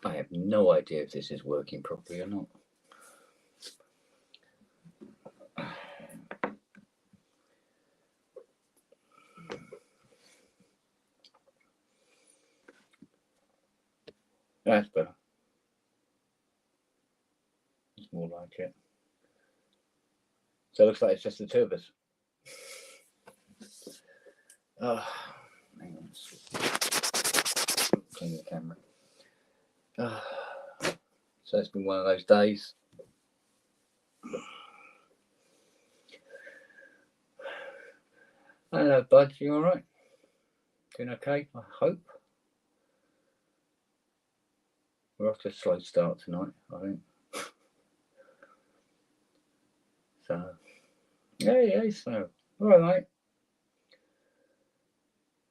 I have no idea if this is working properly or not. That's better. It's more like it. So it looks like it's just the two of us. Oh, hang on. Clean the camera. So it's been one of those days. Hello, bud. You all right? Doing okay? I hope. We're off to a slow start tonight, I think. So, yeah, so, all right, mate.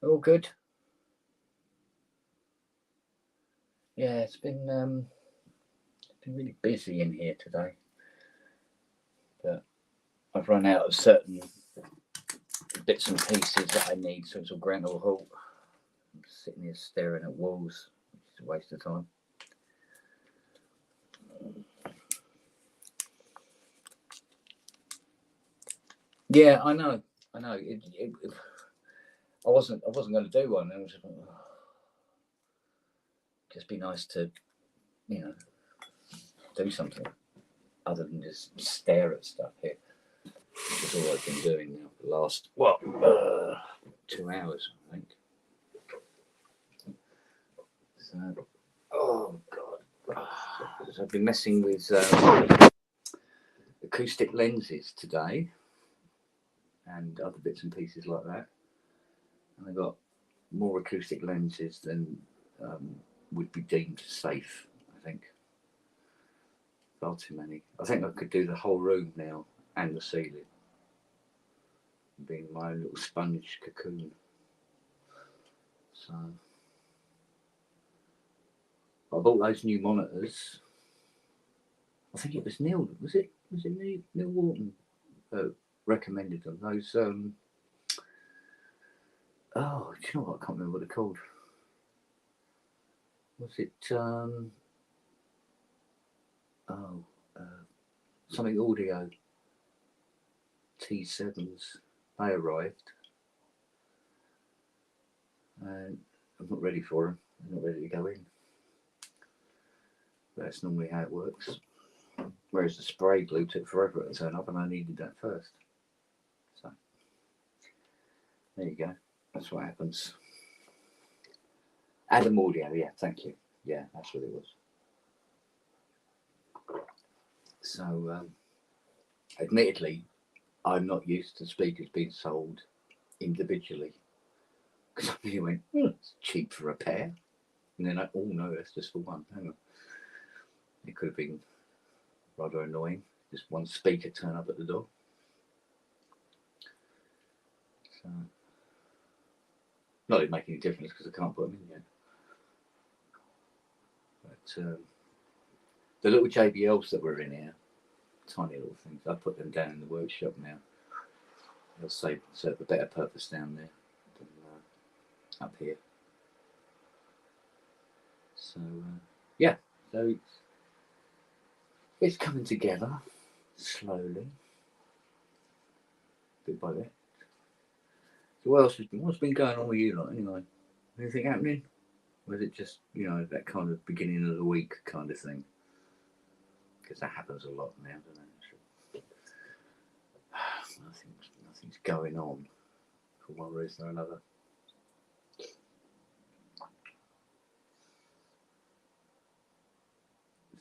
All good. Yeah, it's been really busy in here today, but I've run out of certain bits and pieces that I need, so it's all ground to a halt. I'm sitting here staring at walls, which is a waste of time. Yeah, I know. I wasn't going to do one. I was just be nice to, do something other than just stare at stuff here. Which is all I've been doing now for the last 2 hours, I think. So, oh god, so I've been messing with acoustic lenses today and other bits and pieces like that, and I got more acoustic lenses than would be deemed safe. I think far too many. I think I could do the whole room now and the ceiling, being my own little sponge cocoon. So I bought those new monitors. I think it was Neil. Was it Neil Wharton recommended them? Those. Do you know what? I can't remember what they're called. Was it something audio T7s? They arrived, and I'm not ready for them. I'm not ready to go in. That's normally how it works. Whereas the spray glue took forever to turn up, and I needed that first. So there you go. That's what happens. Adam Audio, yeah, thank you. Yeah, that's what it was. So, admittedly, I'm not used to speakers being sold individually, because I really went, it's cheap for a pair, and then oh no, that's just for one. Hang on, it could have been rather annoying. Just one speaker turn up at the door. So, not it make any difference because I can't put them in yet. But the little JBLs that were in here, tiny little things, I put them down in the workshop now. They'll serve a better purpose down there than up here. So yeah, so it's coming together slowly, bit by bit. So what's been going on with you lot anyway? Anything happening? Or is it just, that kind of beginning of the week kind of thing? Because that happens a lot now, doesn't it? Nothing's going on for one reason or another.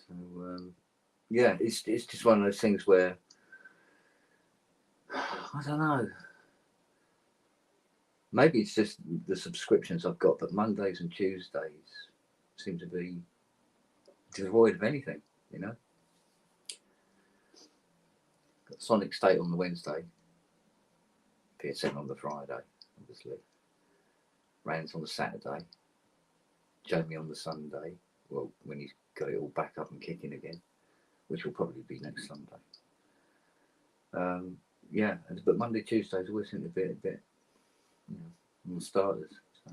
So yeah, it's just one of those things where I don't know. Maybe it's just the subscriptions I've got, but Mondays and Tuesdays seem to be devoid of anything, Got Sonic State on the Wednesday, PSN on the Friday, obviously. Rans on the Saturday, Jamie on the Sunday, well, when he's got it all back up and kicking again, which will probably be next Sunday. Yeah, but Monday, Tuesdays always seem to be a bit, on the starters. So.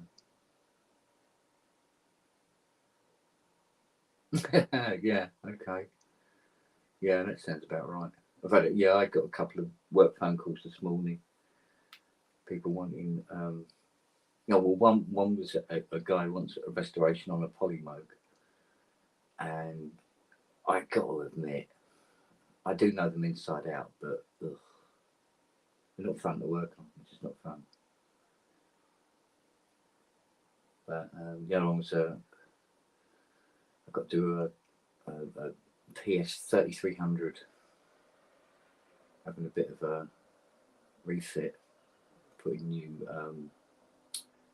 Yeah, okay. Yeah, that sounds about right. I've had it. Yeah, I got a couple of work phone calls this morning. People wanting. No, well, one was a guy who wants a restoration on a PolyMog, and I got to admit, I do know them inside out, but ugh, they're not fun to work on. It's just not fun. But the other one was I've got to do a PS3300, having a bit of a refit, putting new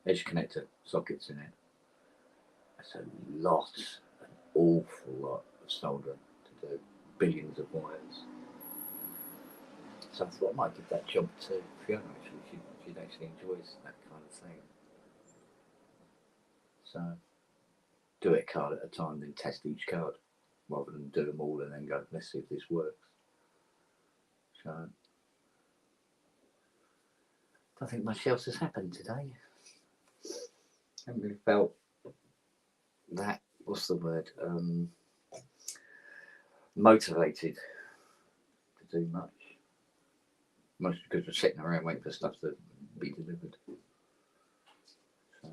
edge connector sockets in it. That's a lot, an awful lot of solder to do, billions of wires. So I thought I might give that job to Fiona. Actually, she actually enjoys that kind of thing. So do it card at a time, then test each card, rather than do them all and then go, let's see if this works. So I don't think much else has happened today. I haven't really felt that, what's the word, motivated to do much. Mostly because we're sitting around waiting for stuff to be delivered. So,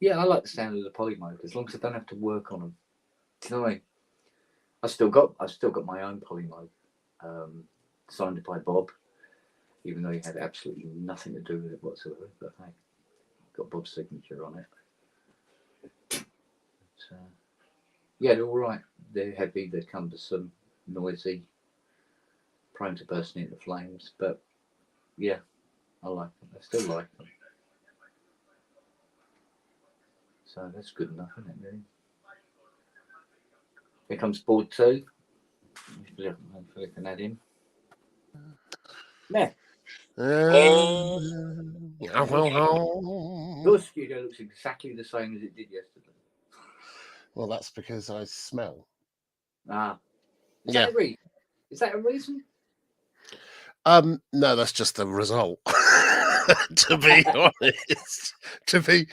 yeah, I like the sound of the PolyMog as long as I don't have to work on them. Do you know what I mean? I've still got my own PolyMog, signed by Bob, even though he had absolutely nothing to do with it whatsoever. But hey, got Bob's signature on it. So, yeah, they're all right. They're heavy, they're cumbersome, noisy, prone to bursting into flames. But yeah, I like them. I still like them. So that's good enough, isn't it, really? Here comes board 2. Hopefully I can add him. There. Your studio looks exactly the same as it did yesterday. Well, that's because I smell. Ah. Is that a reason? Is that a reason? No, that's just the result. To be honest, to be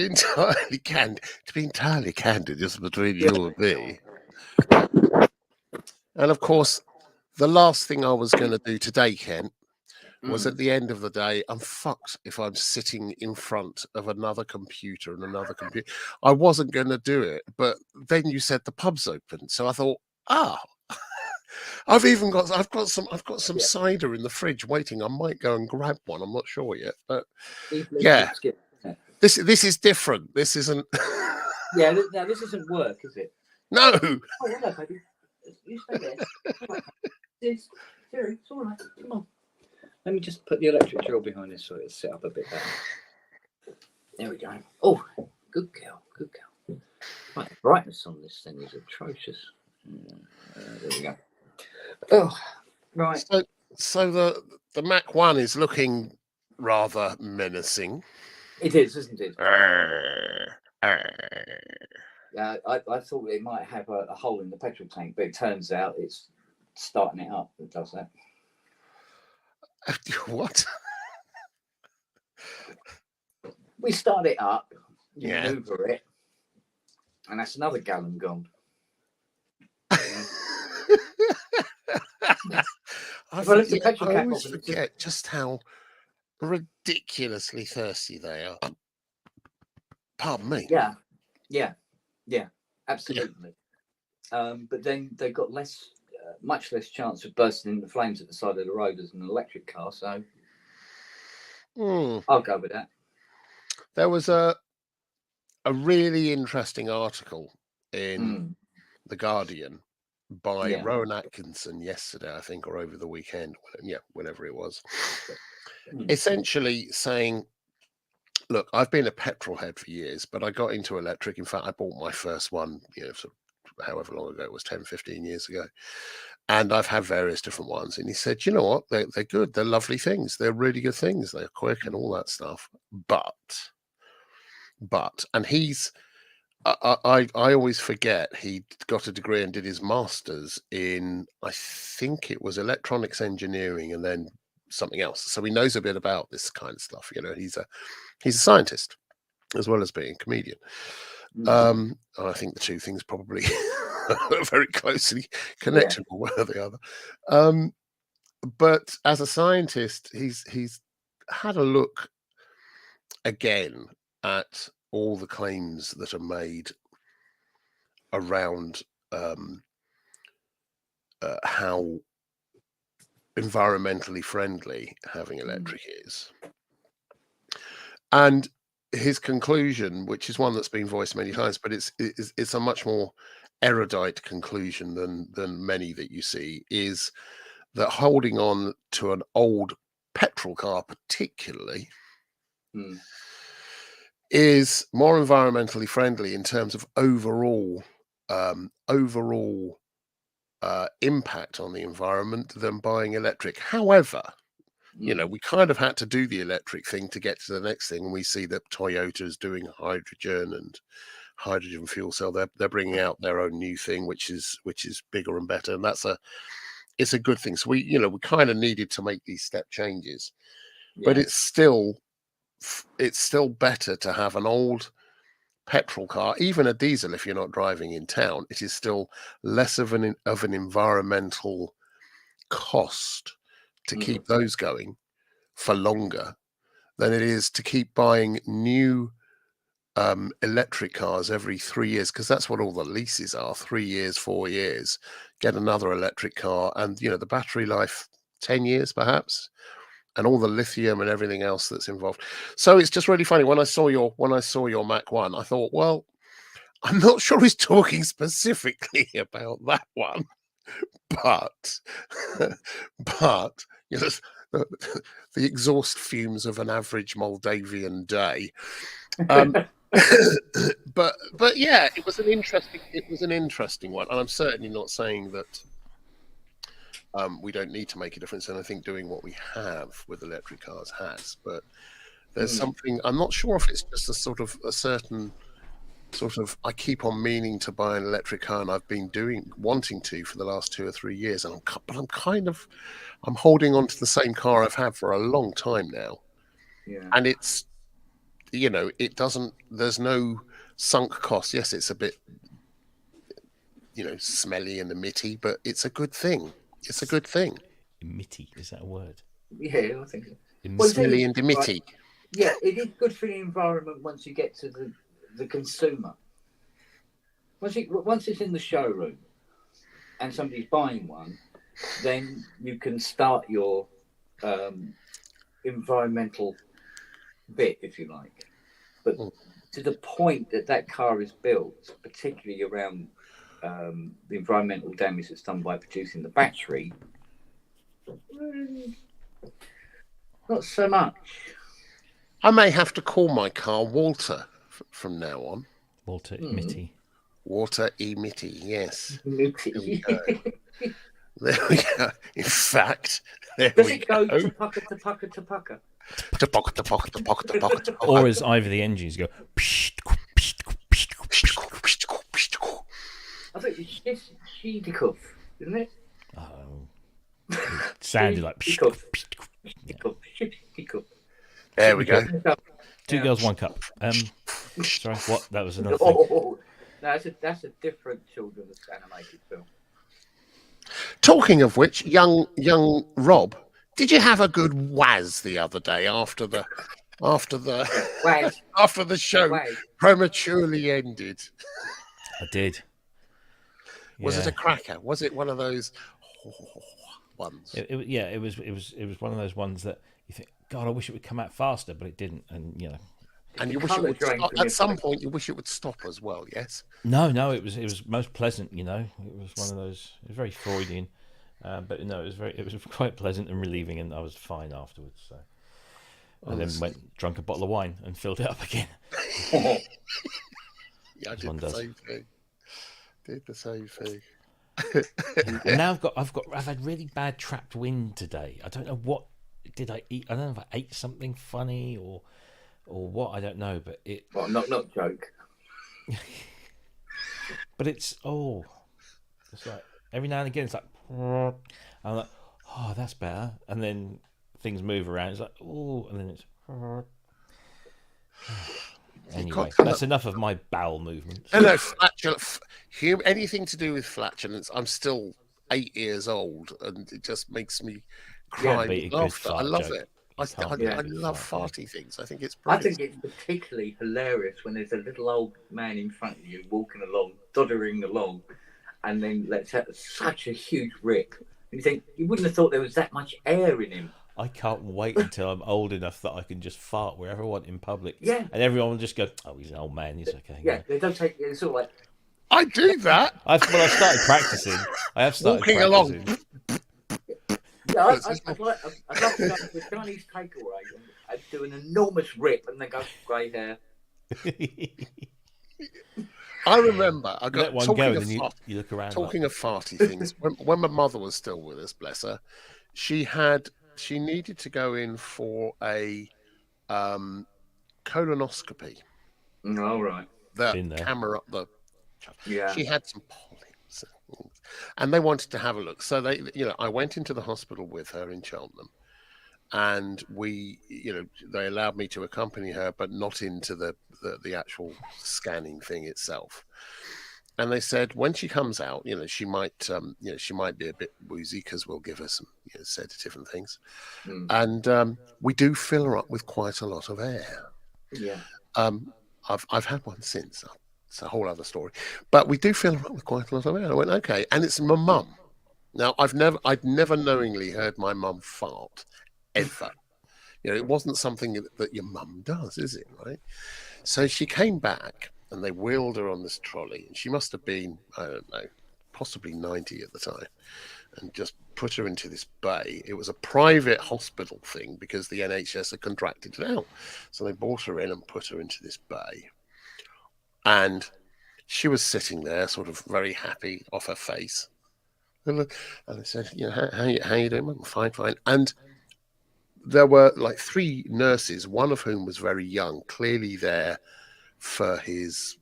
entirely candid, just between you and me. And of course, the last thing I was going to do today, Kent, was at the end of the day, I'm fucked if I'm sitting in front of another computer and another computer. I wasn't going to do it, but then you said the pub's open, so I thought, I've got some cider in the fridge waiting. I might go and grab one. I'm not sure yet, but yeah, this is different. This isn't. Yeah, now this isn't work, is it? No. Oh, hello, baby. You stay there. It's all right. Come on. Let me just put the electric drill behind this so it'll set up a bit better. There we go. Oh, good girl. Good girl. Right, the brightness on this thing is atrocious. There we go. Oh, right. So the Mac 1 is looking rather menacing. It is, isn't it? I thought it might have a hole in the petrol tank, but it turns out it's starting it up that does that. What? We start it up, you maneuver it, and that's another gallon gone. I always forget just how ridiculously thirsty they are. Pardon me. Yeah, absolutely. Yeah. But then they've got much less chance of bursting into flames at the side of the road as an electric car, so I'll go with that. There was a really interesting article in The Guardian by Rowan Atkinson yesterday, I think, or over the weekend. Whenever it was. Essentially saying, look, I've been a petrol head for years, but I got into electric. In fact, I bought my first one, sort of however long ago it was, 10, 15 years ago. And I've had various different ones. And he said, you know what? They're good. They're lovely things. They're really good things. They're quick and all that stuff. But, and he's, I always forget he got a degree and did his master's in, I think it was electronics engineering and then something else. So he knows a bit about this kind of stuff. He's a scientist. as well as being a comedian. Mm. I think the two things probably are very closely connected, one or the other. But as a scientist, he's had a look again at all the claims that are made around how environmentally friendly having electric is. And his conclusion, which is one that's been voiced many times, but it's a much more erudite conclusion than many that you see, is that holding on to an old petrol car particularly is more environmentally friendly in terms of overall impact on the environment than buying electric. However, we kind of had to do the electric thing to get to the next thing. And we see that Toyota is doing hydrogen and hydrogen fuel cell. They're bringing out their own new thing, which is bigger and better. And it's a good thing. So we kind of needed to make these step changes, but it's still better to have an old petrol car, even a diesel. If you're not driving in town, it is still less of an environmental cost to keep those going for longer than it is to keep buying new electric cars every 3 years, because that's what all the leases are: 3 years, 4 years, get another electric car, and the battery life 10 years perhaps, and all the lithium and everything else that's involved. So it's just really funny. When I saw your Mac 1, I thought, well, I'm not sure he's talking specifically about that one, but the exhaust fumes of an average Moldavian day. But yeah, it was an interesting one, and I'm certainly not saying that we don't need to make a difference. And I think doing what we have with electric cars has, but there's something. I'm not sure if it's just a certain sort of, I keep on meaning to buy an electric car, and I've been wanting to for the last 2 or 3 years, and I'm holding on to the same car I've had for a long time now, and it's it doesn't. There's no sunk cost. Yes, it's a bit smelly and emitty, but it's a good thing. It's a good thing. Emitty, is that a word? Yeah, I think so. Smelly and emitty. Yeah, it is good for the environment once you get to the consumer. Once it's in the showroom and somebody's buying one, then you can start your environmental bit, if you like. But to the point that car is built, particularly around the environmental damage that's done by producing the battery, not so much. I may have to call my car Walter from now on. Walter Emitty. Walter Emitty, yes. Emitty. There we go. In fact, there Does we it go go. to pucker, to pucker, to pucker? To pocket, to pocket, to pocket, to pocket, to pocket. Or as either the engines go. I think it's Shidikov, isn't it? Oh. It sounded like. Shidikov. There we go. Two girls, one cup. Sorry, what? That was another thing. Oh, no, that's a different children's animated film. Talking of which, young Rob, did you have a good waz the other day after the show prematurely ended? I did. Was it a cracker? Was it one of those ones? It was one of those ones that you think, God, I wish it would come out faster, but it didn't, and And you wish it would stop, at some point. You wish it would stop as well. Yes. No, it was most pleasant. It was one of those. It was very Freudian, but no, it was quite pleasant and relieving, and I was fine afterwards. So, and then drank a bottle of wine and filled it up again. Yeah, I did the same thing. Did the same thing. And now I've had really bad trapped wind today. I don't know what did I eat. I don't know if I ate something funny or what. I don't know, but it. Well, not joke. But it's like every now and again it's like I'm like, oh, that's better, and then things move around. It's like, oh, and then it's. Anyway, that's enough of my bowel movements. No, flatulence. Anything to do with flatulence. I'm still 8 years old, and it just makes me cry with laughter. I love it. I love farty things. I think it's brilliant. I think it's particularly hilarious when there's a little old man in front of you walking along, doddering along, and then lets out such a huge rip. And you think, you wouldn't have thought there was that much air in him. I can't wait until I'm old enough that I can just fart wherever I want in public. Yeah. And everyone will just go, oh, he's an old man, he's okay. Yeah, they don't take it's sort of like... I do that. I've started practicing. I have started walking practicing. Along. Yeah, I'd love to go to the Chinese takeaway and do an enormous rip and then go grey hair. I remember I got let one go and then you look around. Talking of farty things, when my mother was still with us, bless her, she needed to go in for a colonoscopy. All right. The camera up the. Yeah. She had some polyps, and they wanted to have a look. So I went into the hospital with her in Cheltenham, and they allowed me to accompany her, but not into the actual scanning thing itself. And they said when she comes out, she might be a bit woozy because we'll give her some sedative and things, and we do fill her up with quite a lot of air. Yeah. I've had one since. It's a whole other story, but we do fill her up with quite a lot of air. I went, okay, and it's my mum. Now I'd never knowingly heard my mum fart ever. It wasn't something that your mum does, is it? Right? So she came back, and they wheeled her on this trolley, and she must have been, I don't know, possibly 90 at the time, and just put her into this bay. It was a private hospital thing because the NHS had contracted it out. So they brought her in and put her into this bay. And she was sitting there sort of very happy off her face. And I said, how you doing? I'm fine. And there were like 3 nurses, one of whom was very young, clearly there for his,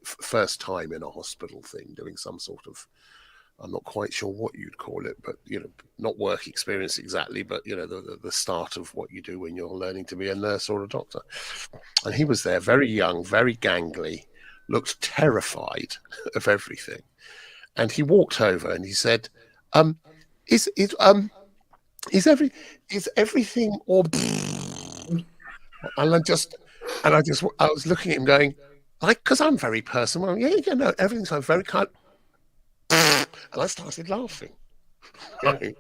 first time in a hospital thing, doing some sort of, I'm not quite sure what you'd call it, but, not work experience exactly, but, the start of what you do when you're learning to be a nurse or a doctor. And he was there, very young, very gangly, looked terrified of everything. And he walked over and he said, is everything all... And I was looking at him going, because I'm very personal. Yeah, everything's very kind. And I started laughing. Right?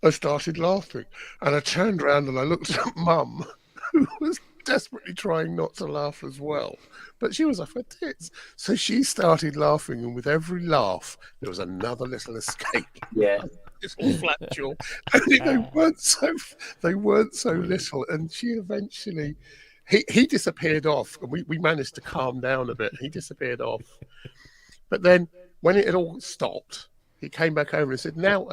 I started laughing. And I turned around and I looked at Mum, who was desperately trying not to laugh as well. But she was off her tits. So she started laughing, and with every laugh, there was another little escape. Yeah. It's all flatulent. And they weren't so little. And she eventually... He disappeared off, and we managed to calm down a bit. He disappeared off. But then, when it had all stopped, he came back over and said, now,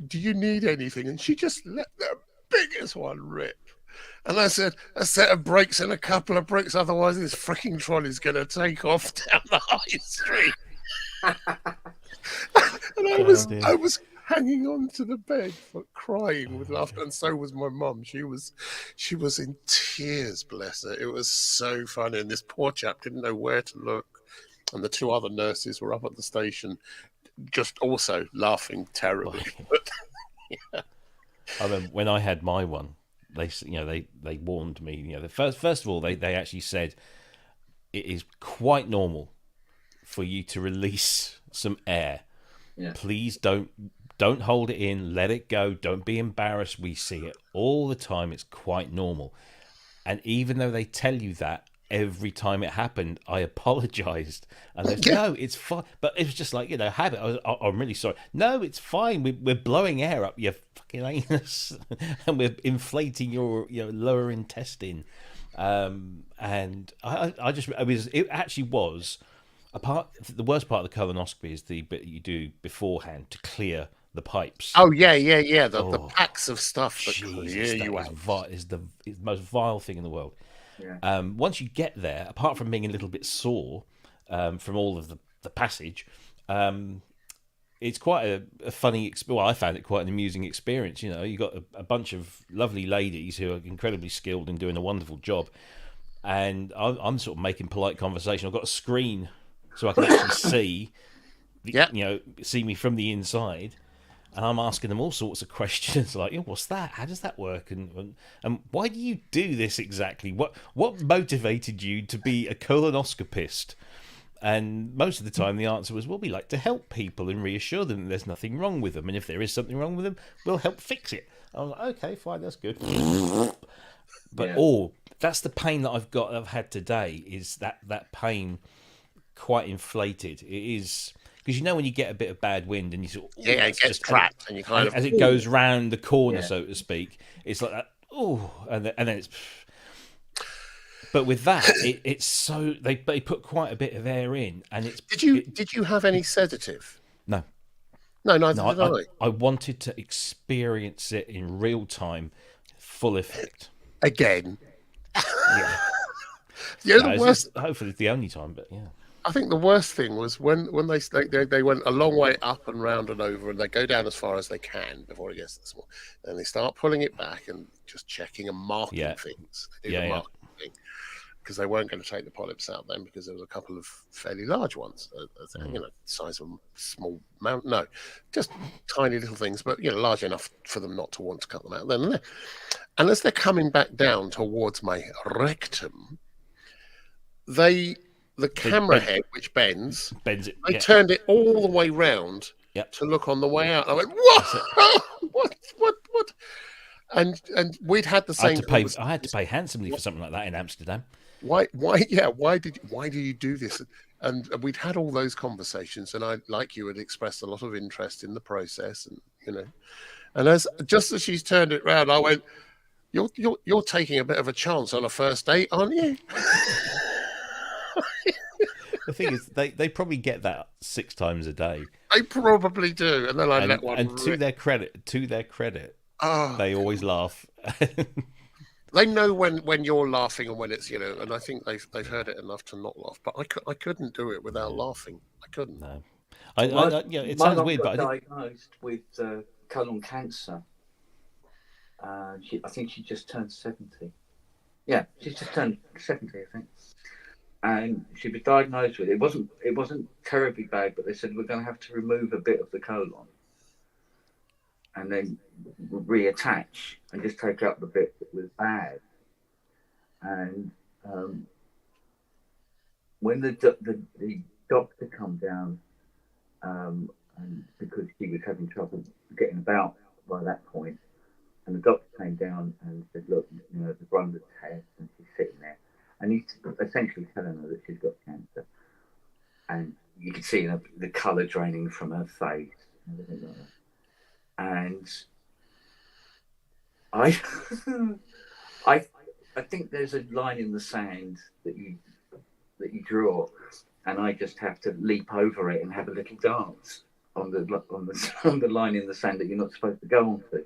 do you need anything? And she just let the biggest one rip. And I said, a set of brakes and a couple of bricks, otherwise this freaking trolley's going to take off down the high street. And I was hanging on to the bed, crying with laughter, and so was my mum. She was in tears, bless her. It was so funny, and this poor chap didn't know where to look. And the 2 other nurses were up at the station, just also laughing terribly. Yeah. I remember when I had my one, they warned me. First of all, they actually said it is quite normal for you to release some air. Yeah. Please don't hold it in. Let it go. Don't be embarrassed. We see it all the time. It's quite normal. And even though they tell you that, every time it happened, I apologized. And they said, no, it's fine. But it was just like, habit. I'm really sorry. No, it's fine. We're blowing air up your fucking anus. And we're inflating your lower intestine. And it actually was... the worst part of the colonoscopy is the bit you do beforehand to clear the pipes. Oh yeah. The packs of stuff that clear you out is the most vile thing in the world. Yeah. Once you get there, apart from being a little bit sore from all of the passage, it's quite a funny. Well, I found it quite an amusing experience. You got a bunch of lovely ladies who are incredibly skilled and doing a wonderful job. and I'm sort of making polite conversation. I've got a screen so I can actually see, see me from the inside, and I'm asking them all sorts of questions like, what's that? How does that work? And why do you do this exactly? What motivated you to be a colonoscopist? And most of the time the answer was, well, we like to help people and reassure them that there's nothing wrong with them. And if there is something wrong with them, we'll help fix it. I was like, okay, fine, that's good. But that's the pain that I've had today, is that pain quite inflated. It is, because when you get a bit of bad wind and you sort of, it gets trapped, and you kind of, as it goes round the corner, so to speak, it's like that, and then it's. But with that, it's so they put quite a bit of air in, and it's. Did you have any sedative? No. No, neither did I. I wanted to experience it in real time, full effect. Again. Yeah. The worst. Hopefully, it's the only time, but yeah. I think the worst thing was when they went a long way up and round and over, and they go down as far as they can before it gets to the small, and they start pulling it back and just checking and marking things. They do the marking thing, because they weren't going to take the polyps out then, because there was a couple of fairly large ones, size of a small mountain. No, just tiny little things, but large enough for them not to want to cut them out then and there. And as they're coming back down towards my rectum, the camera head, which bends it. They turned it all the way round to look on the way out. I went, what? What? And we'd had the same. I had to pay handsomely for something like that in Amsterdam. Why? Yeah. Why did you do this? And we'd had all those conversations, and I, like you, had expressed a lot of interest in the process, and and just as she's turned it round, I went, "You're taking a bit of a chance on a first date, aren't you?" The thing is, they probably get that 6 times a day. They probably do, and then I let one. And to their credit, they always laugh. They know when you're laughing and when it's and I think they've heard it enough to not laugh. But I couldn't do it without laughing. I couldn't. No, it sounds weird, but I diagnosed with colon cancer. I think she just turned 70. Yeah, she's just turned 70, I think. And she was diagnosed with it. It wasn't terribly bad, but they said we're going to have to remove a bit of the colon and then reattach and just take out the bit that was bad. And when the doctor come down, and because she was having trouble getting about by that point, and the doctor came down and said, "Look, they've run the test," and she's sitting there, and he's essentially telling her that she's got cancer, and you can see the colour draining from her face and everything like that. And I think there's a line in the sand that you draw, and I just have to leap over it and have a little dance on the line in the sand that you're not supposed to go on to.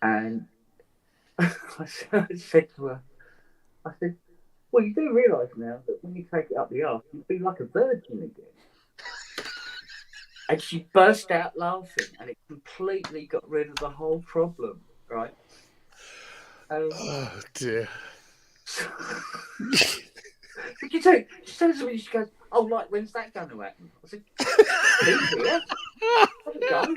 And I said to her, well, you do realise now that when you take it up the arse, you'd be like a virgin again. And she burst out laughing, and it completely got rid of the whole problem, right? Oh dear. So she says to me, she goes, "Oh, like, when's that going to happen?" I said, "Here, go."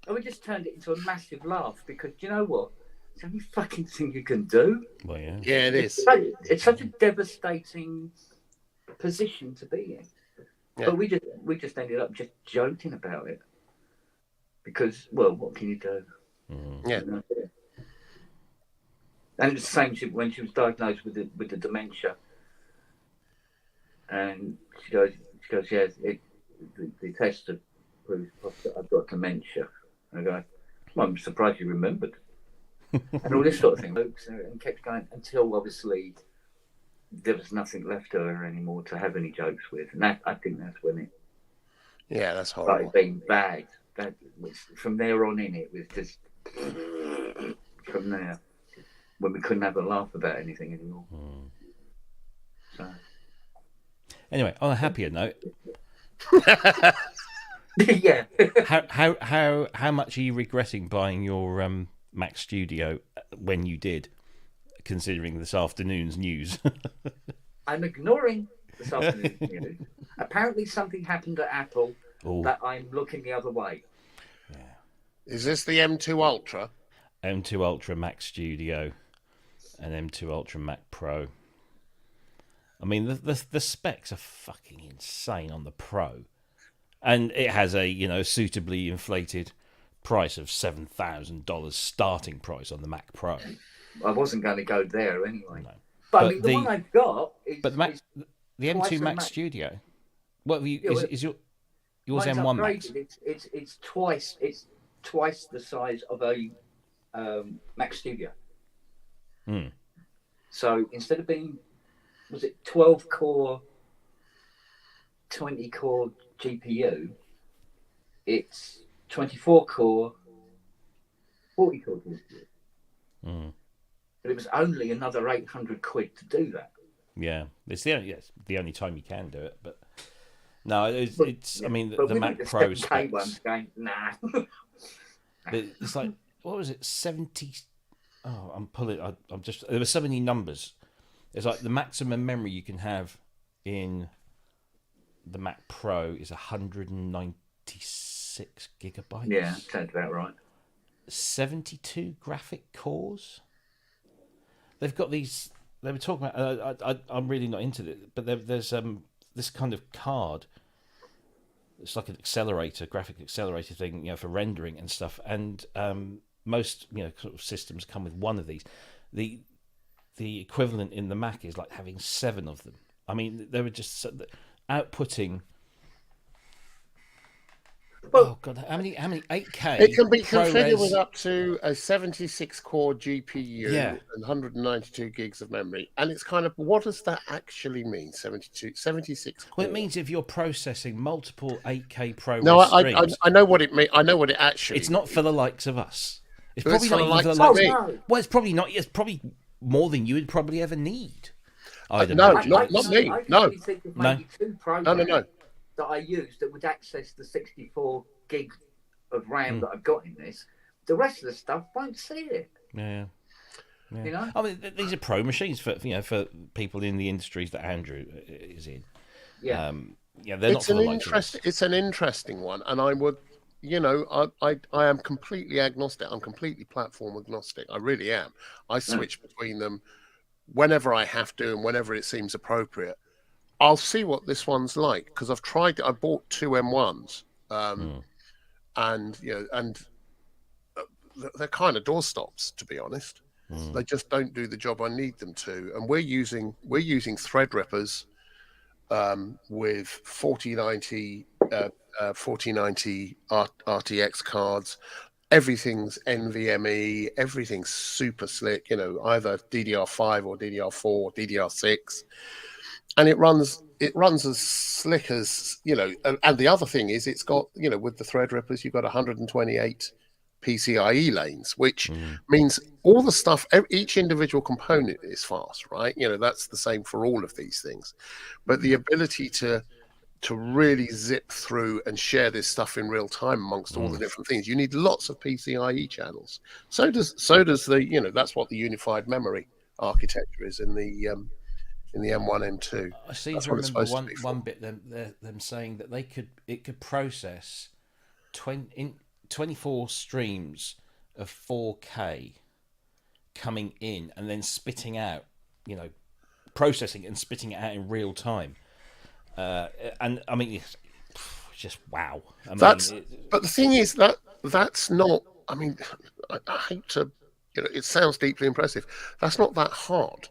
And we just turned it into a massive laugh, because you know what? It's the only fucking thing you can do. Well, yeah. Yeah, it is. It's such a devastating position to be in. Yeah. But we just ended up just joking about it, because, well, what can you do? Yeah. And it's the same when she was diagnosed with the dementia, and she goes, yeah, the test have proved that I've got dementia. And I go, well, I'm surprised you remembered, and all this sort of thing. And kept going until obviously there was nothing left of her anymore to have any jokes with, and I think that's when it. Yeah, that's horrible. Started being bad. That was, from there on in, it was just from there. When we couldn't have a laugh about anything anymore. So, anyway, on a happier note, yeah. How much are you regretting buying your Mac Studio when you did? considering this afternoon's news. I'm ignoring this afternoon's news. Apparently, something happened at Apple that I'm looking the other way. Yeah. Is this the M2 Ultra? M2 Ultra Mac Studio and M2 Ultra Mac Pro. I mean, the specs are fucking insane on the Pro, and it has a suitably inflated price of $7,000 starting price on the Mac Pro. I wasn't going to go there anyway. No. But I mean, the one I've got is. But the M2 Mac Studio. What have you? Is yours M1 Max? It's twice the size of a Mac Studio. So instead of being, was it 12 core, 20 core GPU, it's 24 core, 40 core GPU. But it was only another 800 quid to do that. Yeah, it's the only time you can do it. But no, it's. I mean, the Mac Pro specs. One's going, nah. It's like, what was it? 70. Oh, I'm pulling. I'm just. There were so many numbers. It's like the maximum memory you can have in the Mac Pro is 196 gigabytes. Yeah, sounds about right. 72 graphic cores. They've got these. They were talking about. I'm really not into it, but there's this kind of card. It's like an accelerator, graphic accelerator thing, for rendering and stuff. And most sort of systems come with one of these. The equivalent in the Mac is like having 7 of them. I mean, they were just outputting. Oh god, how many 8K? It can be configured with up to a 76-core GPU and 192 gigs of memory. And it's kind of, what does that actually mean? 76 core. Well, it means if you're processing multiple 8K ProRes streams. I know what it means. I know what it actually. It's not for the likes of us. It's probably not not even for the likes of me. Well, it's probably not. It's probably more than you would probably ever need. Not me. No. No. That I use that would access the 64 gig of RAM that I've got in this. The rest of the stuff won't see it. Yeah. I mean, these are pro machines for people in the industries that Andrew is in. Yeah. They're not for the likes of us. It's an interesting one, and I would, I am completely agnostic. I'm completely platform agnostic. I really am. I switch between them whenever I have to and whenever it seems appropriate. I'll see what this one's like because I've tried. I bought 2 M1s, and they're kind of doorstops, to be honest. They just don't do the job I need them to. And we're using Threadrippers with 4090 RTX cards. Everything's NVMe. Everything's super slick. Either DDR5 or DDR4 or DDR6. And it runs as slick as, and the other thing is it's got, with the Threadrippers, you've got 128 PCIe lanes, which means all the stuff, each individual component is fast, right? That's the same for all of these things. But the ability to really zip through and share this stuff in real time amongst all the different things, you need lots of PCIe channels. So does the, that's what the unified memory architecture is in the M1, M2. I seem to remember one bit them saying that it could process 24 streams of 4K coming in and then spitting out, processing and spitting it out in real time. And I mean, it's just wow. But the thing is that's not. I mean, I hate to. It sounds deeply impressive. That's not that hard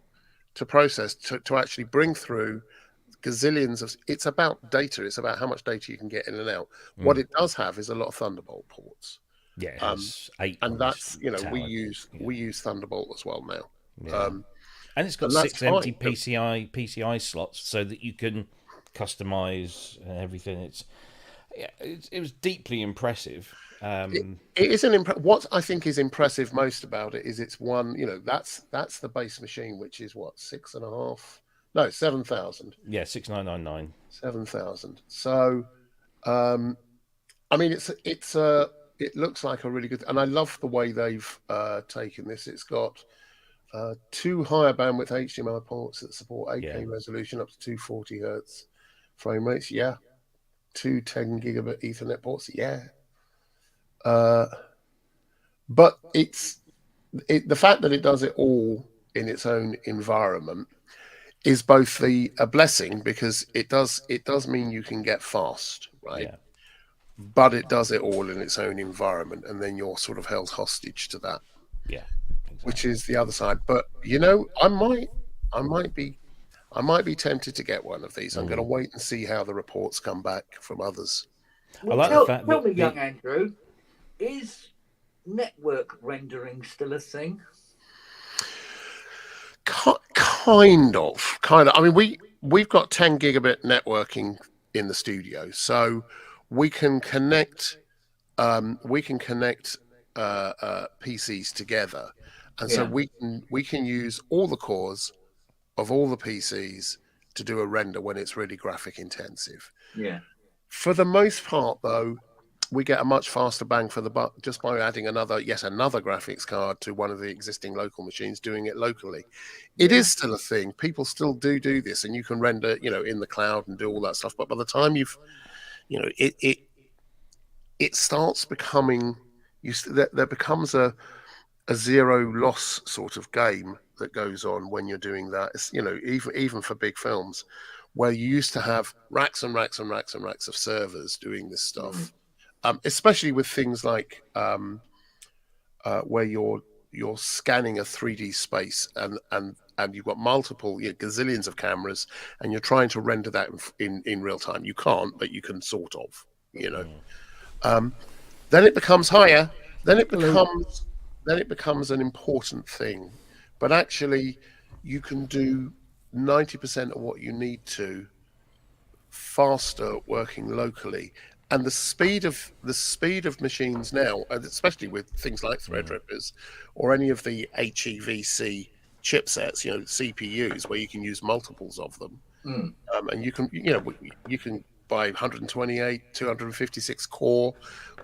to process, to actually bring through gazillions of. It's about data. It's about how much data you can get in and out. What it does have is a lot of Thunderbolt ports. Yeah, it has 8, and that's we use Thunderbolt as well now. Yeah. And it's got 6 empty PCI slots so that you can customize everything. It was deeply impressive. It is what I think is impressive most about it is it's one, that's the base machine, which is what, 6.5? No, 7,000. Yeah, 6,999. 7,000. So, I mean, it looks like a really good, and I love the way they've taken this. It's got 2 higher bandwidth HDMI ports that support 8K Yeah. resolution up to 240 hertz frame rates. Yeah. 2 10 gigabit Ethernet ports. Yeah. But the fact that it does it all in its own environment is both a blessing, because it does mean you can get fast, right? Yeah. But it does it all in its own environment, and then you're sort of held hostage to that. Yeah. Exactly. Which is the other side. But I might be tempted to get one of these. I'm going to wait and see how the reports come back from others. Well, I like the fact tell that me, young Andrew, is network rendering still a thing? Kind of. I mean, we've got 10 gigabit networking in the studio, so we can connect PCs together, and so we can use all the cores of all the PCs to do a render when it's really graphic intensive. Yeah. For the most part, though, we get a much faster bang for the buck just by adding another graphics card to one of the existing local machines, doing it locally. It is still a thing. People still do this, and you can render, in the cloud and do all that stuff. But by the time it starts becoming, there becomes a zero loss sort of game that goes on when you're doing that. It's, even for big films, where you used to have racks and racks and racks and racks of servers doing this stuff. Especially with things like where you're scanning a 3D space and you've got multiple gazillions of cameras, and you're trying to render that in real time. You can't, but you can sort of, then it becomes higher. Then it becomes an important thing. But actually, you can do 90% of what you need to faster working locally. And the speed of machines now, especially with things like Threadrippers or any of the HEVC chipsets, CPUs, where you can use multiples of them, and you can buy 128, 256 core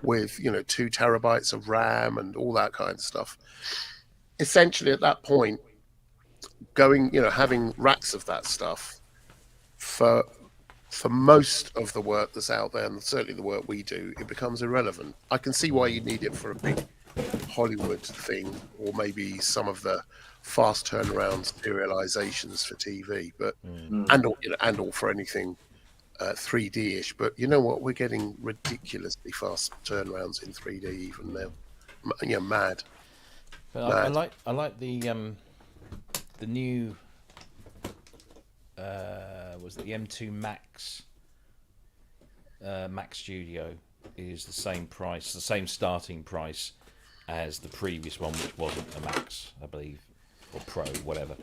with 2 terabytes of RAM and all that kind of stuff. Essentially, at that point, having racks of that stuff for most of the work that's out there, and certainly the work we do, it becomes irrelevant. I can see why you need it for a big Hollywood thing, or maybe some of the fast turnaround serializations for TV, but and all for anything 3D-ish. But you know what? We're getting ridiculously fast turnarounds in 3D even now. Mad. But I like the new. Was it the M2 Max? Max Studio is the same price, the same starting price as the previous one, which wasn't a Max, I believe, or Pro, whatever.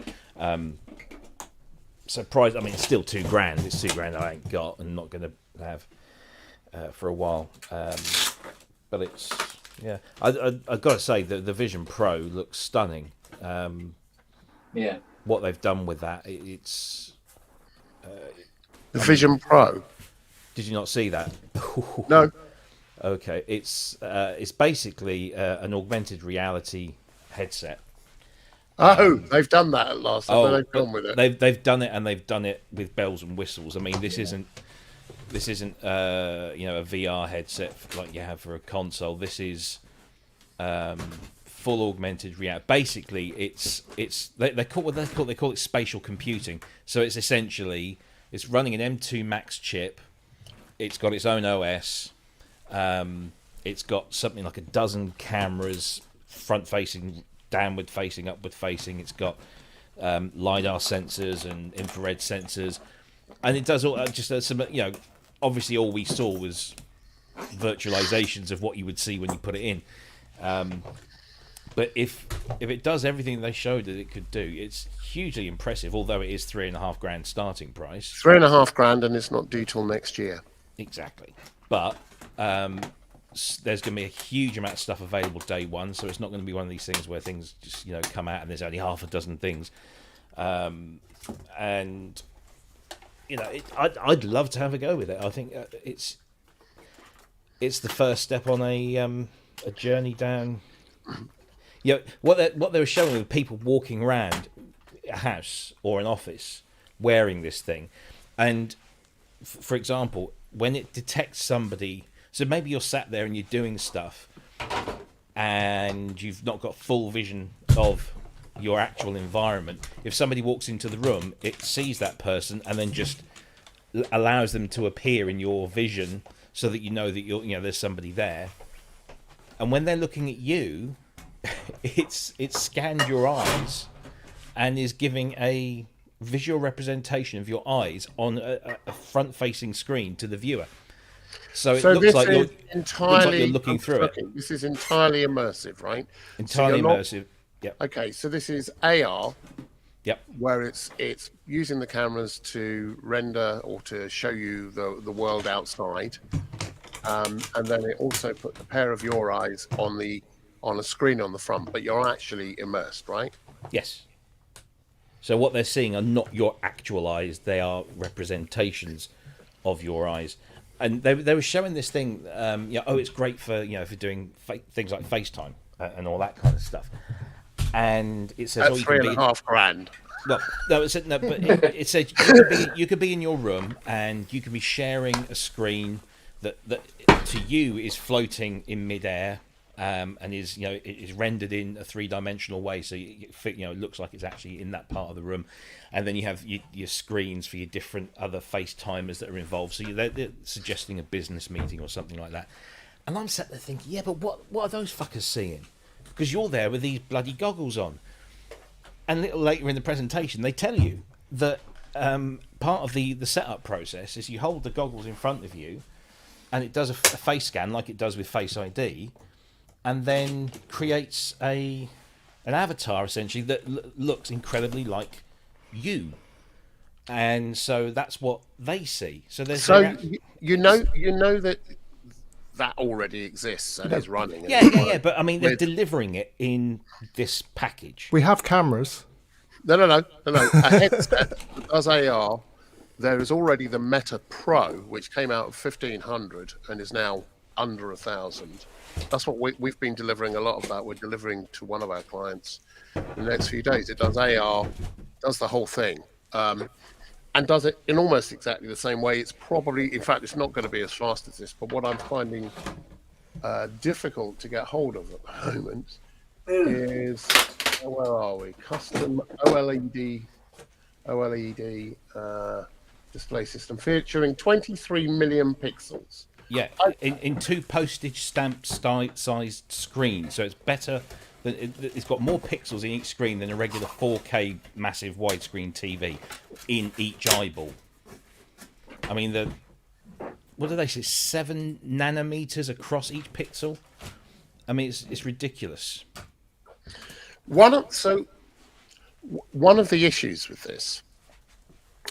So price, I mean, it's still $2,000. It's $2,000 I ain't got and not going to have for a while. But it's I've got to say that the Vision Pro looks stunning. What they've done with that, it's. The Vision Pro. Did you not see that? No. Okay, it's basically an augmented reality headset. They've done that at last. They've gone with it. They've done it, and they've done it with bells and whistles. I mean, this isn't a VR headset like you have for a console. This is full augmented reality. Basically, they call it spatial computing. So it's essentially running an M2 Max chip. It's got its own OS. It's got something like a dozen cameras, front facing, downward facing, upward facing. It's got LiDAR sensors and infrared sensors, and it does all some. Obviously, all we saw was virtualizations of what you would see when you put it in. But if it does everything they showed that it could do, it's hugely impressive. Although it is $3,500 starting price. $3,500, and it's not due till next year. Exactly, but there's going to be a huge amount of stuff available day one, so it's not going to be one of these things where things just come out and there's only half a dozen things. And I'd love to have a go with it. I think it's the first step on a journey down. You know, what they were showing were people walking around a house or an office wearing this thing, and for example, when it detects somebody, so maybe you're sat there and you're doing stuff, and you've not got full vision of your actual environment. If somebody walks into the room, it sees that person and then just allows them to appear in your vision, so that you know that there's somebody there. And when they're looking at you, it's scanned your eyes and is giving a visual representation of your eyes on a front-facing screen to the viewer. So it looks like you're looking through it. This is entirely immersive, right? Entirely immersive. Yep. Okay, so this is AR. Yep. Where it's using the cameras to render or to show you the world outside, and then it also put a pair of your eyes on a screen on the front, but you're actually immersed, right? Yes. So what they're seeing are not your actual eyes; they are representations of your eyes. And they were showing this thing. It's great for for doing things like FaceTime and all that kind of stuff. And it says, that's $3,500. Well, no, it said, no, but it said you could be in your room and you could be sharing a screen that to you is floating in midair, and is it is rendered in a 3-dimensional way, so it looks like it's actually in that part of the room. And then you have your screens for your different other FaceTimers that are involved. So they're suggesting a business meeting or something like that. And I'm sat there thinking, yeah, but what are those fuckers seeing? Because you're there with these bloody goggles on. And a little later in the presentation, they tell you that part of the setup process is you hold the goggles in front of you, and it does a face scan like it does with Face ID, and then creates an avatar essentially that looks incredibly like you. And so that's what they see. So there's you know that already exists and is running. Yeah. But I mean, they're delivering it in this package. We have cameras. No. A headset that does AR. There is already the Meta Pro, which came out at $1,500 and is now under $1,000. That's what we've been delivering a lot of that. We're delivering to one of our clients in the next few days. It does AR, does the whole thing. And does it in almost exactly the same way. It's probably, in fact, it's not going to be as fast as this, but what I'm finding difficult to get hold of at the moment is, where are we? Custom OLED display system featuring 23 million pixels. Yeah, in 2 postage stamp sized screens, so it's better. It's got more pixels in each screen than a regular 4K massive widescreen TV in each eyeball. I mean, what do they say? 7 nanometers across each pixel. I mean, it's ridiculous. One of the issues with this,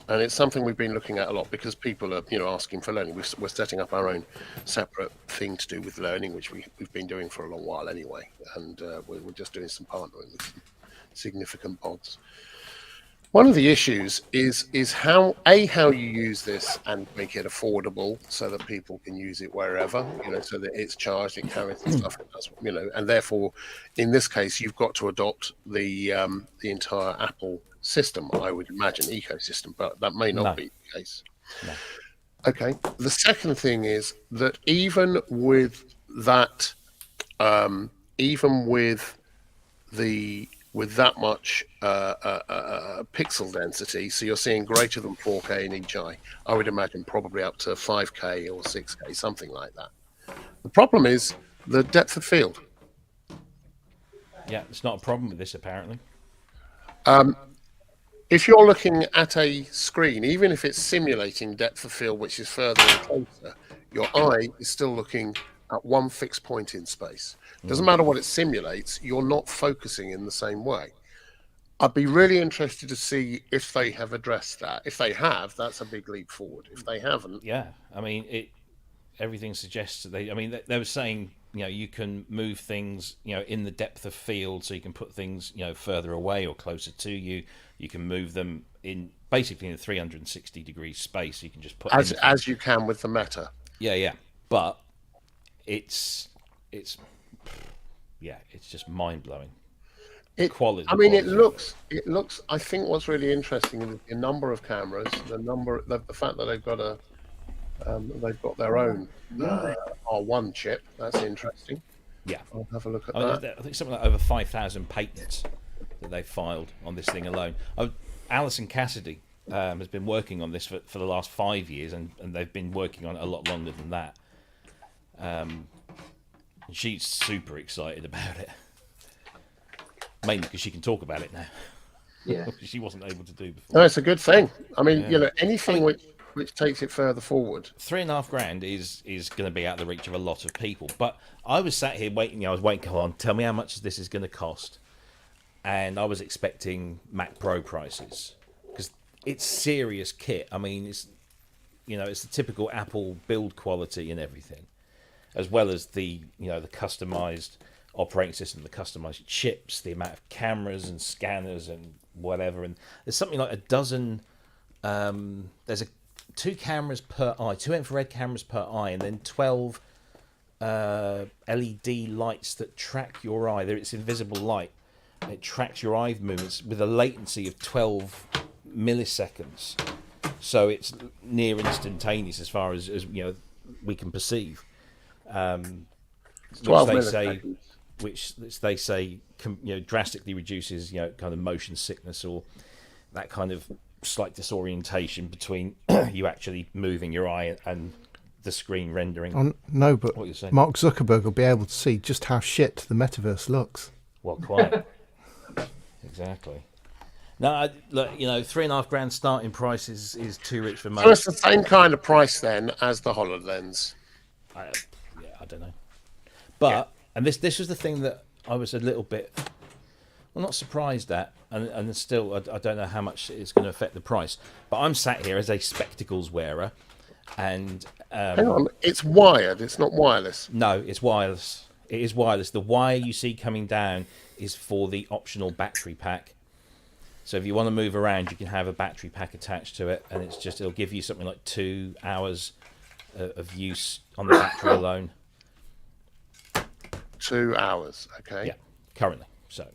and it's something we've been looking at a lot because people are, asking for learning. We're setting up our own separate thing to do with learning, which we've been doing for a long while anyway, and we're just doing some partnering with some significant pods. One of the issues is how you use this and make it affordable so that people can use it wherever, so that it's charged, it carries the stuff, it does, and therefore, in this case, you've got to adopt the entire Apple system, I would imagine, ecosystem, but that may not be the case. No. Okay. The second thing is that even with that, with that much pixel density, so you're seeing greater than 4K in each eye, I would imagine probably up to 5K or 6K, something like that. The problem is the depth of field. Yeah, it's not a problem with this, apparently. If you're looking at a screen, even if it's simulating depth of field, which is further and closer, your eye is still looking at one fixed point in space. Doesn't matter what it simulates, you're not focusing in the same way. I'd be really interested to see if they have addressed that. If they have, that's a big leap forward. If they haven't... Yeah, I mean, everything suggests that they were saying, you can move things, in the depth of field, so you can put things, further away or closer to you. You can move them in basically in a 360 degree space. You can just put as you can with the Meta. Yeah, but it's just mind blowing. quality. I mean, it looks. I think what's really interesting is the number of cameras, the fact that they've got their own R1 chip. That's interesting. Yeah, I'll have a look at that. I think something like over 5,000 patents that they've filed on this thing alone. Alison Cassidy has been working on this for the last 5 years, and they've been working on it a lot longer than that. She's super excited about it, mainly because she can talk about it now. Yeah, she wasn't able to do before. No, it's a good thing. I mean, anything which takes it further forward. $3,500 is going to be out of the reach of a lot of people. But I was sat here waiting. I was waiting. Come on, tell me how much this is going to cost. And I was expecting Mac Pro prices because it's serious kit. I mean, it's the typical Apple build quality and everything, as well as the customized operating system, the customized chips, the amount of cameras and scanners and whatever. And there's something like a dozen. There's 2 cameras per eye, 2 infrared cameras per eye, and then 12 LED lights that track your eye. It's invisible light. It tracks your eye movements with a latency of 12 milliseconds. So it's near instantaneous as far as we can perceive. 12 milliseconds. Which they say drastically reduces kind of motion sickness or that kind of slight disorientation between you actually moving your eye and the screen rendering. No, but Mark Zuckerberg will be able to see just how shit the metaverse looks. Well, quite. Exactly. No, look, $3,500 starting price is too rich for most. So it's the same kind of price then as the HoloLens. I don't know. But and this was the thing that I was a little bit, not surprised at, and still I don't know how much it's going to affect the price. But I'm sat here as a spectacles wearer, and hang on, it's wired. It's not wireless. No, it's wireless. It is wireless. The wire you see coming down is for the optional battery pack. So if you want to move around, you can have a battery pack attached to it, and it'll give you something like 2 hours of use on the battery alone. 2 hours, okay. Yeah, currently. So,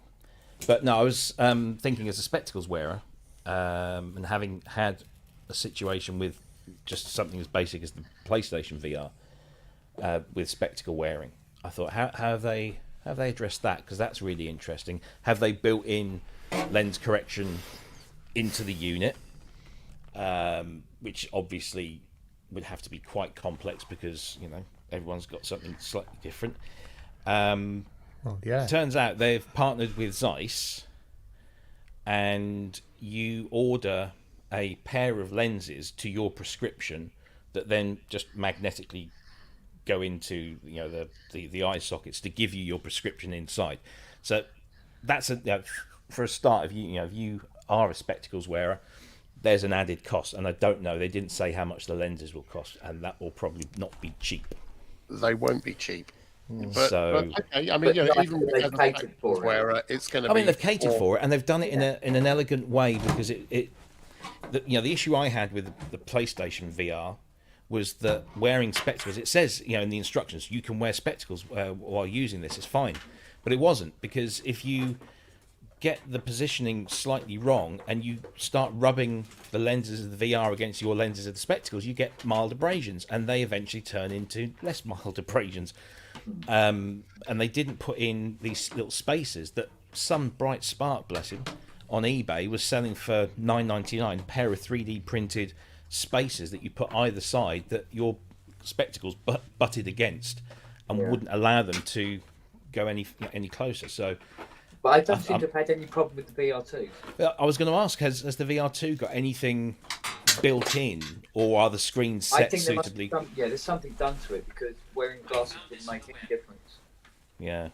but no, I was thinking as a spectacles wearer, and having had a situation with just something as basic as the PlayStation VR with spectacle wearing, I thought, how have they addressed that? Because that's really interesting. Have they built in lens correction into the unit, which obviously would have to be quite complex because everyone's got something slightly different. Turns out they've partnered with Zeiss, and you order a pair of lenses to your prescription that then just magnetically go into the eye sockets to give you your prescription inside. So that's for a start. If you are a spectacles wearer, there's an added cost, and I don't know. They didn't say how much the lenses will cost, and that will probably not be cheap. They won't be cheap. But okay, I mean, even they've catered for wearer, it's going to be. I mean, they've catered for it, and they've done it in an elegant way because the issue I had with the PlayStation VR was that wearing spectacles. It says in the instructions you can wear spectacles while using this. It's fine, but it wasn't, because if you get the positioning slightly wrong and you start rubbing the lenses of the VR against your lenses of the spectacles, you get mild abrasions, and they eventually turn into less mild abrasions. And they didn't put in these little spacers that some bright spark, bless him, on eBay was selling for $9.99, a pair of 3D printed spacers that you put either side that your spectacles butted against and wouldn't allow them to go any closer. So, but I don't seem to have had any problem with the VR2. I was going to ask, has the VR2 got anything built in, or are the screens set suitably? There's something done to it, because wearing glasses didn't make any difference. Yeah,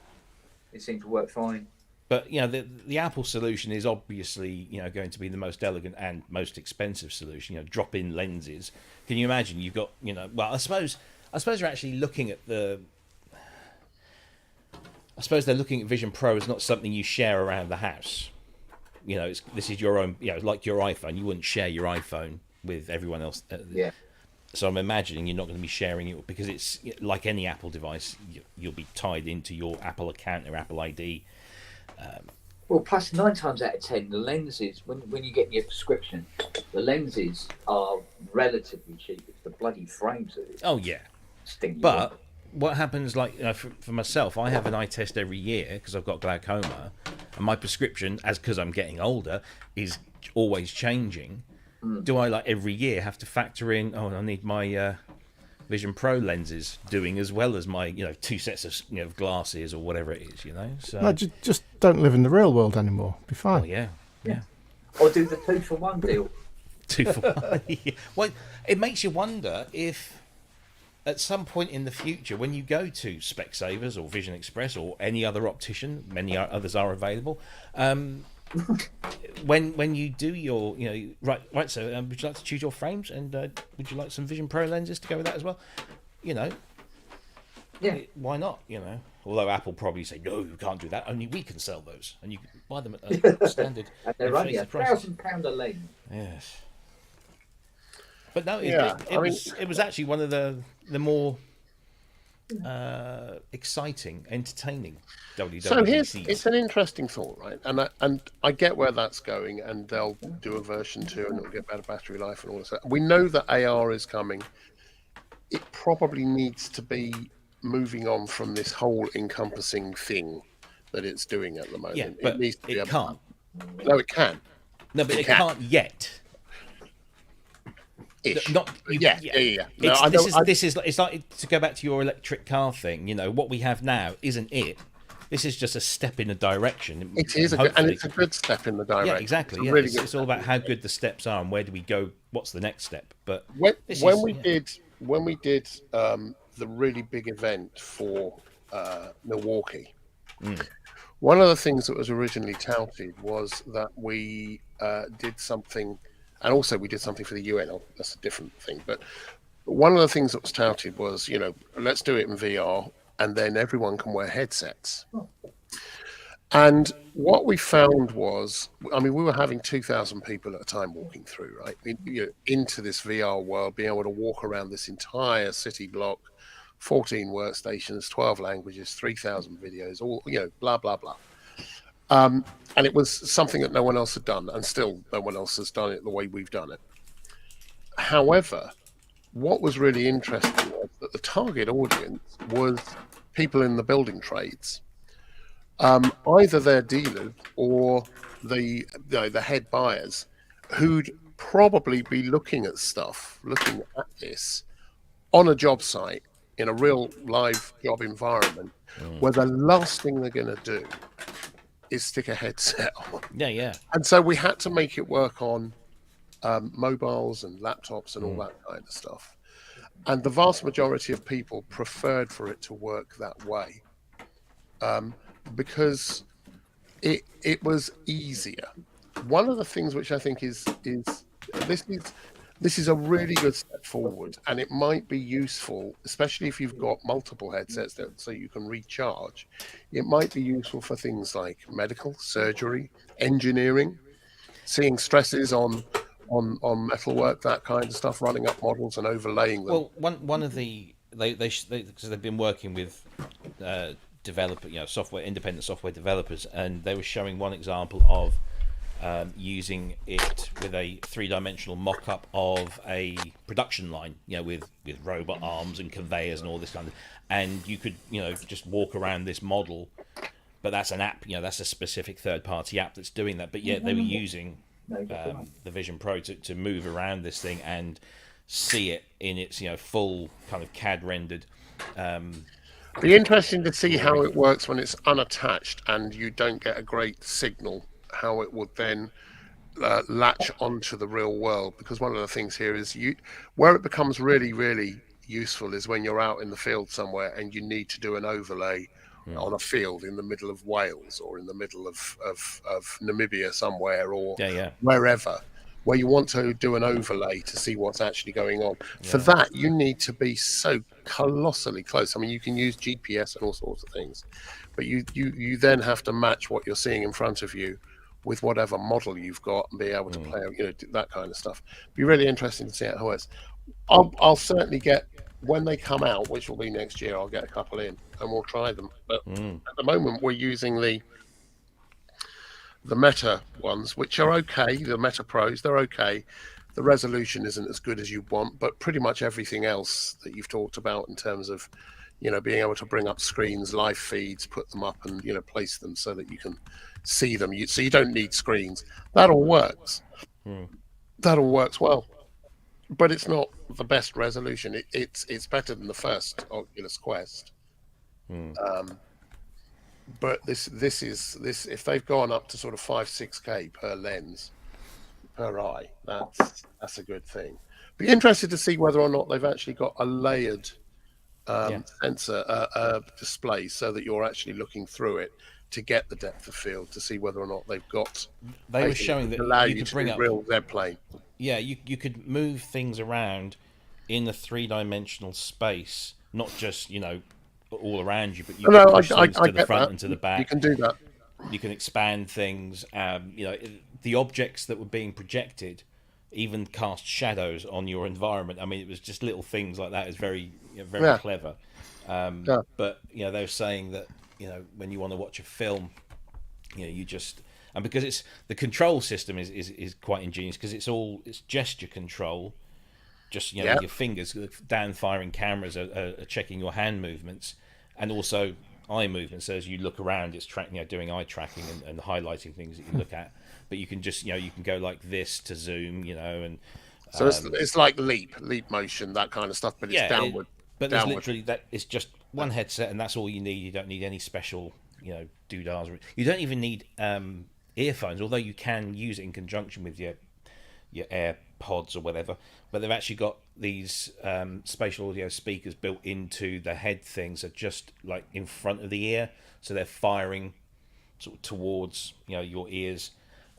it seemed to work fine. But the Apple solution is obviously going to be the most elegant and most expensive solution. Drop-in lenses. Can you imagine? You've got Well, I suppose you're actually looking at I suppose they're looking at Vision Pro as not something you share around the house. This is your own. Like your iPhone, you wouldn't share your iPhone with everyone else. So I'm imagining you're not going to be sharing it, because it's like any Apple device. You'll be tied into your Apple account or Apple ID. Well, plus 9 times out of 10, the lenses, when you get your prescription, the lenses are relatively cheap. It's the bloody frames that Oh yeah, sting you. but what happens, like for myself, I have an eye test every year because I've got glaucoma, and my prescription, because I'm getting older, is always changing. Do I, like, every year have to factor in? Oh, I need my Vision Pro lenses doing as well as my 2 sets of glasses or whatever it is. So No, just don't live in the real world anymore. Be fine. oh yeah. Or do the 2-for-1 deal. 2 for 1. Well, it makes you wonder if at some point in the future, when you go to Specsavers or Vision Express or any other optician, many others are available, when you do your, right. So, would you like to choose your frames, and would you like some Vision Pro lenses to go with that as well? Yeah. Why not? Although Apple probably say no, you can't do that. Only we can sell those, and you can buy them at a standard. And they're only prices. £1,000 a lens. Yes. But no, it was actually one of the more exciting, entertaining WWDCs. So it's an interesting thought, right? And I get where that's going, and they'll do a version 2 and it'll get better battery life and all this. We know that AR is coming. It probably needs to be moving on from this whole encompassing thing that it's doing at the moment. Yeah, but it can't. No, it can. No, but it can't yet. Ish. Yeah. No, This is it's like, to go back to your electric car thing. What we have now isn't it. This is just a step in a direction. It is, and it's a good step in the direction. Yeah, exactly. It's, really it's all about how good the steps are and where do we go. What's the next step? But when we did the really big event for Milwaukee, one of the things that was originally touted was that we did something. And also we did something for the UN. That's a different thing. But one of the things that was touted was, let's do it in VR, and then everyone can wear headsets. And what we found was, we were having 2,000 people at a time walking through, right? Into this VR world, being able to walk around this entire city block, 14 workstations, 12 languages, 3,000 videos, all, blah, blah, blah. And it was something that no one else had done, and still no one else has done it the way we've done it. However, what was really interesting was that the target audience was people in the building trades, either their dealers or the head buyers, who'd probably be looking at this on a job site in a real live job environment, where the last thing they're going to do is stick a headset on. Yeah. And so we had to make it work on mobiles and laptops and all that kind of stuff. And the vast majority of people preferred for it to work that way, because it was easier. One of the things which I think is this is a really good step forward, and it might be useful, especially if you've got multiple headsets so you can recharge. It might be useful for things like medical, surgery, engineering, seeing stresses on metalwork, that kind of stuff, running up models and overlaying them. Well, one of the because they've been working with independent software developers, and they were showing one example of using it with a 3-dimensional mock-up of a production line, with robot arms and conveyors and all this kind of, and you could just walk around this model, but that's an app, that's a specific third-party app that's doing that. But yet they were using the Vision Pro to move around this thing and see it in its full kind of CAD rendered. Be interesting to see how it works when it's unattached and you don't get a great signal, how it would then latch onto the real world. Because one of the things here is where it becomes really, really useful is when you're out in the field somewhere and you need to do an overlay on a field in the middle of Wales or in the middle of Namibia somewhere, or wherever, where you want to do an overlay to see what's actually going on. For that, you need to be so colossally close. You can use GPS and all sorts of things, but you then have to match what you're seeing in front of you with whatever model you've got and be able to play, that kind of stuff. Be really interesting to see how it works. I'll certainly get, when they come out, which will be next year, I'll get a couple in and we'll try them. But at the moment, we're using the Meta ones, which are okay. The Meta Pros, they're okay. The resolution isn't as good as you want, but pretty much everything else that you've talked about in terms of, being able to bring up screens, live feeds, put them up, and place them so that you can see them. So you don't need screens. That all works. That all works well, but it's not the best resolution. It's better than the first Oculus Quest. But this if they've gone up to sort of 5-6K per lens per eye, that's a good thing. Be interested to see whether or not they've actually got a layered sensor display so that you're actually looking through it to get the depth of field, to see whether or not they've got. They were showing that allow you you could to bring up real airplane. Yeah, you could move things around in the 3-dimensional space, not just all around you, but you can push things to the front and to the back. You can do that. You can expand things. The objects that were being projected even cast shadows on your environment. I mean, it was just little things like that. It's very clever. But they were saying that when you want to watch a film, you just, and because it's the control system is quite ingenious, because it's gesture control. Just your fingers down firing cameras are checking your hand movements, and also eye movements. So as you look around, it's doing eye tracking and highlighting things that you look at. But you can just you can go like this to zoom, and so it's like leap motion, that kind of stuff, but it's downward. But there's literally that. It's just one headset, and that's all you need. You don't need any special doodads. You don't even need earphones, although you can use it in conjunction with your AirPods or whatever. But they've actually got these spatial audio speakers built into the head things, so just like in front of the ear, so they're firing sort of towards your ears.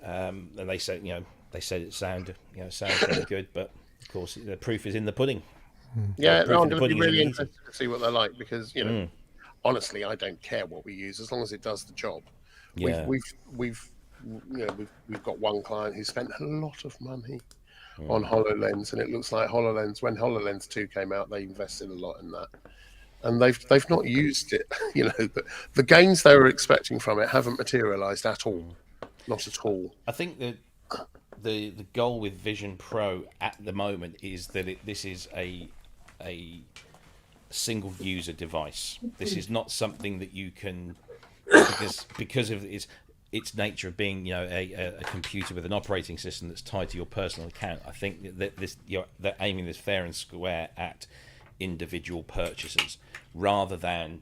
And they said it sounded very good, but of course the proof is in the pudding. Yeah, I'm going to be really interested to see what they're like, because honestly, I don't care what we use as long as it does the job. Yeah. We've got one client who spent a lot of money on HoloLens, and it looks like HoloLens, when HoloLens 2 came out, they invested a lot in that, and they've not used it. The gains they were expecting from it haven't materialized at all. Not at all. I think that the goal with Vision Pro at the moment is that this is a single user device. This is not something that you can, because of its nature of being a computer with an operating system that's tied to your personal account. I think that they're aiming this fair and square at individual purchasers rather than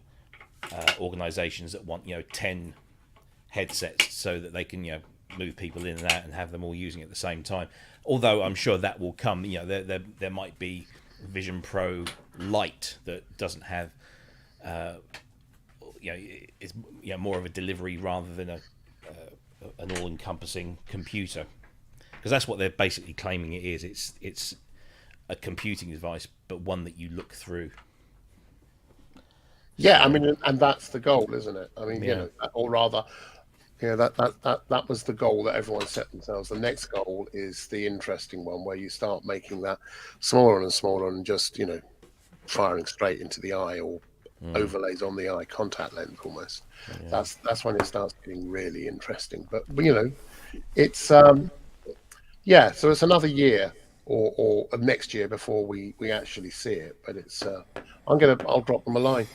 organizations that want 10 headsets so that they can move people in and out and have them all using it at the same time. Although I'm sure that will come. There might be Vision Pro Lite that doesn't have is more of a delivery rather than an all-encompassing computer, because that's what they're basically claiming it is. It's a computing device, but one that you look through. Yeah, I mean, and that's the goal, isn't it? I mean, or rather, that was the goal that everyone set themselves. The next goal is the interesting one, where you start making that smaller and smaller, and just firing straight into the eye, or overlays on the eye, contact lens almost. Yeah. That's when it starts getting really interesting. But it's so it's another year or next year before we actually see it. But it's I'll drop them a line.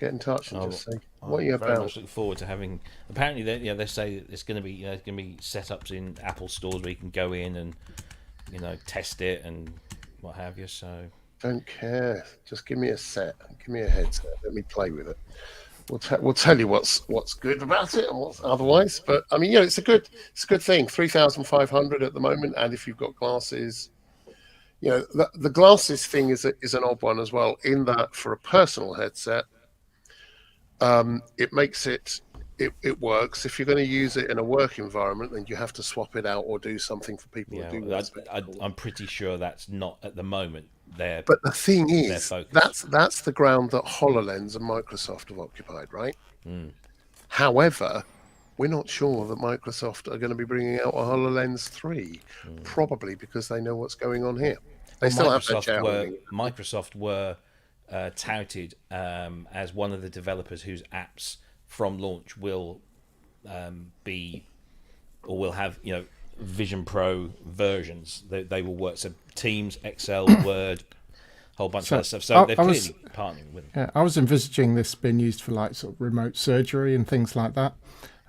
Get in touch and just say what you about. Very much looking forward to having. Apparently, they say that there's going to be setups in Apple stores where you can go in and test it and what have you. So don't care. Just give me a set. Give me a headset. Let me play with it. We'll tell you what's good about it and what's otherwise. But I mean, it's a good thing. 3,500 at the moment, and if you've got glasses. The glasses thing is an odd one as well, in that for a personal headset, it makes it works. If you're going to use it in a work environment, then you have to swap it out or do something for people who do. I'm pretty sure that's not at the moment there. But the thing is, that's the ground that HoloLens and Microsoft have occupied, right? However, we're not sure that Microsoft are going to be bringing out a HoloLens 3, probably because they know what's going on here. They still Microsoft were touted as one of the developers whose apps from launch will be, or will have, Vision Pro versions. They will work. So Teams, Excel, Word, whole bunch of other stuff. So they're clearly partnering with them. Yeah, I was envisaging this being used for like sort of remote surgery and things like that,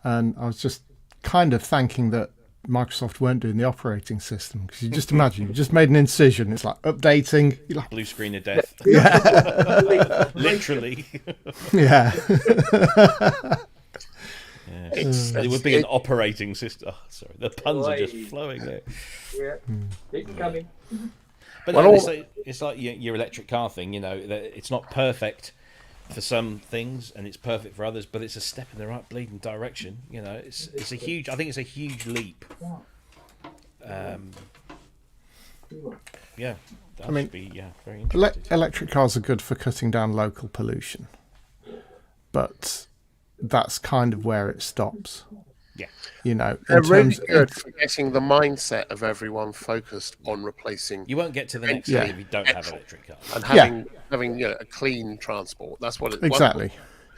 and I was just kind of thanking that Microsoft weren't doing the operating system, because you just imagine you just made an incision, it's like updating, you're like, Blue screen of death. yeah, Literally. yeah. Yeah. It would be an operating system. Oh, sorry, the puns are just flowing there. Yeah, it's coming. But no, it's like your electric car thing. It's not perfect for some things, and it's perfect for others. But it's a step in the right bleeding direction. It's a huge. I think it's a huge leap. Yeah, that should be very interesting. Electric cars are good for cutting down local pollution, but that's kind of where it stops. Yeah. They're really good for getting the mindset of everyone focused on replacing. You won't get to the next step if you don't have electric cars. And having a clean transport. That's what it's exactly.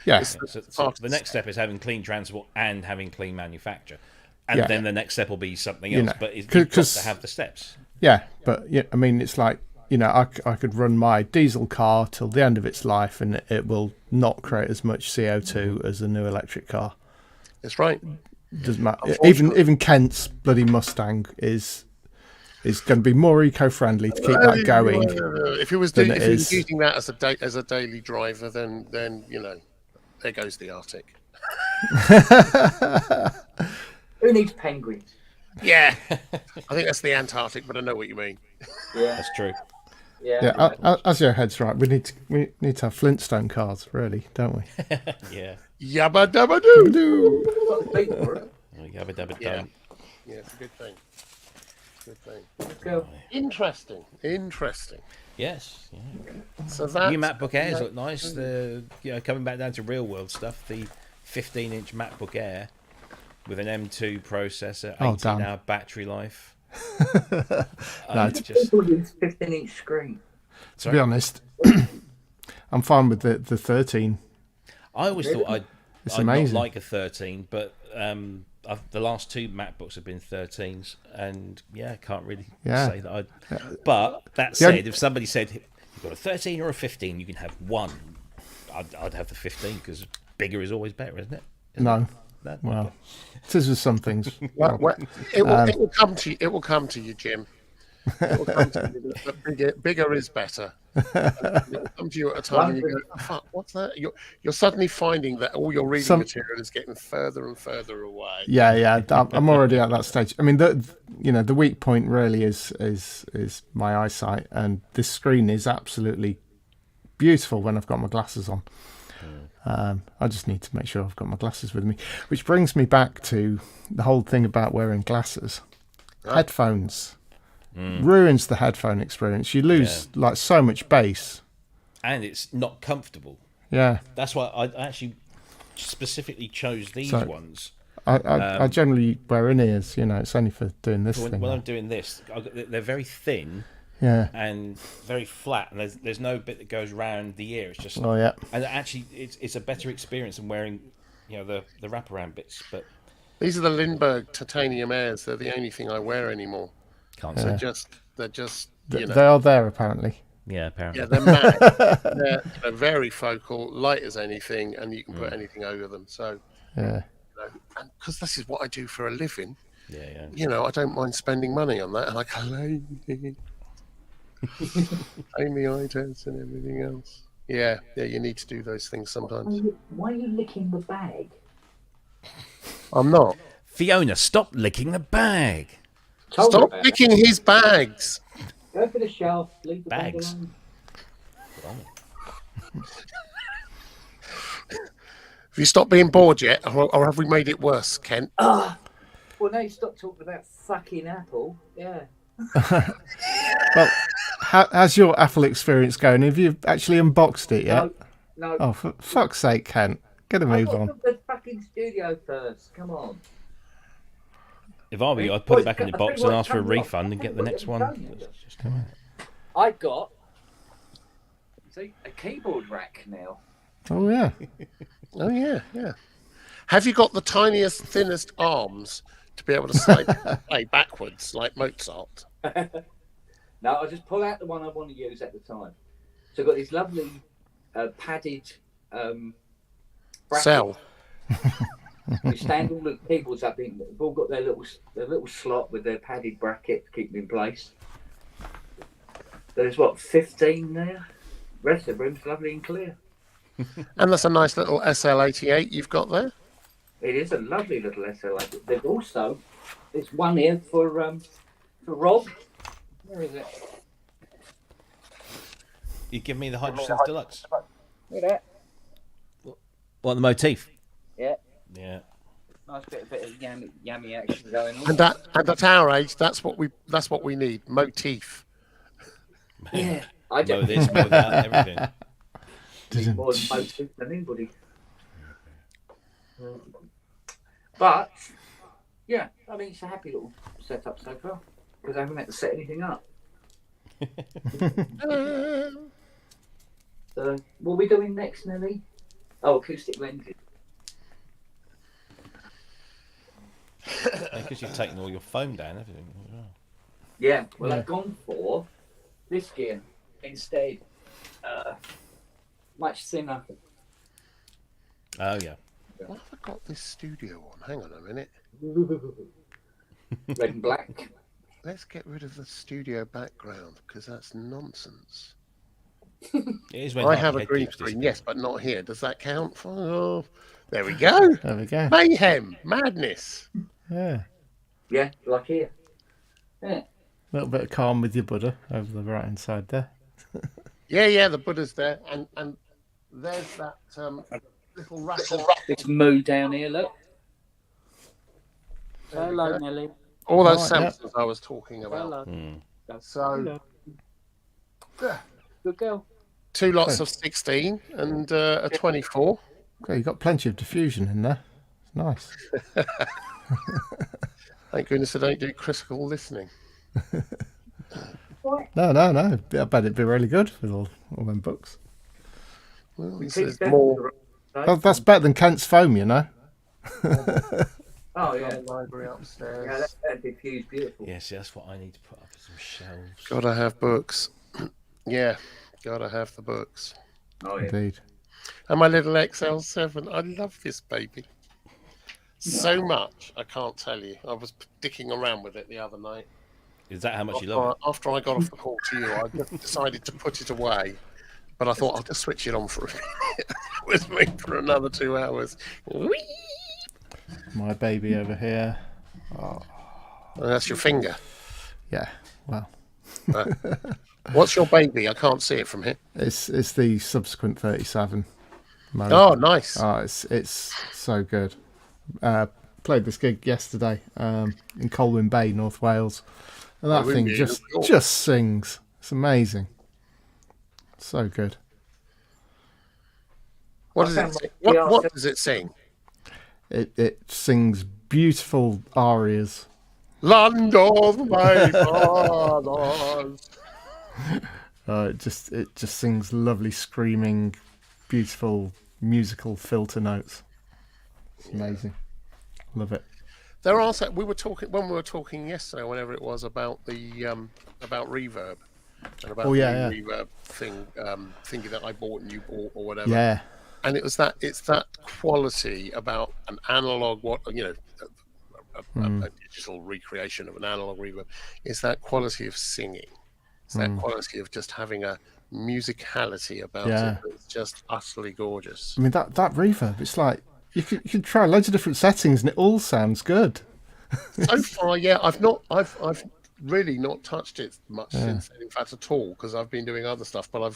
Yeah. So the next step is having clean transport and having clean manufacture, and then the next step will be something else. But you've got to have the steps. Yeah, but I mean, it's like I could run my diesel car till the end of its life, and it will not create as much CO2 as a new electric car. That's right. Doesn't matter. Even Kent's bloody Mustang is going to be more eco-friendly to keep that going. If he was using that as a daily driver, then there goes the Arctic. Who needs penguins? Yeah, I think that's the Antarctic, but I know what you mean. Yeah, That's true. Yeah. As your head's right, we need to have Flintstone cars, really, don't we? Yeah. Yabba dabba doo. Yabba dabba Yeah. doo. Yeah, it's a good thing. Let's go. Interesting. Yes. Yeah. So that New MacBook Airs look nice. Coming back down to real world stuff, the 15-inch MacBook Air with an M2 processor, 18-hour battery life. Just 15-inch screen. To be honest, I'm fine with the 13. I always thought I'd amazing. not like a 13, but the last two MacBooks have been 13s, and I can't really say that But that said, if somebody said you've got a 13 or a 15, you can have one, I'd have the 15, because bigger is always better, isn't it? Well, it is with some things. It will come to you. It will come to you, Jim. It will come to you. But bigger is better. It will come to you at a time when you go, oh, fuck, what's that? You're suddenly finding that all your reading material is getting further and further away. Yeah. I'm already at that stage. I mean, the weak point really is my eyesight, and this screen is absolutely beautiful when I've got my glasses on. I just need to make sure I've got my glasses with me, which brings me back to the whole thing about wearing glasses. Headphones ruins the headphone experience. You lose like so much bass, and it's not comfortable. Yeah, that's why I actually specifically chose these ones. I generally wear in-ears. It's only for doing this thing. When I'm doing this, they're very thin. Yeah, and very flat, and there's no bit that goes round the ear. It's just and actually it's a better experience than wearing the wraparound bits. But these are the Lindbergh titanium Airs. They're the only thing I wear anymore. Can't say. They're just they are there apparently. Yeah, apparently. Yeah, they're matte. they're very focal, light as anything, and you can put anything over them. So because this is what I do for a living. Yeah. I don't mind spending money on that, and I claim it. Pay me items and everything else. Yeah, you need to do those things sometimes. Why are you licking the bag? I'm not. Fiona, stop licking the bag. Stop licking his bags. Go for the shelf. Leave the bags. Bag alone. Have you stopped being bored yet, or have we made it worse, Kent? Well, now you stop talking about fucking Apple. Yeah. Well, how's your Apple experience going? Have you actually unboxed it yet? No. Oh, for fuck's sake, Kent. Get a move on. The fucking studio first. Come on. If I were you, I'd put it back in the box and ask for a refund and get the next one. I got a keyboard rack now. Oh yeah. Oh yeah. Have you got the tiniest, thinnest arms to be able to play backwards like Mozart? No, I'll just pull out the one I want to use at the time. So I've got these lovely padded brackets. Cell. You stand all the keyboards up in. They've all got their little slot with their padded bracket to keep them in place. There's 15 there. Rest of the room's lovely and clear. And that's a nice little SL88 you've got there. It is a lovely little SLA. There's also one here for Rob. Where is it? You give me the Hydrosense Deluxe. Look at that. What, the motif? Yeah. Yeah. Nice bit of yummy action going on. And at our age, that's what we need. Motif. Yeah. I Mow don't this, mow that, everything. need more motive than anybody. But yeah, I mean it's a happy little setup so far because I haven't had to set anything up. So what are we doing next, Nelly? Oh, acoustic lenses. Because you've taken all your foam down, everything. As well. Yeah, well I've gone for this gear instead. Much thinner. Oh yeah. What have I got this studio on? Hang on a minute. Red and black. Let's get rid of the studio background because that's nonsense. It is when I half have your a head green keeps screen, disappearing. yes, but not here. Does that count? Oh, there we go. There we go. Mayhem, madness. Yeah. Yeah, like here. Yeah. A little bit of calm with your Buddha over the right hand side there. Yeah, the Buddha's there, and there's that little rattle. This moo down here, look. Hello, Nelly. All those Right, yeah. sensors I was talking about. Mm. So, Good girl. 2 lots of 16 and a 24. Okay, you've got plenty of diffusion in there. Nice. Thank goodness I don't do critical listening. No. I bet it'd be really good with all them books. Well, this is more That's better than Kent's foam, you know. Oh yeah. library upstairs. Yeah, that diffused beautiful. Yeah, see, that's what I need to put up as some shelves. Gotta have books. Yeah, gotta have the books. Oh yeah. Indeed. And my little XL7. I love this baby so much. I can't tell you. I was dicking around with it the other night. Is that how much you love it? After I got off the call to you, I just decided to put it away. But I thought I'll just switch it on for a minute with me for another 2 hours. Whee! My baby over here. Oh, that's your finger. Yeah. Well, What's your baby? I can't see it from here. it's the subsequent 37 mode. Oh, nice. Oh, it's so good. Played this gig yesterday in Colwyn Bay, North Wales, and that thing just sings. It's amazing. So good. What does it sing? What does it sing? It sings beautiful arias. Land of my fathers. It just sings lovely, screaming, beautiful musical filter notes. It's amazing. Love it. There are we were talking yesterday, whenever it was, about the about reverb and about the reverb thing thingy that I bought and you bought or whatever. Yeah. And it's that quality about an analog, a digital recreation of an analog reverb. It's that quality of singing. It's that quality of just having a musicality about it. It's just utterly gorgeous. I mean that reverb. It's like you can try loads of different settings and it all sounds good. So far, yeah, I've really not touched it much since, in fact, at all, because I've been doing other stuff. But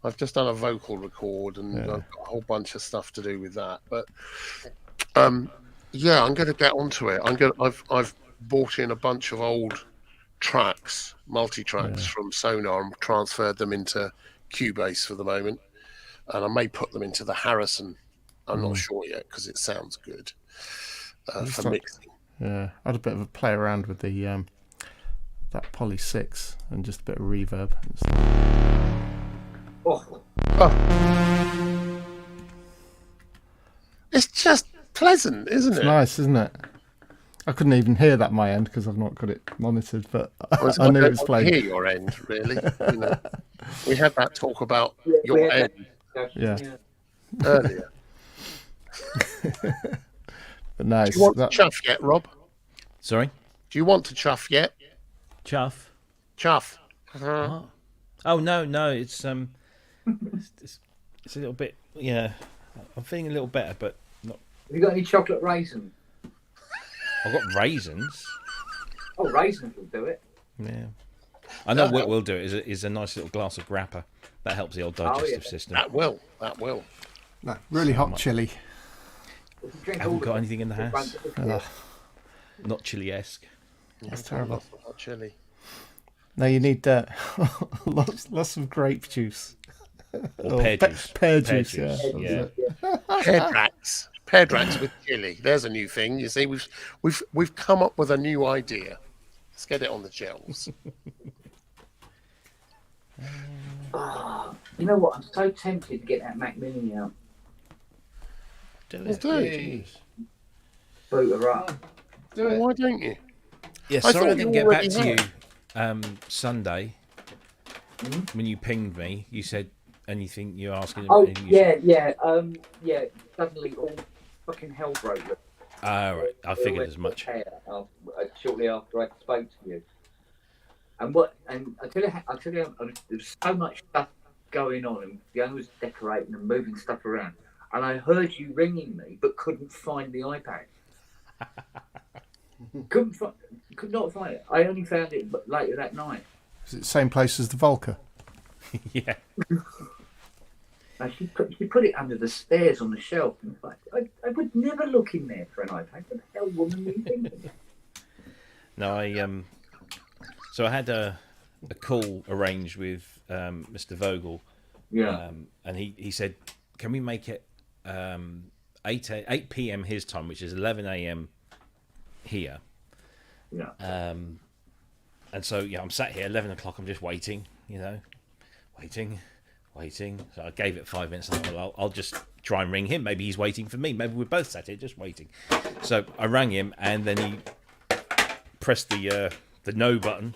I've just done a vocal record and I've got a whole bunch of stuff to do with that. But yeah, I'm going to get onto it. I've bought in a bunch of old tracks, multi-tracks from Sonar, and transferred them into Cubase for the moment, and I may put them into the Harrison. I'm not sure yet because it sounds good for mixing. Yeah, I had a bit of a play around with the that Poly 6 and just a bit of reverb. It's just pleasant, isn't It's it? nice, isn't it? I couldn't even hear that my end because I've not got it monitored, but Well, I knew don't it was want to playing. hear your end, really. You know, we had that talk about We your had end that Yeah. discussion, earlier. But no, Do you want to chuff yet, Rob? Sorry, Do you want to chuff yet? chuff. Chuff. Oh no, it's it's a little bit. Yeah, I'm feeling a little better, but not. Have you got any chocolate raisins? I've got raisins. Oh, raisins will do it. Yeah, I know what will do it is a nice little glass of grappa. That helps the old digestive system. That will. No, really hot chili. If you drink Haven't all got of it, anything in the it house. won't disappear. Not chili-esque. That's terrible. Hot chili. No, you need lots of grape juice. Or pear juice. Pear juice, yeah. Yeah. Pear with chili. There's a new thing. You see, we've come up with a new idea. Let's get it on the shelves. You know what? I'm so tempted to get that Mac Mini out. Do Well, it. do. Jeez. Boot her up. Why don't you? Yeah, I sorry I thought didn't you get back already to you had. Sunday when you pinged me. You said anything you were asking. Oh, and you said- yeah. Suddenly all fucking hell broke loose. Right. I figured as much. Shortly after I spoke to you. And I tell you, there's so much stuff going on, and Fiona was decorating and moving stuff around, and I heard you ringing me, but couldn't find the iPad. Could not find it. I only found it later that night. Is it the same place as the Volca? Yeah. Now, she put it under the stairs on the shelf. In fact, I would never look in there for an iPad. What the hell, woman, were you thinking? No, so I had a call arranged with Mr. Vogel. Yeah. And he said, can we make it 8 p.m. his time, which is 11 a.m. here. Yeah. And so, I'm sat here, 11 o'clock, I'm just waiting, waiting. So I gave it 5 minutes. I thought, well, I'll just try and ring him. Maybe he's waiting for me. Maybe we're both sat here just waiting. So I rang him, and then he pressed the no button,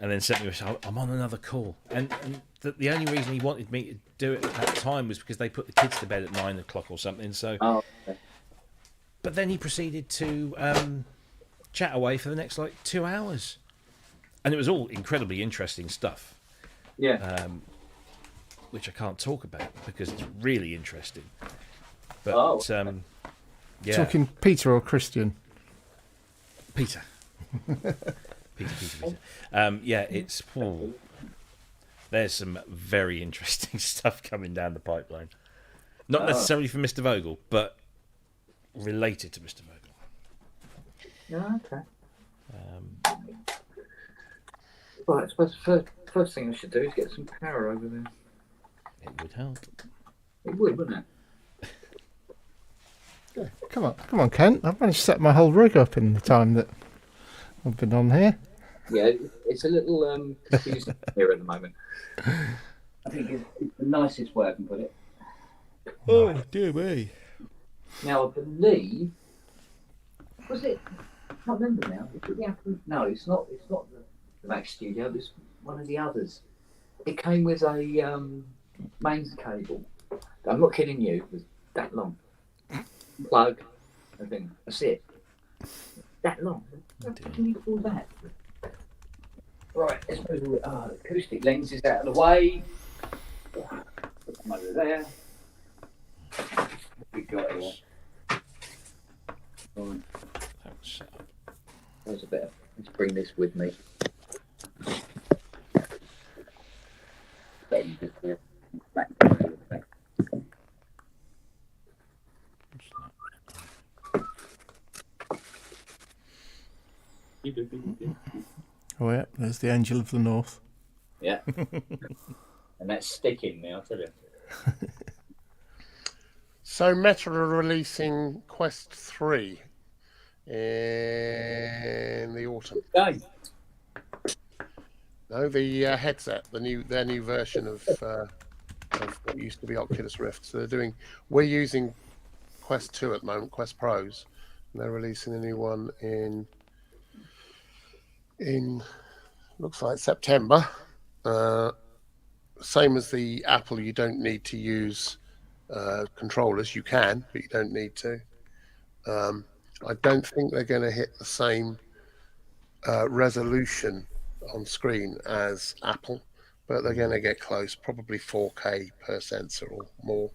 and then sent me I'm on another call. And the only reason he wanted me to do it at that time was because they put the kids to bed at 9 o'clock or something. So, Okay. But then he proceeded to chat away for the next 2 hours, and it was all incredibly interesting stuff. Yeah. Which I can't talk about because it's really interesting. But yeah, Talking Peter or Christian? Peter. Peter. It's there's some very interesting stuff coming down the pipeline. Not necessarily for Mr. Vogel, but related to Mr. Vogel. Yeah, okay. Right, I suppose the first thing I should do is get some power over there. It would help. It would, wouldn't it? Yeah. Come on, Kent. I've managed to set my whole rig up in the time that I've been on here. Yeah, it's a little confusing here at the moment. I think it's the nicest way I can put it. Oh, dear me. Now, I believe... Was it... I can't remember now. No, it's not the Mac Studio. It's one of the others. It came with a mains cable. I'm not kidding you. It was that long. Plug. I think that's it. That long. How can you call that? Right, let's move the acoustic lenses out of the way. Put them over there. We got here. Right. There's a bit of, let's bring this with me. Bend it here. Back. Oh yeah, there's the Angel of the North. Yeah. And that's sticking now, I tell you. So Meta are releasing Quest 3 in the autumn. Game. No, the headset, their new version of what used to be Oculus Rift. So we're using Quest 2 at the moment, Quest Pros. And they're releasing a new one in looks like September. Same as the Apple, you don't need to use controllers. You can, but you don't need to. I don't think they're going to hit the same resolution on screen as Apple, but they're going to get close, probably 4K per sensor or more.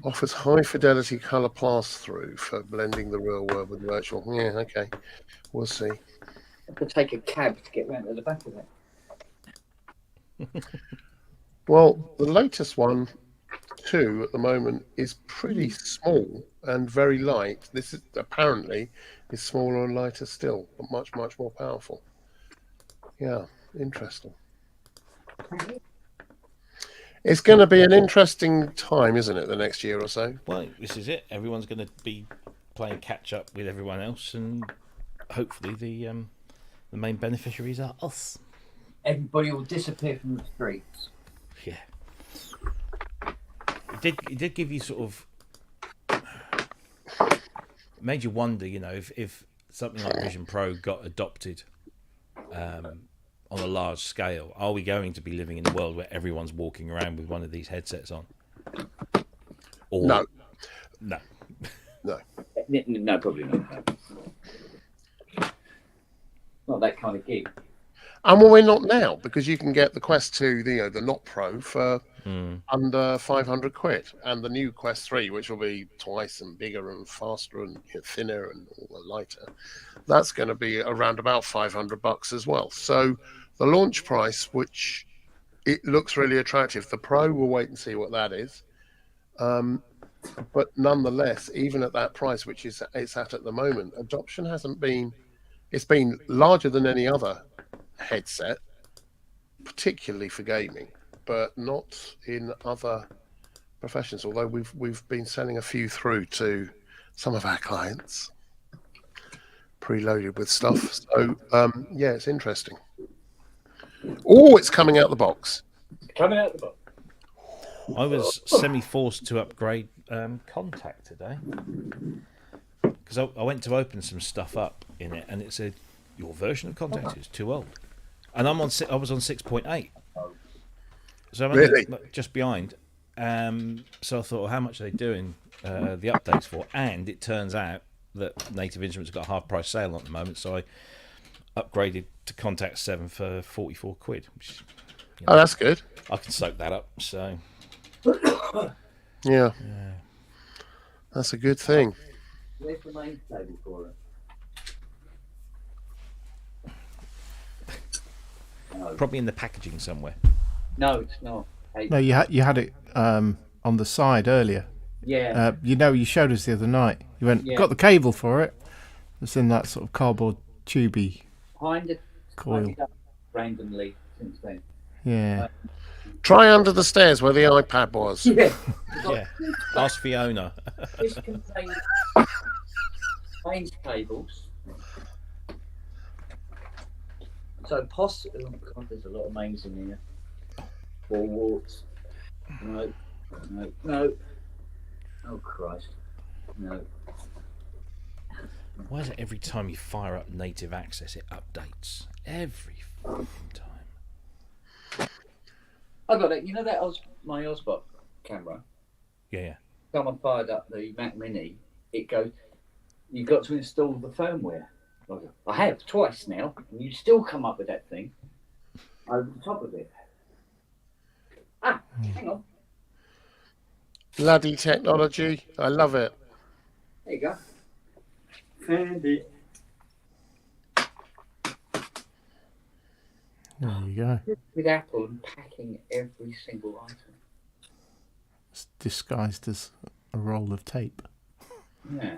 Offers high fidelity color pass through for blending the real world with virtual. Yeah, okay, we'll see. I have to take a cab to get round to the back of it. Well, the latest one, 2 at the moment, is pretty small and very light. This is apparently is smaller and lighter still, but much more powerful. Yeah, interesting. It's going to be an interesting time, isn't it, the next year or so? Well, this is it. Everyone's going to be playing catch up with everyone else, and hopefully the main beneficiaries are us. Everybody will disappear from the streets. Yeah. It did give you sort of made you wonder, you know, if something like Vision Pro got adopted on a large scale, are we going to be living in a world where everyone's walking around with one of these headsets on? Or, no. No, probably not. No. Not that kind of gig. And well, we're not now, because you can get the Quest 2, the not Pro, for under 500 quid, and the new Quest 3, which will be twice and bigger and faster and thinner and lighter, that's going to be around about $500 as well. So the launch price, which it looks really attractive, the Pro, we'll wait and see what that is. But nonetheless, even at that price, which it's at the moment, adoption hasn't been. It's been larger than any other headset, particularly for gaming, but not in other professions. Although we've been sending a few through to some of our clients, preloaded with stuff. So yeah, it's interesting. Oh, it's coming out the box. Coming out the box. I was semi-forced to upgrade Contact today because I went to open some stuff up in it, and it said your version of Contact is too old, and I was on 6.8, so I'm really? Just behind. So I thought, well, how much are they doing the updates for? And it turns out that Native Instruments got a half price sale at the moment, so I upgraded to Contact 7 for 44 quid. Which, you know, oh, that's good. I can soak that up. So yeah, that's a good thing. Where's the main table for it? No. Probably in the packaging somewhere. No, it's not. Hey. No, you had it on the side earlier. Yeah. You showed us the other night. You went, got the cable for it. It's in that sort of cardboard tubey coil. Randomly since then. Yeah. Try under the stairs where the iPad was. Yeah. Yeah. Ask Fiona. This contains mains cables. So possibly, oh God, there's a lot of mains in here. Wall warts. No. Oh Christ. No. Why is it every time you fire up Native Access, it updates? Every fucking time. I got it. You know that my Osbot camera? Yeah. Someone fired up the Mac Mini. It goes, you've got to install the firmware. I have twice now, and you still come up with that thing over the top of it. Hang on. Bloody technology. I love it. There you go. Found it. There you go. With Apple and packing every single item. It's disguised as a roll of tape. Yeah.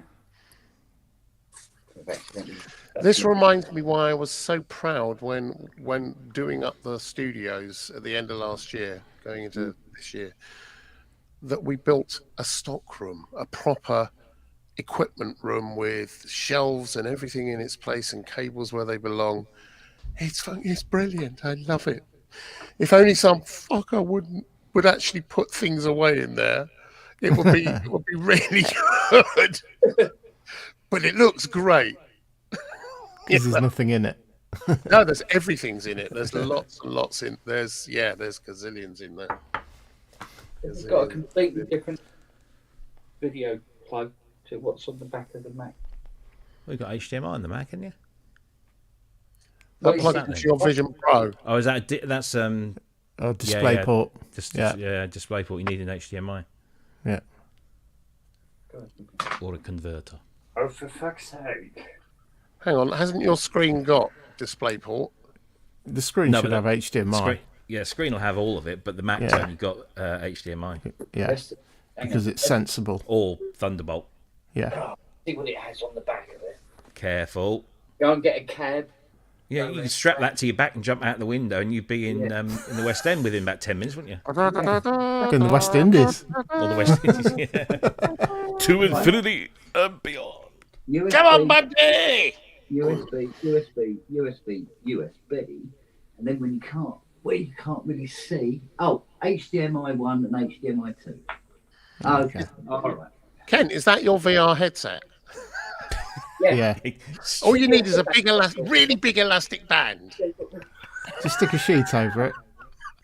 This reminds me why I was so proud when doing up the studios at the end of last year, going into this year, that we built a stock room, a proper equipment room with shelves and everything in its place and cables where they belong. It's brilliant. I love it. If only some fucker wouldn't would actually put things away in there, it would be really good. But it looks great. Because there's nothing in it. No, there's everything's in it. There's lots and lots in. There's gazillions in there. It's got a completely different video plug to what's on the back of the Mac. We've got HDMI on the Mac, haven't you? That What is plugs that into then? your Vision Pro. Oh, is that that's Oh, display port. display port. You need an HDMI Yeah. or a converter. Oh, for fuck's sake! Hang on, hasn't your screen got display port? The screen No, should but have HDMI. Screen will have all of it, but the Mac's Yeah. only got HDMI Yeah, Hang because on. it's sensible. or Thunderbolt. Yeah. See what it has on the back of it. Careful. Go and get a cab. Yeah, you can strap that to your back and jump out the window, and you'd be in the West End within about 10 minutes, wouldn't you? In the West Indies. Or the West Indies, yeah. To infinity and beyond. USB, Come on, buddy! USB, and then when you can't really see. Oh, HDMI 1 and HDMI 2. Okay, all right. Ken, is that your VR headset? Yeah. All you need is a big, really big elastic band. Just stick a sheet over it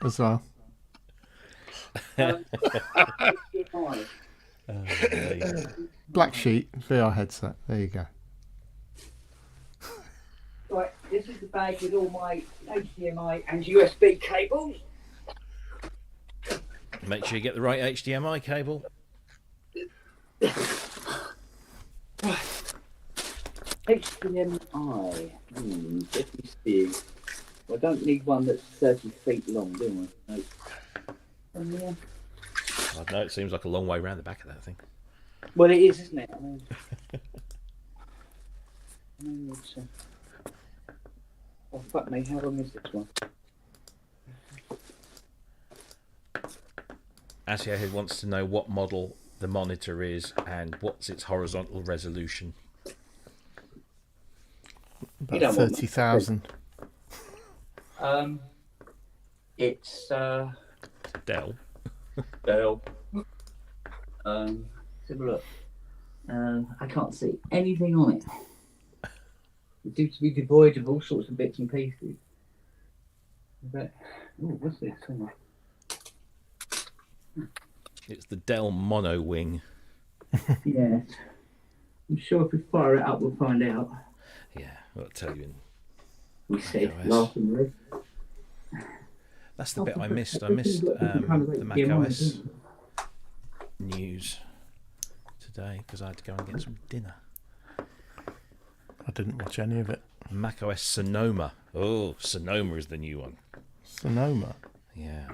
as well. HDMI. Black sheet, VR headset. There you go. Right, this is the bag with all my HDMI and USB cables. Make sure you get the right HDMI cable. HDMI. Let me see. I don't need one that's 30 feet long, do I? No. Yeah. I know it seems like a long way around the back of that thing. Well, it is, isn't it? Oh, fuck me. How long is this one? Asia wants to know what model the monitor is and what's its horizontal resolution. You About don't want 30,000. It's Dell. Dell. Let's have a look. I can't see anything on it. It seems to be devoid of all sorts of bits and pieces. What's this? It's the Dell Mono Wing. Yeah. I'm sure if we fire it up, we'll find out. Yeah, I'll tell you. We said macOS. laughingly. That's the bit I missed. I missed the macOS news today because I had to go and get some dinner. I didn't watch any of it. macOS Sonoma. Oh, Sonoma is the new one. Sonoma. Yeah.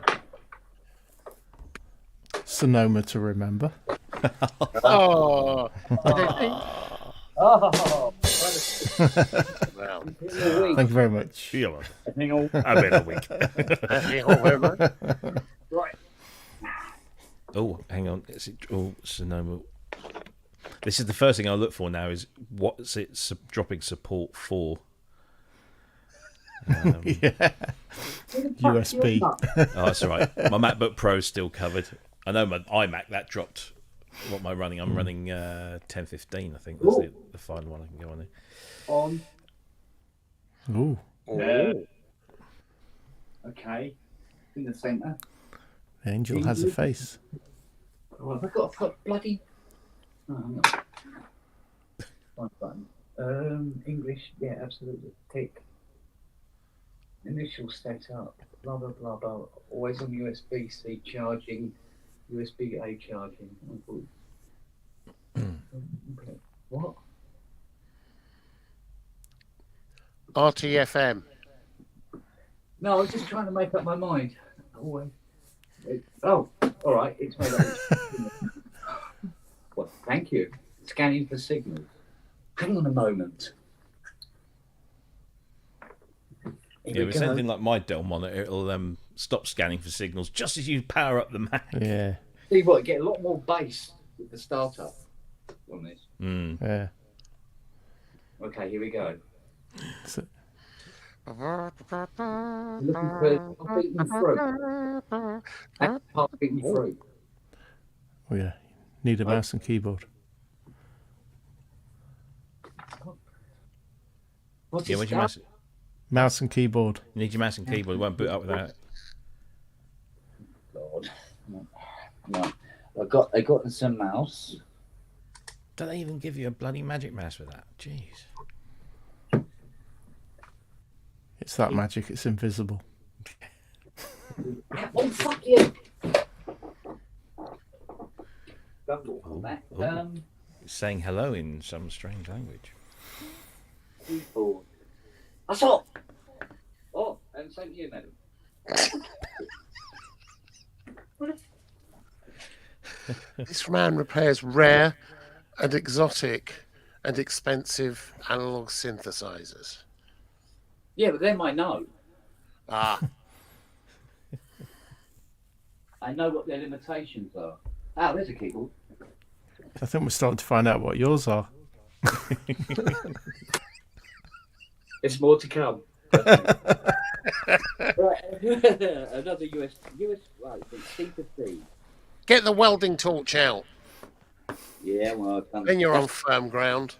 Sonoma to remember. Oh, Oh, wow. Thank you very much. Yeah, hang on. I've been a week. Right. Oh, hang on. Oh, Sonoma. This is the first thing I look for now is what's it dropping support for? Yeah. USB. Oh, that's all right. My MacBook Pro is still covered. I know my iMac, that dropped. What am I running? I'm running 1015, I think. That's the final one I can go on there. On. Ooh. Okay. In the centre. The angel has a face. Oh, have I got a bloody... Oh, hang on. One button. English. Yeah, absolutely. Tick. Initial setup. Blah, blah, blah, blah. Always on USB-C charging. USB-A charging. What? RTFM. No, I was just trying to make up my mind. Always. Oh, all right. It's made up. Well, thank you. Scanning for signals. Hang on a moment. Yeah, if it's anything like my Dell monitor, it'll stop scanning for signals just as you power up the Mac. Yeah. See what? Get a lot more bass with the startup on this. Yeah. Okay, here we go. So, Looking for beaten through. Half beaten through. Oh yeah, need a mouse and keyboard. What's Yeah, his where's your mouse? Mouse and keyboard. You need your mouse and keyboard. It won't boot up without it. God. No. I got some mouse. Don't they even give you a bloody magic mouse with that? Jeez. It's that magic. It's invisible. Oh, fuck you! Don't walk on that. It's saying hello in some strange language. Keyboard. I saw. Oh, and same to you, madam. This man repairs rare and exotic and expensive analog synthesizers. Yeah, but them I know. Ah, I know what their limitations are. Ah, there's a keyboard. I think we're starting to find out what yours are. It's more to come. Right, another US, right, C to C. get the welding torch out. Yeah, well, I've done Then you're on firm ground.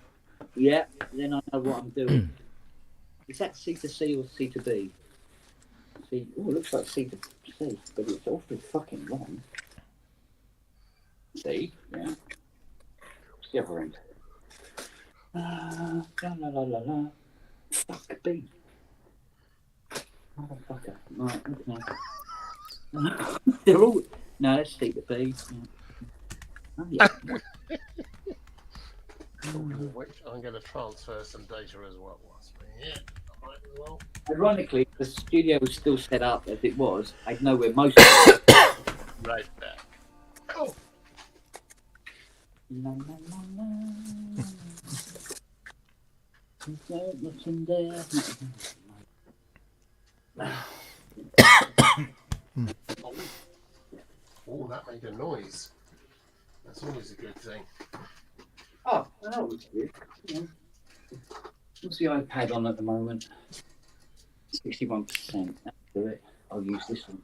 Yeah, then I know what I'm doing. Is that C to C or C to B? C. Oh, it looks like C to C, but it's awfully fucking long. C, yeah. What's the other end? La la la la la. Fuck B. Motherfucker. Right, okay. They're all. No, let's C to B. Yeah. Oh, yeah. Which I'm going to transfer some data as well. Yeah, might as well. Ironically, the studio was still set up as it was. I know where most of it Right there. Oh, La, la, la, la. There's no nothing there. oh, that made a noise. That's always a good thing. Oh, that was good. Yeah. What's the iPad on at the moment? 61%. That'll do it. I'll use this one.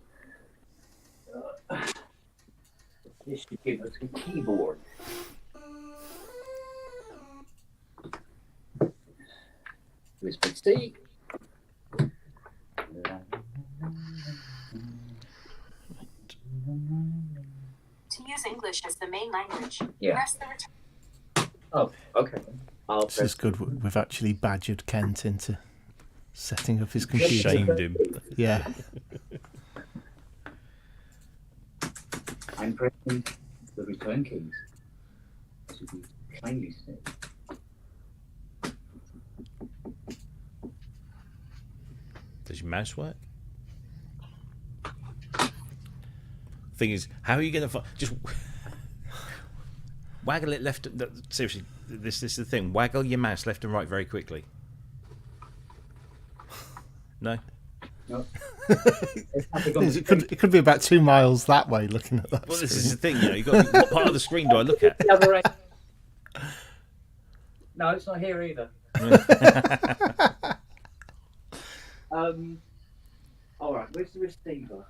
This should give us a keyboard. USB-C. To use English as the main language, Yeah. press the return. Oh, okay. I'll This is good. We've actually badgered Kent into setting up his computer. Shamed him. Yeah. I'm pressing the return keys. Should be plainly said. Does your mouse work? Thing is, how are you going to just waggle it left? Seriously, this is the thing. Waggle your mouse left and right very quickly. No. No. It could be about 2 miles that way looking at that Well, this screen. is the thing. You know, you got what part of the screen do I look at? The other end. No, it's not here either. All right, where's the receiver?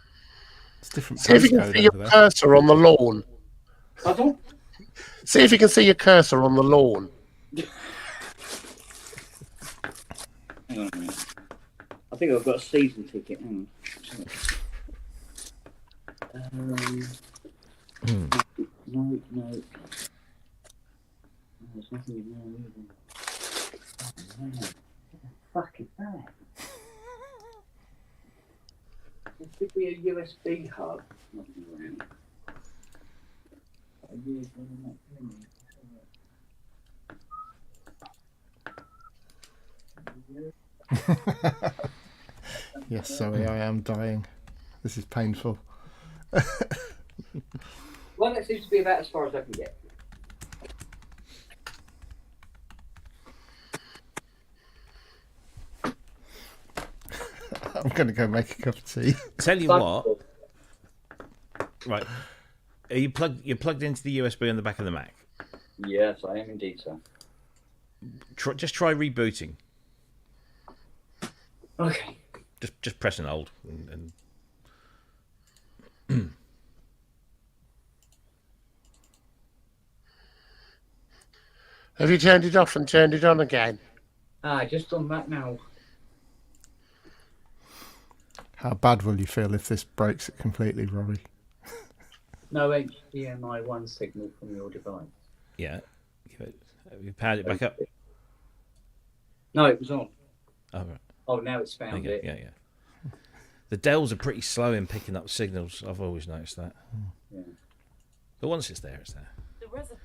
It's different See if you can postcode see your over there. cursor on the lawn. Pardon? See if you can see your cursor on the lawn. Hang on a minute. I think I've got a season ticket. Hang on. No. There's nothing in there either. Oh, man. What the fuck is that? It should be a USB hub. Nothing around. Yes, sorry, I am dying. This is painful. Well, that seems to be about as far as I can get. I'm going to go make a cup of tea. Tell you what. Right. Are you plugged? You're plugged into the USB on the back of the Mac. Yes, I am indeed, sir. Just try rebooting. Okay. Just press and hold. And Have you turned it off and turned it on again? Just on that now. How bad will you feel if this breaks it completely, Rory? No HDMI 1 signal from your device. yeah, have you powered it back up? No, it was on. Oh, right. Oh, now it's found Okay, it. yeah. The Dells are pretty slow in picking up signals. I've always noticed that. Yeah. But once it's there, it's there. The reservoir.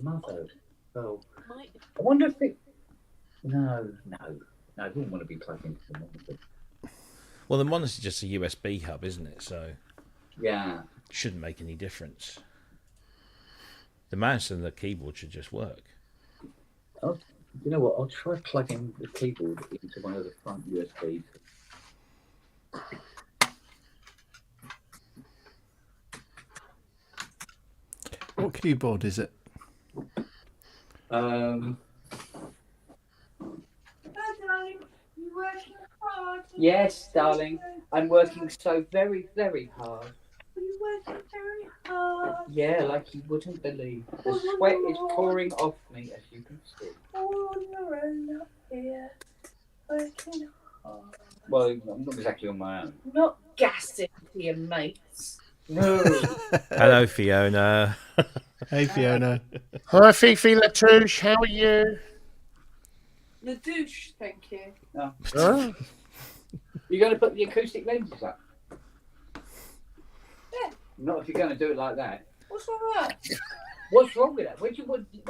Mother. Oh. Might I wonder if it. No. I wouldn't want to be plugged into the monitor. Well, the monitor's just a USB hub, isn't it? So Yeah. it shouldn't make any difference. The mouse and the keyboard should just work. You know what? I'll try plugging the keyboard into one of the front USBs. What keyboard is it? Yes, darling. I'm working so very, very hard. Are you working very hard? Yeah, like you wouldn't believe. The sweat is pouring off me, as you can see. All on your own up here. Working hard. Well, I'm not exactly on my own. Not gassing to your mates. No. Hello, Fiona. Hey, Fiona. Hi, Fifi Latouche. How are you? The douche, thank you. Oh, You're going to put the acoustic lenses up? Yeah. Not if you're going to do it like that. What's wrong with that? What's wrong with that? Where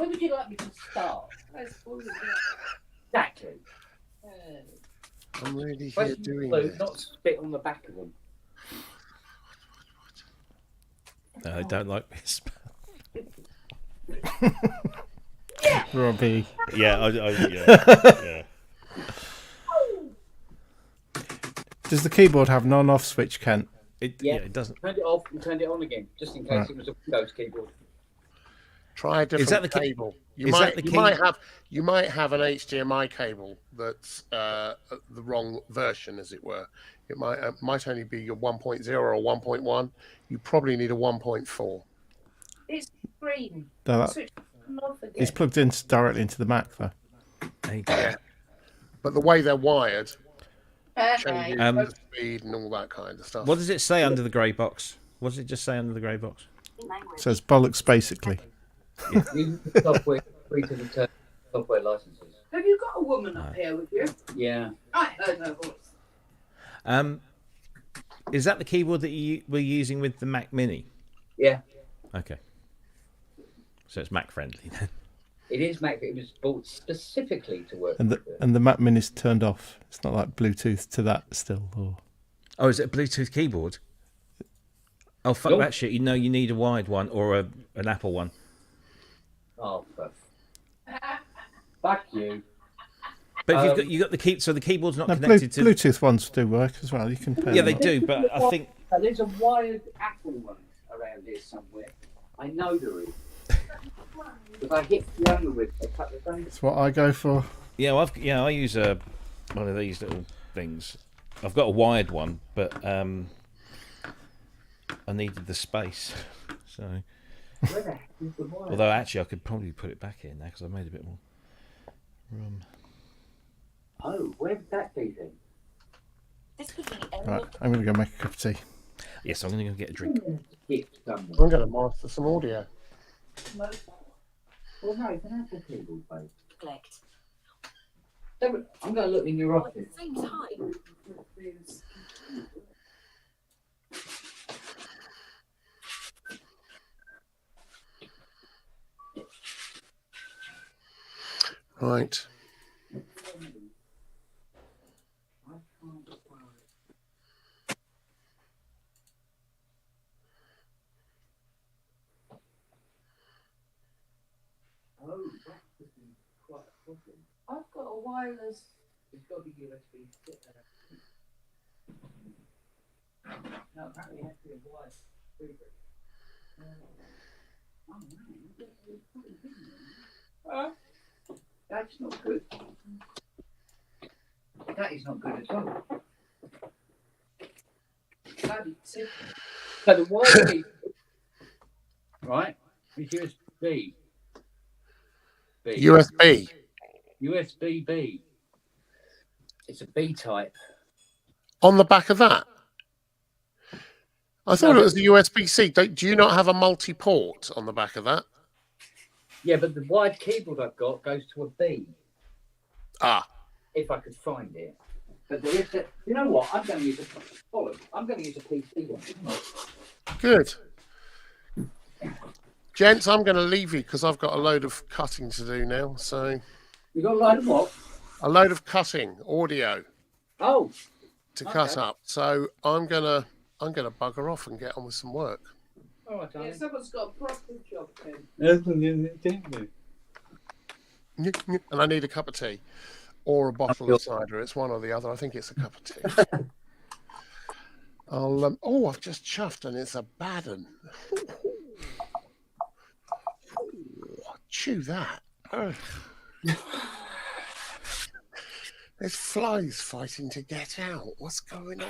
would you like me to start? That's bullshit. Exactly. I'm really Press here doing blue, this. not spit on the back of them. No, I don't like this. Robbie. Yeah, yeah. Does the keyboard have non-off switch, Kent? Yeah, it doesn't. Turned it off and turned it on again, just in case Right. it was a Windows keyboard. Try a different that the cable. You is might that the you might have an HDMI cable that's the wrong version, as it were. It might only be your 1.0 or 1.1. You probably need a 1.4. It's green. No, that, Switch them off again. it's plugged in directly into the Mac, though. There you go. But the way they're wired changes Um, the speed and all that kind of stuff. What does it say under the grey box? What does it just say under the grey box? Language. So it's bollocks, basically. Using the software free to return software licenses. Have you got a woman up here with you? Yeah. I heard her voice. Is that the keyboard that you were using with the Mac Mini? Yeah. Okay. So it's Mac friendly then. It is Mac. It was bought specifically to work And with the Mac Mini's turned off. It's not like Bluetooth to that still. Or Oh, is it a Bluetooth keyboard? Oh, fuck Nope. that shit. You know you need a wired one or an Apple one. Oh, fuck you. But if you got the key, so the keyboard's not no, connected to. Bluetooth ones do work as well. You can pair Yeah, them they up. do, but I think There's a wired Apple one around here somewhere. I know there is. Because I hit Fiona with it a couple of days. That's what I go for. yeah, I use one of these little things. I've got a wired one, but I needed the space. So, Where the heck is the wire? although actually I could probably put it back in now because I've made a bit more room. Oh, where did that be then? This could be any Right, I'm going to go make a cup of tea. Yes, I'm going to go get a drink. Hit somewhere. I'm going to master some audio. Well, no, it's an Apple keyboard, babe. neglect. I'm going to look in your At office. the same time, Right. Oh, that could be quite a problem. I've got a wireless. It's got to be USB stick there. No, apparently it has to be a wired speaker. Oh, man. That's not good. That is not good at all. So the wire key, right, is USB. USB. USB-B. It's a B type. On the back of that? I thought No, it was a USB-C. Do you not have a multi-port on the back of that? Yeah, but the wired keyboard I've got goes to a B. Ah. If I could find it. But there is a, you know what? I'm going to use a PC one. Good. Gents, I'm going to leave you because I've got a load of cutting to do now. So You got a load of what? a load of cutting audio Oh, to cut up. So I'm gonna bugger off and get on with some work. all right, darling. Yeah, someone's got a proper job, Ken. And I need a cup of tea or a bottle of cider. It's one or the other. I think it's a cup of tea. I'll I've just chuffed and it's a bad one. Chew that. Ugh. There's flies fighting to get out. What's going on?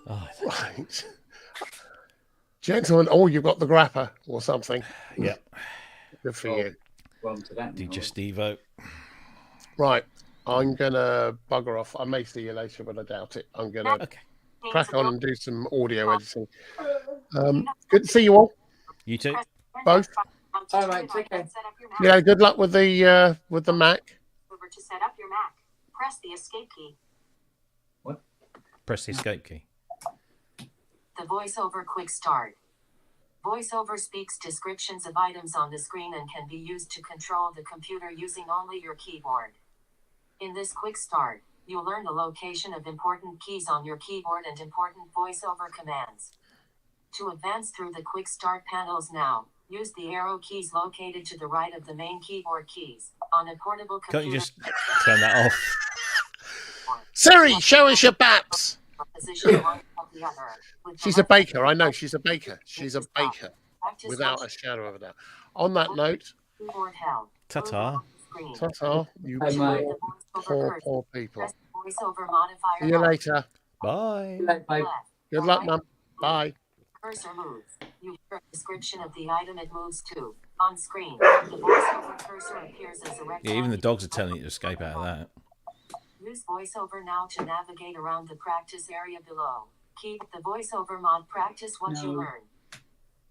Oh, Right. Gentlemen, you've got the grapper or something. yeah. Good for you. Well, to that now. Digestivo. Right. I'm going to bugger off. I may see you later, but I doubt it. I'm going to Okay. crack on and do some audio editing. Good to see you all. You too. Both. All right, take care. Yeah, good luck with the Mac. Over to set up your Mac, press the escape key. Press the escape key. The VoiceOver Quick Start. VoiceOver speaks descriptions of items on the screen and can be used to control the computer using only your keyboard. In this quick start, you'll learn the location of important keys on your keyboard and important VoiceOver commands. To advance through the quick start panels now, use the arrow keys located to the right of the main keyboard keys. On a portable computer... Can't you just turn that off? Siri, show us your baps. Position one of the other, with the She's a left baker. I know she's a baker. She's a baker. practice Without a function, shadow of a doubt. On that note, keyboard held. Ta-ta. Screen. ta-ta, you Hey, mate. The VoiceOver poor, cursor. poor people. Press the VoiceOver modifier See you button. later. Bye. Left, Good luck, right, Mum. Bye. Cursor moves. You hear a description of the item it moves to. On screen, the VoiceOver cursor appears as a rectangle. Yeah, even the dogs are telling you to escape out of that. Use VoiceOver now to navigate around the practice area below. Keep the VoiceOver mod practice what you No. learn.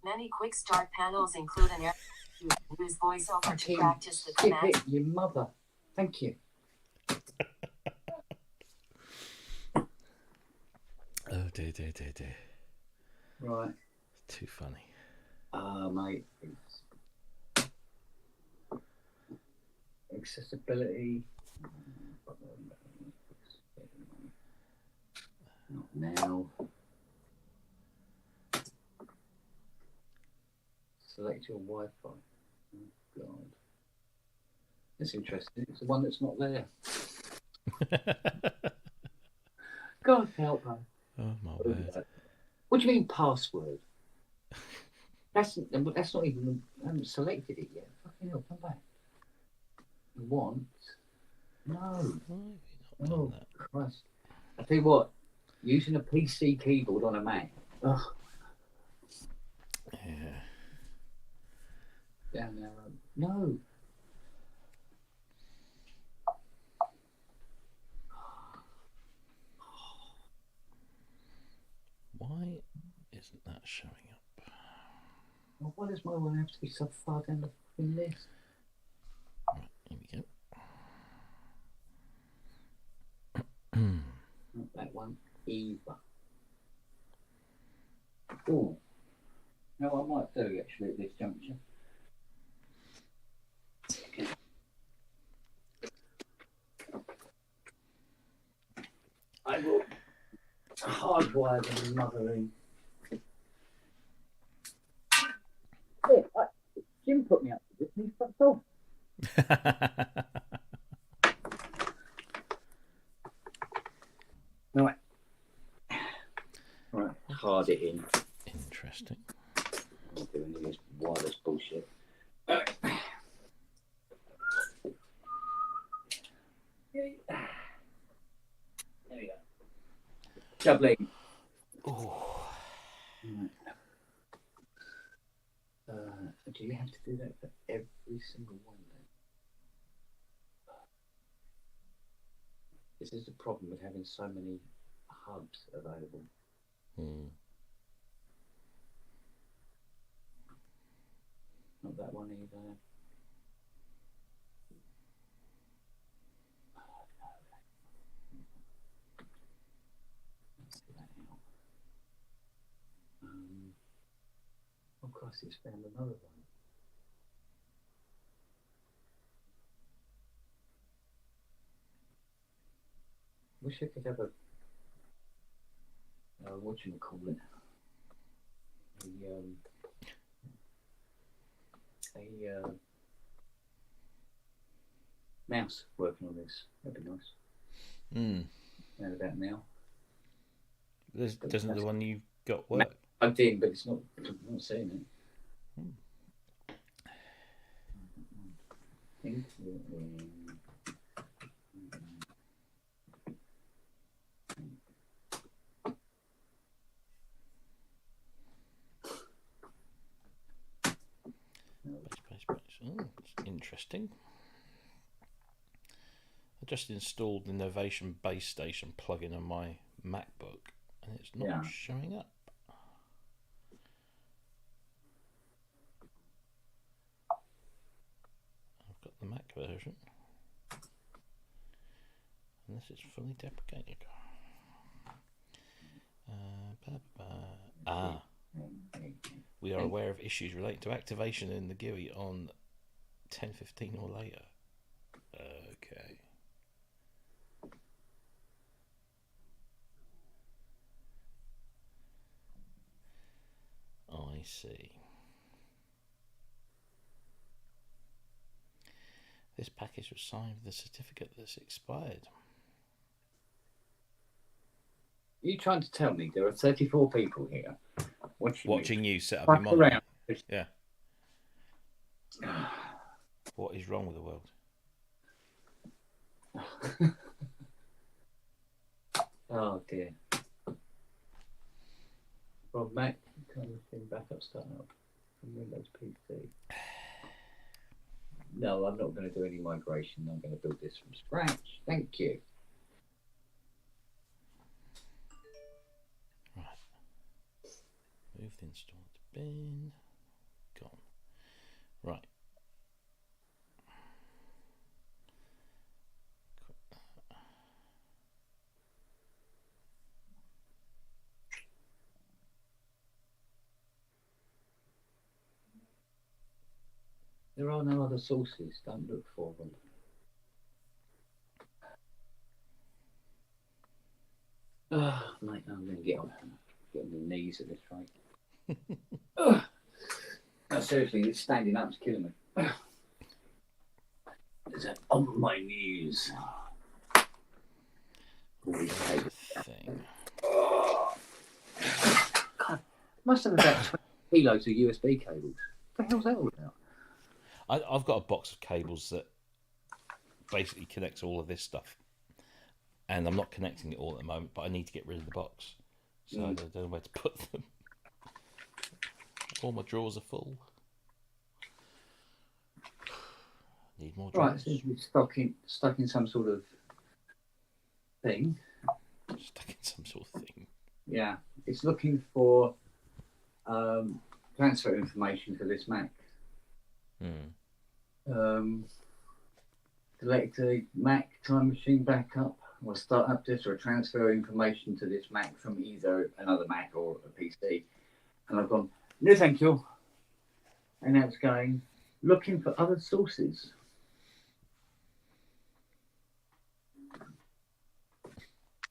Many quick start panels include an area you can use VoiceOver to Fucking practice the skip command. it, your mother. Thank you. Oh dear, dear, dear, dear. Right. Too funny. Mate. It's... Accessibility. Not now. Select your Wi-Fi. Oh, God. That's interesting. It's the one that's not there. God help her. Oh my word. What do you mean password? That's not even. I haven't selected it yet. Fucking hell, come back. You want? No. Why have you not Oh done that? Christ! I tell you what. Using a PC keyboard on a Mac. Ugh. Yeah. Down there. No. Why isn't that showing up? Well, why does my one have to be so far down the fucking list? Right, here we go. Not that one either. Oh. No, I might do actually at this juncture. I will hardwire the mother in. Yeah, Jim put me up to this and he fucked off. Right. Right, hard it in. Interesting. I'm not doing this wireless bullshit. Jubbling. Oh, Right. Do you have to do that for every single one then? This is the problem with having so many hubs available. Not that one either. Let's see that out. Oh, Christ, it's found another one. Wish I could have whatchamacallit, a mouse working on this. That'd be nice. Around about now. Doesn't the one you got work? Plugged in, but it's not. I'm not seeing it. Think we're in. Oh, it's interesting. I just installed the Novation base station plugin on my MacBook, and it's not showing up. I've got the Mac version, unless it's fully deprecated. We are aware of issues relating to activation in the GUI on 10:15 or later. Okay. I see. This package was signed with a certificate that's expired. Are you trying to tell me there are 34 people here watching you set up your monitor? Yeah. What is wrong with the world? Oh dear. Well, Mac kind of thing backup startup from Windows PC. No, I'm not going to do any migration. I'm going to build this from scratch. Thank you. Right. Move the install to bin. Gone. Right. There are no other sources. Don't look for them. Mate, I'm going to get on my knees at this rate. No, seriously, it's standing up's killing me. Is it on my knees? Thing. God, must have about 20 kilos of USB cables. What the hell's that all about? I've got a box of cables that basically connects all of this stuff, and I'm not connecting it all at the moment, but I need to get rid of the box, so I don't know where to put them. All my drawers are full. Need more drawers. Right, so it's stuck in some sort of thing. Stuck in some sort of thing. Yeah, it's looking for transfer information for this Mac. Select a Mac Time Machine backup or start up this or transfer information to this Mac from either another Mac or a PC. And I've gone, no thank you. And now it's going, looking for other sources.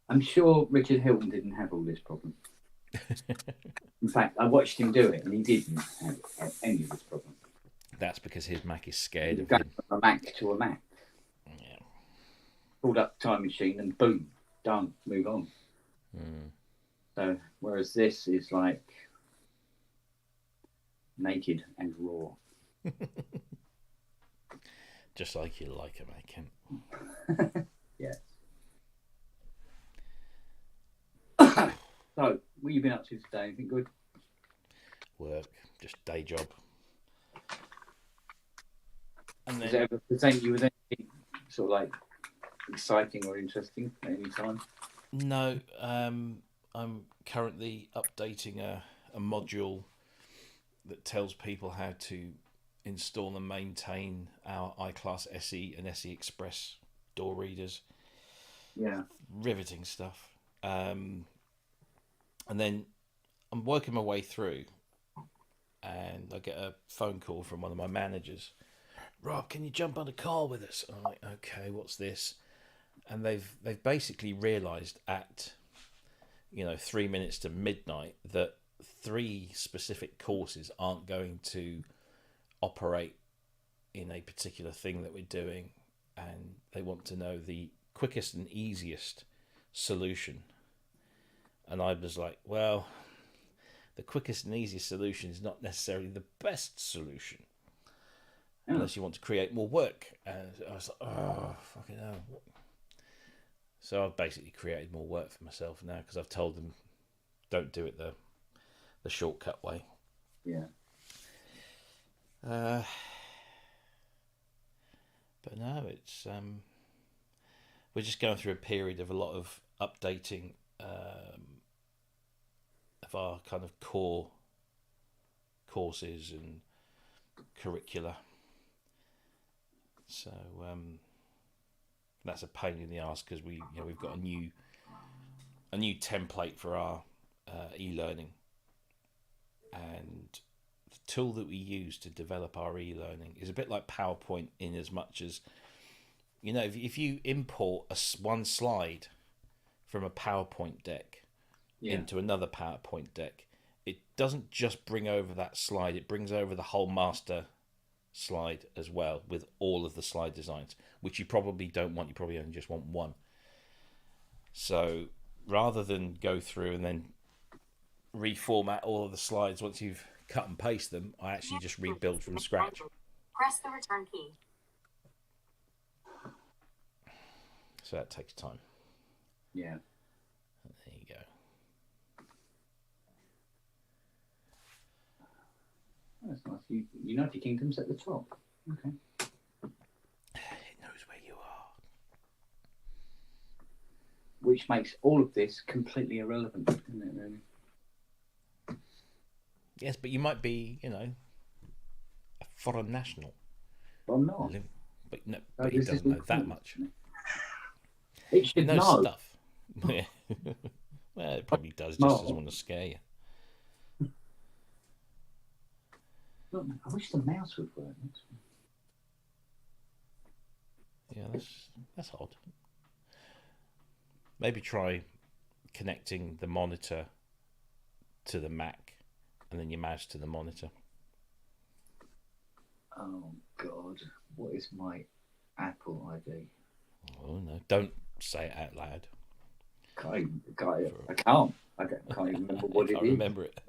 I'm sure Richard Hilton didn't have all this problem. In fact, I watched him do it and he didn't have any of this problem. That's because his Mac is scared of going him. from a Mac to a Mac. Yeah. Pulled up Time Machine and boom, done, move on. So, whereas this is like naked and raw. Just like you like it, mate. Yes. So, what have you been up to today? Anything good? Work, just day job. And Does then it ever present you with anything sort of like exciting or interesting at any time? no, I'm currently updating a module that tells people how to install and maintain our iClass SE and SE Express door readers. Yeah. Riveting stuff. And then I'm working my way through, and I get a phone call from one of my managers. Rob, can you jump on a call with us? And I'm like, okay, what's this? And they've basically realised at 3 minutes to midnight that 3 specific courses aren't going to operate in a particular thing that we're doing, and they want to know the quickest and easiest solution. And I was like, well, the quickest and easiest solution is not necessarily the best solution, unless you want to create more work. And I was like, oh, fucking hell. So I've basically created more work for myself now, because I've told them don't do it the shortcut way. Yeah. But no, it's we're just going through a period of a lot of updating of our kind of core courses and curricula. So that's a pain in the arse, because we've got a new template for our e-learning, and the tool that we use to develop our e-learning is a bit like PowerPoint, in as much as if you import one slide from a PowerPoint deck into another PowerPoint deck, it doesn't just bring over that slide, it brings over the whole master slide as well, with all of the slide designs, which you probably don't want. You probably only just want one. So rather than go through and then reformat all of the slides once you've cut and paste them, I actually just rebuild from scratch. Press the return key. So that takes time. Yeah. There you go. That's nice. United Kingdom's at the top. Okay. It knows where you are. Which makes all of this completely irrelevant, isn't it, really? Yes, but you might be, a foreign national. Well, I'm not. But no, but he doesn't know that much. It should He knows know stuff. Well, it probably does, just doesn't want to scare you. Look, I wish the mouse would work. Yeah, that's odd. Maybe try connecting the monitor to the Mac, and then your mouse to the monitor. Oh God, what is my Apple ID? Oh no! Don't say it out loud. I can't even remember what it I can't is. remember it.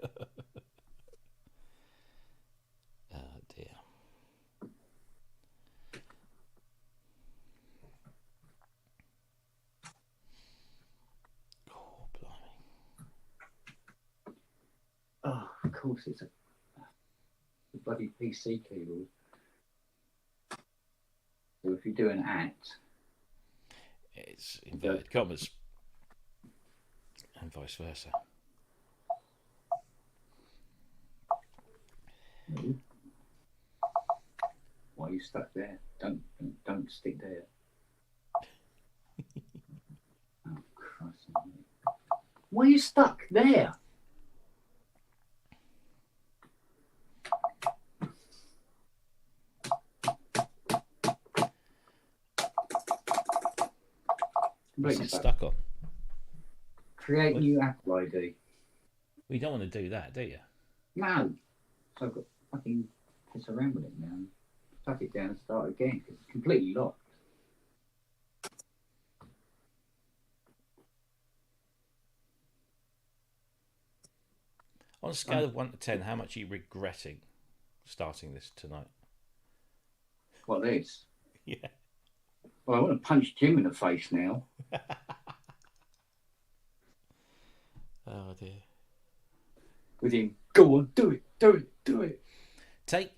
Oh dear. Oh blimey. Oh, of course, it's a bloody PC keyboard. So if you do an @ It's inverted commas, and vice versa. Why are you stuck there? Don't stick there. Oh Christ! Why are you stuck there? What's it stuck on? Create new Apple ID. Well, you don't want to do that, do you? No. So I've got to fucking piss around with it now and tuck it down and start again because it's completely locked. On a scale of 1 to 10, how much are you regretting starting this tonight? What, this? Yeah. Well, I want to punch Jim in the face now. Oh dear. With him, go on, do it. Take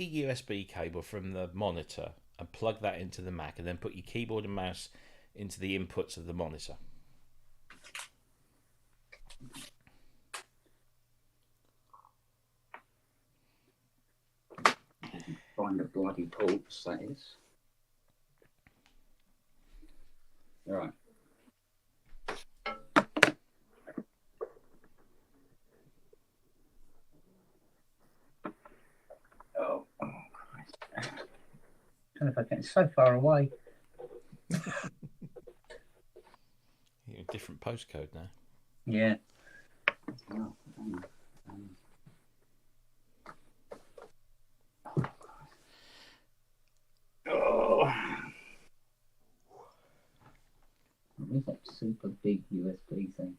a USB cable from the monitor and plug that into the Mac, and then put your keyboard and mouse into the inputs of the monitor. Find the bloody ports, that is. Right. Oh, Christ. I don't know if I can. It's so far away. You're a different postcode now. Yeah. Oh. Where's that super big USB thing?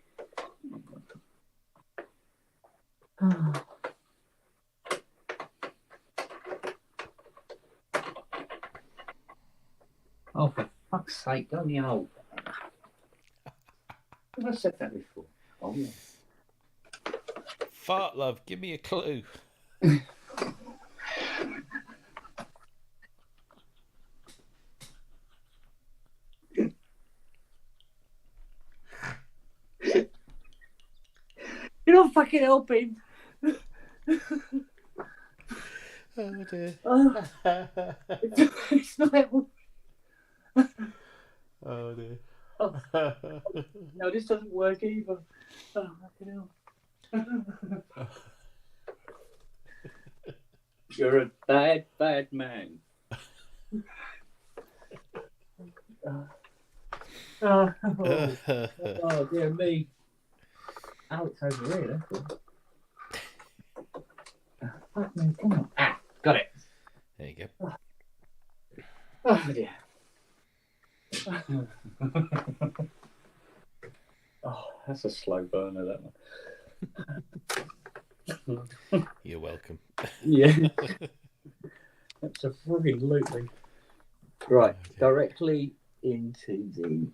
Oh, for fuck's sake, don't you know? Have I said that before? Oh, yeah. Fart love, give me a clue. You're not fucking helping. Oh dear. It's not helping. Oh dear. No, this doesn't work either. Oh, fucking hell. You're a bad, bad man. Oh, dear me. Oh, it's over here. That's it. Fuck me, come on. Ah, got it. There you go. Oh, dear. Oh, that's a slow burner, that one. You're welcome. Yeah. Absolutely. Right, directly into the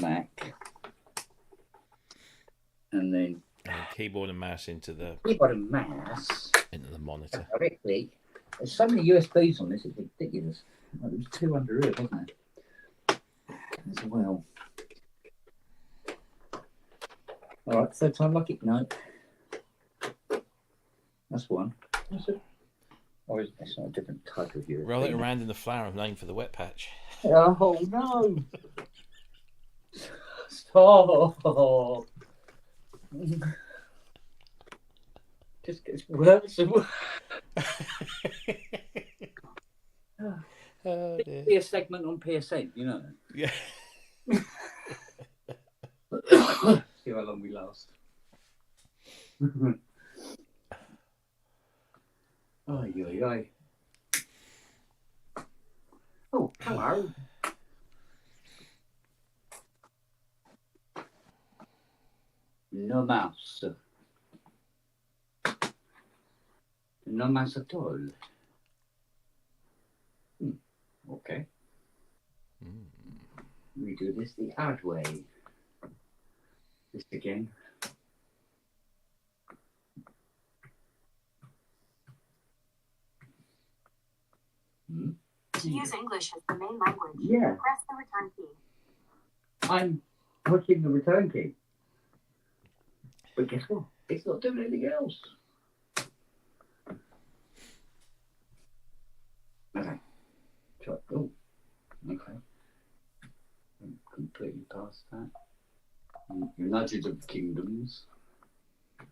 Mac. And then keyboard and mouse into the keyboard and mouse into the monitor. directly. There's so many USBs on this, it's ridiculous. There was 2 under here, wasn't there? As well. All right, third time lucky. No. That's one. That's it. Or is it's not a different type of USB? Roll it around in the flour and aim for the wet patch. Oh no! Stop! Just gets worse and worse. Oh It'd dear. be a segment on PSN, you know. Yeah. See how long we last. Oi. Oh, hello. No mouse. No mouse at all. Okay. We do this the hard way. This again. To use English as the main language, Yeah. press the return key. I'm pushing the return key. But guess what? It's not doing anything else. Okay. Try. Oh, okay. I'm completely past that. United of Kingdoms. Of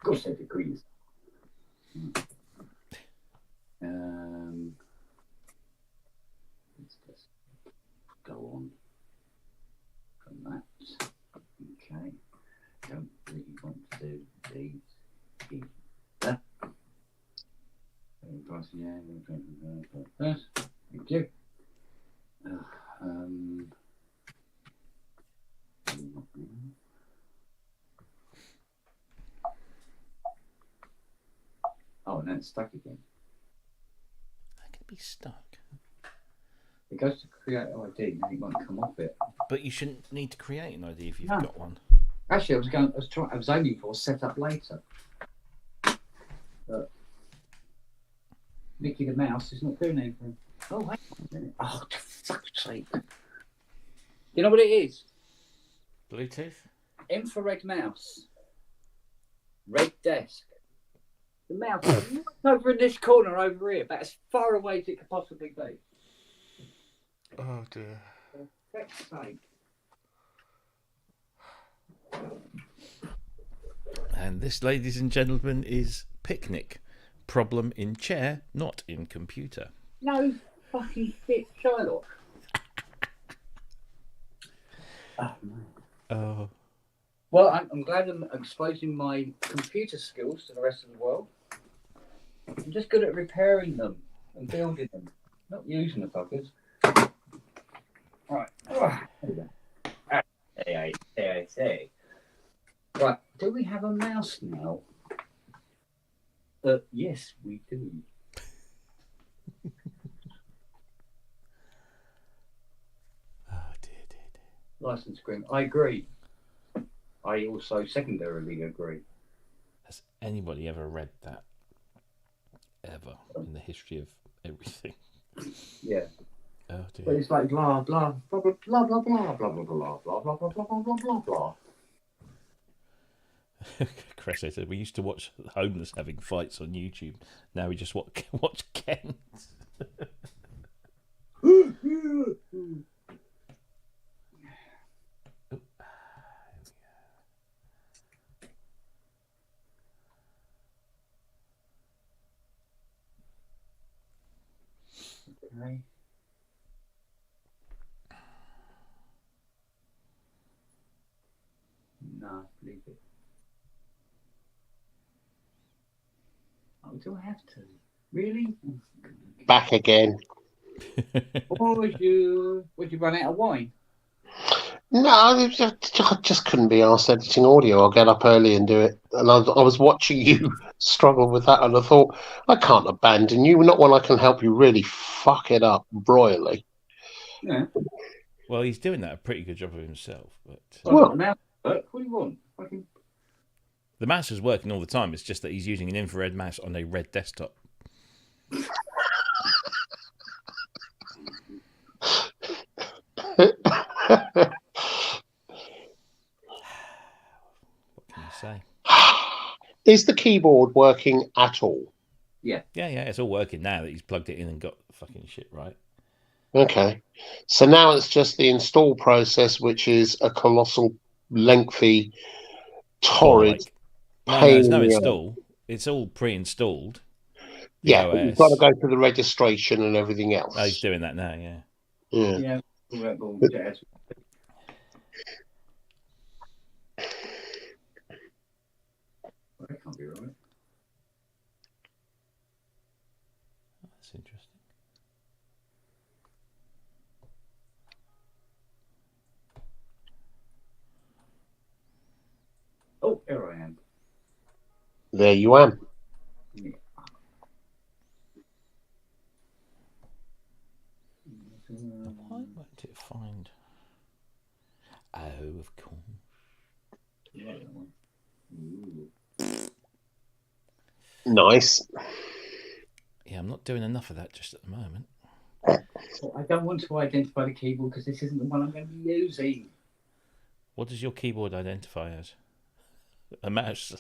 course, they're degrees. Let's just go on from that. Okay. Don't really want to do these either. Thank you. Oh, and then it's stuck again. That could be stuck. It goes to create ID, and it won't come off it. But you shouldn't need to create an ID if you've No. got one. Actually, I was aiming for set up later. But Mickey the Mouse is not doing anything. Oh, wait a minute. Oh, for fuck's sake. You know what it is? Bluetooth? Infrared mouse. Red desk. The mouse is right over in this corner over here, about as far away as it could possibly be. Oh dear. For fuck's sake. And this, ladies and gentlemen, is Picnic. Problem in chair, not in computer. No fucking shit, Sherlock. Oh, man. Oh. Well, I'm glad I'm exposing my computer skills to the rest of the world. I'm just good at repairing them and building them, not using the fuckers. Right. There we go. There I say. Right. Do we have a mouse now? Yes, we do. Oh, dear. License agreement. I agree. I also secondarily agree. Has anybody ever read that? Ever in the history of everything? Yeah. Oh But dear. it's like blah blah blah blah blah blah blah blah blah blah blah blah blah blah blah blah blah blah. Cressy said we used to watch homeless having fights on YouTube. Now we just watch Ken. Okay. No, leave it. Oh, do I have to? Really? Back again. Or would you run out of wine? No, I just couldn't be arsed editing audio. I'll get up early and do it. And I was watching you struggle with that, and I thought, I can't abandon you. Not when I can help you really fuck it up royally. Yeah. Well, he's doing that a pretty good job of himself. But Well, now, what do you want? Fucking... the mouse is working all the time. It's just that he's using an infrared mouse on a red desktop. What can you say? Is the keyboard working at all? Yeah, it's all working now that he's plugged it in and got the fucking shit right. Okay. So now it's just the install process, which is a colossal, lengthy, torrid No, pain there's in no the ass. install. It's all pre-installed. Yeah, but you've got to go through the registration and everything else. Oh, he's doing that now, yeah. Yeah. Yeah. Well, jazz. That can't be right. That's interesting. Oh, here I am. There you are. Yeah. Why won't it find? Oh, of course. Yeah, that one. Ooh. Nice. Yeah, I'm not doing enough of that just at the moment. Well, I don't want to identify the keyboard because this isn't the one I'm going to be using. What does your keyboard identify as? A mouse.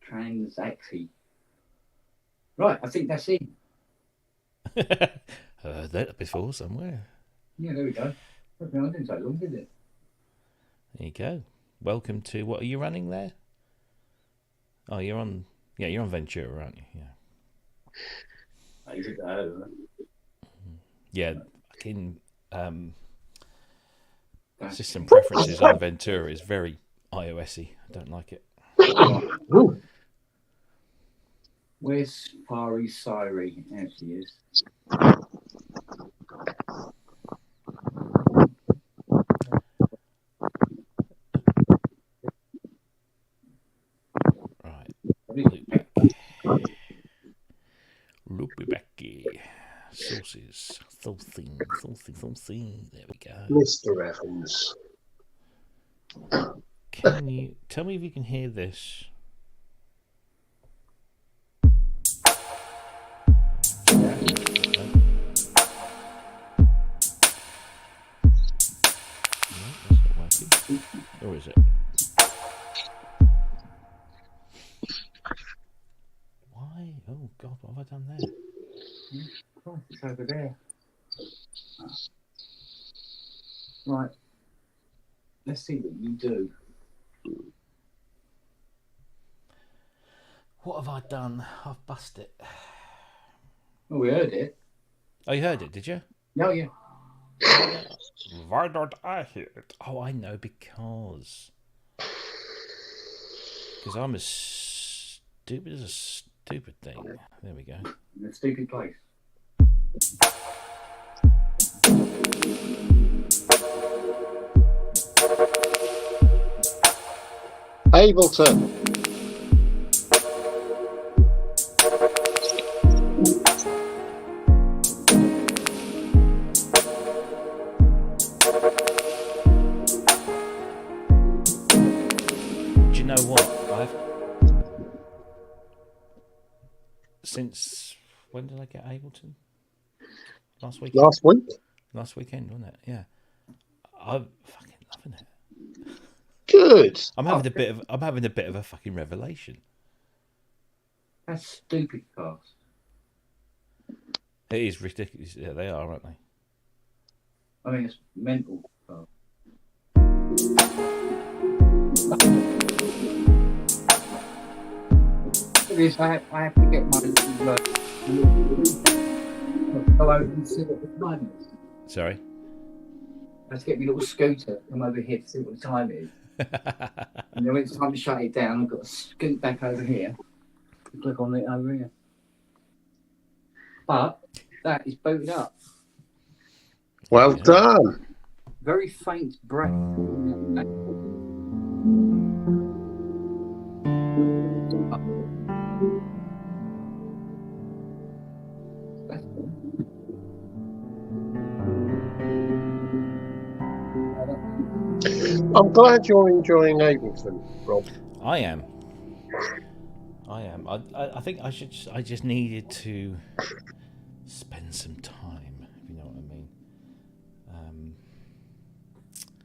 Transaxi. Right, I think that's it. Heard that before somewhere. Yeah, there we go. Okay, I didn't take long, did it? There you go. Welcome to, what are you running there? Oh, you're on Ventura, aren't you? Yeah. Ages ago. Yeah, fucking system preferences on Ventura is very iOS-y. I don't like it. Where's Fari Siri? There she is. Right. Loopback. Loopy Something. There we go. Mr. Evans. Can you tell me if you can hear this? Or is it? Why? Oh God, what have I done there? Oh, it's over there. Right. Let's see what you do. What have I done? I've bust it. Oh, we heard it. Oh, you heard it, did you? Oh, yeah. Why don't I hear it? Oh, I know, because I'm as stupid as a stupid thing. There we go. In a stupid place. Ableton. Do you know what? Since when did I get Ableton? Last week. Last week. Last weekend, wasn't it? Yeah. I'm fucking loving it. Good. I'm having a bit of a fucking revelation. That's stupid fast. It is ridiculous. Yeah, they are, aren't they? I mean, it's mental fast. I have to get my go over and see what the time is. Sorry? I have to get my little scooter, come over here to see what the time is. And then when it's time to shut it down, I've got to scoot back over here and click on it over here. But that is booted up. Well done. Very faint breath. I'm glad you're enjoying Ableton, Rob. I am. I think I just needed to spend some time, if you know what I mean.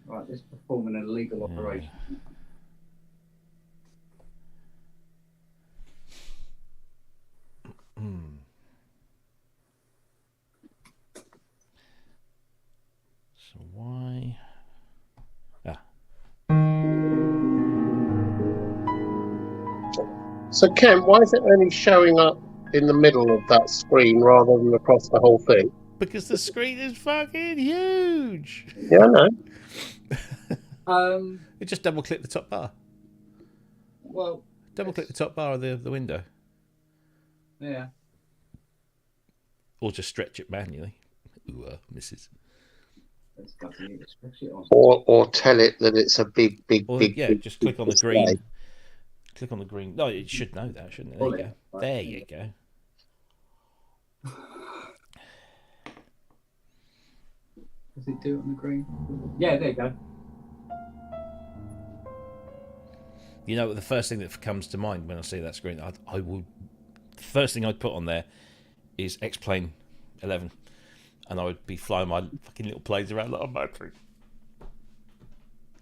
Right, let's perform an illegal operation. So why? So, Ken, why is it only showing up in the middle of that screen rather than across the whole thing? Because the screen is fucking huge. Yeah, I know. It just double click the top bar. Well, Double click the top bar of the window. yeah. Or just stretch it manually. Ooh, misses. That's nothing you can stretch it on. Or tell it that it's a big, Or, big. yeah, just click on the display. green. Click on the green. No, it should know that, shouldn't it? There you go. There you go. Does it do it on the green? Yeah, there you go. You know, the first thing that comes to mind when I see that screen, I will. The first thing I'd put on there is X-Plane 11, and I would be flying my fucking little planes around like a battery.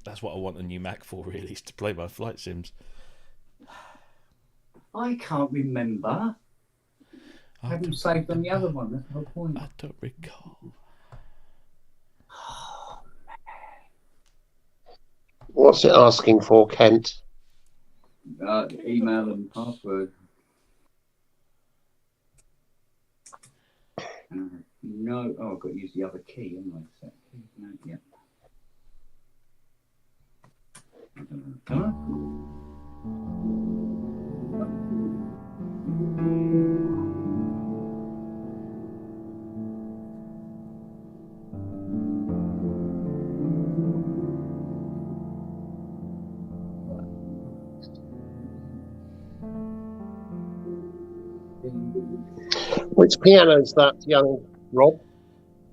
That's what I want a new Mac for, really, is to play my flight sims. I can't remember. I haven't saved on the other one. That's the whole point. I don't recall. What's it asking for, Kent? Email and password. No. Oh, I've got to use the other key, haven't I? Set key. No, yeah. Come on. Which piano's that, young Rob?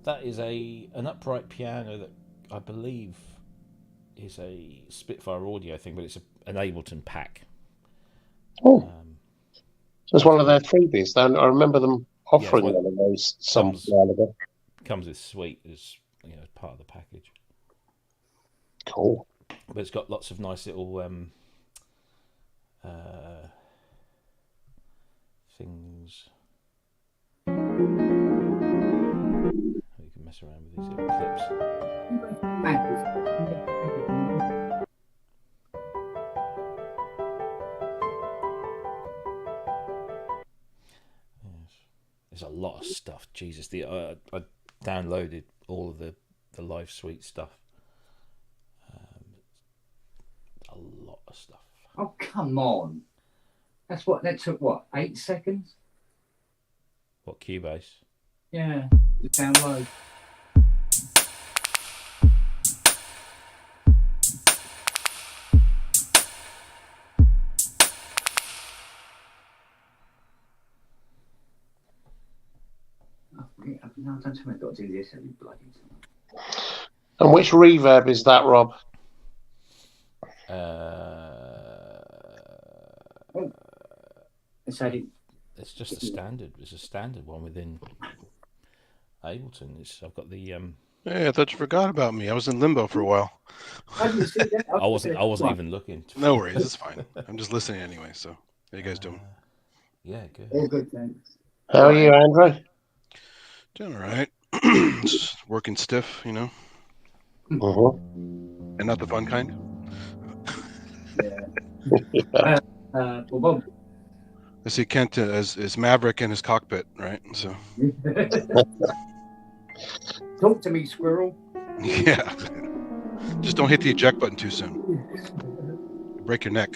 That is an upright piano that I believe is a Spitfire audio thing, but it's an Ableton pack. Oh, so it's one of their freebies. Then I remember them offering one of those some comes- while ago. Comes with suite as as part of the package. Cool. But it's got lots of nice little things. You can mess around with these little clips. Yes. There's a lot of stuff. Jesus, I downloaded all of the Live Suite stuff. A lot of stuff. Oh, come on. That took what, 8 seconds? What, Cubase? Yeah, to download. No, don't tell me I've got to do this every bloody time. And which reverb is that, Rob? It's just a standard. It's a standard one within Ableton. I've got the. Hey, I thought you forgot about me. I was in limbo for a while. I wasn't even looking. No worries, it's fine. I'm just listening anyway. So, how you guys doing? Yeah, good. All good, thanks. How are you, Andrew? Doing all right. Just working stiff, Uh-huh. and not the fun kind. Yeah. Well, Bob. I see Kent is Maverick in his cockpit, right? So, Talk to me, squirrel. yeah. Just don't hit the eject button too soon. Break your neck.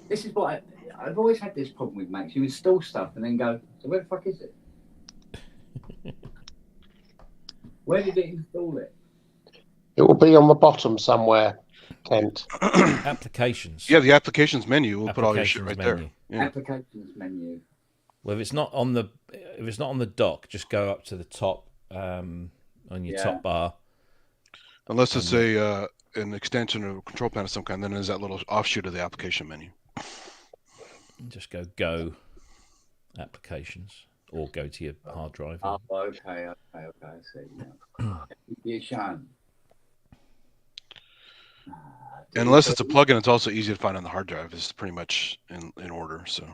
This is what I've always had this problem with Max. You install stuff and then go, so where the fuck is it? Where did it install it? It will be on the bottom somewhere, Kent. Applications. Yeah, the applications menu will put all your shit right there. Yeah. Applications menu. Well, if it's not on the dock, just go up to the top on your top bar. Unless it's an extension or control panel of some kind, then there's that little offshoot of the application menu. Just go applications or go to your hard drive. Oh, okay. I see. Yeah. You're shown. And unless it's a plugin, it's also easy to find on the hard drive. It's pretty much in order, so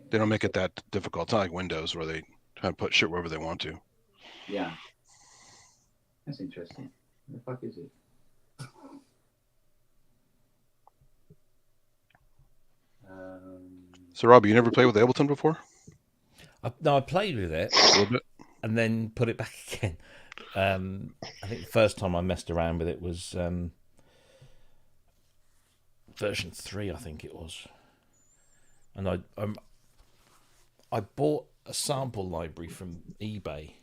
they don't make it that difficult. It's not like Windows where they try to put shit wherever they want to. Yeah. That's interesting. Where the fuck is it? So, Rob, you never played with Ableton before? No, I played with it A little bit. and then put it back again. I think the first time I messed around with it was version 3, I think it was, and I bought a sample library from eBay.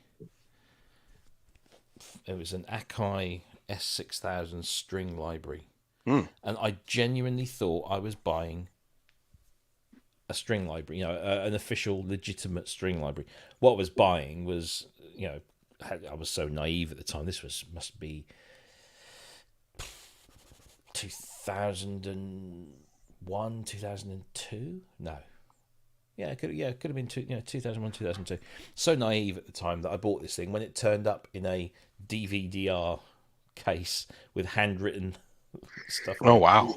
It was an Akai S6000 string library, and I genuinely thought I was buying a string library, an official, legitimate string library. What I was buying was, I was so naive at the time. This must be 2001, 2002. No, it could have been 2001, 2002. So naive at the time that I bought this thing when it turned up in a DVD-R case with handwritten stuff. Oh wow!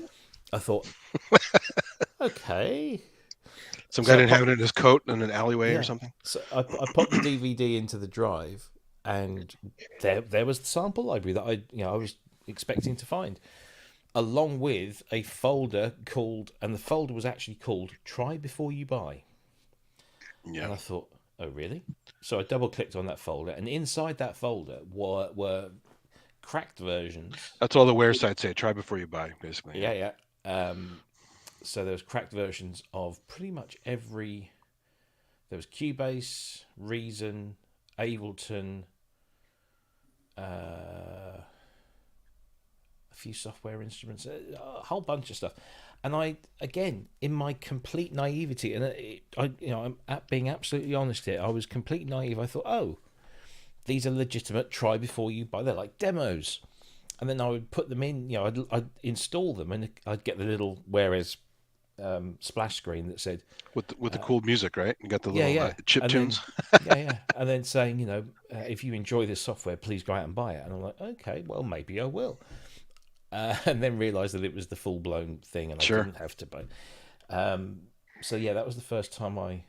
I thought, okay. Some guy didn't have it in his coat in an alleyway or something. So I popped the DVD into the drive, and there was the sample library that I was expecting to find, along with a folder and the folder was actually called "Try Before You Buy." Yeah. And I thought, oh really? So I double clicked on that folder, and inside that folder were cracked versions. That's all the wear sites say. Try before you buy, basically. Yeah. So there was cracked versions of pretty much every. There was Cubase, Reason, Ableton, a few software instruments, a whole bunch of stuff. And I, again, in my complete naivety, and I'm being absolutely honest here, I was completely naive. I thought, oh, these are legitimate. Try before you buy. They're like demos. And then I would put them in. You know, I'd install them, and I'd get the little Whereas splash screen that said with the cool music, right? You got the yeah, little yeah. chip And tunes. yeah, and then saying, you know, if you enjoy this software, please go out and buy it. And I'm like, okay, well, maybe I will. And then realised that it was the full blown thing, and I Sure. didn't have to buy. So yeah, that was the first time I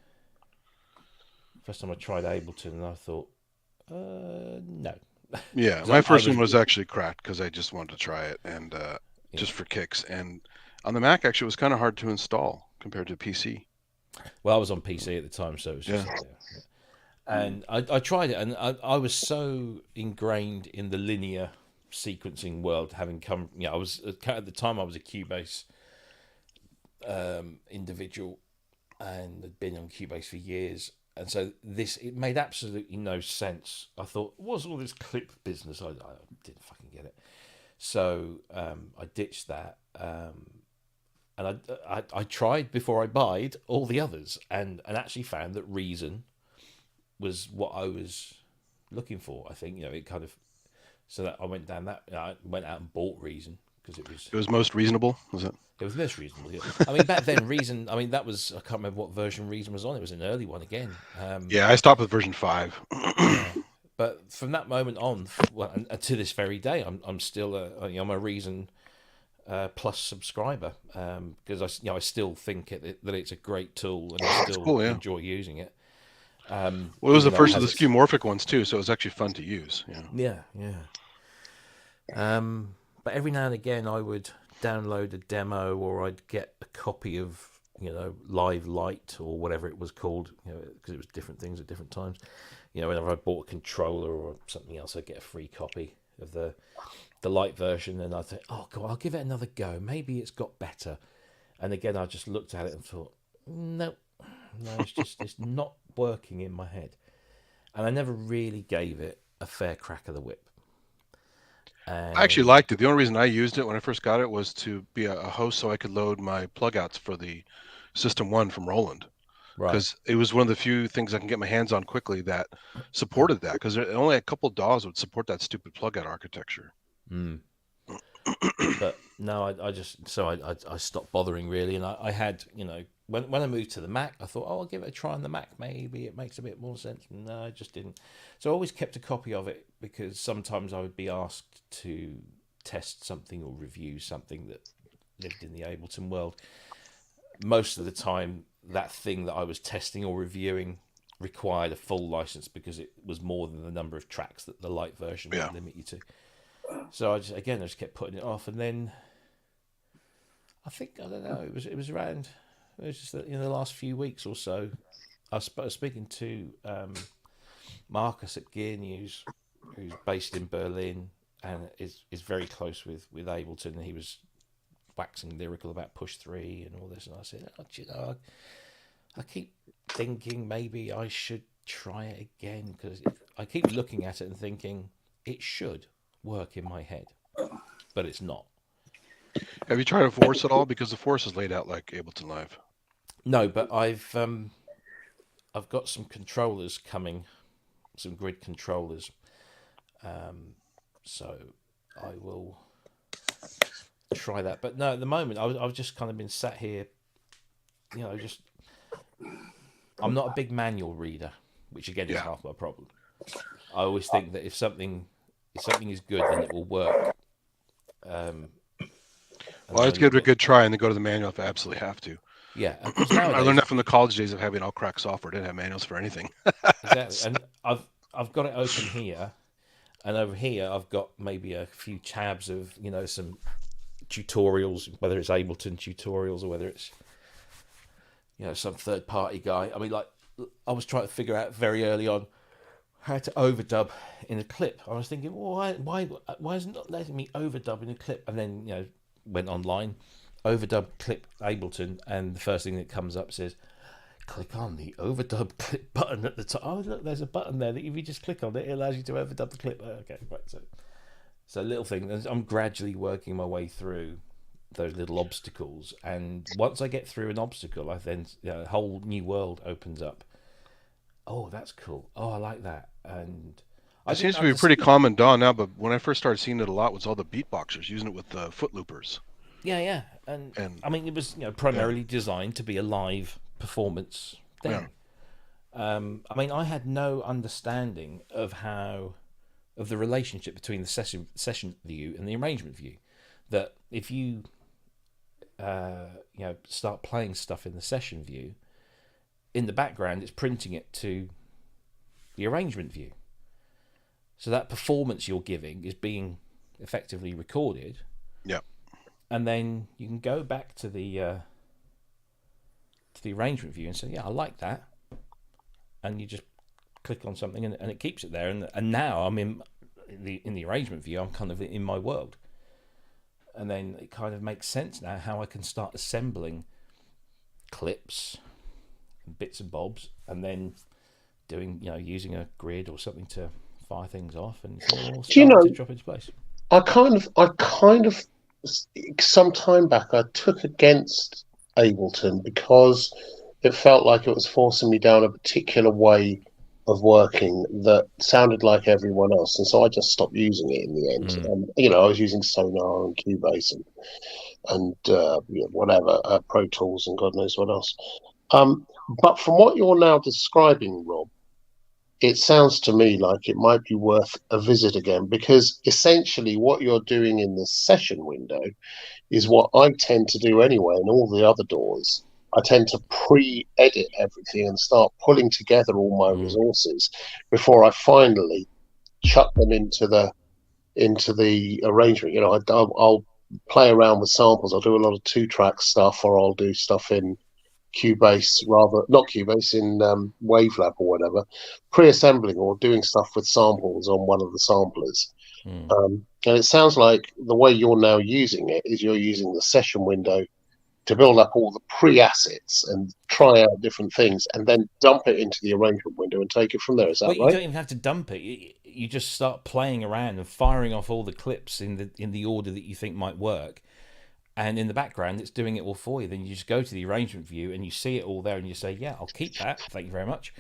tried Ableton, and I thought, no. Yeah, 'Cause my first was- one was actually cracked because I just wanted to try it and just for kicks. And on the Mac, actually, it was kind of hard to install compared to PC. Well, I was on PC at the time, so it was just yeah. And I tried it, and I was so ingrained in the linear sequencing world, having come, you know, I was at the time I was a Cubase individual, and had been on Cubase for years, and so it made absolutely no sense. I thought, what's all this clip business? I didn't fucking get it. So I ditched that, and I tried before I buyed all the others, and actually found that Reason was what I was looking for. I think, you know, it kind of, so that I went down that, I went out and bought Reason because it was most reasonable, was it? It was most reasonable. Yeah. I mean, back then, Reason. I mean, that was, I can't remember what version Reason was on. It was an early one again. Yeah, I stopped with version 5. Yeah. But from that moment on, well, and to this very day, I'm still I'm a Reason Plus subscriber, because I still think that it's a great tool, and I still cool, yeah. enjoy using it. Well, it was the even though first it of the has skeuomorphic ones too, so it was actually fun to use. Yeah. But every now and again, I would download a demo, or I'd get a copy of, you know, Live Light or whatever it was called, you know, because it was different things at different times. You know, whenever I bought a controller or something else, I'd get a free copy of the light version, and I'd think, oh God, I'll give it another go. Maybe it's got better. And again, I just looked at it and thought, no, it's not working in my head. And I never really gave it a fair crack of the whip. I actually liked it. The only reason I used it when I first got it was to be a host, so I could load my plug outs for the System 1 from Roland. Because it was one of the few things I can get my hands on quickly that supported that. Because only a couple of DAWs would support that stupid plug out architecture. But no, I stopped bothering really, and I had, you know, when I moved to the Mac, I thought, oh, I'll give it a try on the Mac. Maybe it makes a bit more sense. No, I just didn't. So I always kept a copy of it, because sometimes I would be asked to test something or review something that lived in the Ableton world. Most of the time, that thing that I was testing or reviewing required a full license, because it was more than the number of tracks that the light version would limit you to. So I just kept putting it off, and then I think, I don't know, it was around, it was just that in the last few weeks or so, I was speaking to Marcus at Gear News, who's based in Berlin and is very close with Ableton, and he was waxing lyrical about Push 3 and all this, and I said, oh, do you know, I keep thinking maybe I should try it again, because I keep looking at it and thinking it should work in my head, but it's not. Have you tried a Force at all? Because the Force is laid out like Ableton Live. No, but I've got some controllers coming, some grid controllers, so I will try that. But no, at the moment I've just kind of been sat here, you know, just, I'm not a big manual reader, which again is half my problem. I always think that if something is good, then it will work. Well, I would give it a good try and then go to the manual if I absolutely have to. Yeah, I learned that from the college days of having all crack software. Didn't have manuals for anything. Exactly. And I've got it open here, and over here I've got maybe a few tabs of, you know, some tutorials, whether it's Ableton tutorials or whether it's, you know, some third party guy. I mean, like, I was trying to figure out very early on how to overdub in a clip. I was thinking, well, why is it not letting me overdub in a clip? And then, you know, went online, overdub clip Ableton, and the first thing that comes up says, click on the overdub clip button at the top. Oh, look, there's a button there that if you just click on it, it allows you to overdub the clip. Okay, right. So little thing. I'm gradually working my way through those little obstacles, and once I get through an obstacle, I then, you know, a whole new world opens up. Oh, that's cool. Oh, I like that. And It seems to be pretty common dawn now, but when I first started seeing it a lot was all the beatboxers using it with foot loopers. Yeah. And I mean, it was primarily designed to be a live performance thing. Yeah. I mean, I had no understanding of the relationship between the session view and the arrangement view. That if you start playing stuff in the session view, in the background it's printing it to the arrangement view. So that performance you're giving is being effectively recorded. Yeah. And then you can go back to the arrangement view and say, yeah, I like that. And you just click on something and it keeps it there. And now I'm in the arrangement view, I'm kind of in my world. And then it kind of makes sense now how I can start assembling clips, bits and bobs, and then doing, using a grid or something to fire things off, and it's all starting to drop into place. I kind of some time back I took against Ableton because it felt like it was forcing me down a particular way of working that sounded like everyone else, and so I just stopped using it in the end. And I was using Sonar and Cubase and whatever, Pro Tools and God knows what else. But from what you're now describing, Rob, it sounds to me like it might be worth a visit again, because essentially what you're doing in the session window is what I tend to do anyway in all the other doors. I tend to pre-edit everything and start pulling together all my resources before I finally chuck them into the arrangement. I'll play around with samples. I'll do a lot of 2-track stuff, or I'll do stuff in Cubase, not Cubase, in Wavelab or whatever, pre-assembling or doing stuff with samples on one of the samplers. And it sounds like the way you're now using it is you're using the session window to build up all the pre-assets and try out different things, and then dump it into the arrangement window and take it from there. Is that right? You don't even have to dump it. You just start playing around and firing off all the clips in the order that you think might work. And in the background, it's doing it all for you. Then you just go to the arrangement view and you see it all there, and you say, "Yeah, I'll keep that. Thank you very much."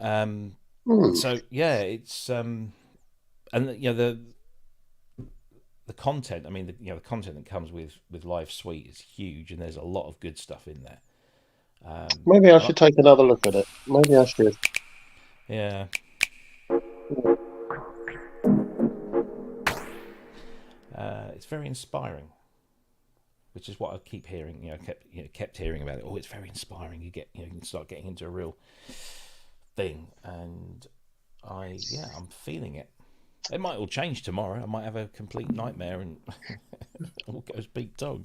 So yeah, it's and the content. I mean, the content that comes with Live Suite is huge, and there's a lot of good stuff in there. Maybe I should take another look at it. Maybe I should. Yeah. It's very inspiring, which is what I keep hearing. Kept hearing about it. Oh, it's very inspiring. You can start getting into a real thing, and I'm feeling it. It might all change tomorrow. I might have a complete nightmare and all goes big dog.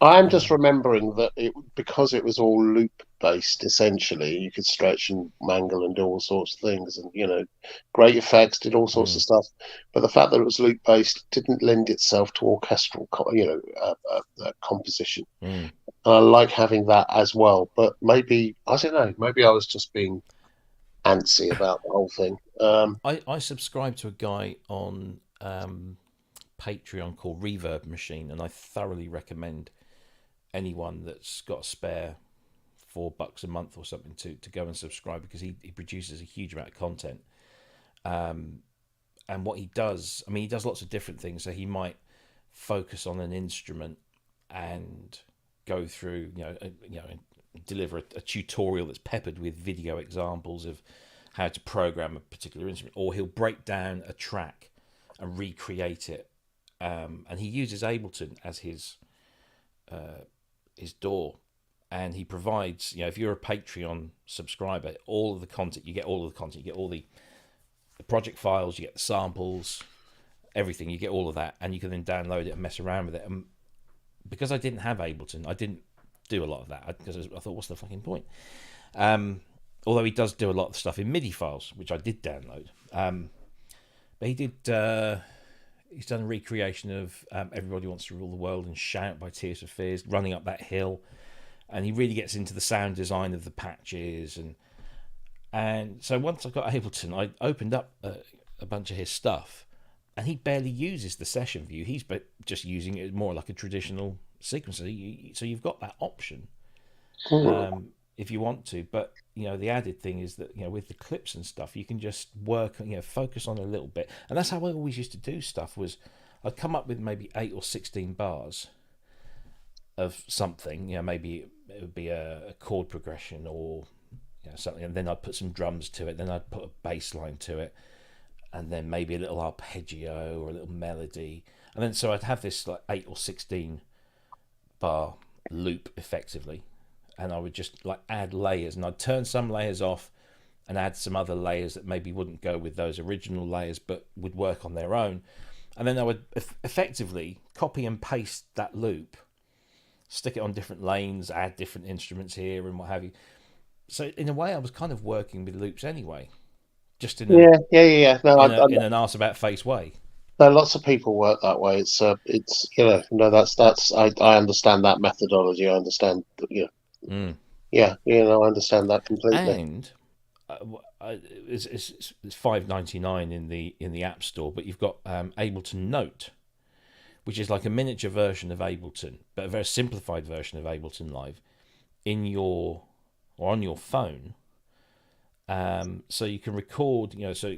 I'm just remembering that because it was all loop based, essentially, you could stretch and mangle and do all sorts of things, and great effects, did all sorts of stuff. But the fact that it was loop based didn't lend itself to orchestral, composition. And I like having that as well. But maybe I don't know. Maybe I was just being antsy about the whole thing. I subscribe to a guy on Patreon called Reverb Machine, and I thoroughly recommend anyone that's got a spare $4 a month or something to go and subscribe, because he produces a huge amount of content. And what he does, he does lots of different things. So he might focus on an instrument and go through, deliver a tutorial that's peppered with video examples of how to program a particular instrument, or he'll break down a track and recreate it. And he uses Ableton as his DAW, and he provides, if you're a Patreon subscriber, all of the content, you get all the project files, you get the samples, everything, you get all of that, and you can then download it and mess around with it. And because I didn't have Ableton, I didn't do a lot of that, because I thought, what's the fucking point? Although he does do a lot of stuff in MIDI files, which I did download. But he did. He's done a recreation of "Everybody Wants to Rule the World" and "Shout" by Tears for Fears, running up that hill, and he really gets into the sound design of the patches. And so once I got Ableton, I opened up a bunch of his stuff, and he barely uses the session view. He's just using it more like a traditional sequencer. So you've got that option. if you want to. But the added thing is that with the clips and stuff, you can just work, focus on a little bit. And that's how I always used to do stuff. Was I'd come up with maybe 8 or 16 bars of something. Maybe it would be a chord progression or something, and then I'd put some drums to it. Then I'd put a bass line to it, and then maybe a little arpeggio or a little melody. And then so I'd have this like 8 or 16 bar loop effectively, and I would just like add layers, and I'd turn some layers off and add some other layers that maybe wouldn't go with those original layers but would work on their own. And then I would effectively copy and paste that loop, stick it on different lanes, add different instruments here and what have you. So in a way I was kind of working with loops anyway, just in No, in an arse about face way. No, lots of people work that way. It's that's I understand that methodology. I understand, I understand that completely. And it's $5.99 in the App Store, but you've got Ableton Note, which is like a miniature version of Ableton, but a very simplified version of Ableton Live on your phone. So you can record, so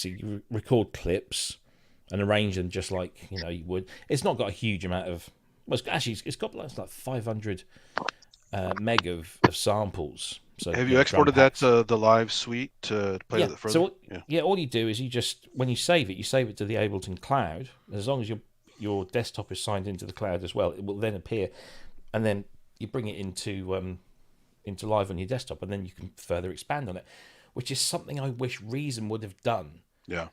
you record clips and arrange them just like you would. It's not got a huge amount of. Well, it's got like 500 meg of samples. So have you exported that to the Live suite to play with it further? So all you do is when you save it to the Ableton cloud. As long as your desktop is signed into the cloud as well, it will then appear, and then you bring it into Live on your desktop, and then you can further expand on it, which is something I wish Reason would have done. Yeah.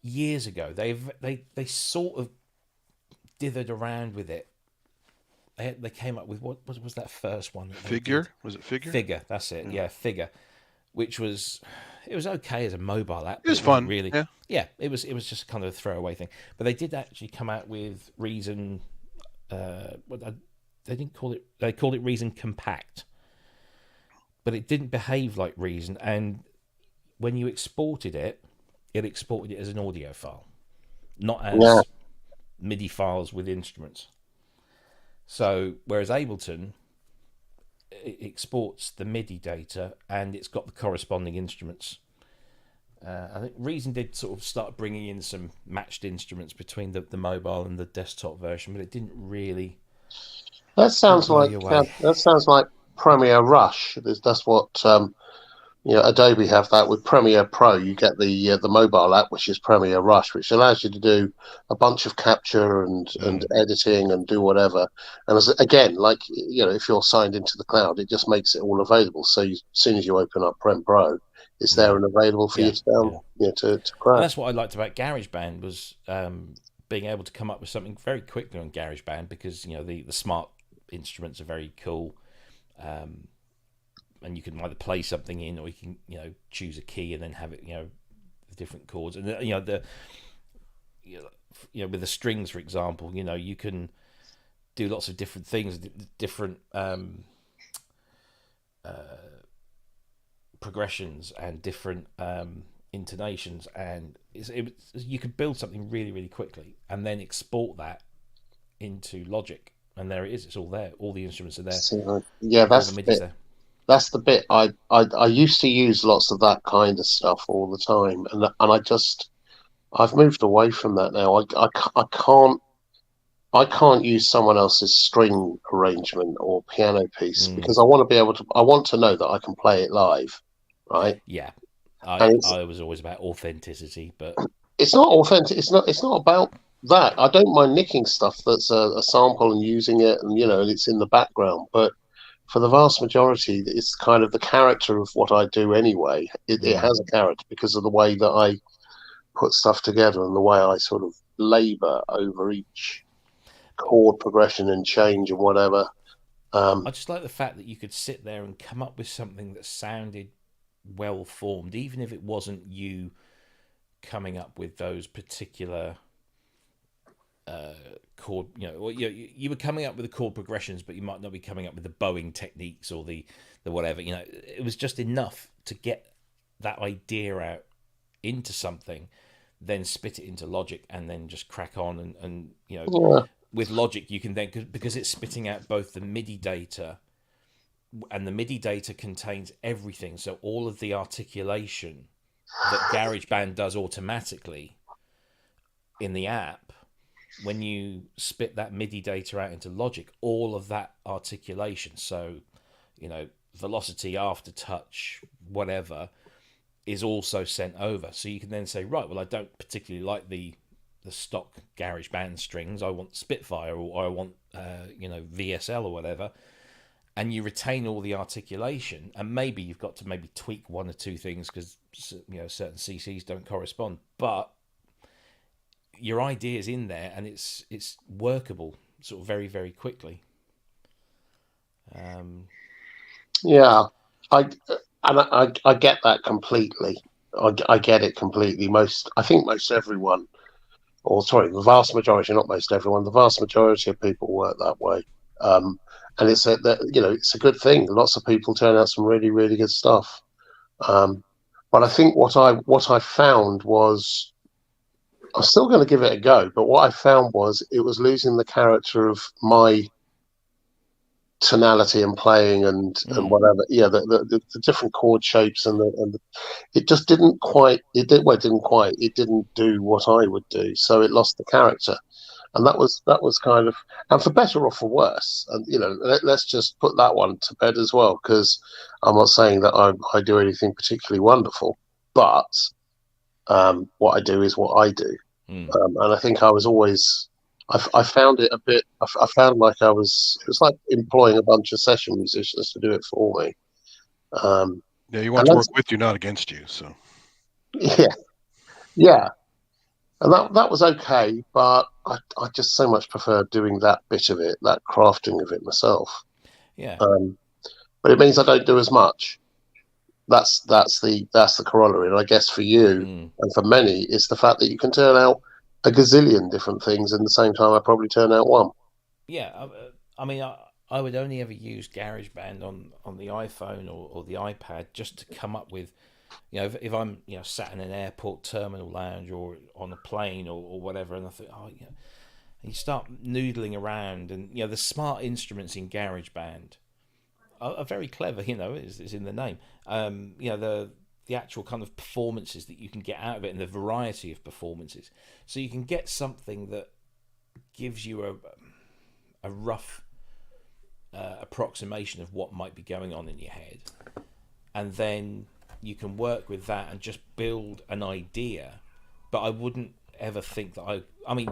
Years ago, they sort of dithered around with it. They came up with what was that first one? Figure? Was it Figure? Figure, that's it. Yeah, Figure, which was okay as a mobile app. It was fun. Really, yeah. It was just kind of a throwaway thing. But they did actually come out with Reason. They didn't call it. They called it Reason Compact, but it didn't behave like Reason. And when you exported it, it exported it as an audio file, not as MIDI files with instruments. So whereas Ableton, it exports the MIDI data and it's got the corresponding instruments. I think Reason did sort of start bringing in some matched instruments between the mobile and the desktop version, but it didn't really. That sounds like Premiere Rush. That's what Adobe have that with Premiere Pro. You get the mobile app, which is Premiere Rush, which allows you to do a bunch of capture and editing and do whatever. And again, if you're signed into the cloud, it just makes it all available. So as soon as you open up Prem Pro, it's there and available for you to grab. And that's what I liked about GarageBand was being able to come up with something very quickly on GarageBand, because the smart instruments are very cool. And you can either play something in, or you can choose a key and then have it the different chords, and with the strings, for example, you can do lots of different things, different progressions and different intonations, and you could build something really, really quickly and then export that into Logic, and there it is. It's all there. All the instruments are there. That's the bit. That's the bit I used to use lots of that kind of stuff all the time, and I've moved away from that now. I can't use someone else's string arrangement or piano piece because I want to know that I can play it live, right? Yeah, I was always about authenticity, but it's not authentic. It's not about that. I don't mind nicking stuff that's a sample and using it, and and it's in the background, but for the vast majority, it's kind of the character of what I do anyway. It has a character because of the way that I put stuff together and the way I sort of labour over each chord progression and change and whatever. I just like the fact that you could sit there and come up with something that sounded well formed, even if it wasn't you coming up with those particular chord, you were coming up with the chord progressions, but you might not be coming up with the bowing techniques or the whatever. It was just enough to get that idea out into something, then spit it into Logic, and then just crack on. And with Logic, you can then, because it's spitting out both the MIDI data and the MIDI data contains everything. So all of the articulation that GarageBand does automatically in the app, when you spit that MIDI data out into Logic, all of that articulation, so, you know, velocity, aftertouch, whatever, is also sent over. So you can then say, right, well, I don't particularly like the stock GarageBand strings. I want Spitfire, or I want, VSL or whatever. And you retain all the articulation, and maybe you've got to maybe tweak one or two things because, you know, certain CCs don't correspond. But your idea is in there, and it's workable sort of very, very quickly. Yeah, I get that completely. I get it completely. I think most everyone, or sorry, the vast majority, not most everyone, the vast majority of people work that way. And it's it's a good thing. Lots of people turn out some really, really good stuff. But I think what I found was, I'm still going to give it a go. But what I found was it was losing the character of my tonality and playing and whatever. Yeah, the different chord shapes and it just didn't quite. It didn't do what I would do. So it lost the character. And that was kind of, and for better or for worse. And, you know, let's just put that one to bed as well, because I'm not saying that I do anything particularly wonderful, but what I do is what I do. And I think I was always, I found it a bit, I found like it was like employing a bunch of session musicians to do it for me. Yeah, you want to work with you, not against you. So. Yeah. And that was okay, but I just so much prefer doing that bit of it, that crafting of it myself. Yeah. But it means I don't do as much. That's the corollary. And I guess for you and for many, it's the fact that you can turn out a gazillion different things in the same time I probably turn out one. Yeah. I mean, I would only ever use GarageBand on the iPhone or the iPad just to come up with, you know, if I'm, you know, sat in an airport terminal lounge or on a plane or whatever, and I think, and you start noodling around, and, you know, the smart instruments in GarageBand are very clever, you know, it's in the name. You know, the actual kind of performances that you can get out of it and the variety of performances. So you can get something that gives you a rough approximation of what might be going on in your head. And then you can work with that and just build an idea. But I wouldn't ever think that I mean,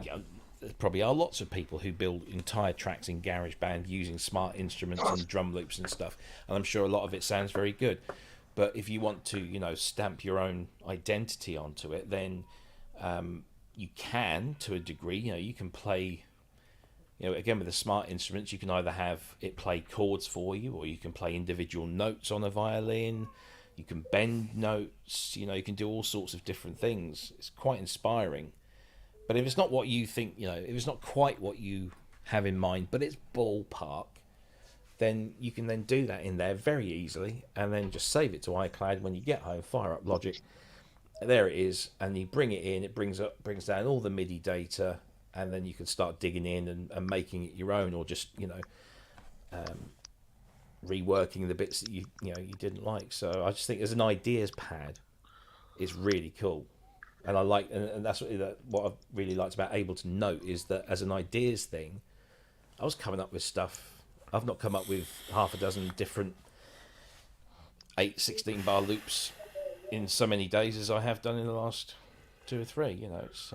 there probably are lots of people who build entire tracks in GarageBand using smart instruments and drum loops and stuff. And I'm sure a lot of it sounds very good. But if you want to, you know, stamp your own identity onto it, then you can, to a degree. You know, you can play, you know, again with the smart instruments, you can either have it play chords for you, or you can play individual notes on a violin. You can bend notes, you know, you can do all sorts of different things. It's quite inspiring. But if it's not what you think, you know, if it's not quite what you have in mind, but it's ballpark, then you can then do that in there very easily, and then just save it to iCloud when you get home, fire up Logic. There it is, and you bring it in, it brings down all the MIDI data, and then you can start digging in and making it your own, or just, you know, reworking the bits that you didn't like. So I just think as an ideas pad, it's really cool, and I like, and that's what I've really liked about Ableton Note, is that as an ideas thing, I was coming up with stuff. I've not come up with half a dozen different 16 bar loops in so many days as I have done in the last 2 or 3. You know, it's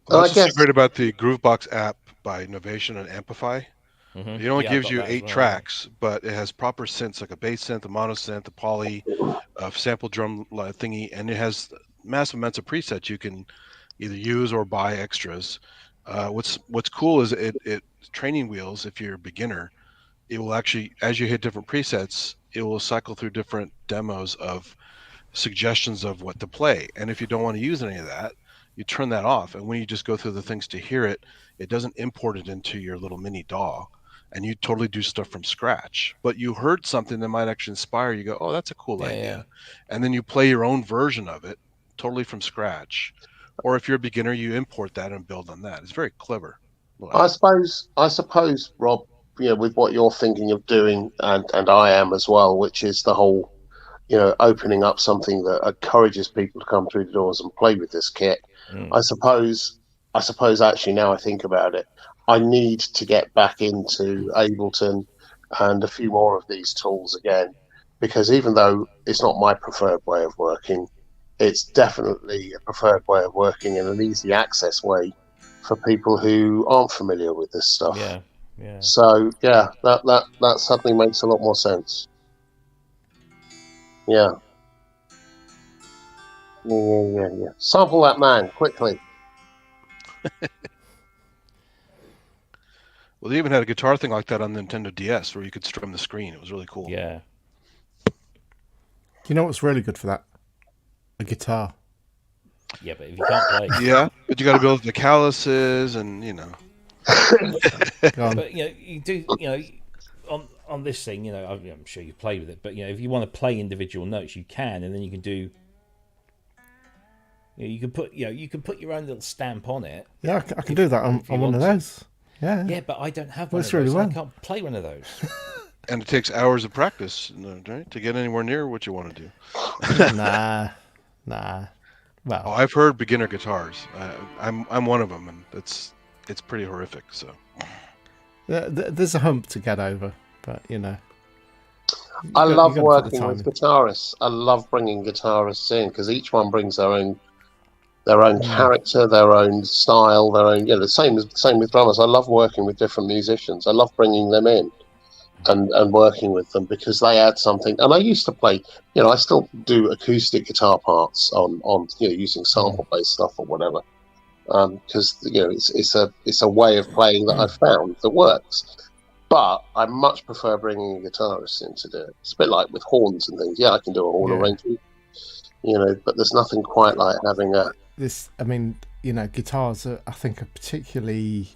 that's what's great about the Groovebox app by Novation and Amplify. It only gives you 8 tracks, but it has proper synths like a bass synth, a mono synth, a poly, a sample drum thingy, and it has massive amounts of presets you can either use or buy extras. What's cool is it training wheels. If you're a beginner, it will actually, as you hit different presets, it will cycle through different demos of suggestions of what to play. And if you don't want to use any of that, you turn that off. And when you just go through the things to hear it, it doesn't import it into your little mini DAW. And you totally do stuff from scratch. But you heard something that might actually inspire you. Go, oh, that's a cool idea. Yeah. And then you play your own version of it totally from scratch. Or if you're a beginner, you import that and build on that. It's very clever. I suppose, Rob, with what you're thinking of doing, and I am as well, which is the whole, opening up something that encourages people to come through the doors and play with this kit. I suppose actually, now I think about it, I need to get back into Ableton and a few more of these tools again, because even though it's not my preferred way of working, it's definitely a preferred way of working and an easy access way for people who aren't familiar with this stuff. Yeah. So yeah, that suddenly makes a lot more sense. Yeah. Sample that man quickly. Well, they even had a guitar thing like that on the Nintendo DS where you could strum the screen. It was really cool. Yeah. You know what's really good for that? A guitar. Yeah, but if you can't play. Yeah, but you got to build the calluses and But you do. On this thing, I'm sure you play with it. But if you want to play individual notes, you can, and then you can do. You can put your own little stamp on it. Yeah, I can do that on one of those. Yeah. Yeah, but I don't have one of those. Really well. I can't play one of those. And it takes hours of practice, right, to get anywhere near what you want to do. Nah. Well, I've heard beginner guitars. I'm one of them, and it's pretty horrific. So there's a hump to get over, but I love working with guitarists. I love bringing guitarists in because each one brings their own character, their own style, their own. The same with drummers. I love working with different musicians. I love bringing them in and working with them because they add something. And I used to play. I still do acoustic guitar parts on using sample based stuff or whatever. Because it's a way of playing that I've found that works. But I much prefer bringing a guitarist in to do it. It's a bit like with horns and things. Yeah, I can do a horn arrangement, but there's nothing quite like having a. Guitars are, I think, are particularly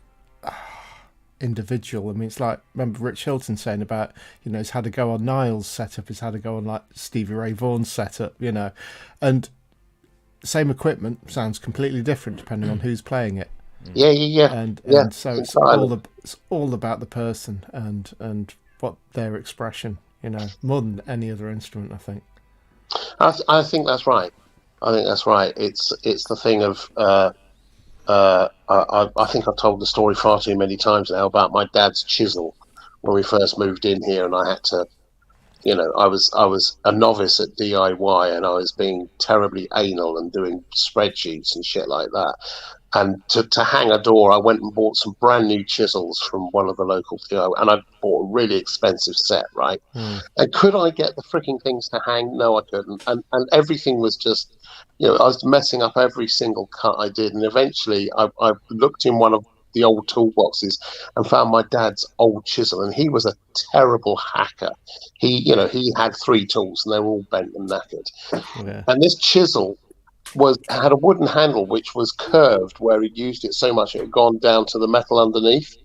individual. I mean, it's like, remember Rich Hilton saying about, he's had to go on Niall's setup, he's had to go on like Stevie Ray Vaughan's setup, and same equipment sounds completely different depending on who's playing it. Yeah. And so it's all about the person and what their expression, more than any other instrument, I think. I think that's right. It's the thing of I think I've told the story far too many times now about my dad's chisel when we first moved in here, and I had to, I was a novice at DIY, and I was being terribly anal and doing spreadsheets and shit like that. And to hang a door, I went and bought some brand new chisels from one of the local DIY, and I bought a really expensive set, right? And could I get the freaking things to hang? No, I couldn't. And everything was just, I was messing up every single cut I did. And eventually I looked in one of the old toolboxes and found my dad's old chisel, and he was a terrible hacker. He had 3 tools and they were all bent and knackered. Yeah. And this chisel had a wooden handle which was curved where he'd used it so much it had gone down to the metal underneath,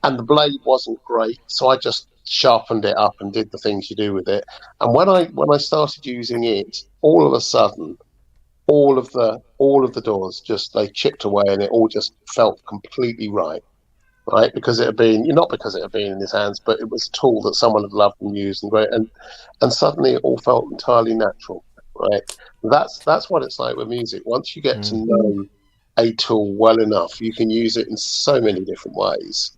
and the blade wasn't great, so I just sharpened it up and did the things you do with it. And when I started using it, all of a sudden all of the doors they chipped away, and it all just felt completely right, because it had been, not because it had been in his hands, but it was a tool that someone had loved and used and great, and suddenly it all felt entirely natural. Right, that's what it's like with music. Once you get to know a tool well enough, you can use it in so many different ways,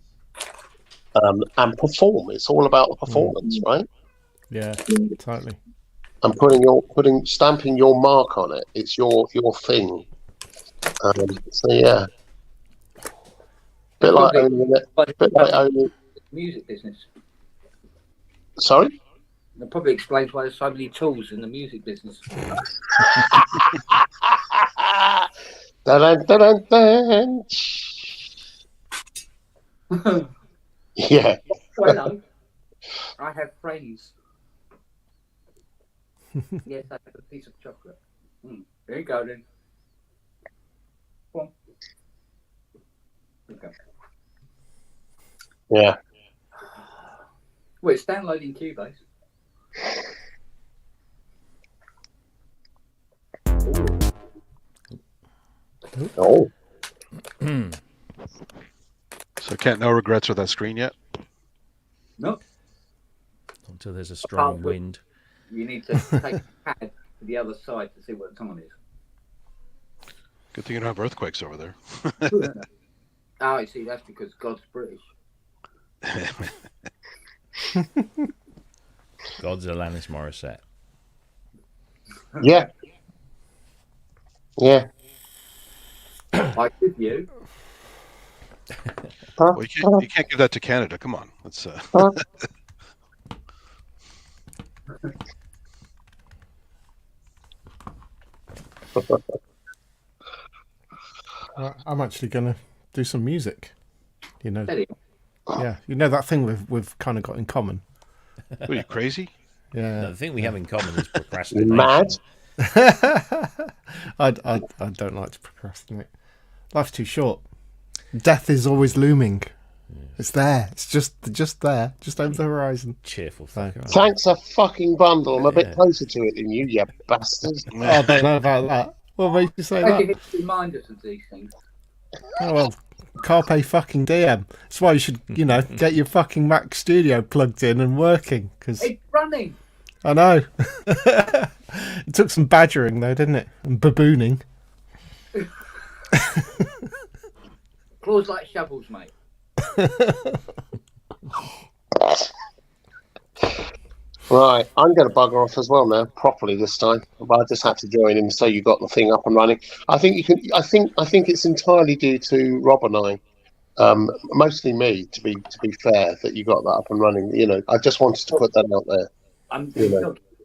and perform. It's all about the performance, right? Yeah, totally. And stamping your mark on it. It's your thing. So yeah, bit like owning music business. Sorry. That probably explains why there's so many tools in the music business. Dun, dun, dun, dun. Yeah. Hello. I have friends. Yes, I have a piece of chocolate. There you go then. Come on. Okay. Yeah. Well, it's downloading Cubase. Oh. So Kent, no regrets with that screen yet? Nope. Until there's a strong wind. You need to take a pad to the other side to see what the time is. Good thing you don't have earthquakes over there. Oh, I see. That's because God's British. God's Alanis Morissette. Yeah. Yeah. I give you. Well, you can't give that to Canada. Come on. Let's. I'm actually going to do some music. You know, Steady. yeah, you know that thing we've kind of got in common. Are you crazy? Yeah, No, the thing we have in common is procrastination. Mad? I don't like to procrastinate. Life's too short. Death is always looming. It's there. It's just there, just over the horizon. Cheerful fucker. Thanks a fucking bundle. I'm a bit closer to it than you bastard. Oh, I don't know about that. What makes you say Maybe that? it's to remind us of these things. Oh, well, carpe fucking diem. That's why you should, get your fucking Mac Studio plugged in and working. Cause It's running. I know. It took some badgering though, didn't it? And babooning. Claws like shovels, mate. Right, I'm going to bugger off as well now, properly this time. But I just had to join him, so you got the thing up and running. I think you can. I think it's entirely due to Rob and I, mostly me, to be fair, that you got that up and running. You know, I just wanted to put that out there.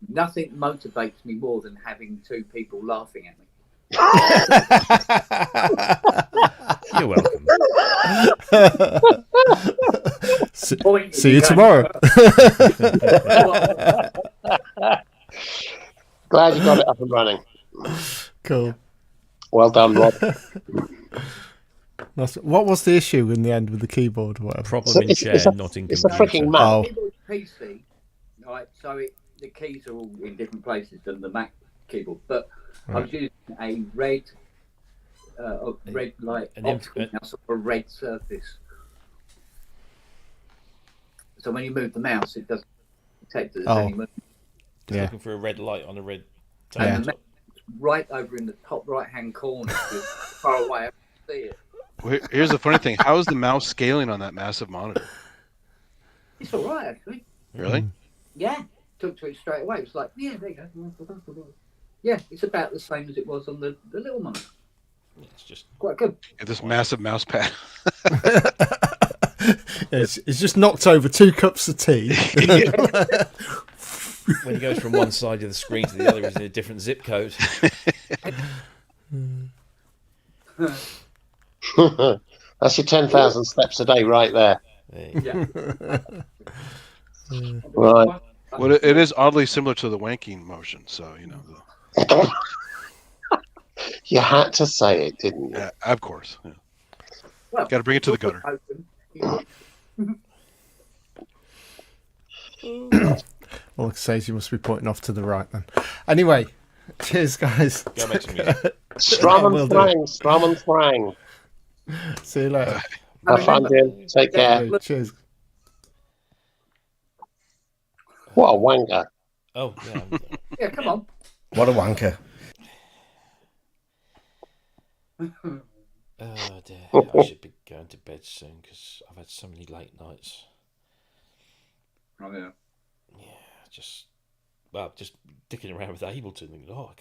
Nothing motivates me more than having two people laughing at me. You're welcome. See you tomorrow. Glad you got it up and running. Cool. Well done, Rob. What was the issue in the end with the keyboard or whatever? Problem in chair, not in computer. It's a freaking Mac. Oh. Keyboard PC, right? So the keys are all in different places than the Mac keyboard, but I was using a red light optical mouse on a red surface. So when you move the mouse, it doesn't detect that there's any movement. Just looking for a red light on a red And the mouse is right over in the top right-hand corner, far away. I can see it. Well, here's the funny thing. How is the mouse scaling on that massive monitor? It's all right, actually. Really? Yeah. Took to it straight away. It was like, yeah, there you go. Yeah, it's about the same as it was on the little monitor. It's just quite good. Get this massive mouse pad. It's just knocked over 2 cups of tea. When it goes from one side of the screen to the other, it's in a different zip code. That's your 10,000 steps a day right there. Yeah. Right. Well, it is oddly similar to the wanking motion, so you know. You had to say it, didn't you? Yeah, of course. Yeah. Well, got to bring it to the gutter. All it says you must be pointing off to the right then. Anyway, cheers, guys. Go make some music. Strum and thrang. See you later. Have fun, Jim. Take care. Cheers. What a wanker. Oh, yeah. Yeah, come on. What a wanker. Oh, dear. I should be going to bed soon because I've had so many late nights. Oh, yeah. Yeah, just dicking around with Ableton. Thinking, I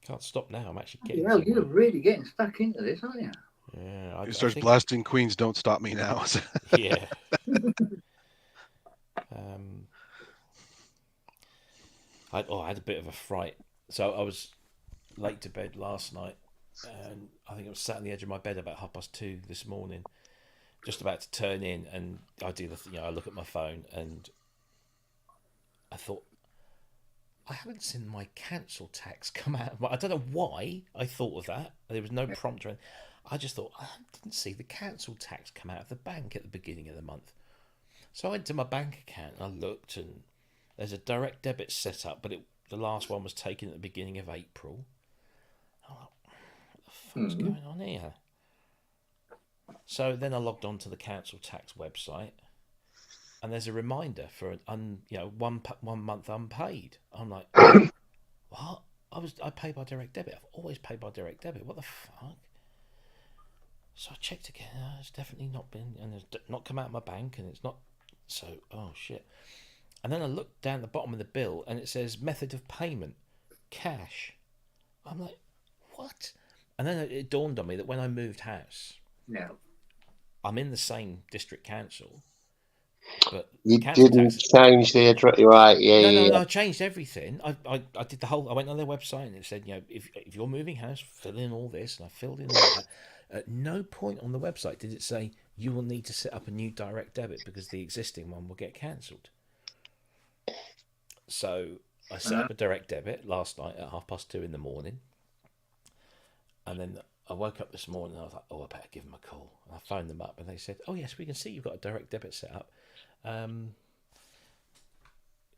can't stop now. I'm actually getting. Well, you're really getting stuck into this, aren't you? Yeah, He starts blasting Queen's "Don't Stop Me Now." Yeah. I had a bit of a fright. So I was late to bed last night, and I think I was sat on the edge of my bed about 2:30 this morning, just about to turn in, and I do I look at my phone, and I thought, I haven't seen my council tax come out. I don't know why I thought of that. There was no prompt or anything. I just thought, I didn't see the council tax come out of the bank at the beginning of the month. So I went to my bank account and I looked, and there's a direct debit set up, but the last one was taken at the beginning of April. I thought, what the fuck's going on here? So then I logged on to the council tax website, and there's a reminder for one month unpaid. I'm like, what? I pay by direct debit. I've always paid by direct debit. What the fuck? So I checked again. It's definitely not been, and it's not come out of my bank, and it's not. So, oh shit. And then I looked down the bottom of the bill, and it says method of payment, cash. I'm like, what? And then it dawned on me that when I moved house, I'm in the same district council, but you didn't change the address, right? No, I changed everything. I did the whole. I went on their website and it said, if you're moving house, fill in all this, and I filled in all that. At no point on the website did it say you will need to set up a new direct debit because the existing one will get cancelled. So I set up a direct debit last night at 2:30 in the morning, and then I woke up this morning and I was like, I better give them a call. And I phoned them up and they said, oh yes, we can see you've got a direct debit set up.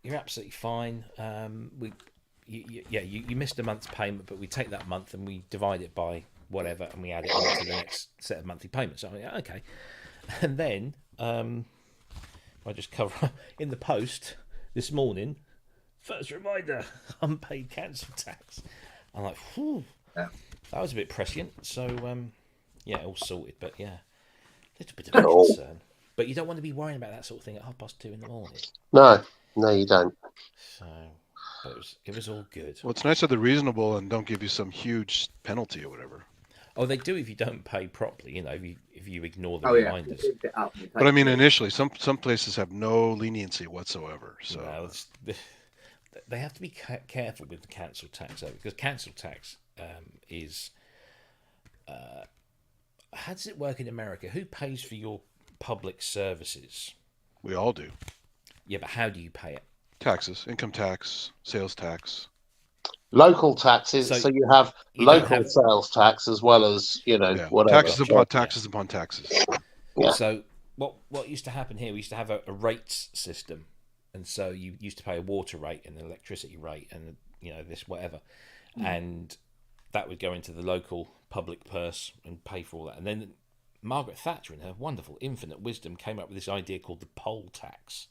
You're absolutely fine. You missed a month's payment, but we take that month and we divide it by whatever, and we add it on to the next set of monthly payments. So I'm like, okay. And then I just cover in the post this morning. First reminder: unpaid council tax. I'm like, whew, that was a bit prescient. So all sorted. But yeah, a little bit of a concern. But you don't want to be worrying about that sort of thing at 2:30 in the morning. No, you don't. So, but it was all good. Well, it's nice that they're reasonable and don't give you some huge penalty or whatever. Oh, they do if you don't pay properly. If you ignore the reminders. But I mean, initially, some places have no leniency whatsoever. So they have to be careful with the council tax, though, because council tax is. How does it work in America? Who pays for your public services? We all do. Yeah, but how do you pay it? Taxes, income tax, sales tax. Local taxes, so you have local sales tax as well as, whatever. Taxes upon taxes. Yeah. So what used to happen here, we used to have a rates system. And so you used to pay a water rate and an electricity rate and, this, whatever. And that would go into the local public purse and pay for all that. And then Margaret Thatcher, in her wonderful infinite wisdom, came up with this idea called the poll tax.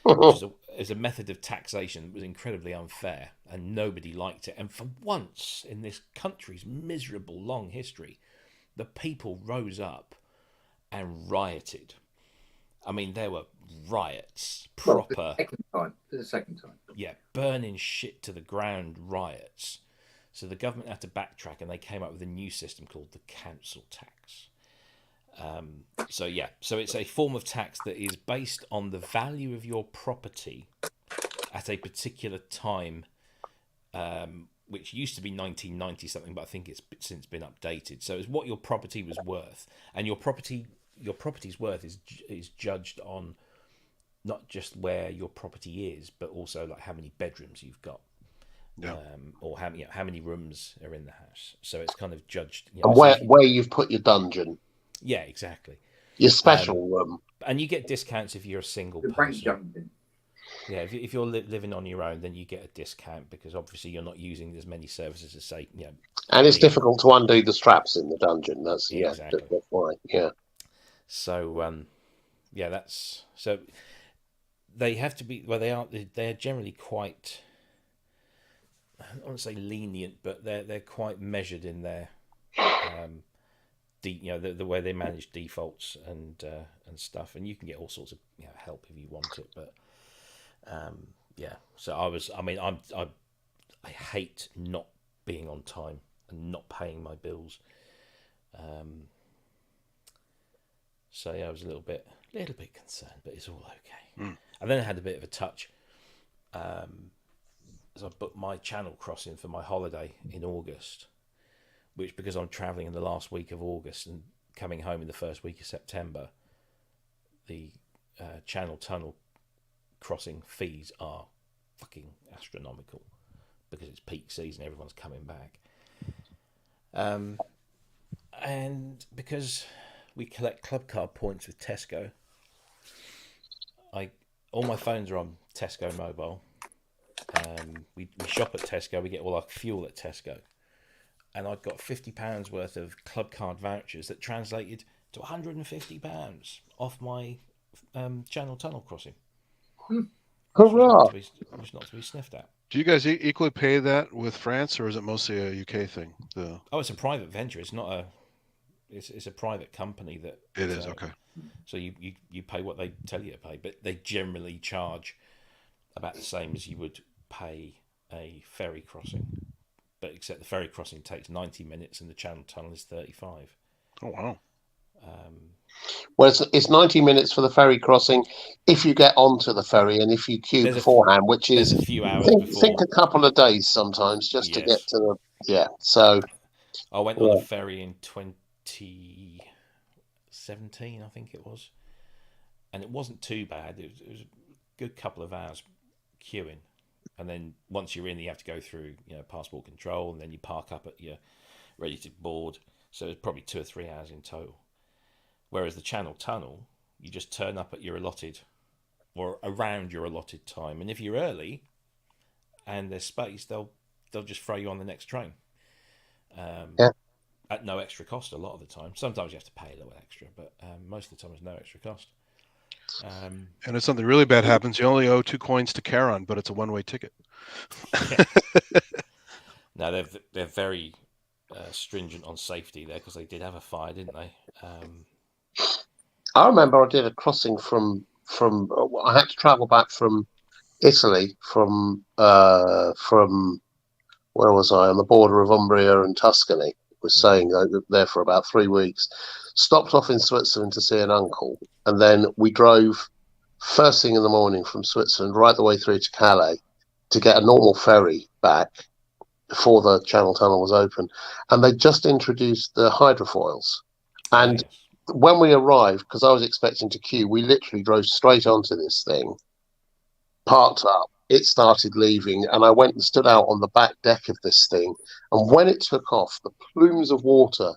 Which is a method of taxation that was incredibly unfair and nobody liked it. And for once in this country's miserable long history, the people rose up and rioted. I mean, there were riots, proper. The second time. Yeah, burning shit to the ground riots. So the government had to backtrack and they came up with a new system called the council tax. So it's a form of tax that is based on the value of your property at a particular time, which used to be 1990 something, but I think it's since been updated. So it's what your property was worth, and your property's worth is judged on not just where your property is, but also like how many bedrooms you've got. Yeah. Or how many rooms are in the house. So it's kind of judged. And where you've put your dungeon. Yeah, exactly. Your special room. And you get discounts if you're a single person. Yeah, if you're living on your own, then you get a discount because obviously you're not using as many services as say, And it's difficult to undo the straps in the dungeon. That's exactly. That's why. Yeah. So so they have to be. Well, they're generally quite. I don't want to say lenient, but they're quite measured in their. The way they manage defaults and stuff, and you can get all sorts of help if you want it. But so I hate not being on time and not paying my bills. So I was a little bit concerned, but it's all okay. And then I had a bit of a touch as I booked my Channel crossing for my holiday in August. Which, because I'm travelling in the last week of August and coming home in the first week of September, the Channel Tunnel crossing fees are fucking astronomical because it's peak season, everyone's coming back. And because we collect club card points with Tesco, all my phones are on Tesco Mobile. We shop at Tesco, we get all our fuel at Tesco. And I'd got £50 worth of club card vouchers that translated to £150 off my channel tunnel crossing. Hurrah! Which was not to be sniffed at. Do you guys equally pay that with France, or is it mostly a UK thing? Oh, it's a private venture. It's not a. It's a private company that. It is okay. So you pay what they tell you to pay, but they generally charge about the same as you would pay a ferry crossing, but except the ferry crossing takes 90 minutes and the channel tunnel is 35. Oh wow! Well, it's 90 minutes for the ferry crossing if you get onto the ferry and if you queue beforehand, which is a few hours think a couple of days sometimes just to get to the So I went on a ferry in 2017, I think it was, and it wasn't too bad. It was a good couple of hours queuing, and then once you're in, you have to go through passport control, and then you park up at your ready to board. So it's probably 2 or 3 hours in total. Whereas the Channel Tunnel, you just turn up at your allotted or around your allotted time, and if you're early and there's space, they'll just throw you on the next train. At no extra cost a lot of the time. Sometimes you have to pay a little extra, but most of the time there's no extra cost. And if something really bad happens, you only owe 2 coins to Charon, but it's a one-way ticket. No, they're very stringent on safety there because they did have a fire, didn't they? I remember I did a crossing from I had to travel back from Italy from where was I, on the border of Umbria and Tuscany. Was saying I was there for about 3 weeks. Stopped off in Switzerland to see an uncle, and then we drove first thing in the morning from Switzerland right the way through to Calais to get a normal ferry back before the Channel Tunnel was open, and they just introduced the hydrofoils. And when we arrived, because I was expecting to queue, we literally drove straight onto this thing, parked up, it started leaving, and I went and stood out on the back deck of this thing, and when it took off, the plumes of water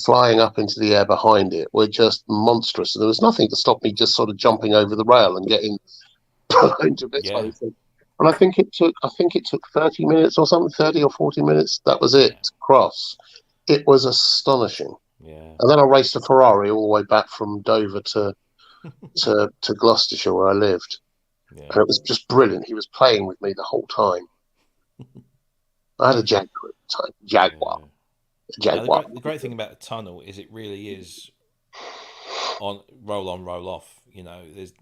flying up into the air behind it were just monstrous, and there was nothing to stop me just sort of jumping over the rail and getting blown to bits by the thing. And I think it took 30 minutes or something, 30 or 40 minutes. That was it to cross. It was astonishing. Yeah. And then I raced a Ferrari all the way back from Dover to Gloucestershire, where I lived. Yeah. And it was just brilliant. He was playing with me the whole time. I had a Jaguar at the time. Jaguar. Now, the great thing about the tunnel is it really is on, roll off.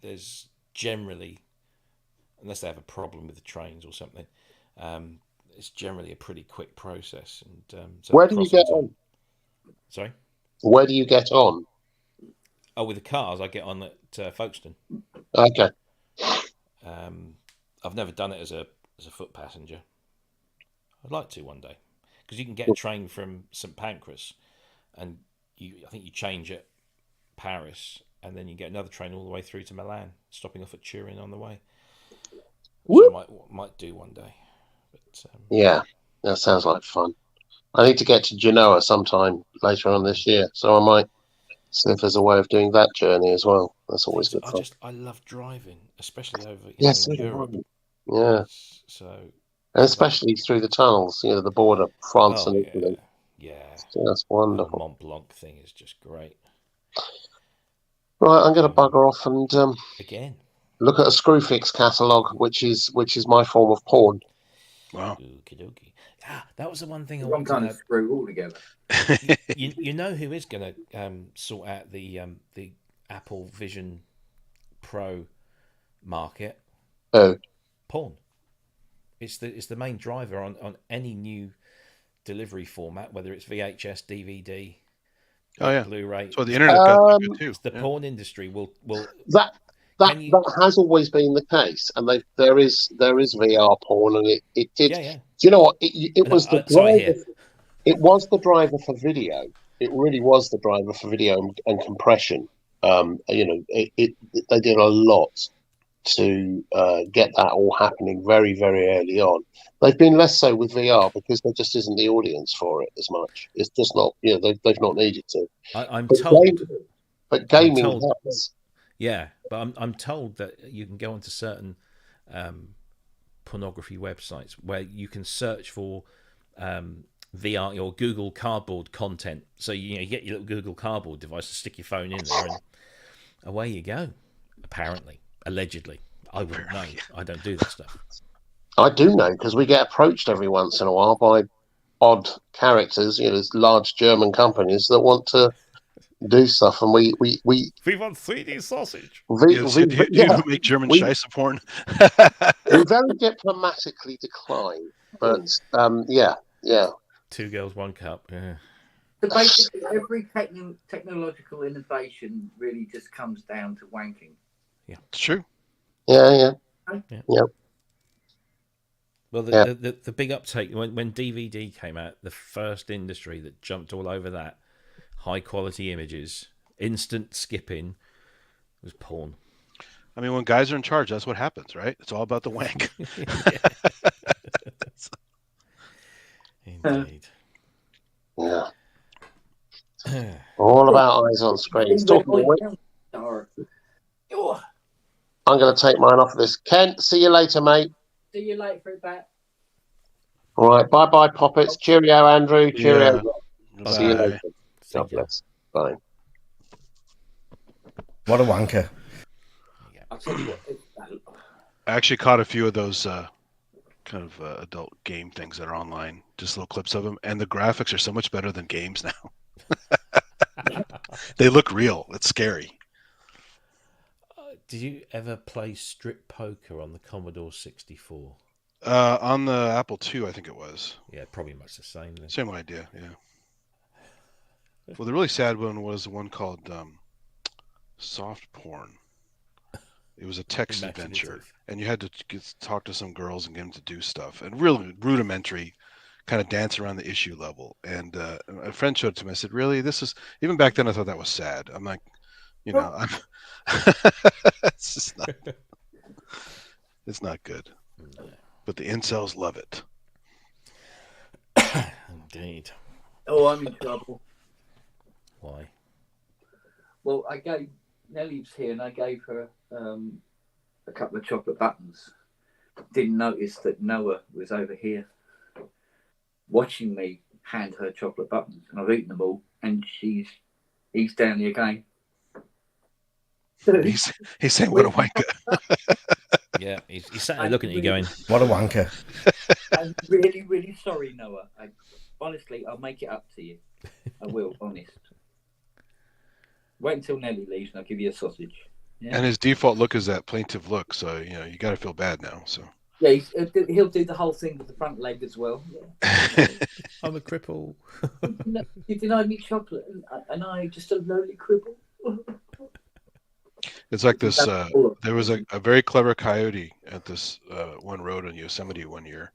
There's generally, unless they have a problem with the trains or something, it's generally a pretty quick process. And so where do you get on? Sorry? Where do you get on? Oh, with the cars, I get on at Folkestone. Okay. I've never done it as a foot passenger. I'd like to one day, because you can get a train from St Pancras, and I think you change at Paris, and then you get another train all the way through to Milan, stopping off at Turin on the way. Which I might do one day. But, yeah, that sounds like fun. I need to get to Genoa sometime later on this year, so I might see if there's a way of doing that journey as well. That's always good fun. I love driving, especially over in Europe. Yeah. So, and especially through the tunnels, the border, France and Italy. Yeah. So that's wonderful. The Mont Blanc thing is just great. Right, I'm going to bugger off and again look at a Screwfix catalogue, which is my form of porn. Wow. Okie dokie. That was the one thing I wanted to know. Screw all together. you know who is going to sort out the Apple Vision Pro market? Oh, porn. It's the main driver on any new delivery format, whether it's VHS, DVD, Blu-ray. So the internet got good too. It's the porn industry will that has always been the case, and there is VR porn, and it did. Yeah. Do you know what? It was the driver. It was the driver for video. It really was the driver for video and compression. They did a lot to get that all happening very, very early on. They've been less so with VR because there just isn't the audience for it as much. It's just not. They've not needed to. I'm told. But gaming has. Yeah, but I'm told that you can go onto certain pornography websites where you can search for VR or Google Cardboard content. So you get your little Google Cardboard device to stick your phone in there, and away you go. Apparently, allegedly. I wouldn't know. I don't do that stuff. I do know because we get approached every once in a while by odd characters, there's large German companies that want to do stuff, and we want 3D sausage. You make German Scheisse porn. We very diplomatically decline, but yeah. 2 girls, 1 cup. Yeah. So basically, every technological innovation really just comes down to wanking. Yeah, it's true. Yeah. Well, the big uptake when DVD came out, the first industry that jumped all over that, high quality images, instant skipping, was porn. I mean, when guys are in charge, that's what happens, right? It's all about the wank. Indeed. Yeah. All about eyes on screens. I'm going to take mine off of this. Kent, see you later, mate. See you later, Fruitbat. All right, bye, Poppets. Cheerio, Andrew. Cheerio. Yeah. See you later. God bless. Bye. What a wanker. I'll tell you what. I actually caught a few of those kind of adult game things that are online, just little clips of them, and the graphics are so much better than games now. They look real. It's scary. Did you ever play strip poker on the Commodore 64? On the Apple II, I think it was. Yeah, probably much the same then. Same idea, yeah. Well, the really sad one was the one called Soft Porn. It was a text adventure, and you had to talk to some girls and get them to do stuff, and really rudimentary, kind of dance around the issue level. And a friend showed it to me. I said, "Really? This is..." Even back then, I thought that was sad. I'm like, I'm it's just not. It's not good. No. But the incels love it. Indeed. Oh, I'm in trouble. Why? Well, Nelly's here, and I gave her a couple of chocolate buttons. Didn't notice that Noah was over here watching me hand her chocolate buttons, and I've eaten them all, and he's down here again. He's saying, "What a wanker." Yeah, he's sat there looking at you going, "What a wanker." I'm really, really sorry, Noah. Honestly, I'll make it up to you. I will, honest. Wait until Nelly leaves and I'll give you a sausage. Yeah? And his default look is that plaintive look, so you got to feel bad now. So yeah, he'll do the whole thing with the front leg as well. Yeah. I'm a cripple. You denied me chocolate, and I just a lowly cripple. It's like this. There was a very clever coyote at this one road in Yosemite one year.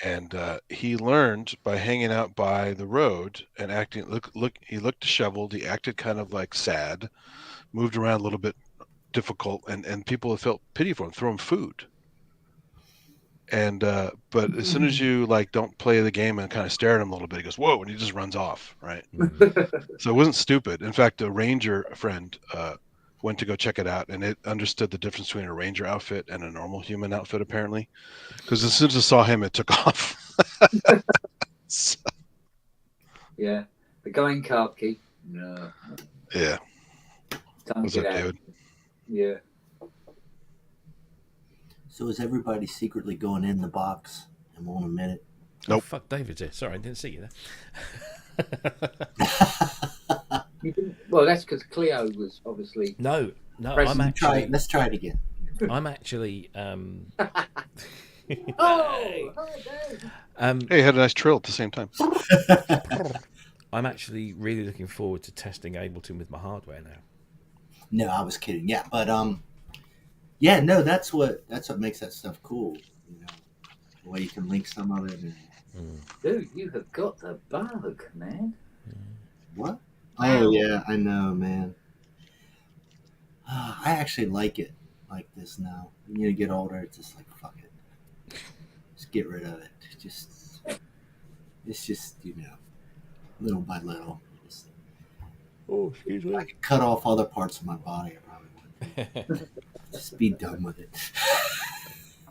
And he learned by hanging out by the road and acting. Look. He looked disheveled. He acted kind of like sad, moved around a little bit difficult, and people felt pity for him, throw him food. And but as soon as you don't play the game and kind of stare at him a little bit, he goes, "Whoa!" and he just runs off. Right. So it wasn't stupid. In fact, a ranger friend went to go check it out, and it understood the difference between a ranger outfit and a normal human outfit, apparently, because as soon as it saw him, it took off. So. Yeah, the guy in khaki. No. Yeah. What's up, David? Yeah. So is everybody secretly going in the box and won't admit it? Nope. Oh, fuck, David's here. Sorry, I didn't see you there. Well, that's because Cleo was obviously. No, I'm actually. Let's try it again. I'm actually. Oh, hi, Dave. Hey, had a nice trill at the same time. I'm actually really looking forward to testing Ableton with my hardware now. No, I was kidding. Yeah, but yeah, no, that's what makes that stuff cool. The way you can link some of it. Dude, you have got the bug, man. What? Oh yeah, I know, man. I actually like it like this now. When you get older, it's just like fuck it, just get rid of it. It's just little by little. Excuse me. I could cut off other parts of my body. I probably would. Just be done with it.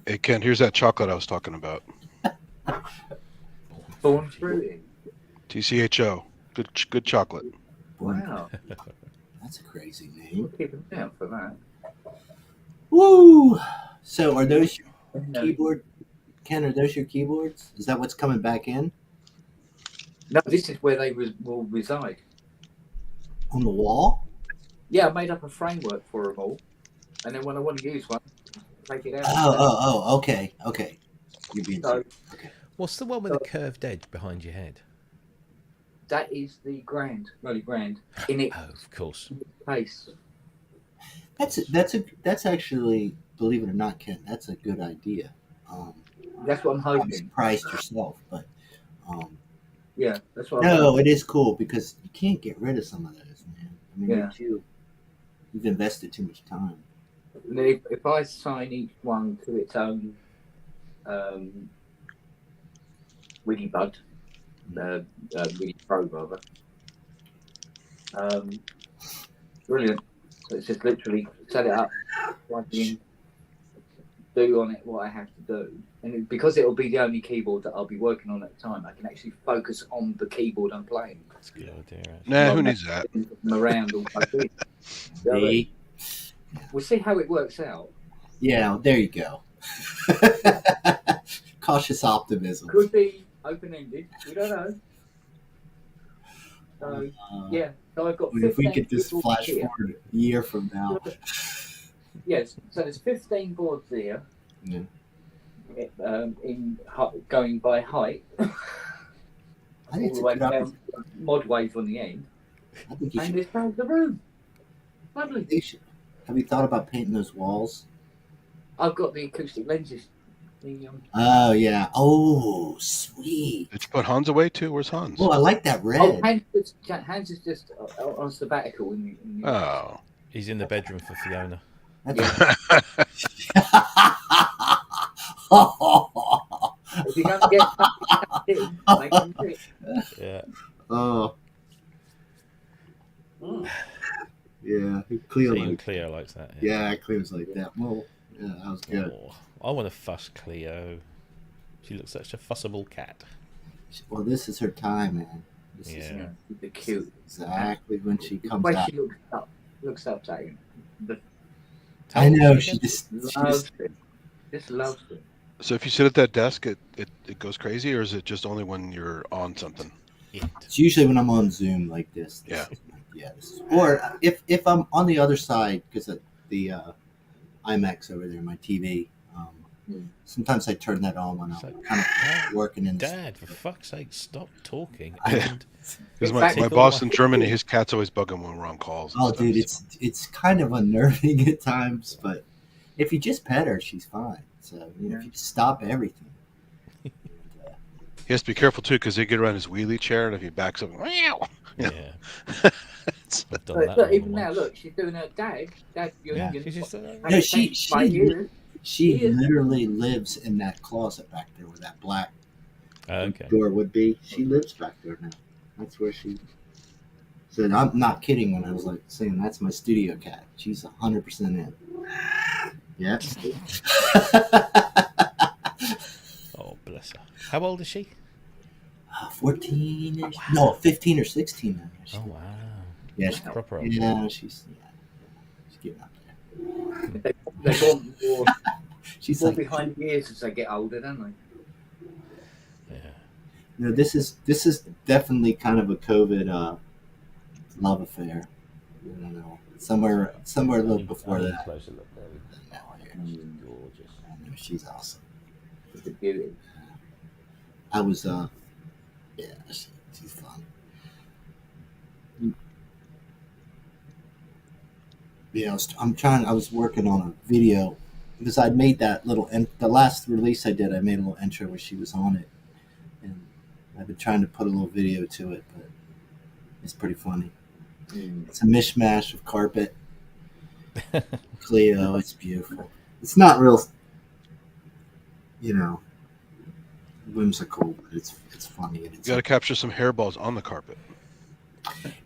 Hey Ken, here's that chocolate I was talking about. Born fruity. TCHO, good chocolate. Wow. That's a crazy name. We'll keep him down for that. Woo! So are those your No, keyboard? Ken, are those your keyboards? Is that what's coming back in no, this is where they will reside. on the wall? Yeah, I made up a framework for them all, and then when I want to use one, take it out. Oh, okay. You're being So okay. What's the one with the curved edge behind your head? that is the Rolly Grand, in its Oh, of course. place. That's actually, believe it or not, Ken, that's a good idea. That's what I'm I'm hoping. surprised yourself, but Yeah, that's what. no, it is cool because you can't get rid of some of those, man. I mean, Yeah. you've invested too much time. If I assign each one to its own Wiggy Bud, Wiggy Pro rather, brilliant. So it's just literally set it up, plug in, do on it what I have to do, and because it'll be the only keyboard that I'll be working on at the time, I can actually focus on the keyboard I'm playing. That's a good idea. Nah, who needs that? Around all See? We'll see how it works out. Yeah, there you go. Cautious optimism. Could be open-ended. We don't know. So yeah, so I've got. If we 15 could just boards flash here. forward a year from now. Yes, so there's 15 boards here. Yeah. Going by height. I think All it's the a way good down, opportunity. mod wave on the end, I think you and should. this round the room. Lovely. Have you thought about painting those walls? I've got the acoustic lenses. Oh yeah. Oh sweet. Did you put Hans away too? Where's Hans? Oh, I like that red. Oh, Hans is just on sabbatical in the Oh. He's in the bedroom for Fiona. If you're going to get something, make him do it. Yeah. Oh. Yeah, Cleo. Even Cleo likes that. Yeah, Cleo's like that. Well, yeah, that was good. Oh, I want to fuss Cleo. She looks such a fussable cat. Well, this is her time, man. This is the cute. Exactly when she comes When out. she looks up at him. I know she loves it. Just loves it. So if you sit at that desk, it goes crazy, or is it just only when you're on something? It's usually when I'm on Zoom like this. Yeah. Yeah. Or if I'm on the other side, because the IMAX over there, my TV. Sometimes I turn that on when I'm kind of working in. Dad, for fuck's sake, stop talking. Because my boss in Germany, his cat's always bugging when we're on calls. Oh, dude, it's kind of unnerving at times, but if you just pet her, she's fine. So if you just stop everything. He has to be careful too, because they get around his wheelie chair, and if he backs up, wow. Yeah. But even now, look, she's doing her dad. Yeah, No, she literally lives in that closet back there where that black door would be. She lives back there now. That's where she. So I'm not kidding when I was like saying that's my studio cat. She's 100% in. Yeah. Oh, bless her. How old is she? 14. Wow. No, 15 or 16 now. Oh wow. Yeah, she's proper. Yeah, she's getting up there. They want more. She's more like, behind the ears as they get older, don't they? Yeah. You know, this is definitely kind of a COVID love affair. I don't know. Somewhere a little before that. Closer look there. She's gorgeous. I know, she's awesome. It's a beauty. I was yeah, she's fun. Yeah, I was working on a video because I'd made that the last release I did, I made a little intro where she was on it, and I've been trying to put a little video to it, but it's pretty funny. It's a mishmash of carpet, Cleo. It's beautiful. It's not real, whimsical, but it's funny. And You got to capture some hairballs on the carpet.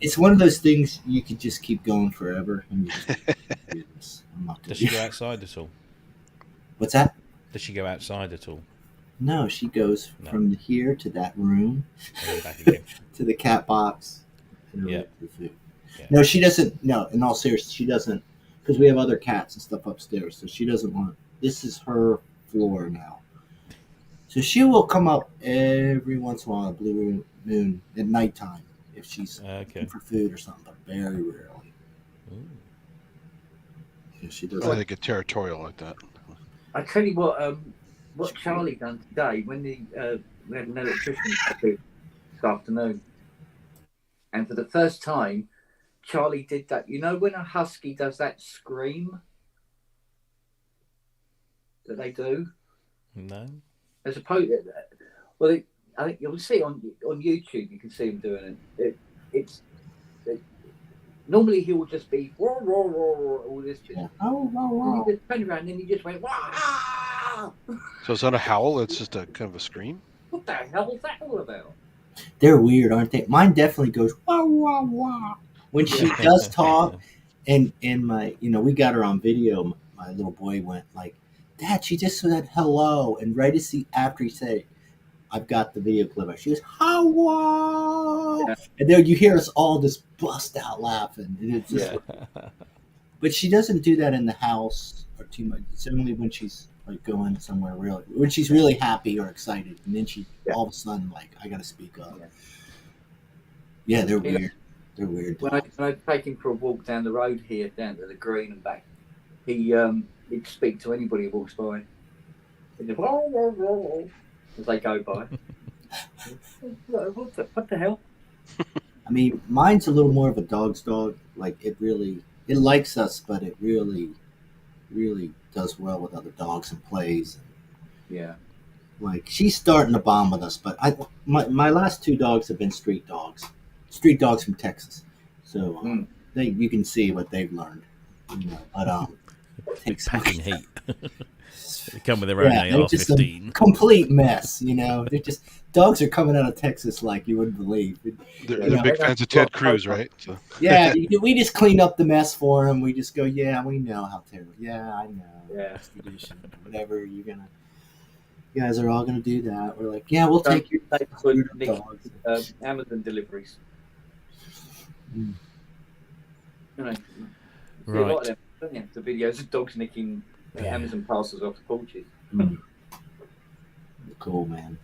It's one of those things you could just keep going forever. And you just, I'm not Does she go outside at all? What's that? Does she go outside at all? No, she goes from here to that room, And then back again. to the cat box, and over Yeah. to the food. Yeah. No, she doesn't. No, in all seriousness, she doesn't. because we have other cats and stuff upstairs, so she doesn't want. This is her floor now. So she will come up every once in a while, blue moon at nighttime, if she's looking for food or something, but very rarely. Yeah, she does. They get territorial like that. I tell you what Charlie done today when we had an electrician this afternoon, and for the first time, Charlie did that. You know when a husky does that scream that they do? No. As opposed, well, I think you'll see on YouTube. You can see him doing it. It's normally he will just be roar, roar, roar, roar, all this. Yeah. Oh. He just turned around and then he just went wow. So it's not a howl; it's just a kind of a scream. What the hell is that all about? They're weird, aren't they? Mine definitely goes wah wah wah when she does talk. And my, we got her on video. My little boy went like, "Dad, she just said hello," and right after he said it, I've got the video clip. She goes, "Hello," and then you hear us all just bust out laughing. And it's just but she doesn't do that in the house or too much. It's only when she's like going somewhere when she's really happy or excited, and then she all of a sudden like, I got to speak up. Yeah, they're weird. They're weird. When I take him for a walk down the road here, down to the green and back, he'd speak to anybody who walks by. He'd just, whoa, whoa, whoa, as they go by. What the hell? I mean, mine's a little more of a dog's dog. Like it likes us, but it really, really does well with other dogs and plays. Yeah. Like she's starting to bond with us, but my last two dogs have been street dogs from Texas. So you can see what they've learned. But it's packing heat. They come with their own AR-15. Complete mess, They're just dogs are coming out of Texas like you wouldn't believe. They're big fans of Ted Cruz, right? So. Yeah, we just clean up the mess for them. We just go, yeah, we know how terrible. Yeah, I know. Yeah, whatever you guys are all gonna do that. We're like, yeah, we'll take your dogs. Amazon deliveries. Right. A lot of them, don't you? The videos of dogs nicking Amazon parcels off the porches. Cool, man.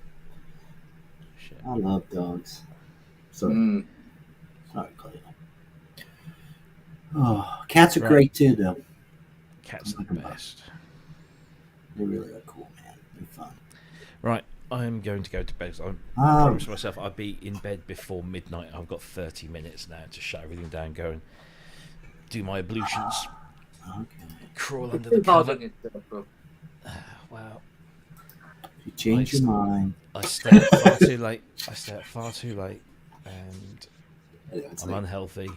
Shit. I love dogs. Sorry, Cleo. Oh, cats are great too, though. Cats are the best. They really are cool, man. They're fun. Right, I'm going to go to bed. I promised myself I'd be in bed before midnight. I've got 30 minutes now to shut everything down, go and do my ablutions. Okay. Crawl under the cover. Well, you change your mind. I stay up far too late. And I'm unhealthy.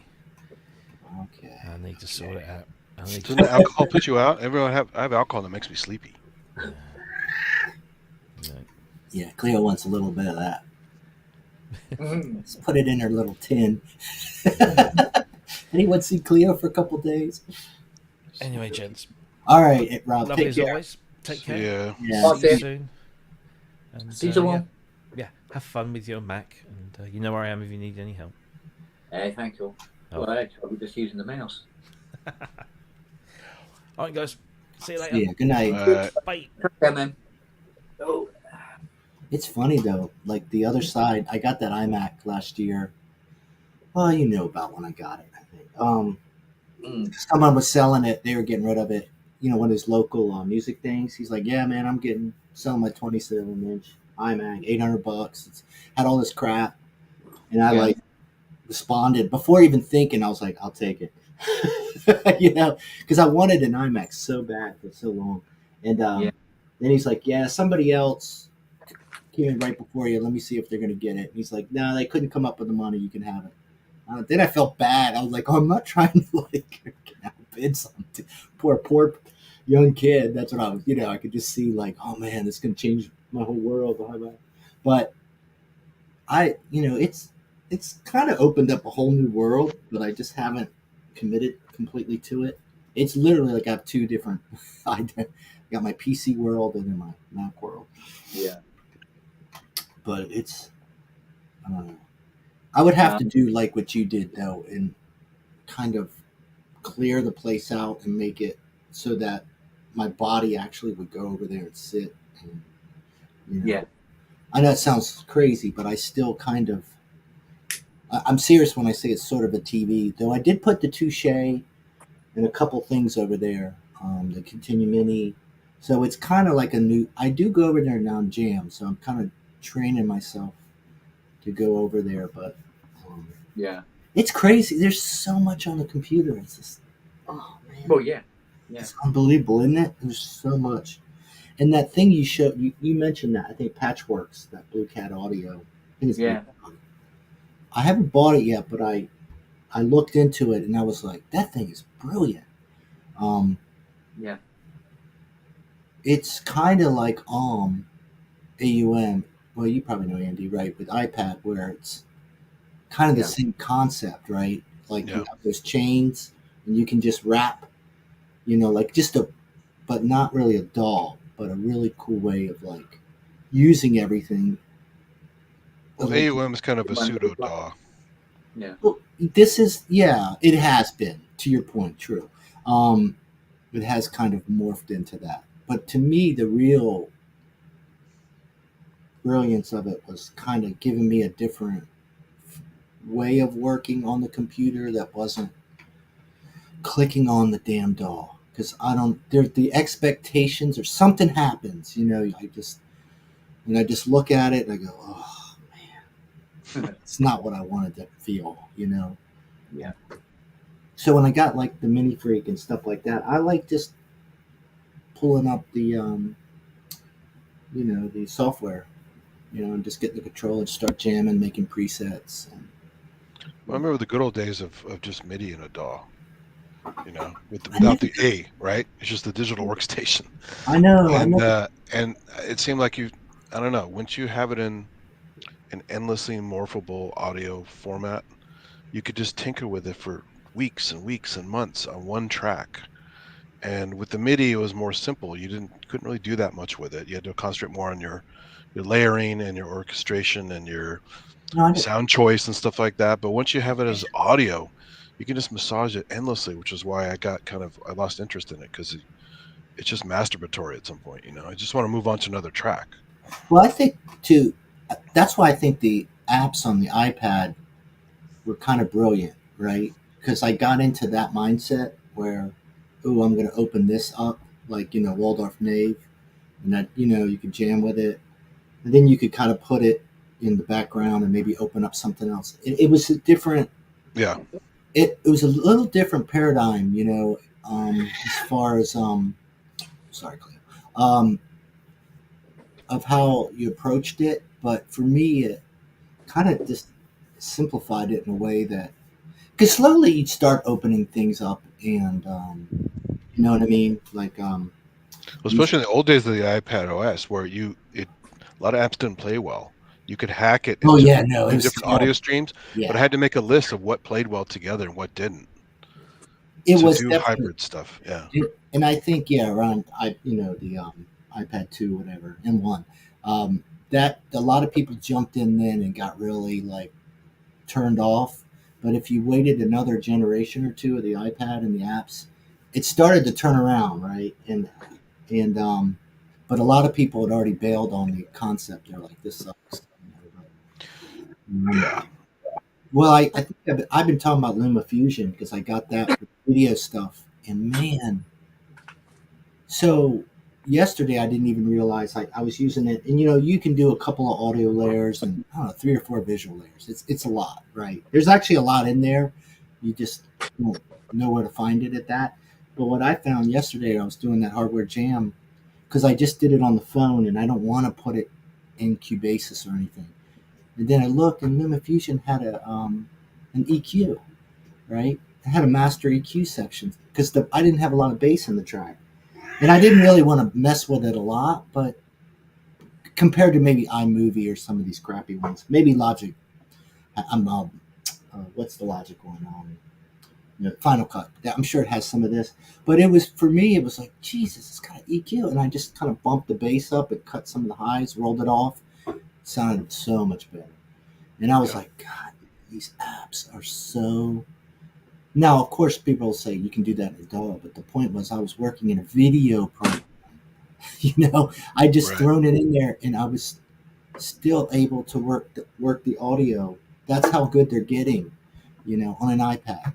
Okay. I need to sort it out. Doesn't the alcohol put you out? I have alcohol that makes me sleepy. Yeah, Cleo wants a little bit of that. Let's put it in her little tin. Anyone see Cleo for a couple days? Anyway, gents. All right, Rob. Lovely as always. Take care. Yeah. See you soon. And, see you all. Yeah, have fun with your Mac, and you know where I am if you need any help. Thank you. Well, actually, I'm just using the mouse. All right, guys. See you later. Yeah. Good night. Bye. Yeah, man. Oh. It's funny though. Like the other side, I got that iMac last year. Well, you know about when I got it. I think. Someone was selling it. They were getting rid of it. One of those local music things. He's like, "Yeah, man, I'm selling my 27-inch iMac, $800. It's had all this crap," and I responded before even thinking. I was like, "I'll take it," because I wanted an iMac so bad for so long. And then he's like, "Yeah, somebody else came in right before you. Let me see if they're gonna get it." And he's like, "No, they couldn't come up with the money. You can have it." Then I felt bad. I was like, "Oh, I'm not trying to bid something." Poor young kid. That's what I was. I could just see like, oh man, this is gonna change my whole world. But it's kind of opened up a whole new world, but I just haven't committed completely to it. It's literally like I have two different. I got my PC world and then my Mac world. Yeah. But I don't know. I would have to do like what you did though, and kind of clear the place out and make it so that my body actually would go over there and sit. And, Yeah. I know it sounds crazy, but I still kind of. I'm serious when I say it's sort of a TV. Though I did put the Touche and a couple things over there, the Continue Mini. So it's kind of like a new. I do go over there now and jam. So I'm kind of training myself to go over there, but yeah, it's crazy. There's so much on the computer. It's just, oh man. Well, yeah. It's unbelievable, isn't it? There's so much. And that thing you showed, you mentioned that, I think Patchworks, that Blue Cat Audio. I think it's I haven't bought it yet, but I looked into it and I was like, that thing is brilliant. Yeah. It's kind of like AUM. Well, you probably know Andy, right? With iPad, where it's kind of the same concept, right? Like you have those chains and you can just wrap, like just but not really a DAW, but a really cool way of like using everything. Well, AUM is kind of a pseudo DAW. Yeah. Well, this is, it has been, to your point, true. It has kind of morphed into that. But to me, the real brilliance of it was kind of giving me a different way of working on the computer that wasn't clicking on the damn DAW. Because the expectations or something happens, I just look at it and I go, oh man, it's not what I wanted to feel, Yeah. So when I got like the Mini Freak and stuff like that, I like just pulling up the, the software, and just getting the controller and start jamming, making presets. Well, I remember the good old days of just MIDI in a DAW. Without the A, right? It's just the digital workstation. I know. And it seemed like I don't know, once you have it in an endlessly morphable audio format, you could just tinker with it for weeks and weeks and months on one track. And with the MIDI, it was more simple. You couldn't really do that much with it. You had to concentrate more on your layering and your orchestration and your sound choice and stuff like that. But once you have it as audio, you can just massage it endlessly, which is why I lost interest in it, because it's just masturbatory at some point. I just want to move on to another track. Well, I think too, that's why I think the apps on the iPad were kind of brilliant, right? Because I got into that mindset where, I'm going to open this up, like, Waldorf Nave, and that, you could jam with it. And then you could kind of put it in the background and maybe open up something else. It was a different... Yeah. It was a little different paradigm, as far as sorry, Cleo, of how you approached it. But for me, it kind of just simplified it in a way that, because slowly you'd start opening things up, and you know what I mean, like especially in the old days of the iPad OS, where a lot of apps didn't play well. You could hack it into different audio streams, but I had to make a list of what played well together and what didn't. It was do hybrid stuff, and I think around the iPad 2, whatever, M1, that a lot of people jumped in then and got really like turned off. But if you waited another generation or two of the iPad and the apps, it started to turn around, right? And but a lot of people had already bailed on the concept. They're like, this sucks. Yeah. Well, I think I've been talking about LumaFusion because I got that for video stuff, and man. So yesterday I didn't even realize I was using it, and you can do a couple of audio layers and 3 or 4 visual layers. It's a lot, right? There's actually a lot in there. You just don't know where to find it at that. But what I found yesterday, I was doing that hardware jam because I just did it on the phone, and I don't want to put it in Cubasis or anything. And then I looked, and LumaFusion had an EQ, right? It had a master EQ section because I didn't have a lot of bass in the track. And I didn't really want to mess with it a lot, but compared to maybe iMovie or some of these crappy ones, maybe Logic. What's the Logic one? Final Cut. I'm sure it has some of this, but for me, it was like, Jesus, it's got an EQ, and I just kind of bumped the bass up and cut some of the highs, rolled it off. It sounded so much better, and I was like, God, these apps are so Now, of course, people will say you can do that in a DAW, but the point was I was working in a video program. I just thrown it in there, and I was still able to work the audio. That's how good they're getting, on an iPad.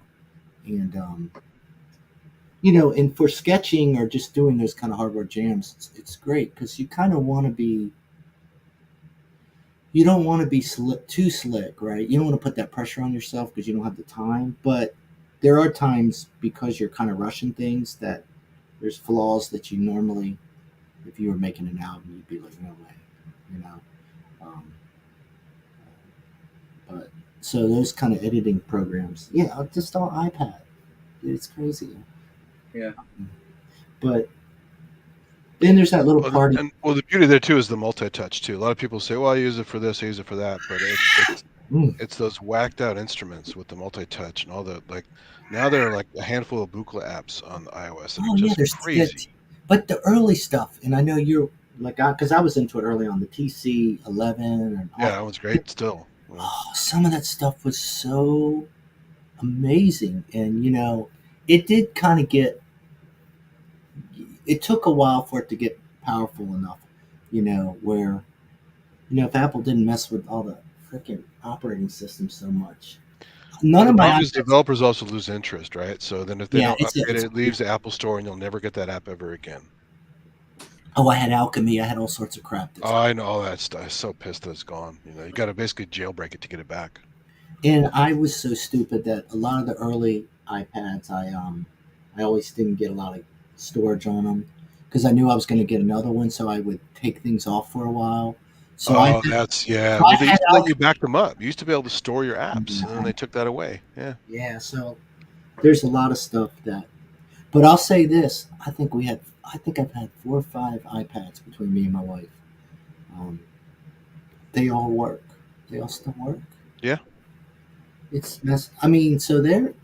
And and for sketching or just doing those kind of hardware jams, it's great because you kind of want to be. You don't want to be too slick, right? You don't want to put that pressure on yourself because you don't have the time. But there are times because you're kind of rushing things that there's flaws that you normally, if you were making an album, you'd be like, no way, But so those kind of editing programs, just on iPad, it's crazy. Yeah. But then there's that little party. Well, the beauty there too is the multi-touch too. A lot of people say, "Well, I use it for this, I use it for that," but it's those whacked out instruments with the multi-touch and all the Now there are like a handful of Buchla apps on iOS that are just crazy. But the early stuff, and I know you're because I was into it early on, the TC11 and all that was great still. Oh, some of that stuff was so amazing, and it did kind of get. It took a while for it to get powerful enough, where, if Apple didn't mess with all the freaking operating systems so much. None of my developers also lose interest, right? So then if they don't update it leaves the Apple Store, and you'll never get that app ever again. Oh, I had Alchemy. I had all sorts of crap. I know all that stuff. I'm so pissed that it's gone. You got to basically jailbreak it to get it back. And I was so stupid that a lot of the early iPads, I always didn't get a lot of storage on them because I knew I was going to get another one, so I would take things off for a while. So they used to let you back them up. You used to be able to store your apps, and then they took that away. Yeah. Yeah. So there's a lot of stuff but I'll say this: I think I've had 4 or 5 iPads between me and my wife. They all work. They all still work. Yeah. It's so they're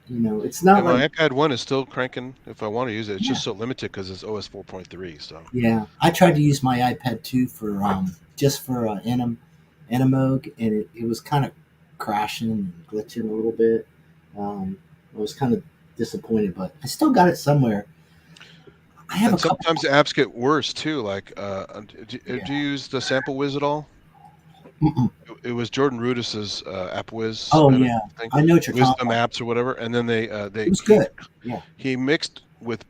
it's not my iPad 1 is still cranking if I want to use it. It's just so limited because it's OS 4.3. So yeah, I tried to use my iPad 2 for just for Anamog, and it was kind of crashing and glitching a little bit. I was kind of disappointed, but I still got it somewhere. Sometimes the apps get worse too. Like, do you use the Sample Wiz at all? It was Jordan Rudis's App Wiz. Oh yeah, I know what you're Wisdom apps or whatever, and then they it was good. Yeah, he mixed with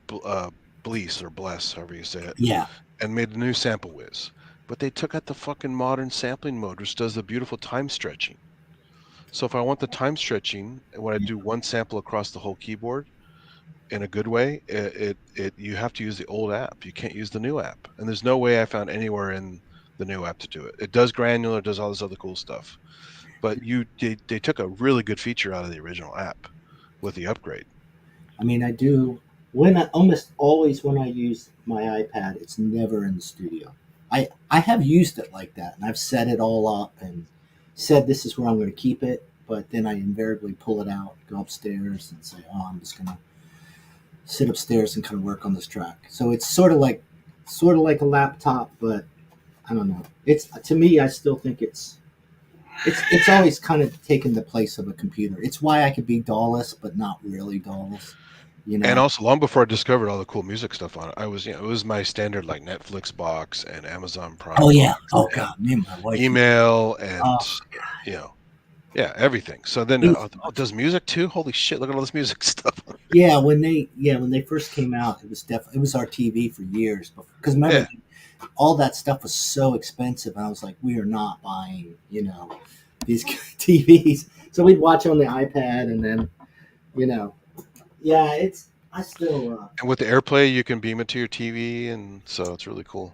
Blease or Bless, however you say it. Yeah, and made a new Sample Wiz, but they took out the fucking modern sampling mode, which does the beautiful time stretching. So if I want the time stretching, when I do one sample across the whole keyboard, in a good way, you have to use the old app. You can't use the new app, and there's no way I found anywhere in the new app to do it. It does granular, it does all this other cool stuff, but they took a really good feature out of the original app with the upgrade. I mean, I do almost always when I use my iPad, it's never in the studio. I have used it like that, and I've set it all up and said this is where I'm going to keep it, but then I invariably pull it out, go upstairs, and say, oh, I'm just going to sit upstairs and kind of work on this track. So it's sort of like a laptop, but I don't know. It's, to me, I still think it's always kind of taken the place of a computer. It's why I could be DAW-less, but not really DAW-less. And also, long before I discovered all the cool music stuff on it, I was, it was my standard like Netflix box and Amazon Prime. Oh yeah. Oh god, me and my wife. Email and yeah, everything. So then, does music too? Holy shit! Look at all this music stuff. Yeah, when they first came out, it was our TV for years. Because remember, all that stuff was so expensive. And I was like, we are not buying, these TVs. So we'd watch on the iPad, and then, I still. And with the AirPlay, you can beam it to your TV, and so it's really cool.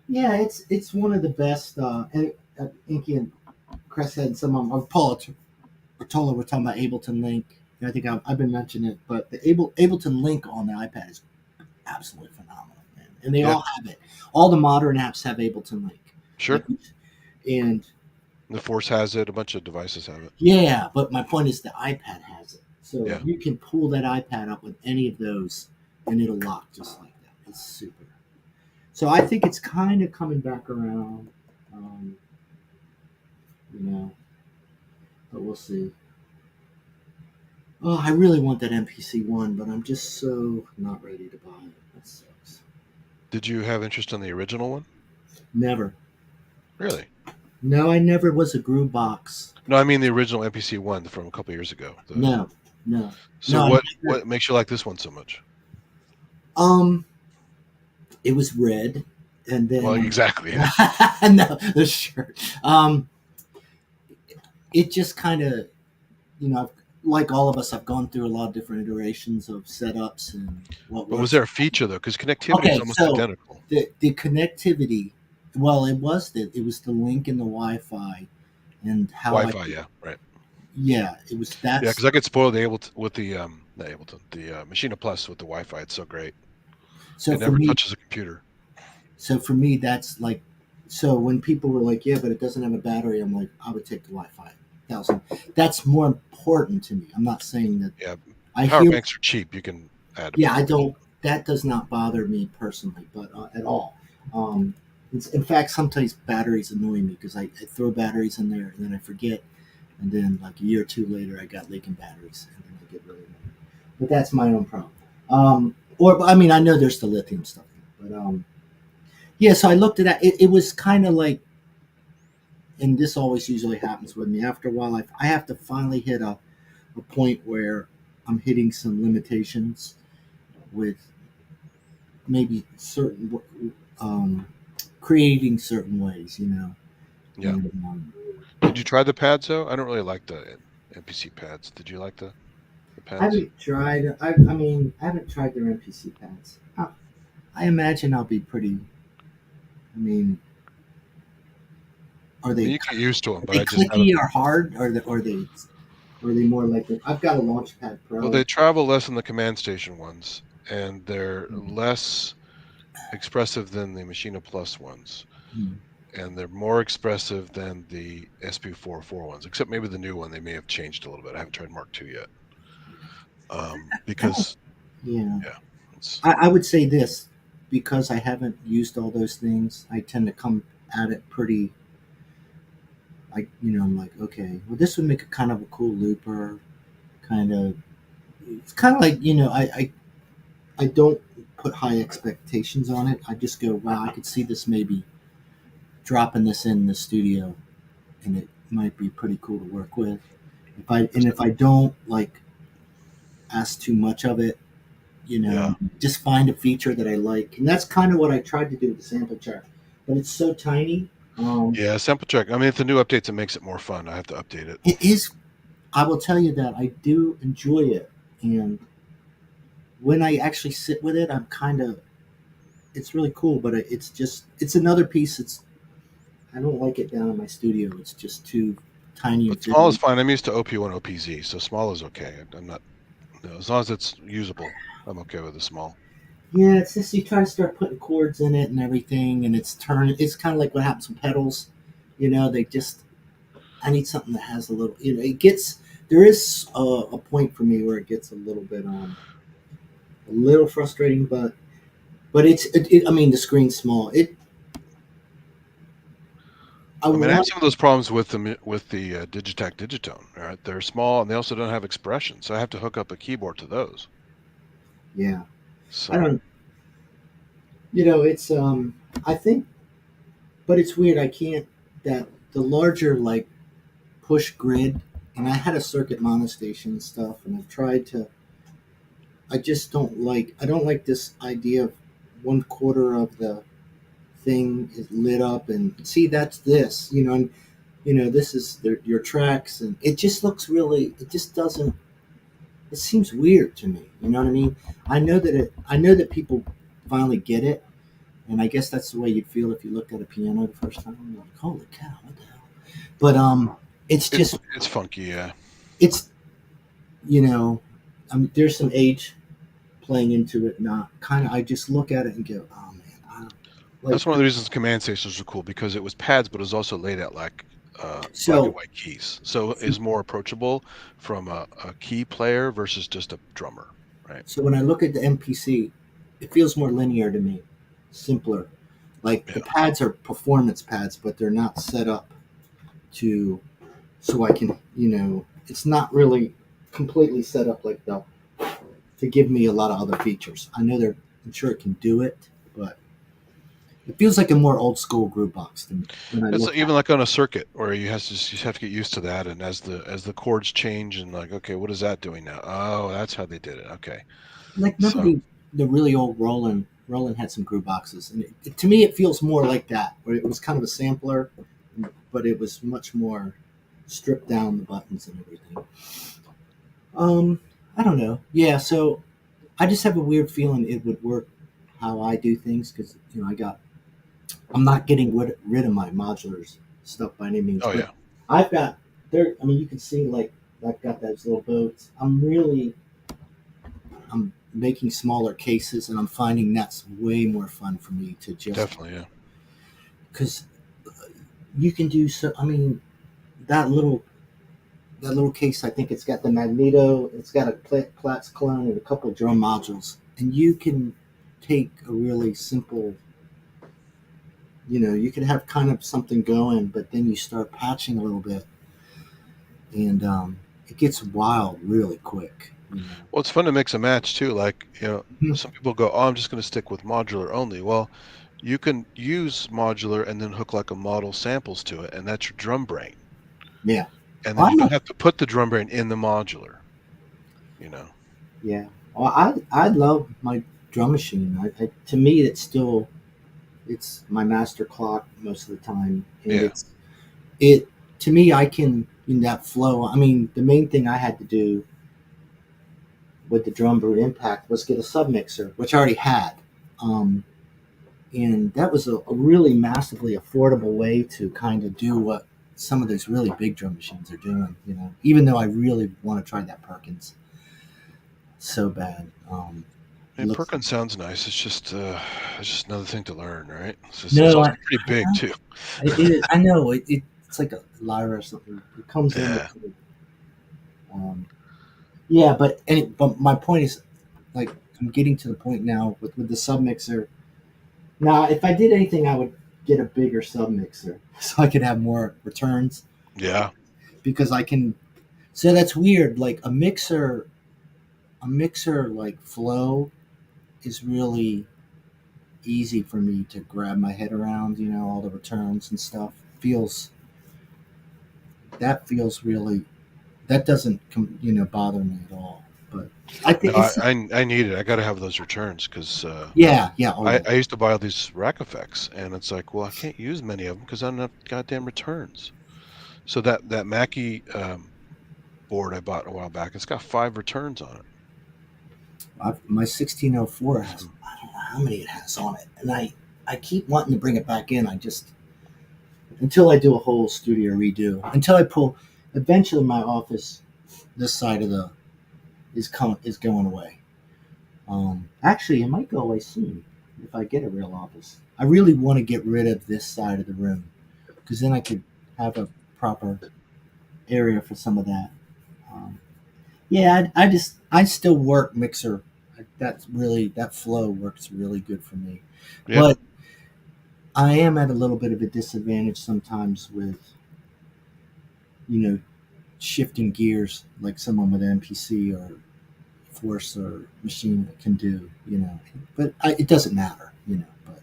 Yeah, it's one of the best. And Inky and Chris had some of them. Paul Rotolo were talking about Ableton Link. I think I've been mentioning it, but the Ableton Link on the iPad is absolutely phenomenal, man. And they all have it. All the modern apps have Ableton Link. Sure. And the Force has it. A bunch of devices have it. Yeah, but my point is the iPad has it. So you can pull that iPad up with any of those, and it'll lock just like that. It's super. So I think it's kind of coming back around, but we'll see. Oh, I really want that MPC one, but I'm just so not ready to buy it. That sucks. Did you have interest in the original one? Never. Really? No, I never was a groove box. No, I mean the original MPC one from a couple years ago. No. So no, what makes you like this one so much? It was red, and then exactly. Yeah. no, the shirt. It just kind of, like all of us, I've gone through a lot of different iterations of setups and what. But was there a feature though? Because connectivity is almost identical. The connectivity, well, it was the link in the Wi-Fi, and how Wi-Fi, yeah, right. Yeah, it was that. Yeah, because I get spoiled with the not Ableton, the Machina Plus with the Wi-Fi. It's so great. So it never touches a computer. So for me, that's like, so when people were like, "Yeah, but it doesn't have a battery," I'm like, I would take the Wi-Fi. That's more important to me. I'm not saying that. Yeah, power banks are cheap. You can add. Yeah, I don't. That does not bother me personally, but at all. In fact, sometimes batteries annoy me because I throw batteries in there and then I forget, and then like a year or two later, I got leaking batteries, and then I get really annoyed. But that's my own problem. I know there's the lithium stuff, but yeah. So I looked at that. It was kind of like, and this always usually happens with me. After a while, I have to finally hit a point where I'm hitting some limitations with maybe certain creating certain ways, Yeah. And, did you try the pads though? I don't really like the MPC pads. Did you like the pads? I haven't tried. I haven't tried their MPC pads. I imagine I'll be pretty. Are they? You get used to them, but they clicky or hard, or they more like I've got a Launchpad Pro. Well, they travel less than the Command Station ones, and they're less expressive than the Machina Plus ones, and they're more expressive than the SP44 ones. Except maybe the new one, they may have changed a little bit. I haven't tried Mark II yet, because I would say this, because I haven't used all those things. I tend to come at it pretty. I'm like, okay, well, this would make a kind of a cool looper, it's kind of like, I don't put high expectations on it. I just go, wow, I could see this maybe dropping this in the studio, and it might be pretty cool to work with. If I don't like ask too much of it, just find a feature that I like. And that's kind of what I tried to do with the sample chart, but it's so tiny. Sample track. If the new updates, it makes it more fun. I have to update it. It is. I will tell you that I do enjoy it, and when I actually sit with it, it's really cool. But it's another piece. I don't like it down in my studio. It's just too tiny. But small is fine. I'm used to OP1, OPZ, so small is okay. I'm not. As long as it's usable, I'm okay with the small. Yeah, it's just you try to start putting chords in it and everything, and it's kind of like what happens with pedals. I need something that has a little. There is a point for me where it gets a little bit a little frustrating, but the screen's small. I have some of those problems with the Digitakt Digitone. All right, they're small and they also don't have expression, so I have to hook up a keyboard to those. Yeah. So. I don't. It's I think, but it's weird. I can't the larger push grid, and I had a circuit monostation and stuff, and I've tried to. I just don't like. I don't like this idea of 1/4 of the thing is lit up, and see that's this. This is your tracks, and it just looks really. It just doesn't. It seems weird to me. You know what I mean? I know that people finally get it, and I guess that's the way you'd feel if you looked at a piano the first time. You're like, holy cow, what the hell? But it's funky, yeah. It's there's some age playing into it. Not kind of. I just look at it and go, oh man. That's one of the reasons Command Stations are cool, because it was pads, but it was also laid out like black and white keys, so it's more approachable from a key player versus just a drummer, right? So when I look at the MPC, it feels more linear to me, simpler. The pads are performance pads, but they're not set up so I can, it's not really completely set up like that to give me a lot of other features. I'm sure it can do it, but it feels like a more old school groove box than It's even like on a circuit where you have to get used to that, and as the chords change and like, okay, what is that doing now? Oh, that's how they did it. Okay. Like remember the really old Roland had some groove boxes, and to me it feels more like that, where it was kind of a sampler, but it was much more stripped down, the buttons and everything. I don't know. Yeah, so I just have a weird feeling it would work how I do things, because I'm not getting rid of my modulars stuff by any means. Oh but yeah. I've got there. I mean, you can see like I've got those little boats. I'm making smaller cases, and I'm finding that's way more fun for me to just definitely, yeah. Because you can do so. I mean, that little case. I think it's got the magneto. It's got a Platts clone and a couple of drum modules, and you can take a really simple. You could have kind of something going, but then you start patching a little bit, and it gets wild really quick. Well, it's fun to mix and match too. Like, some people go, "Oh, I'm just going to stick with modular only." Well, you can use modular and then hook like a model samples to it, and that's your drum brain. Yeah. And then you don't have to put the drum brain in the modular. Yeah. Well, I love my drum machine. To me, it's my master clock most of the time, and to me, I can in that flow. I mean, the main thing I had to do with the Drum Brute Impact was get a submixer, which I already had, and that was a really massively affordable way to kind of do what some of those really big drum machines are doing. Even though I really want to try that Perkins so bad. Perkins sounds nice. It's just another thing to learn, right? It's also pretty big too. I know it's like a lyra or something. It comes in. Yeah, but my point is, like, I'm getting to the point now with the submixer. Now, if I did anything, I would get a bigger submixer so I could have more returns. Yeah. Because I can. So that's weird. Like a mixer like flow is really easy for me to grab my head around. All the returns and stuff that doesn't bother me at all. But I think I need it. I got to have those returns because I used to buy all these rack effects, and it's like, well, I can't use many of them because I don't have goddamn returns. So that Mackie board I bought a while back, it's got 5 returns on it. My 1604 has, I don't know how many it has on it, and I keep wanting to bring it back in. Until I do a whole studio redo, until I pull. Eventually, my office, this side of is going away. Actually, it might go away soon if I get a real office. I really want to get rid of this side of the room because then I could have a proper area for some of that. I still work mixer. That flow works really good for me. Yep. But I am at a little bit of a disadvantage sometimes with, shifting gears like someone with an MPC or Force or Machine can do, But it doesn't matter, But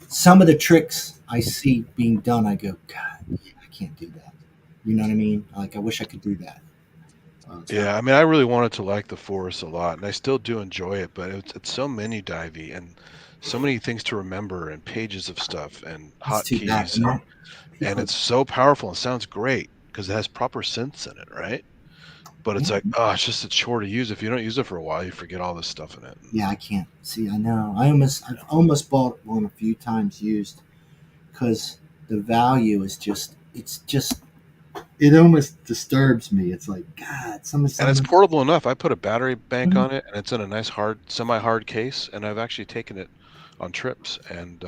some of the tricks I see being done, I go, God, I can't do that. You know what I mean? Like, I wish I could do that. Yeah, I mean, I really wanted to like the Force a lot, and I still do enjoy it, but it's so many divey and so many things to remember and pages of stuff and hotkeys, and it's so powerful and sounds great because it has proper synths in it, right? But it's like, it's just a chore to use. If you don't use it for a while, you forget all this stuff in it. Yeah, I can't. See, I know. I've almost bought one a few times used because the value is it almost disturbs me. It's like, God, and it's portable enough. I put a battery bank on it, and it's in a nice semi-hard case, and I've actually taken it on trips and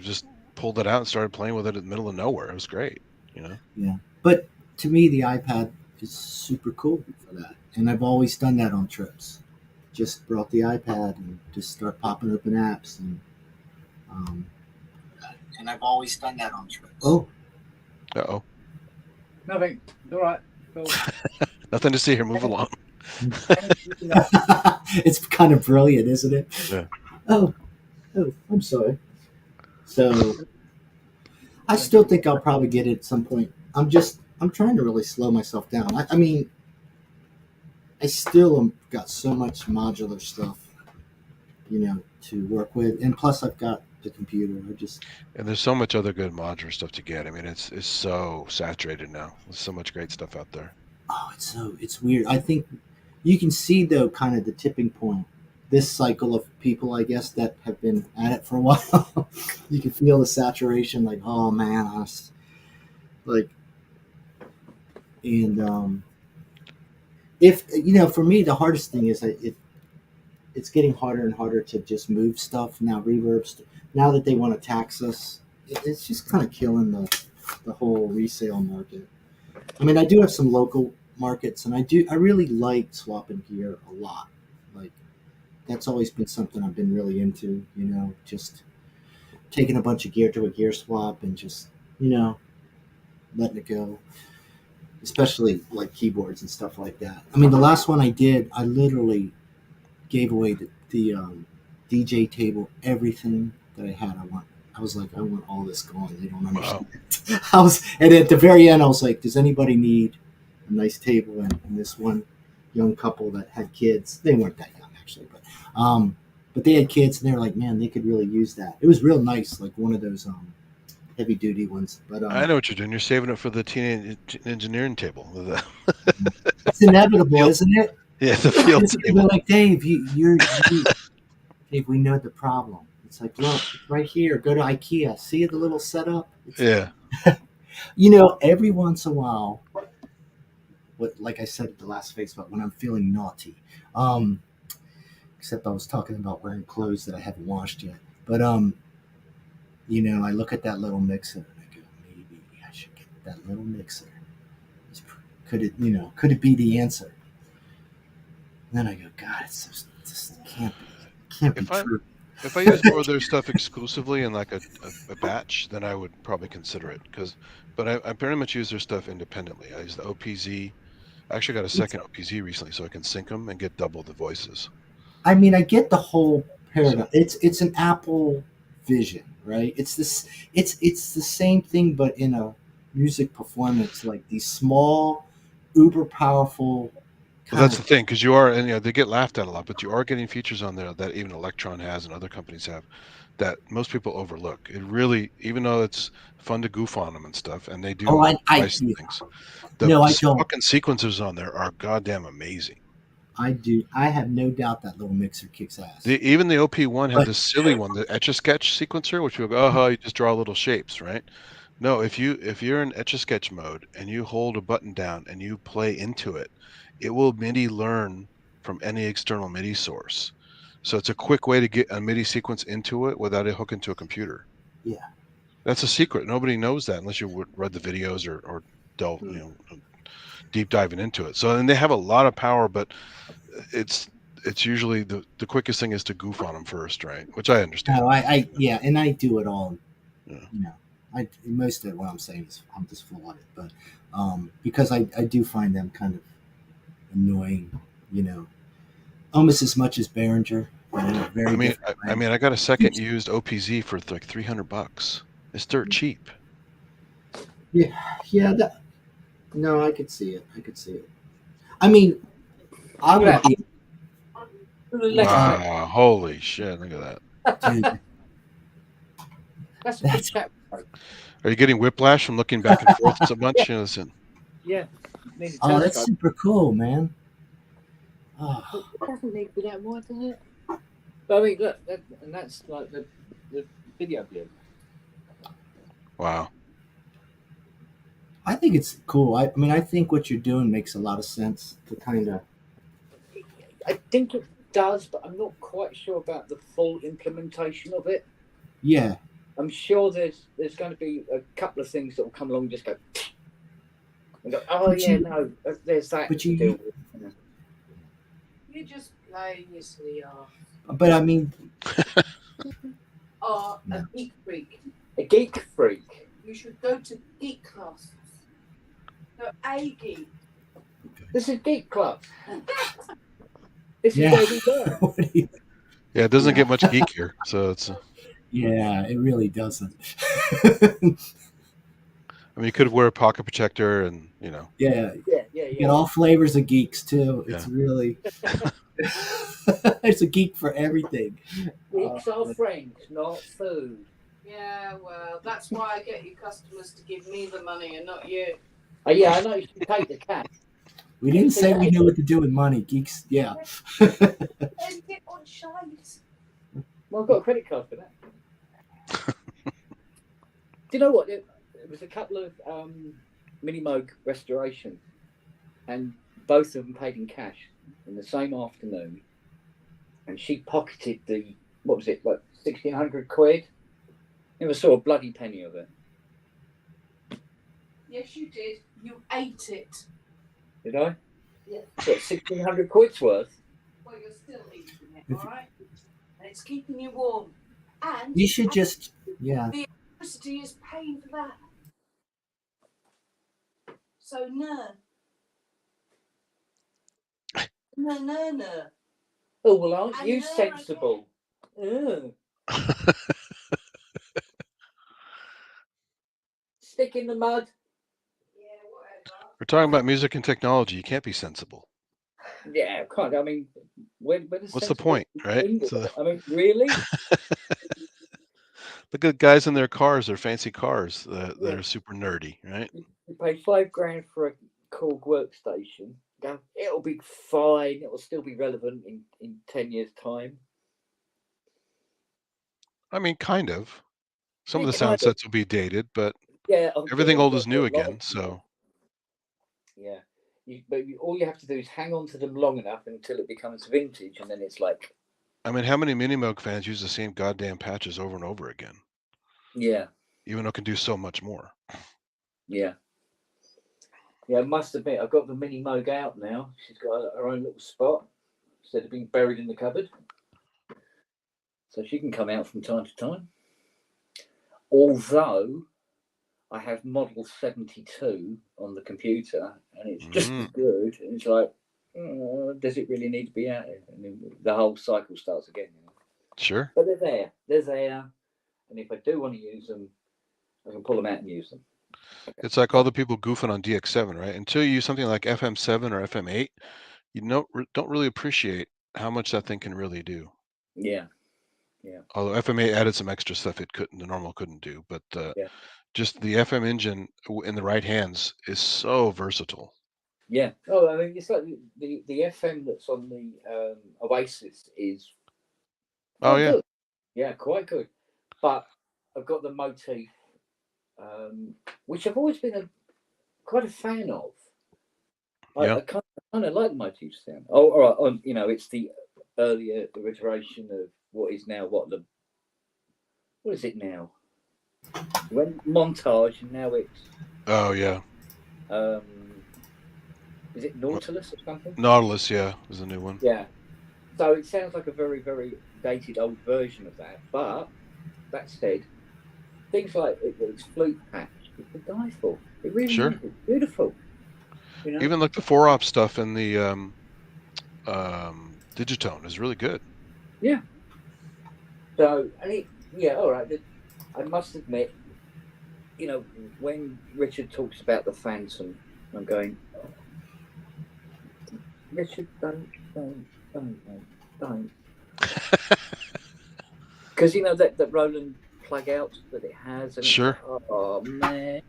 just pulled it out and started playing with it in the middle of nowhere. It was great, Yeah, but to me, the iPad is super cool for that, and I've always done that on trips. Just brought the iPad and just start popping open apps, and I've always done that on trips. Oh, uh-oh. Nothing. All right. Cool. Nothing to see here. Move along. It's kind of brilliant, isn't it? Yeah. Oh, I'm sorry. So I still think I'll probably get it at some point. I'm trying to really slow myself down. I mean, I still got so much modular stuff, to work with, and plus I've got the computer. And there's so much other good modular stuff to get. I mean, it's so saturated now. There's so much great stuff out there. Oh, it's weird. I think you can see though kind of the tipping point. This cycle of people, I guess, that have been at it for a while. You can feel the saturation, like, oh man, if for me the hardest thing is it's getting harder and harder to just move stuff now. Reverbs, now that they want to tax us, it's just kind of killing the whole resale market. I mean, I do have some local markets, and I really like swapping gear a lot. Like, that's always been something I've been really into, just taking a bunch of gear to a gear swap and just, letting it go. Especially like keyboards and stuff like that. I mean, the last one I did, I literally gave away the DJ table, everything that I had. I was like, I want all this gone. They don't understand. Wow. And at the very end, I was like, does anybody need a nice table? And this one young couple that had kids, they weren't that young actually, but they had kids, and they were like, man, they could really use that. It was real nice, like one of those heavy duty ones. But I know what you're doing. You're saving it for the teenage engineering table. It's inevitable, isn't it? Yeah, the field table. Like, Dave, Dave, we know the problem. It's like, look, it's right here. Go to IKEA. See the little setup? Yeah. Every once in a while, like I said at the last Facebook, when I'm feeling naughty, except I was talking about wearing clothes that I haven't washed yet. But I look at that little mixer and I go, maybe I should get that little mixer. Could it be the answer? And then I go, God, it's just can't be true. If I use more of their stuff exclusively in like a batch, then I would probably consider it. But I pretty much use their stuff independently. I use the OPZ. I actually got a second OPZ recently, so I can sync them and get double the voices. I mean, I get the whole paradigm. It's an Apple vision, right? It's the same thing, but in a music performance, like these small, uber powerful. Well, that's the thing, because you are, and they get laughed at a lot, but you are getting features on there that even Electron has and other companies have that most people overlook. It really, even though it's fun to goof on them and stuff, and they do nice things. Fucking sequencers on there are goddamn amazing. I do. I have no doubt that little mixer kicks ass. Even the OP1 had this silly one, the Etch-a-Sketch sequencer, which you'll go, you just draw little shapes, right? No, if you're in Etch-a-Sketch mode and you hold a button down and you play into it, it will MIDI learn from any external MIDI source. So it's a quick way to get a MIDI sequence into it without it hooking to a computer. Yeah. That's a secret. Nobody knows that unless you read the videos or delve, deep diving into it. So, and they have a lot of power, but it's usually the quickest thing is to goof on them first, right? Which I understand. No, and I do it all. Yeah. Most of it, what I'm saying is I'm just full of it, but because I do find them kind of annoying, almost as much as Behringer. I got a second used OPZ for like $300. It's dirt cheap. Yeah. No, I could see it. I mean, I would be. Wow! Holy shit! Look at that. Dude. That's a good chat. Are you getting whiplash from looking back and forth so much? Listen. Yeah. Oh, that's super cool, man. Oh. It doesn't need to be that wide, does it? But I mean, look, that's like the video view. Wow. I think it's cool. I mean, I think what you're doing makes a lot of sense to kind of. I think it does, but I'm not quite sure about the full implementation of it. Yeah. I'm sure there's going to be a couple of things that will come along and just go, and go, there's that. But you're just playing your silly ass. But I mean, are a geek freak. A geek freak. You should go to geek classes. So a geek. Okay. This is Geek Club. This is where we learn. Yeah, it doesn't get much geekier, so it's. Yeah, it really doesn't. I mean, you could wear a pocket protector, and Yeah. Yeah. You get all flavors of geeks too. It's really there's a geek for everything. Geeks are friends, not food. Yeah, well, that's why I get you customers to give me the money and not you. Oh yeah, I know you should take the cash. We didn't say we knew what to do with money, geeks. Yeah. And get on shite. Well, I've got a credit card for that. Do you know what? There was a couple of PolyMog restoration, and both of them paid in cash in the same afternoon. And she pocketed the, what was it, like 1,600 quid? Never saw a bloody penny of it. Yes, you did. You ate it. Did I? Yeah. What, 1,600 quid's worth? Well, you're still eating it, all right? And it's keeping you warm. And you should just, the electricity is paying for that. So no. No. Oh, well, aren't you sensible? Stick in the mud. Yeah, whatever. We're talking about music and technology. You can't be sensible. Yeah, kind of. I mean, when what's the point, right? So, I mean, really? Look at guys in their cars, their fancy cars that are super nerdy, right? You pay $5,000 for a cool workstation. It'll be fine. It'll still be relevant in 10 years' time. I mean, kind of. Some of the sound sets will be dated, but everything old is new again. So yeah, but all you have to do is hang on to them long enough until it becomes vintage, and then it's like. I mean, how many PolyMog fans use the same goddamn patches over and over again? Yeah. Even though it can do so much more. Yeah. Yeah, I must admit, I've got the PolyMog out now. She's got her own little spot instead of being buried in the cupboard. So she can come out from time to time. Although I have model 72 on the computer and it's just as good. And it's like, does it really need to be out here? And then the whole cycle starts again. Sure. But they're there. They're there. And if I do want to use them, I can pull them out and use them. It's like all the people goofing on DX7, right? Until you use something like FM7 or FM8, you don't really appreciate how much that thing can really do. Yeah. Yeah. Although FM8 added some extra stuff the normal couldn't do, but just the FM engine in the right hands is so versatile. Yeah. Oh, I mean, it's like the FM that's on the Oasis is. Good. Yeah, quite good. But I've got the Motif, which I've always been quite a fan of. I kind of like the Motif sound. Oh, all right. It's the earlier iteration of what is now what is it now? When Montage, and now it's. Oh yeah. Is it Nautilus or something? Nautilus, yeah, is a new one. Yeah. So it sounds like a very, very dated old version of that. But that said, things like its flute patch, it's to die for. It really is beautiful. Even like the 4-op stuff in the Digitone is really good. Yeah. So, all right. I must admit, when Richard talks about the Phantom, I'm going, Richard, don't. Because that Roland plug out that it has. And sure. Oh man.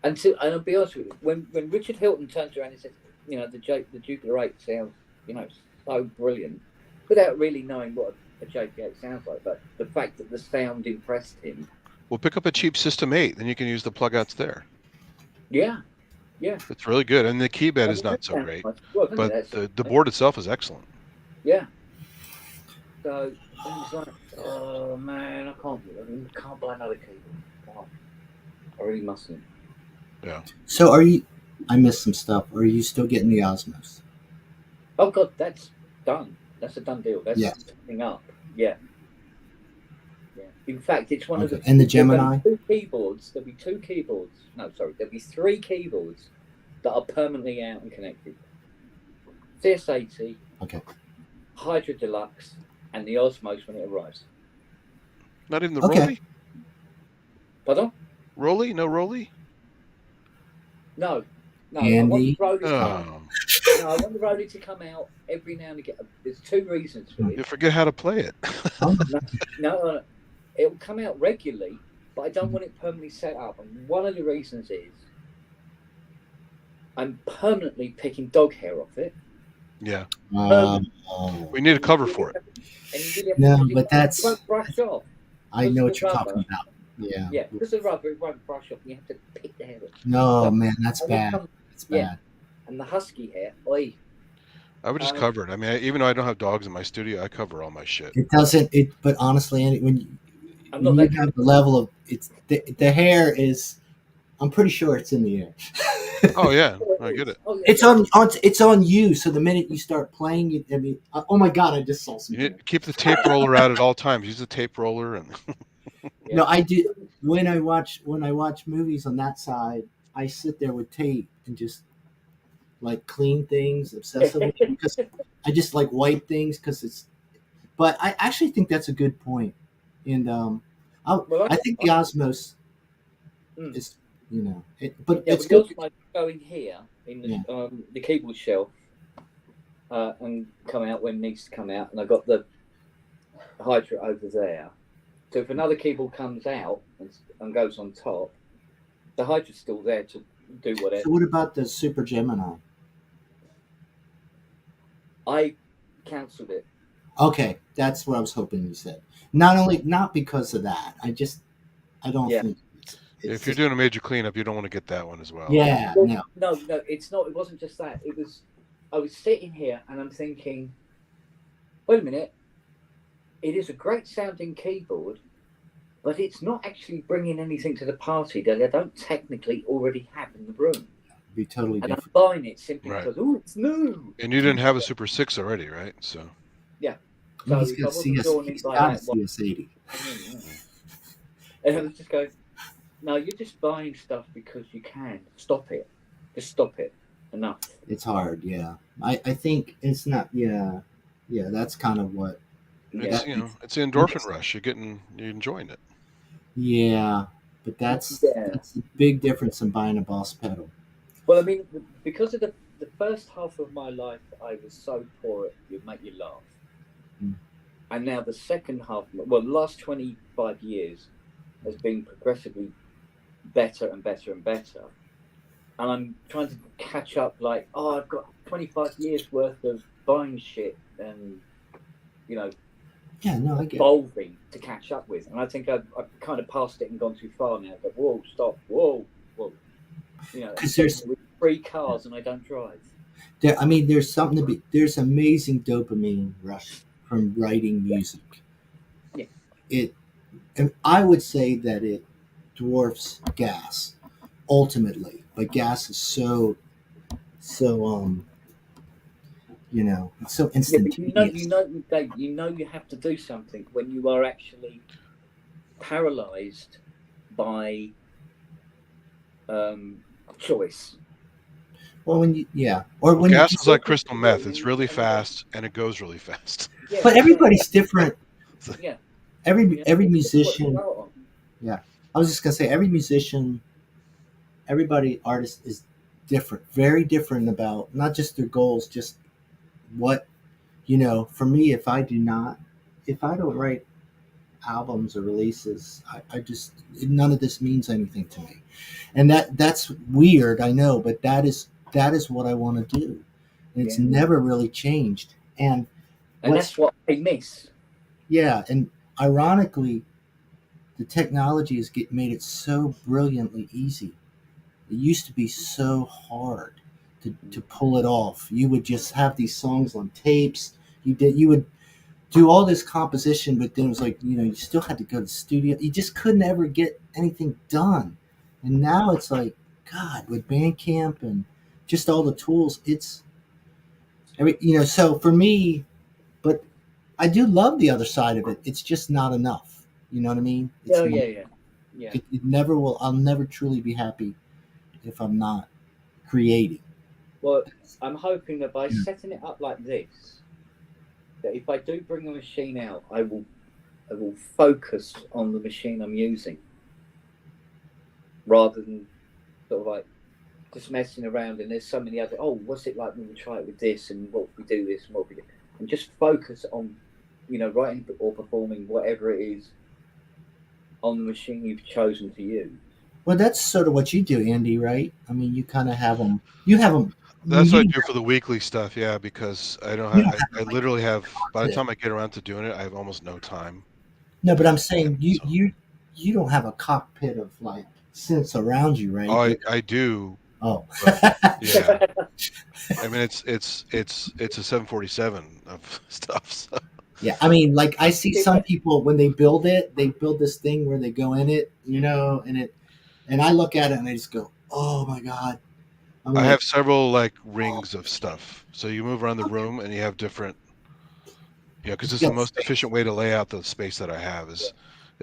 And I'll be honest with you, when Richard Hilton turns around and says, the Jupiter 8 sounds, so brilliant, without really knowing what a JP8 sounds like, but the fact that the sound impressed him. Well, pick up a cheap System 8, then you can use the plug outs there. Yeah. Yeah. It's really good. And the keyboard is not so great, but the board itself is excellent. Yeah. So it's like, oh man, I can't buy another keyboard. Oh, I really mustn't. Yeah. So I missed some stuff. Are you still getting the Osmos? Oh God, that's done. That's a done deal. That's setting up. Yeah. Yeah. In fact, it's one of the. And the Gemini? There'll be 2 keyboards. There'll be 2 keyboards. No, sorry. There'll be 3 keyboards that are permanently out and connected. CS80, okay, Hydra Deluxe, and the Osmos when it arrives. Not even the Okay. Rolly? Pardon? Rolly? No Rolly? No. Andy. I want the Rolly to come out every now and again. There's two reasons for You this. forget how to play it. No. It'll come out regularly, but I don't want it permanently set up. And one of the reasons is I'm permanently picking dog hair off it. Yeah. Um, We need a cover for it. And you really have No, to, but that's- it won't brush off. I know what Because you're the talking rubber- about. Yeah. Yeah, because the rubber, it won't brush off. And you have to pick the hair off. No, So- man, that's and then bad. come- That's yeah. bad. And the husky hair, oi. I would just cover it. I mean, even though I don't have dogs in my studio, I cover all my shit. It doesn't. But honestly, Andy, when I'm you not have the level of it's the hair is, I'm pretty sure it's in the air. Oh yeah, I get it. Oh, yeah. It's on you. So the minute you start playing, I mean, oh my god, I just saw You some. need to keep the tape roller out at all times. Use the tape roller and. No, I do. When I watch movies on that side, I sit there with tape and just like clean things obsessively because I just like wipe things because it's. But I actually think that's a good point, and I think the Osmos is, but Yeah, it's because good. I go in here in the keyboard shelf and come out when it needs to come out, and I've got the Hydra over there. So if another keyboard comes out and goes on top, the Hydra's still there to do whatever. So what about the Super Gemini? I cancelled it. Okay, that's what I was hoping you said. Not because of that. I don't think. If you're doing a major cleanup, you don't want to get that one as well. Yeah, no. No, it's not. It wasn't just that. It was. I was sitting here and I'm thinking, wait a minute. It is a great sounding keyboard, but it's not actually bringing anything to the party that I don't technically already have in the room. Be totally and different. I'm buying it simply Right. because it's new. And you didn't have a Super 6 already, right? So. Yeah. Well, So he's if I got wasn't drawn in he's by got a that one- CS80. And I was just going, no, you're just buying stuff because you can. Stop it. Just stop it. Enough. It's hard, yeah. I think it's not. Yeah, that's kind of what. It's it's the endorphin rush. You're enjoying it. Yeah, but that's a big difference in buying a Boss pedal. Well, I mean, because of the first half of my life, I was so poor it make you laugh. And now the second half, well, the last 25 years has been progressively better and better and better. And I'm trying to catch up like, I've got 25 years worth of buying shit and, Yeah, no, I get evolving to catch up with. And I think I've kind of passed it and gone too far now. But whoa, stop, whoa. Because there's with 3 cars and I don't drive. there's something to be. There's amazing dopamine rush from writing music. Yeah. And I would say that it dwarfs gas ultimately, but gas is so it's so instantaneous. Dave, you have to do something when you are actually paralyzed by choice. Well, when gas is like crystal meth. It's really fast and it goes really fast. Yeah, but everybody's different. Yeah. Every musician. Yeah, I was just gonna say everybody artist is different, very different about not just their goals, just what For me, if I don't write albums or releases, I just none of this means anything to me, and that's weird, I know, but that is what I want to do, and it's never really changed, and that's what I miss. Yeah, and ironically, the technology has made it so brilliantly easy. It used to be so hard to pull it off. You would just have these songs on tapes. You would do all this composition, but then it was like, you still had to go to the studio. You just couldn't ever get anything done. And now it's like, God, with Bandcamp and just all the tools, so for me, but I do love the other side of it. It's just not enough. You know what I mean? Yeah. It never will. I'll never truly be happy if I'm not creating. Well, I'm hoping that by setting it up like this, that if I do bring a machine out, I will focus on the machine I'm using, rather than sort of like just messing around. And there's so many other. Oh, what's it like when we try it with this, and what we do this, and what we do, and just focus on, writing or performing whatever it is on the machine you've chosen to use. Well, that's sort of what you do, Andy, right? I mean, you kind of have them. You have them. That's what I do for the weekly stuff, yeah, because I don't have. I literally have. By the time I get around to doing it, I have almost no time. No, but I'm saying you don't have a cockpit of like synths around you, right? Oh, I do. Oh, yeah. I mean, it's a 747 of stuff. So. Yeah, I mean, like I see some people when they build this thing where they go in it, and I look at it and I just go, oh my god. I have several like rings of stuff, so you move around the room and you have different. Yeah, because it's the most efficient way to lay out the space that I have is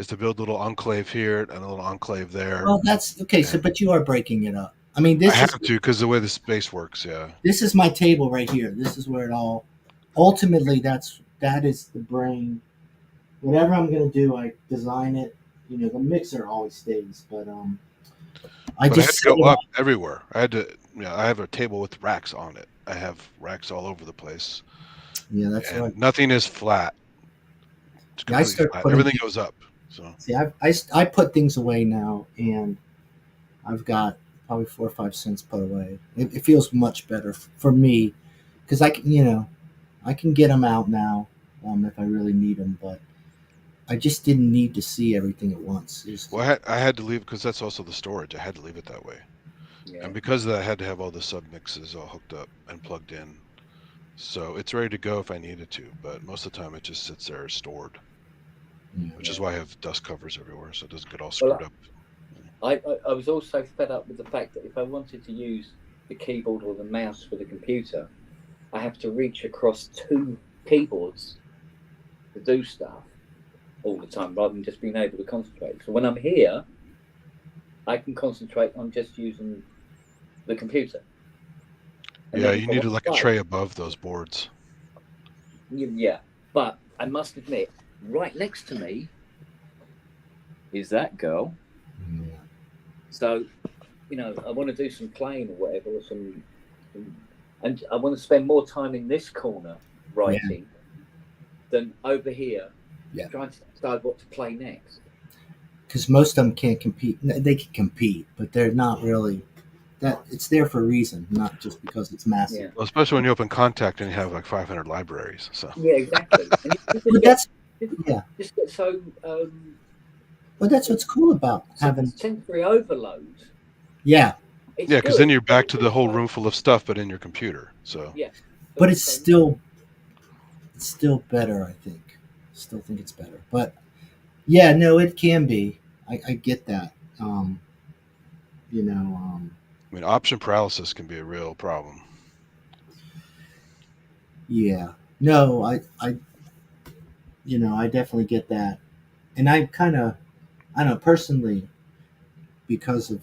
to build a little enclave here and a little enclave there. Well, that's okay. Yeah. So, but you are breaking it up. I mean, I have to because the way the space works. Yeah. This is my table right here. This is where it all. Ultimately, that is the brain. Whatever I'm gonna do, I design it. The mixer always stays, but I had to go up everywhere. I had to. I have a table with racks on it. I have racks all over the place. Yeah, that's right. Nothing is flat. I start flat. Everything goes up. So see, I put things away now, and I've got probably 4 or 5 synths put away. It feels much better for me because I can get them out now if I really need them, but I just didn't need to see everything at once. Well, I had to leave because that's also the storage. I had to leave it that way. Yeah. And because of that, I had to have all the sub mixes all hooked up and plugged in. So it's ready to go if I needed to, but most of the time it just sits there stored, which is why I have dust covers everywhere so it doesn't get all screwed up. I was also fed up with the fact that if I wanted to use the keyboard or the mouse for the computer, I have to reach across 2 keyboards to do stuff all the time rather than just being able to concentrate. So when I'm here, I can concentrate on just using the computer. Yeah, you need like a tray above those boards. Yeah, but I must admit, right next to me is that girl. Yeah. So, I want to do some playing or whatever, and I want to spend more time in this corner writing than over here trying to decide what to play next. Because most of them can't compete. They can compete, but they're not really. It's there for a reason, not just because it's massive. Yeah. Well, especially when you open Contact and you have like 500 libraries. So yeah, exactly. So. Well, that's what's cool about having sensory overload. Yeah. Yeah, because then you're back to the whole room full of stuff, but in your computer. So. Yeah. But it's still better, I think. Still think it's better, but yeah, no, it can be. I get that. I mean, option paralysis can be a real problem. Yeah. No, I definitely get that. And I don't know, personally, because of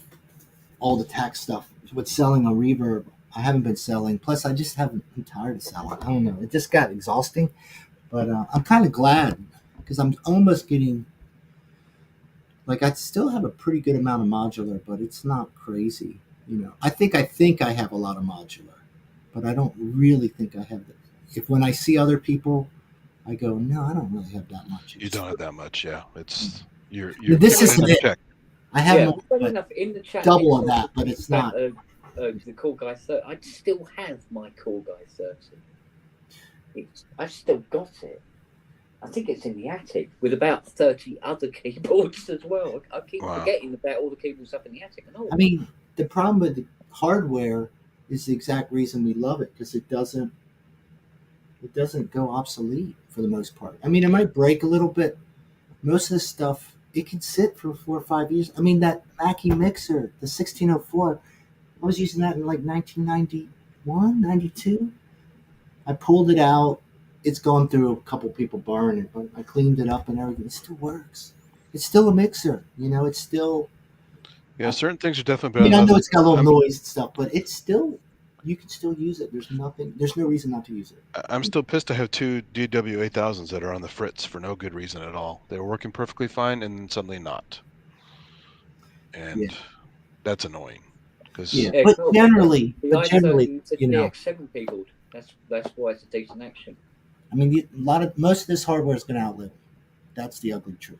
all the tax stuff with selling on Reverb, I haven't been selling. Plus, I'm tired of selling. I don't know. It just got exhausting. But I'm kind of glad because I'm almost getting... Like, I still have a pretty good amount of modular, but it's not crazy. I think I have a lot of modular, but I don't really think I have that. When I see other people, I go, no, I don't really have that much. You don't have that much, yeah. It's you're this isn't it. Check. I have in the chat, double of that, but it's not. The Cool Guy 30. I still have my Cool Guy 30. I've still got it. I think it's in the attic with about 30 other keyboards as well. I keep forgetting about all the keyboards up in the attic. I mean, the problem with the hardware is the exact reason we love it, because it doesn't go obsolete for the most part. I mean, it might break a little bit. Most of the stuff, it can sit for 4 or 5 years. I mean, that Mackie mixer, the 1604, I was using that in like 1991, 92. I pulled it out. It's gone through a couple people borrowing it, but I cleaned it up and everything. It still works. It's still a mixer, it's still. Yeah, certain things are definitely I better. mean, I than know others. it's got a little noise and stuff, but it's still, you can still use it. There's no reason not to use it. I'm still pissed to have two DW8000s that are on the fritz for no good reason at all. They were working perfectly fine and then suddenly not. And that's annoying. But generally, the you know, DX7 keyboard. That's why it's a decent action. I mean, most of this hardware is going to outlive. That's the ugly truth,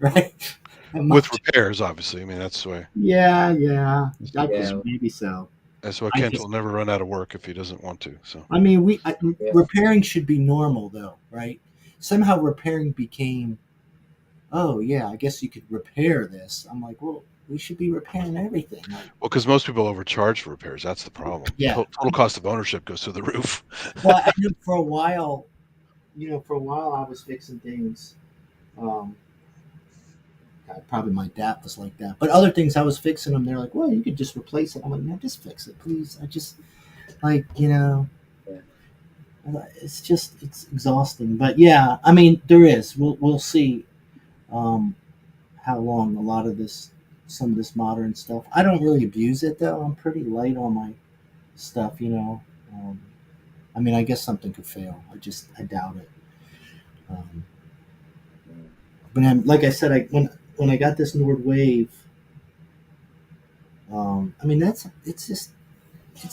right? With repairs, obviously. I mean, that's the way. Yeah. Maybe so. That's why Kent will never run out of work if he doesn't want to. So I mean, repairing should be normal, though, right? Somehow repairing became, oh yeah, I guess you could repair this. I'm like, well, we should be repairing everything. Well, because most people overcharge for repairs. That's the problem. Yeah. Total cost of ownership goes through the roof. Well, I know for a while I was fixing things. Probably my dad was like that, but other things I was fixing them. They're like, well, you could just replace it. I'm like, no, just fix it, please. I just it's exhausting. But yeah, I mean, there is. We'll see how long a lot of some of this modern stuff. I don't really abuse it though. I'm pretty light on my stuff, I mean, I guess something could fail. I doubt it. But like I said, when I got this Nord Wave, I mean, it's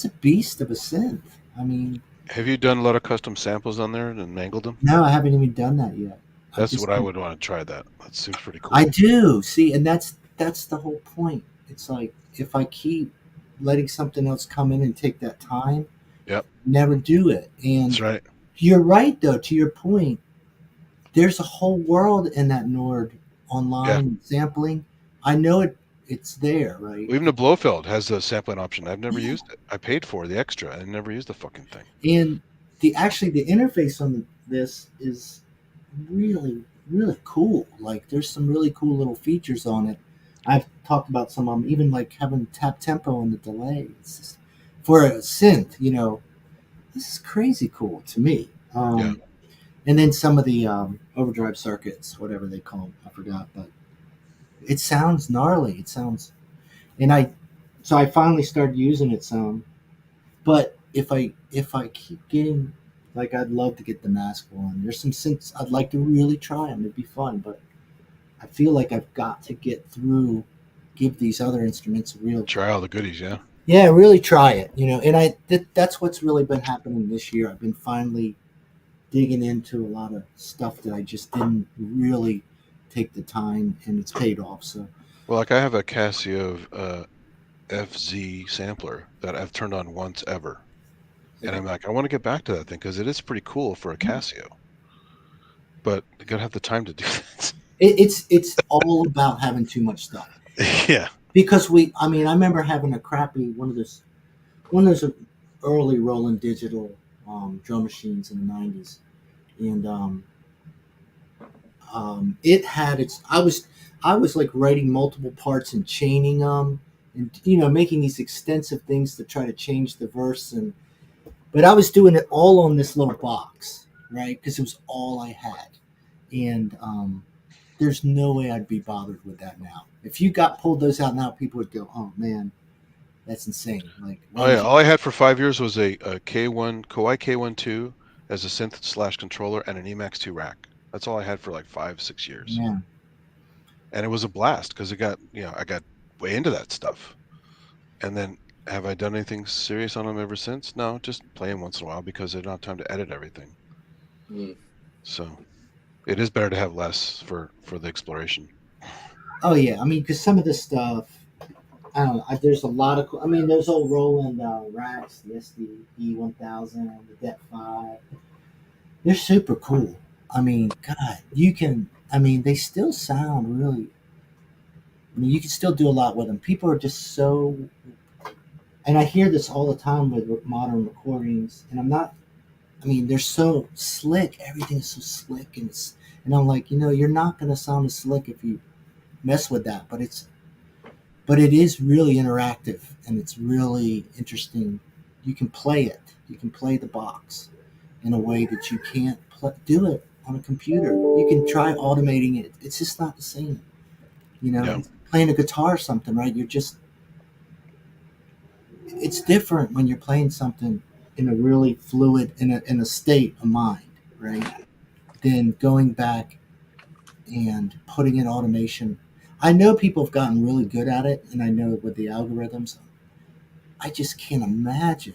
a beast of a synth. I mean, have you done a lot of custom samples on there and mangled them? No, I haven't even done that yet. That's what I would want to try. That seems pretty cool. I do see, and that's the whole point. It's like if I keep letting something else come in and take that time, never do it. And that's right. You're right, though. To your point, there's a whole world in that Nord online sampling. I know it's there, right? Well, even the Blofeld has the sampling option. I've never used it. I paid for the extra. I never used the fucking thing. And the interface on this is really, really cool. Like, there's some really cool little features on it. I've talked about some of them, even like having tap tempo and the delay. It's just, for a synth, this is crazy cool to me. And then some of the overdrive circuits, whatever they call them, I forgot, but it sounds gnarly. It sounds, so I finally started using it some. But if I keep getting, like, I'd love to get the mask one. There's some synths I'd like to really try them. It'd be fun, but I feel like I've got to give these other instruments a real try. All the goodies, yeah. Yeah, really try it, and that's what's really been happening this year. I've been finally digging into a lot of stuff that I just didn't really take the time, and it's paid off. So, well, like I have a Casio FZ sampler that I've turned on once ever, and I'm like, I want to get back to that thing because it is pretty cool for a Casio, but you gotta have the time to do that. It's all about having too much stuff. Yeah. Because I remember having a crappy one of those early Roland Digital drum machines in the 90s, and it had its. I was like writing multiple parts and chaining them, and making these extensive things to try to change the verse, but I was doing it all on this little box, right? Because it was all I had, and there's no way I'd be bothered with that now. If you pulled those out now, people would go, "Oh man, that's insane!" Like, all I had for 5 years was a K1 Kawai K1-2 as a synth / controller and an Emax 2 rack. That's all I had for like 5-6 years. Yeah. And it was a blast because I got way into that stuff. And then have I done anything serious on them ever since? No, just play them once in a while because I don't have time to edit everything. So it is better to have less for the exploration. Oh yeah, because some of this stuff, I don't know. There's a lot of. Those old Roland racks, the SD E1000, the Det 5. They're super cool. God, you can. They still sound really. You can still do a lot with them. People are just so. And I hear this all the time with modern recordings, and I'm not. They're so slick. Everything is so slick, and I'm like, you're not going to sound as slick if you mess with that, but it is really interactive, and it's really interesting. You can play it. You can play the box in a way that you can't do it on a computer. You can try automating it. It's just not the same. playing a guitar or something, right? It's different when you're playing something in a really fluid, in a state of mind, right? Than going back and putting in automation. I know people have gotten really good at it, and I know with the algorithms, I just can't imagine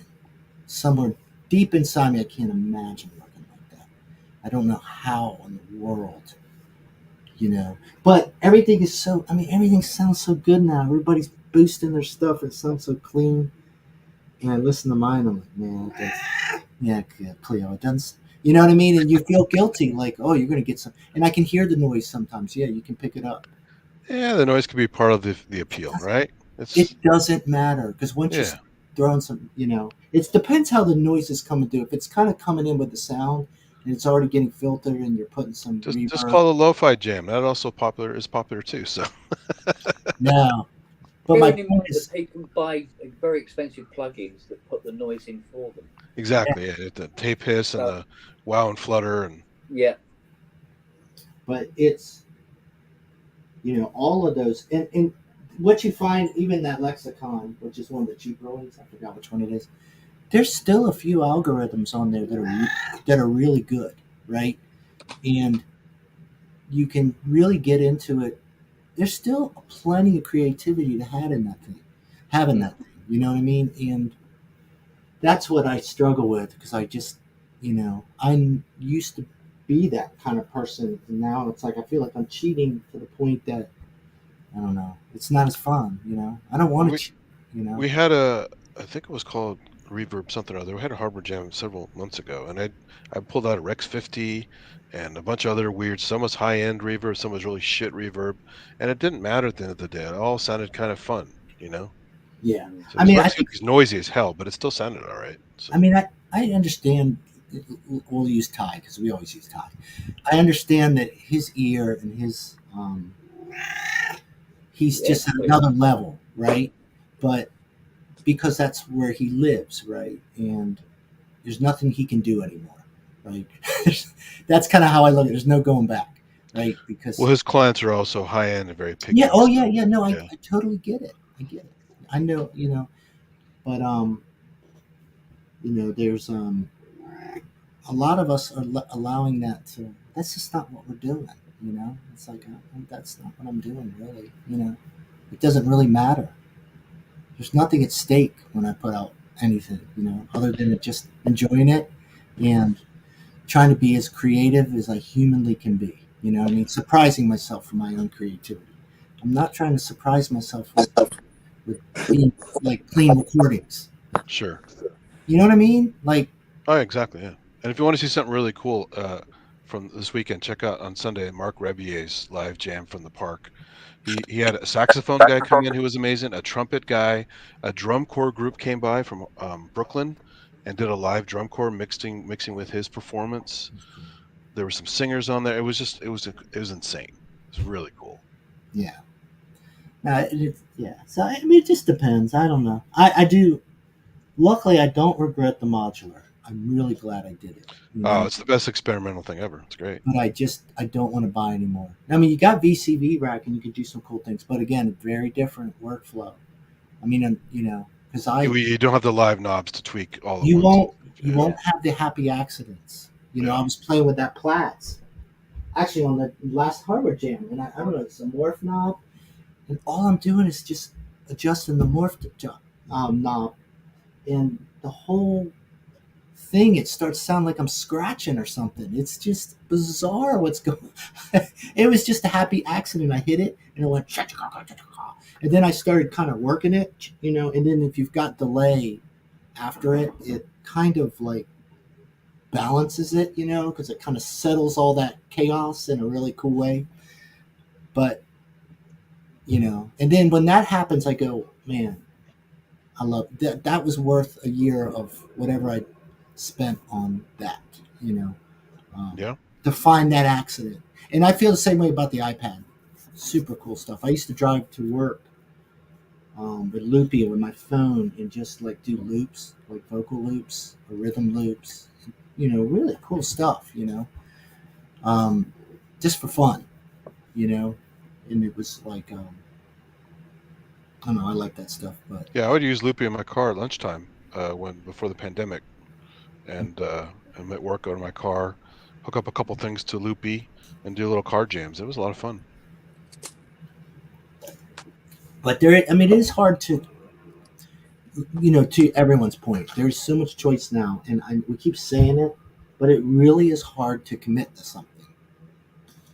somewhere deep inside me. I can't imagine working like that. I don't know how in the world, But everything is so. I mean, everything sounds so good now. Everybody's boosting their stuff. It sounds so clean. And I listen to mine. I'm like, man, Cleo, it doesn't. You know what I mean? And you feel guilty, like, oh, you're going to get some. And I can hear the noise sometimes. Yeah, you can pick it up. Yeah, the noise could be part of the appeal, right? It doesn't matter because once you're throwing some, it depends how the noise is coming through. If it's kind of coming in with the sound and it's already getting filtered and you're putting some reverb. Just call it lo-fi jam. That also is popular too. So no, but bearing in mind that people buy very expensive plugins that put the noise in for them. Exactly, yeah. The tape hiss and the wow and flutter and But it's all of those and what you find, even that Lexicon, which is one of the cheaper ones, I forgot which one it is. There's still a few algorithms on there that are really good, right? And you can really get into it. There's still plenty of creativity to have in that thing. You know what I mean? And that's what I struggle with because I just, I used to be that kind of person, and now it's like I feel like I'm cheating to the point that I don't know. It's not as fun, I don't want to cheat, We had I think it was called Reverb something or other. We had a Harbor Jam several months ago, and I pulled out a Rex 50 and a bunch of other weird. Some was high end reverb, some was really shit reverb, and it didn't matter at the end of the day. It all sounded kind of fun, Yeah, so I mean, I think it's noisy as hell, but it still sounded all right. So. I mean, I understand. We'll use Ty because we always use Ty. I understand that his ear and his he's just at another level, right? But because that's where he lives, right? And there's nothing he can do anymore, right? That's kind of how I look at it. There's no going back, right? Because his clients are also high end and very picky. Yeah. Oh, yeah. No, I totally get it. I get it. I know, but there's a lot of us are allowing that to. That's just not what we're doing. It's like that's not what I'm doing, really. It doesn't really matter. There's nothing at stake when I put out anything, other than just enjoying it and trying to be as creative as I humanly can be. Surprising myself for my own creativity. I'm not trying to surprise myself with being like clean recordings. Sure. You know what I mean? Like. Oh, exactly. Yeah. And if you want to see something really cool from this weekend, check out on Sunday Mark Revier's live jam from the park. He had a saxophone guy come in who was amazing, a trumpet guy, a drum corps group came by from Brooklyn and did a live drum corps mixing with his performance. There were some singers on there. It was insane. It was really cool. Yeah. So I mean, it just depends. I don't know. I do. Luckily, I don't regret the modular. I'm really glad I did it. It's the best experimental thing ever. It's great. But I don't want to buy anymore. I mean, you got VCV rack and you can do some cool things, but again, very different workflow. I mean, because you don't have the live knobs to tweak all of you won't have the happy accidents. I was playing with that Platts actually on the last Harbor Jam, and I don't know, it's a morph knob, and all I'm doing is just adjusting the morph knob, and the whole thing, it starts sounding like I'm scratching or something. It's just bizarre what's going on. It was just a happy accident. I hit it and it went, and then I started kind of working it, and then if you've got delay after it, it kind of like balances it, because it kind of settles all that chaos in a really cool way. But, and then when that happens, I go, man, I love that. That was worth a year of whatever I spent on that, to find that accident. And I feel the same way about the iPad. Super cool stuff. I used to drive to work with Loopy with my phone and just like do loops, like vocal loops or rhythm loops, really cool stuff, just for fun, and it was like I don't know. I like that stuff, but yeah, I would use Loopy in my car at lunchtime before the pandemic, and I'm at work, go to my car, hook up a couple things to Loopy, and do little car jams. It was a lot of fun. But there, I mean, it is hard to, to everyone's point. There's so much choice now, and we keep saying it, but it really is hard to commit to something.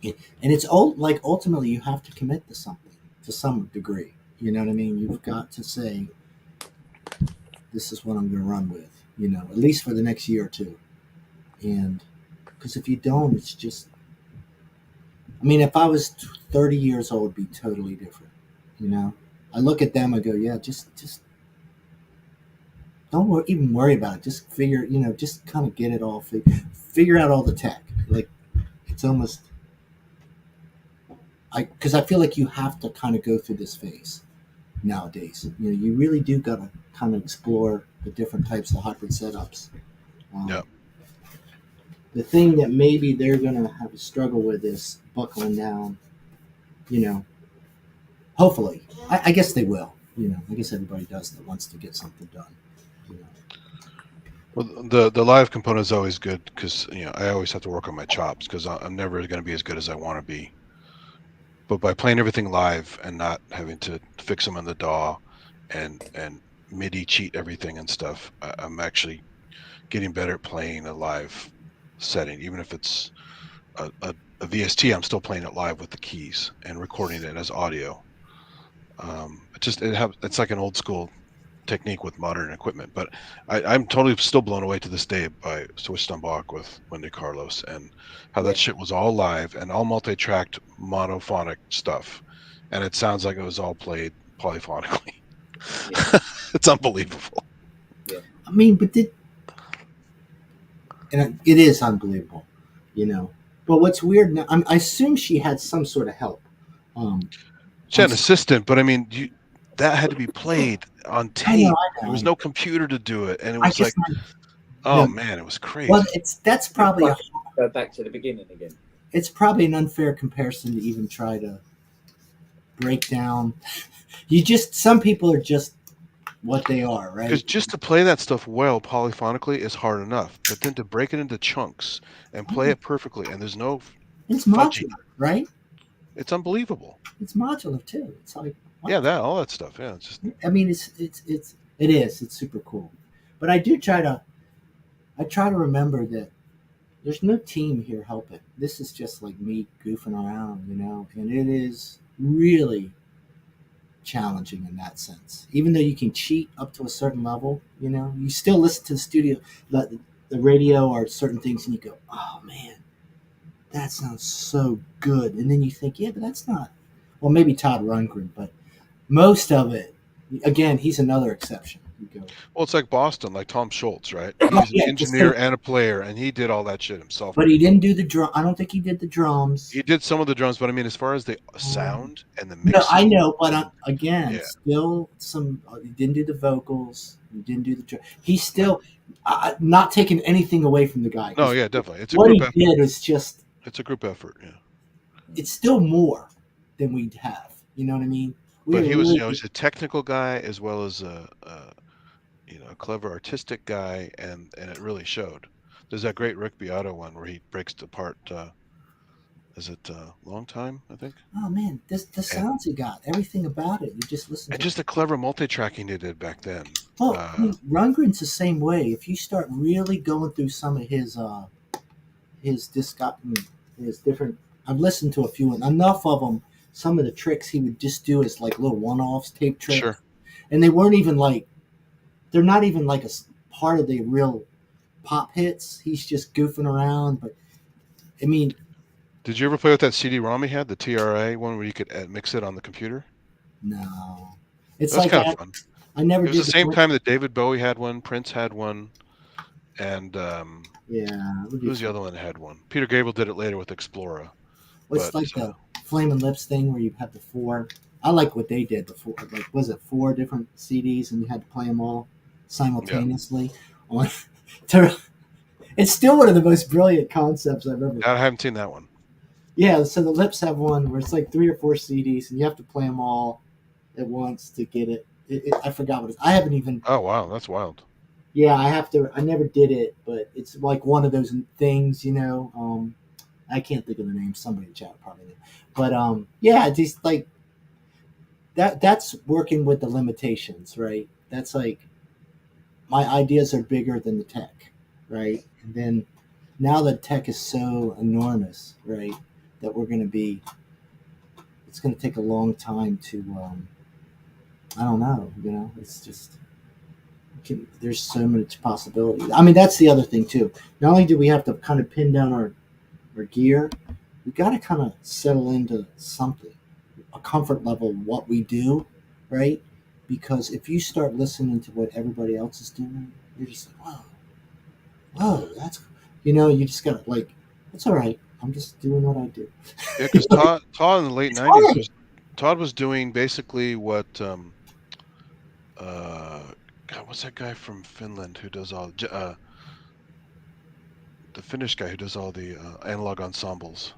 And it's like ultimately you have to commit to something to some degree. You know what I mean? You've got to say, this is what I'm going to run with, at least for the next year or two. And because if you don't, it's just, I mean, if I was 30 years old, it'd be totally different. I look at them, I go, yeah, just don't even worry about it. Just figure, just kind of get it all, figure out all the tech. Like, it's almost, because I feel like you have to kind of go through this phase nowadays. You really do got to kind of explore the different types of hybrid setups. Yeah. The thing that maybe they're going to have a struggle with is buckling down, hopefully. I guess they will. I guess everybody does that wants to get something done. Well, the live component is always good because I always have to work on my chops because I'm never going to be as good as I want to be. But by playing everything live and not having to fix them in the DAW and MIDI cheat everything and stuff, I'm actually getting better at playing a live setting. Even if it's a VST, I'm still playing it live with the keys and recording it as audio. It's like an old school technique with modern equipment, but I'm totally still blown away to this day by Swiss Bach with Wendy Carlos and how that shit was all live and all multi-tracked monophonic stuff, and it sounds like it was all played polyphonically. Yeah. It's unbelievable. Yeah. I mean, but it is unbelievable, But what's weird now, I assume she had some sort of help. She had an assistant, but I mean, that had to be played on tape. I know. There was no computer to do it, and it was like, man, it was crazy. Well, that's probably go back to the beginning again. It's probably an unfair comparison to even try to break down. Some people are just what they are, right? Because just to play that stuff well polyphonically is hard enough, but then to break it into chunks and play it perfectly, and there's no it's modular, right? It's unbelievable. It's modular too. It's like all that stuff. Yeah, it's just. I mean, it's super cool, but I try to remember that there's no team here helping. This is just like me goofing around, and it is really challenging in that sense. Even though you can cheat up to a certain level, you still listen to the studio, the radio or certain things, and you go, oh man, that sounds so good. And then you think, yeah, but that's not, well, maybe Todd Rundgren, but most of it, again, he's another exception. Well, it's like Boston, like Tom Schultz, right? He's an engineer and a player, and he did all that shit himself. But he didn't do the drum. I don't think he did the drums. He did some of the drums, but I mean, as far as the sound and the mix. No, I know, but still some. He didn't do the vocals. He didn't do the drum. He's still not taking anything away from the guy. No, yeah, definitely. It's what he did is just. It's a group effort. Yeah. It's still more than we have. You know what I mean? But he was, he's a technical guy as well as a clever artistic guy, and it really showed. There's that great Rick Beato one where he breaks apart. Is it Long Time? I think. Oh man, the sounds he got, everything about it. You just listen. And just the clever multi-tracking they did back then. Well, Rundgren's the same way. If you start really going through some of his different, I've listened to a few, and enough of them. Some of the tricks he would just do as like little one-offs, tape tricks, sure. And they weren't even like. They're not even like a part of the real pop hits. He's just goofing around. But, I mean... Did you ever play with that CD-ROM he had, the TRA one where you could mix it on the computer? No. It's like kind of fun. I never did. It was the same time that David Bowie had one, Prince had one, and who's the other one that had one? Peter Gabriel did it later with Explorer. Well, it's like the Flamin' Lips thing where you have the four... I like what they did before. Like, was it 4 different CDs and you had to play them all simultaneously? Yeah. It's still one of the most brilliant concepts I've ever. I haven't seen that one. Yeah, so the Lips have one where it's like 3 or 4 CDs and you have to play them all at once to get it. I forgot what it is. I haven't even. Oh wow, that's wild. Yeah, I have to. I never did it, but it's like one of those things, I can't think of the name. Somebody in chat probably knew. But yeah, just like that. That's working with the limitations, right? That's like my ideas are bigger than the tech, right? And then now the tech is so enormous, right, that it's going to take a long time to, I don't know, it's just, there's so much possibilities. I mean, that's the other thing too. Not only do we have to kind of pin down our gear, we got to kind of settle into something, a comfort level of what we do, right? Because if you start listening to what everybody else is doing, you're just like, whoa, that's, you just got to like, it's all right. I'm just doing what I do. Yeah, because Todd in the late '90s Todd was doing basically what God, what's that guy from Finland who does all the Finnish guy who does all the analog ensembles?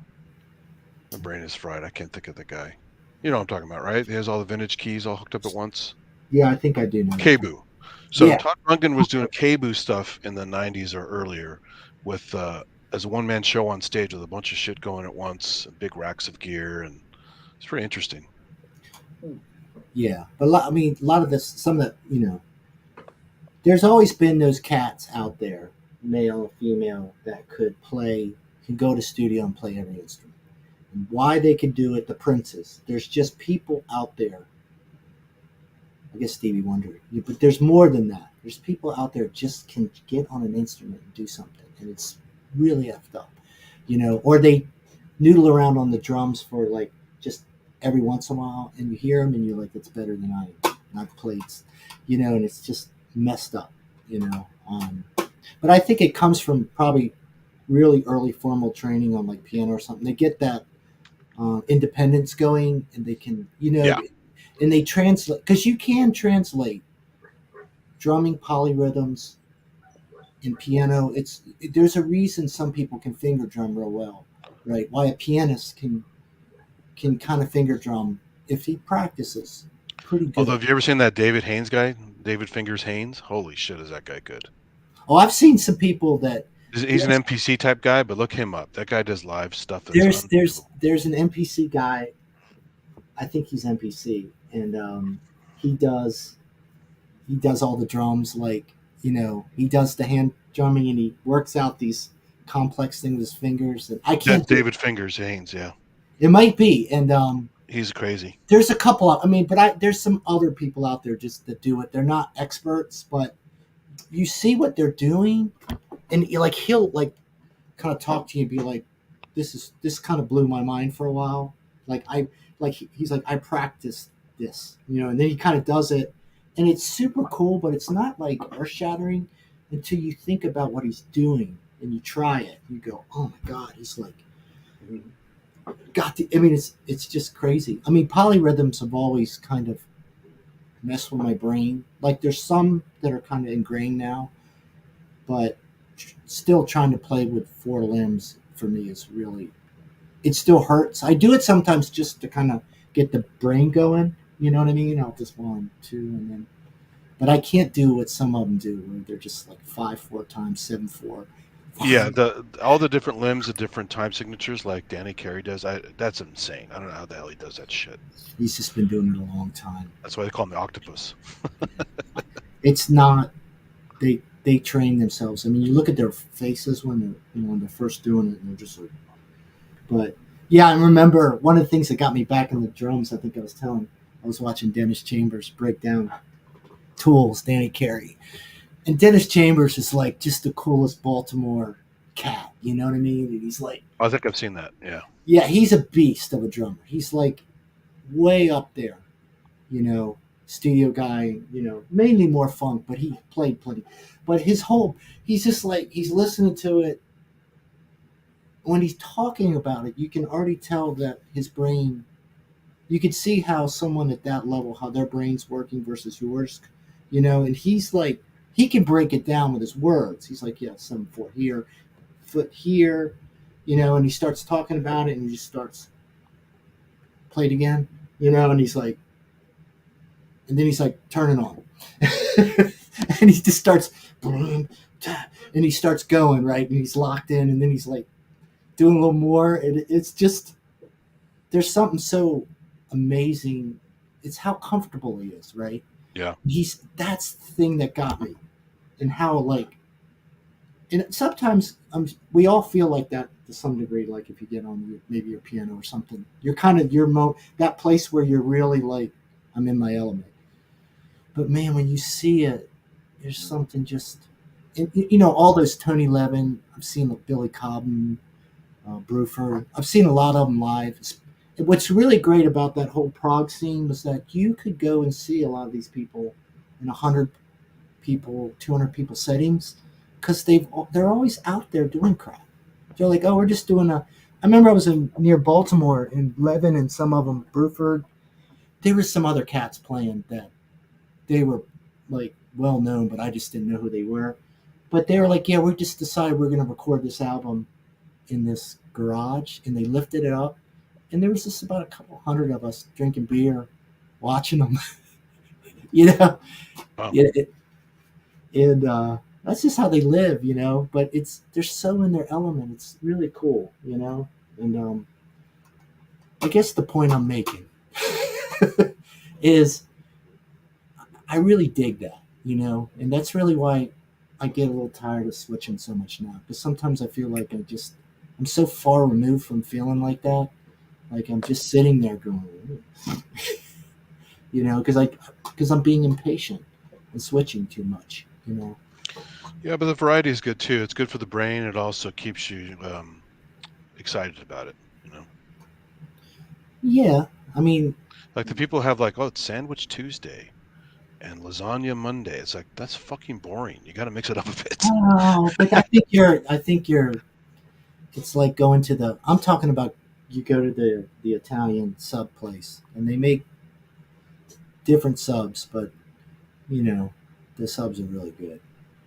My brain is fried. I can't think of the guy. You know what I'm talking about, right? He has all the vintage keys all hooked up at once. Yeah, I think I do know. Kbu. So yeah. Todd Rundgren was doing Kbu stuff in the '90s or earlier with as a one-man show on stage with a bunch of shit going at once, big racks of gear, and it's pretty interesting. Yeah, but a lot of this, some of that, there's always been those cats out there, male, female, that can go to studio and play every instrument. And why they could do it, the princes. There's just people out there. I guess Stevie Wonder, but there's more than that. There's people out there just can get on an instrument and do something, and it's really effed up, or they noodle around on the drums for like just every once in a while, and you hear them and you're like, it's better than I've played, and it's just messed up, but I think it comes from probably really early formal training on like piano or something. They get that independence going, and they can, and they translate, because you can translate drumming polyrhythms in piano. There's a reason some people can finger drum real well, right? Why a pianist can kind of finger drum if he practices pretty good. Although, have you ever seen that David Haynes guy, David Fingers Haynes? Holy shit, is that guy good? Oh, I've seen some people that he's an MPC type guy, but look him up. That guy does live stuff. There's an MPC guy. I think he's MPC, and he does all the drums, like he does the hand drumming, and he works out these complex things with his fingers. And I can't. David Fingers Haynes, yeah. It might be, and he's crazy. There's a couple of, there's some other people out there just that do it. They're not experts, but you see what they're doing, and he'll like kind of talk to you and be like, this kind of blew my mind for a while. He's like, I practiced this, and then he kind of does it, and it's super cool, but it's not like earth shattering until you think about what he's doing and you try it. You go, oh my God, he's like, it's just crazy. Polyrhythms have always kind of messed with my brain. Like there's some that are kind of ingrained now, but still trying to play with four limbs for me is really, it still hurts. I do it sometimes just to kind of get the brain going. You know what I mean? I'll just 1, 2, and then, but I can't do what some of them do, where they're just like 5/4 times, 7/4. Yeah, all the different limbs, the different time signatures, like Danny Carey does. That's insane. I don't know how the hell he does that shit. He's just been doing it a long time. That's why they call him the octopus. It's not. They train themselves. You look at their faces when they're first doing it, and they're just like. But yeah, I remember one of the things that got me back in the drums. I think I was watching Dennis Chambers break down Tools, Danny Carey. And Dennis Chambers is like just the coolest Baltimore cat, you know what I mean? And he's like, I think I've seen that. Yeah. Yeah, he's a beast of a drummer. He's like way up there, studio guy, mainly more funk, but he played plenty. But he's just like, he's listening to it. When he's talking about it, you can already tell that his brain, you can see how someone at that level, how their brain's working versus yours, and he's like, he can break it down with his words. He's like, yeah, 7/4 here, foot here, and he starts talking about it, and he just starts play it again, and he's like, and then he's like, turn it on. And he just starts, and he starts going, right? And he's locked in, and then he's like doing a little more. And it's just, there's something so amazing. It's how comfortable he is, right? Yeah. That's the thing that got me. And how, like, and sometimes we all feel like that to some degree. Like if you get on maybe your piano or something, you're kind of that place where you're really like, I'm in my element. But man, when you see it, there's something just, and, you know, all those Tony Levin. I've seen Billy Cobham, Bruford. I've seen a lot of them live. What's really great about that whole prog scene was that you could go and see a lot of these people in 100 people, 200 people settings, because they're always out there doing crap. They're like, oh, we're just doing I remember I was near Baltimore, and Levin and some of them, Bruford, there was some other cats playing that they were like well known, but I just didn't know who they were. But they were like, yeah, we just decided we're going to record this album in this garage, and they lifted it up, and there was just about a couple hundred of us drinking beer, watching them. You know, wow. And that's just how they live, you know. But they're so in their element. It's really cool, you know. And I guess the point I'm making is I really dig that, you know, and that's really why I get a little tired of switching so much now. Because sometimes I feel like I'm so far removed from feeling like that. Like I'm just sitting there going, you know, because I'm being impatient and switching too much, you know. Yeah, but the variety is good too. It's good for the brain. It also keeps you excited about it, you know. Yeah, I mean, like the people have like, oh, it's Sandwich Tuesday and Lasagna Monday. It's like, that's fucking boring. You got to mix it up a bit. Oh, but I think you're. It's like going to I'm talking about, you go to the Italian sub place, and they make different subs, but you know, the subs are really good.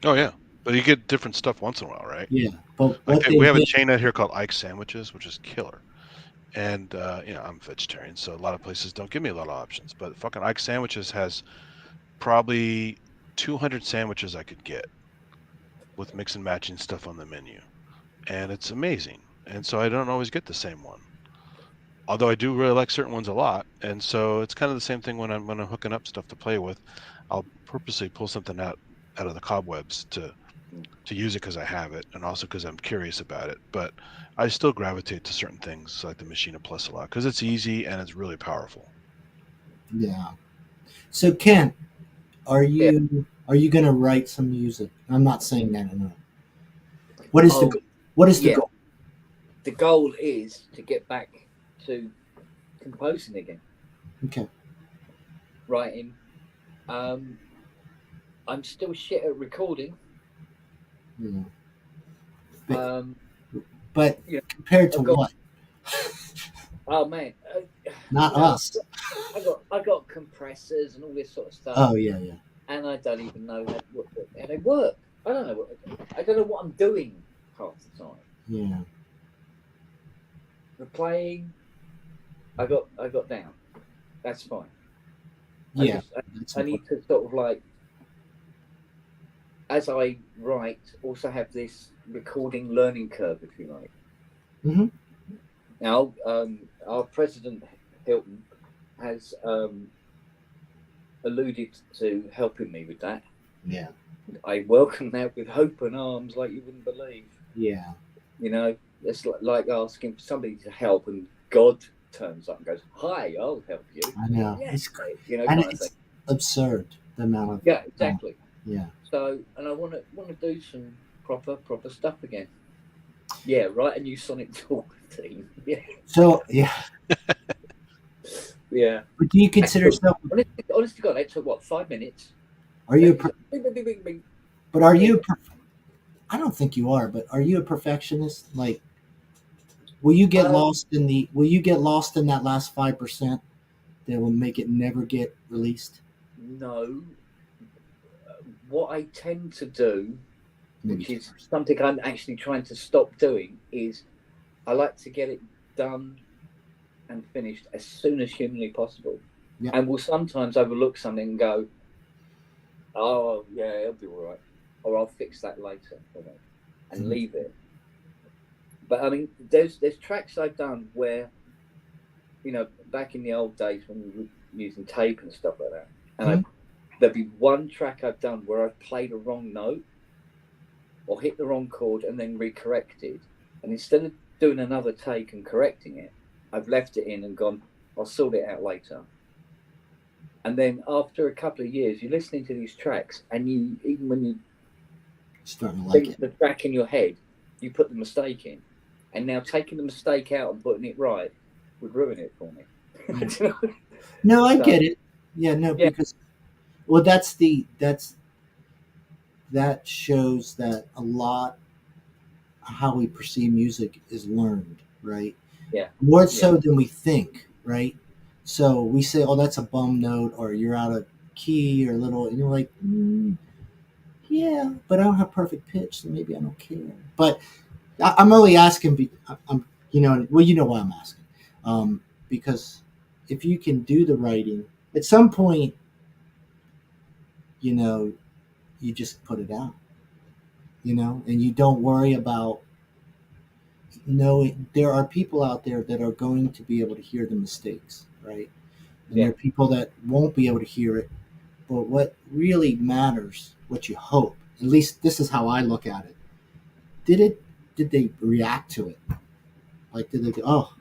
Oh yeah, but you get different stuff once in a while, right? Yeah, but like we have a chain out here called Ike's Sandwiches, which is killer. And you know, I'm vegetarian, so a lot of places don't give me a lot of options. But fucking Ike's Sandwiches has probably 200 sandwiches I could get with mix and matching stuff on the menu, and it's amazing. And so I don't always get the same one, although I do really like certain ones a lot. And so it's kind of the same thing when I'm hooking up stuff to play with. I'll purposely pull something out of the cobwebs to use it because I have it, and also because I'm curious about it. But I still gravitate to certain things like the Machina Plus a lot because it's easy and it's really powerful. Yeah. So Ken, are you going to write some music? I'm not saying that enough. What is the goal? The goal is to get back to composing again. Okay. Writing. I'm still shit at recording. Yeah. But compared to what? Oh man, not us. I got compressors and all this sort of stuff. Oh yeah. And I don't even know how they work. I don't know what I'm doing half the time. Yeah. The playing, I got down. That's fine. Yeah. I need to sort of like, as I write, also have this recording learning curve, if you like. Mm-hmm. Now, our president Hilton has alluded to helping me with that. Yeah. I welcome that with open arms, like you wouldn't believe. Yeah. You know, it's like asking somebody to help, and God turns up and goes, "Hi, I'll help you." I know. Yeah, it's you know, and it's absurd the amount of. Yeah, exactly. Yeah. So, and I want to do some proper stuff again. Yeah, write a new Sonic Talk theme. Yeah. So yeah. Yeah. But do you consider yourself? Honestly, God, it took what, 5 minutes? Are you? Bing. But are you? I don't think you are. But are you a perfectionist? Like, will you get lost in the? Will you get lost in that last 5% that will make it never get released? No. What I tend to do, which is something I'm actually trying to stop doing, is I like to get it done and finished as soon as humanly possible. Yeah. And will sometimes overlook something and go, "Oh yeah, it'll be all right," or "I'll fix that later," and leave it. But I mean, there's tracks I've done where, back in the old days when we were using tape and stuff like that, and there'd be one track I've done where I've played a wrong note or hit the wrong chord and then recorrected, and instead of doing another take and correcting it, I've left it in and gone, "I'll sort it out later." And then after a couple of years, you're listening to these tracks, and even when you starting to like the track in your head, you put the mistake in, and now taking the mistake out and putting it right would ruin it for me. No, I get it. Yeah, no, because that shows that a lot how we perceive music is learned, right? Yeah. More so than we think, right? So we say, "Oh, that's a bum note," or "You're out of key," or little, and you're like, "Yeah, but I don't have perfect pitch, so maybe I don't care." But I'm only asking. I'm, why I'm asking, because if you can do the writing, at some point, you just put it out, and you don't worry about. There are people out there that are going to be able to hear the mistakes, right? And there are people that won't be able to hear it. But what really matters, what you hope, at least this is how I look at it. Did they react to it? Like, did they go, "Oh,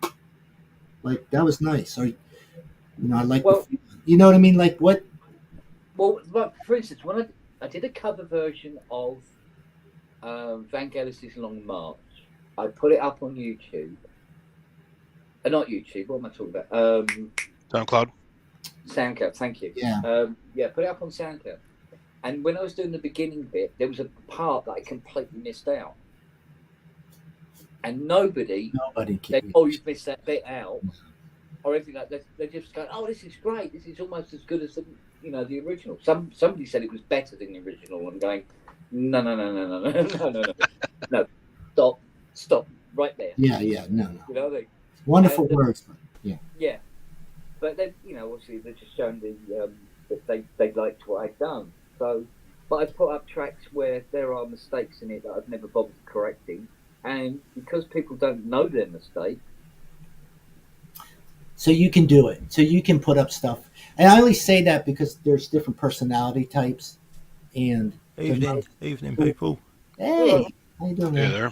like that was nice," or I like, you know what I mean? Like what? Well, for instance, when I did a cover version of Vangelis's Long March, I put it up on YouTube. Not YouTube. What am I talking about? SoundCloud. SoundCloud. Thank you. Yeah. Put it up on SoundCloud. And when I was doing the beginning bit, there was a part that I completely missed out. And nobody said, "Oh, you've missed that bit out," or anything like that. They just go, "Oh, this is great. This is almost as good as the original." Somebody said it was better than the original. I'm going, no, stop, right there. Yeah, no. Wonderful words, but yeah. Yeah, but then obviously they're just showing that they liked what I've done. So, but I put up tracks where there are mistakes in it that I've never bothered correcting. And because people don't know their mistake, so you can do it. So you can put up stuff. And I only say that because there's different personality types. And evening, people. Hey, how you doing? Hey there.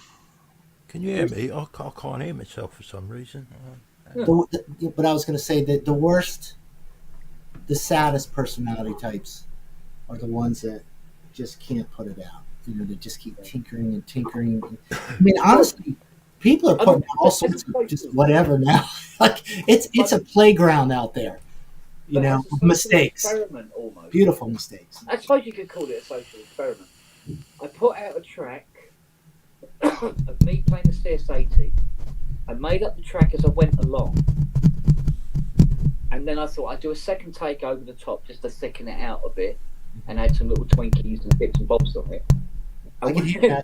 Can you hear me? I can't hear myself for some reason. But I was going to say that the saddest personality types are the ones that just can't put it out. They just keep tinkering and tinkering. I mean, honestly, people are putting all sorts of just whatever now. Like it's a playground out there. Mistakes. Experiment almost. Beautiful mistakes. I suppose you could call it a social experiment. I put out a track of me playing the CS80. I made up the track as I went along, and then I thought I'd do a second take over the top just to thicken it out a bit and add some little twinkies and bits and bobs on it. And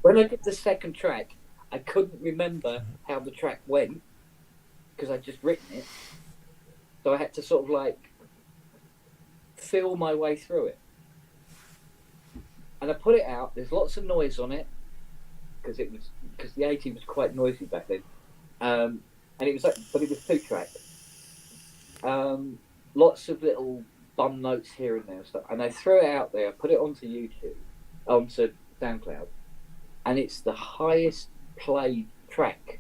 when I did the second track, I couldn't remember how the track went because I'd just written it. So I had to sort of feel my way through it. And I put it out. There's lots of noise on it because the 80 was quite noisy back then. And it was but it was 2 tracks. Lots of little bum notes here and there and stuff. And I threw it out there, put it onto YouTube, onto SoundCloud, and it's the highest played track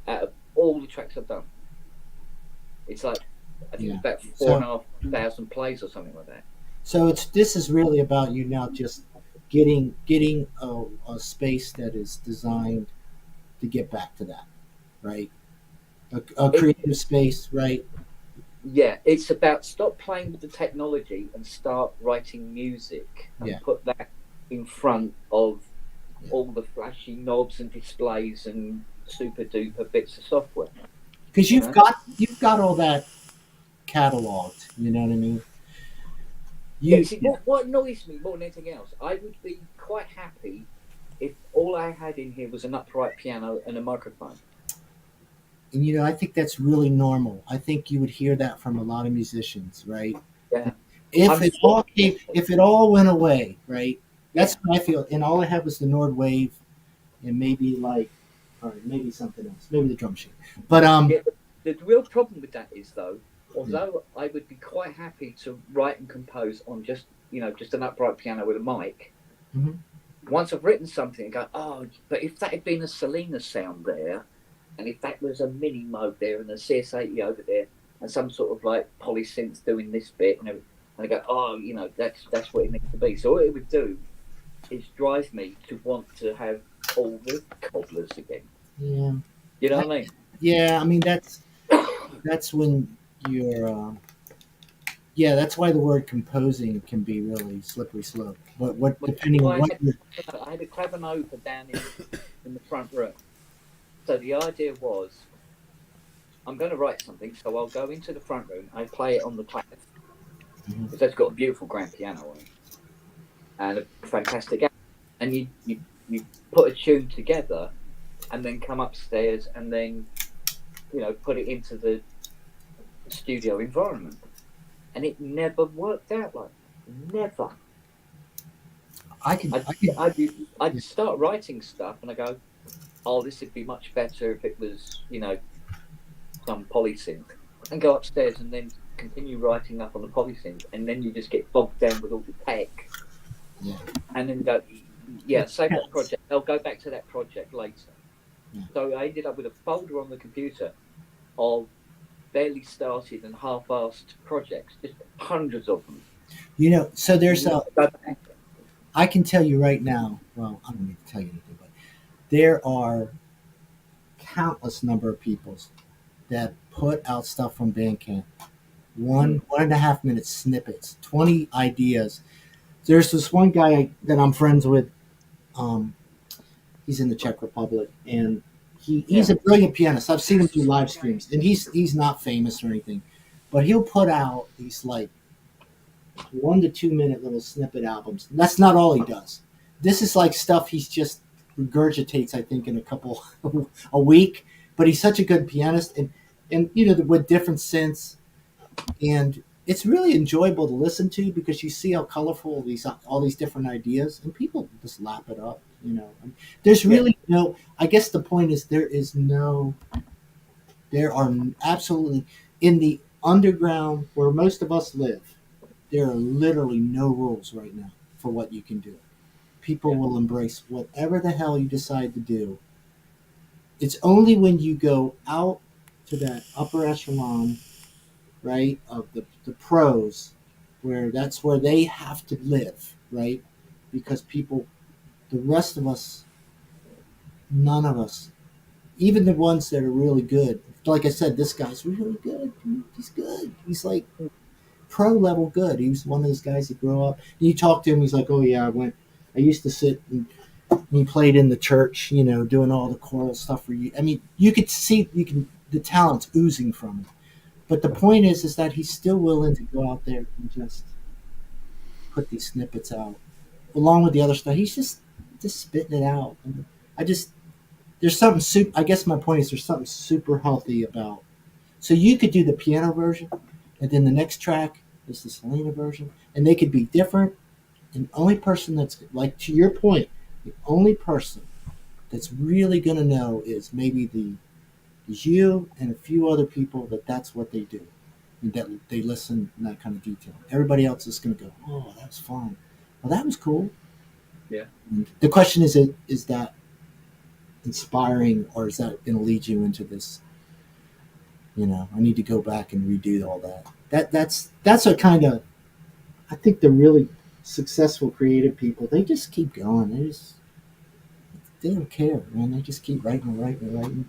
out of all the tracks I've done. It's I think it's about 4,500 plays or something like that. So this is really about you now just getting a space that is designed to get back to that, right? A creative space, right? Yeah, it's about stop playing with the technology and start writing music and put that in front of all the flashy knobs and displays and super duper bits of software. Because you've got all that cataloged, you know what I mean? What annoys me more than anything else, I would be quite happy if all I had in here was an upright piano and a microphone. And I think that's really normal. I think you would hear that from a lot of musicians, right? Yeah. If it all went away, right? That's what I feel. And all I had was the Nord Wave, and maybe maybe something else, maybe the drum sheet. But the real problem with that is, though, although I would be quite happy to write and compose on just an upright piano with a mic. Mm-hmm. Once I've written something, and go, but if that had been a Selena sound there, and if that was a mini mode there and a CS80 over there, and some sort of like polysynth doing this bit, and I go, that's what it needs to be. So what it would do is drive me to want to have all the cobblers again. Yeah. You know what I mean? Yeah, I mean that's when you're. That's why the word composing can be really slippery slope. What depending on what I had a Clavinova down in the front room. So the idea was, I'm going to write something, so I'll go into the front room. I play it on the Clav, because that's got a beautiful grand piano on it and a fantastic amp. And you put a tune together, and then come upstairs and then put it into the studio environment. And it never worked out like that. Never. I'd start writing stuff and I go, this would be much better if it was, some polysynth. And go upstairs and then continue writing up on the polysynth. And then you just get bogged down with all the tech. Yeah. And then go, save that project. I'll go back to that project later. Yeah. So I ended up with a folder on the computer of barely started and half-assed projects, just hundreds of them. So there's I can tell you right now, well, I don't need to tell you anything, but there are countless number of people that put out stuff from Bandcamp, 1.5 minute snippets, 20 ideas. There's this one guy that I'm friends with, he's in the Czech Republic, and he's a brilliant pianist. I've seen him do live streams, and he's not famous or anything, but he'll put out these like 1 to 2 minute little snippet albums. That's not all he does. This is like stuff he's just regurgitates, I think, in a week. But he's such a good pianist, and with different synths, and it's really enjoyable to listen to because you see how colorful all these different ideas, and people just lap it up. There's really no. I guess the point is there are absolutely, in the underground where most of us live, there are literally no rules right now for what you can do. People will embrace whatever the hell you decide to do. It's only when you go out to that upper echelon, right, of the pros, that's where they have to live, right? Because the rest of us, none of us, even the ones that are really good, like I said, this guy's really good. He's good. He's like pro level good. He was one of those guys that grew up. And you talk to him, he's like, oh yeah, I used to sit and he played in the church, doing all the choral stuff for you. I mean, you could see the talent's oozing from him. But the point is that he's still willing to go out there and just put these snippets out along with the other stuff. He's just spitting it out. And there's something I guess my point is there's something super healthy about. So you could do the piano version, and then the next track is the Selena version, and they could be different. And the only person that's, like, to your point, the only person that's really going to know is maybe is you and a few other people that's what they do, and that they listen in that kind of detail. Everybody else is going to go, oh, that's fine. Well, that was cool. Yeah. And the question is that inspiring, or is that going to lead you into this, I need to go back and redo all that. That's what kind of, I think the really successful creative people, they just keep going. They don't care, man. They just keep writing.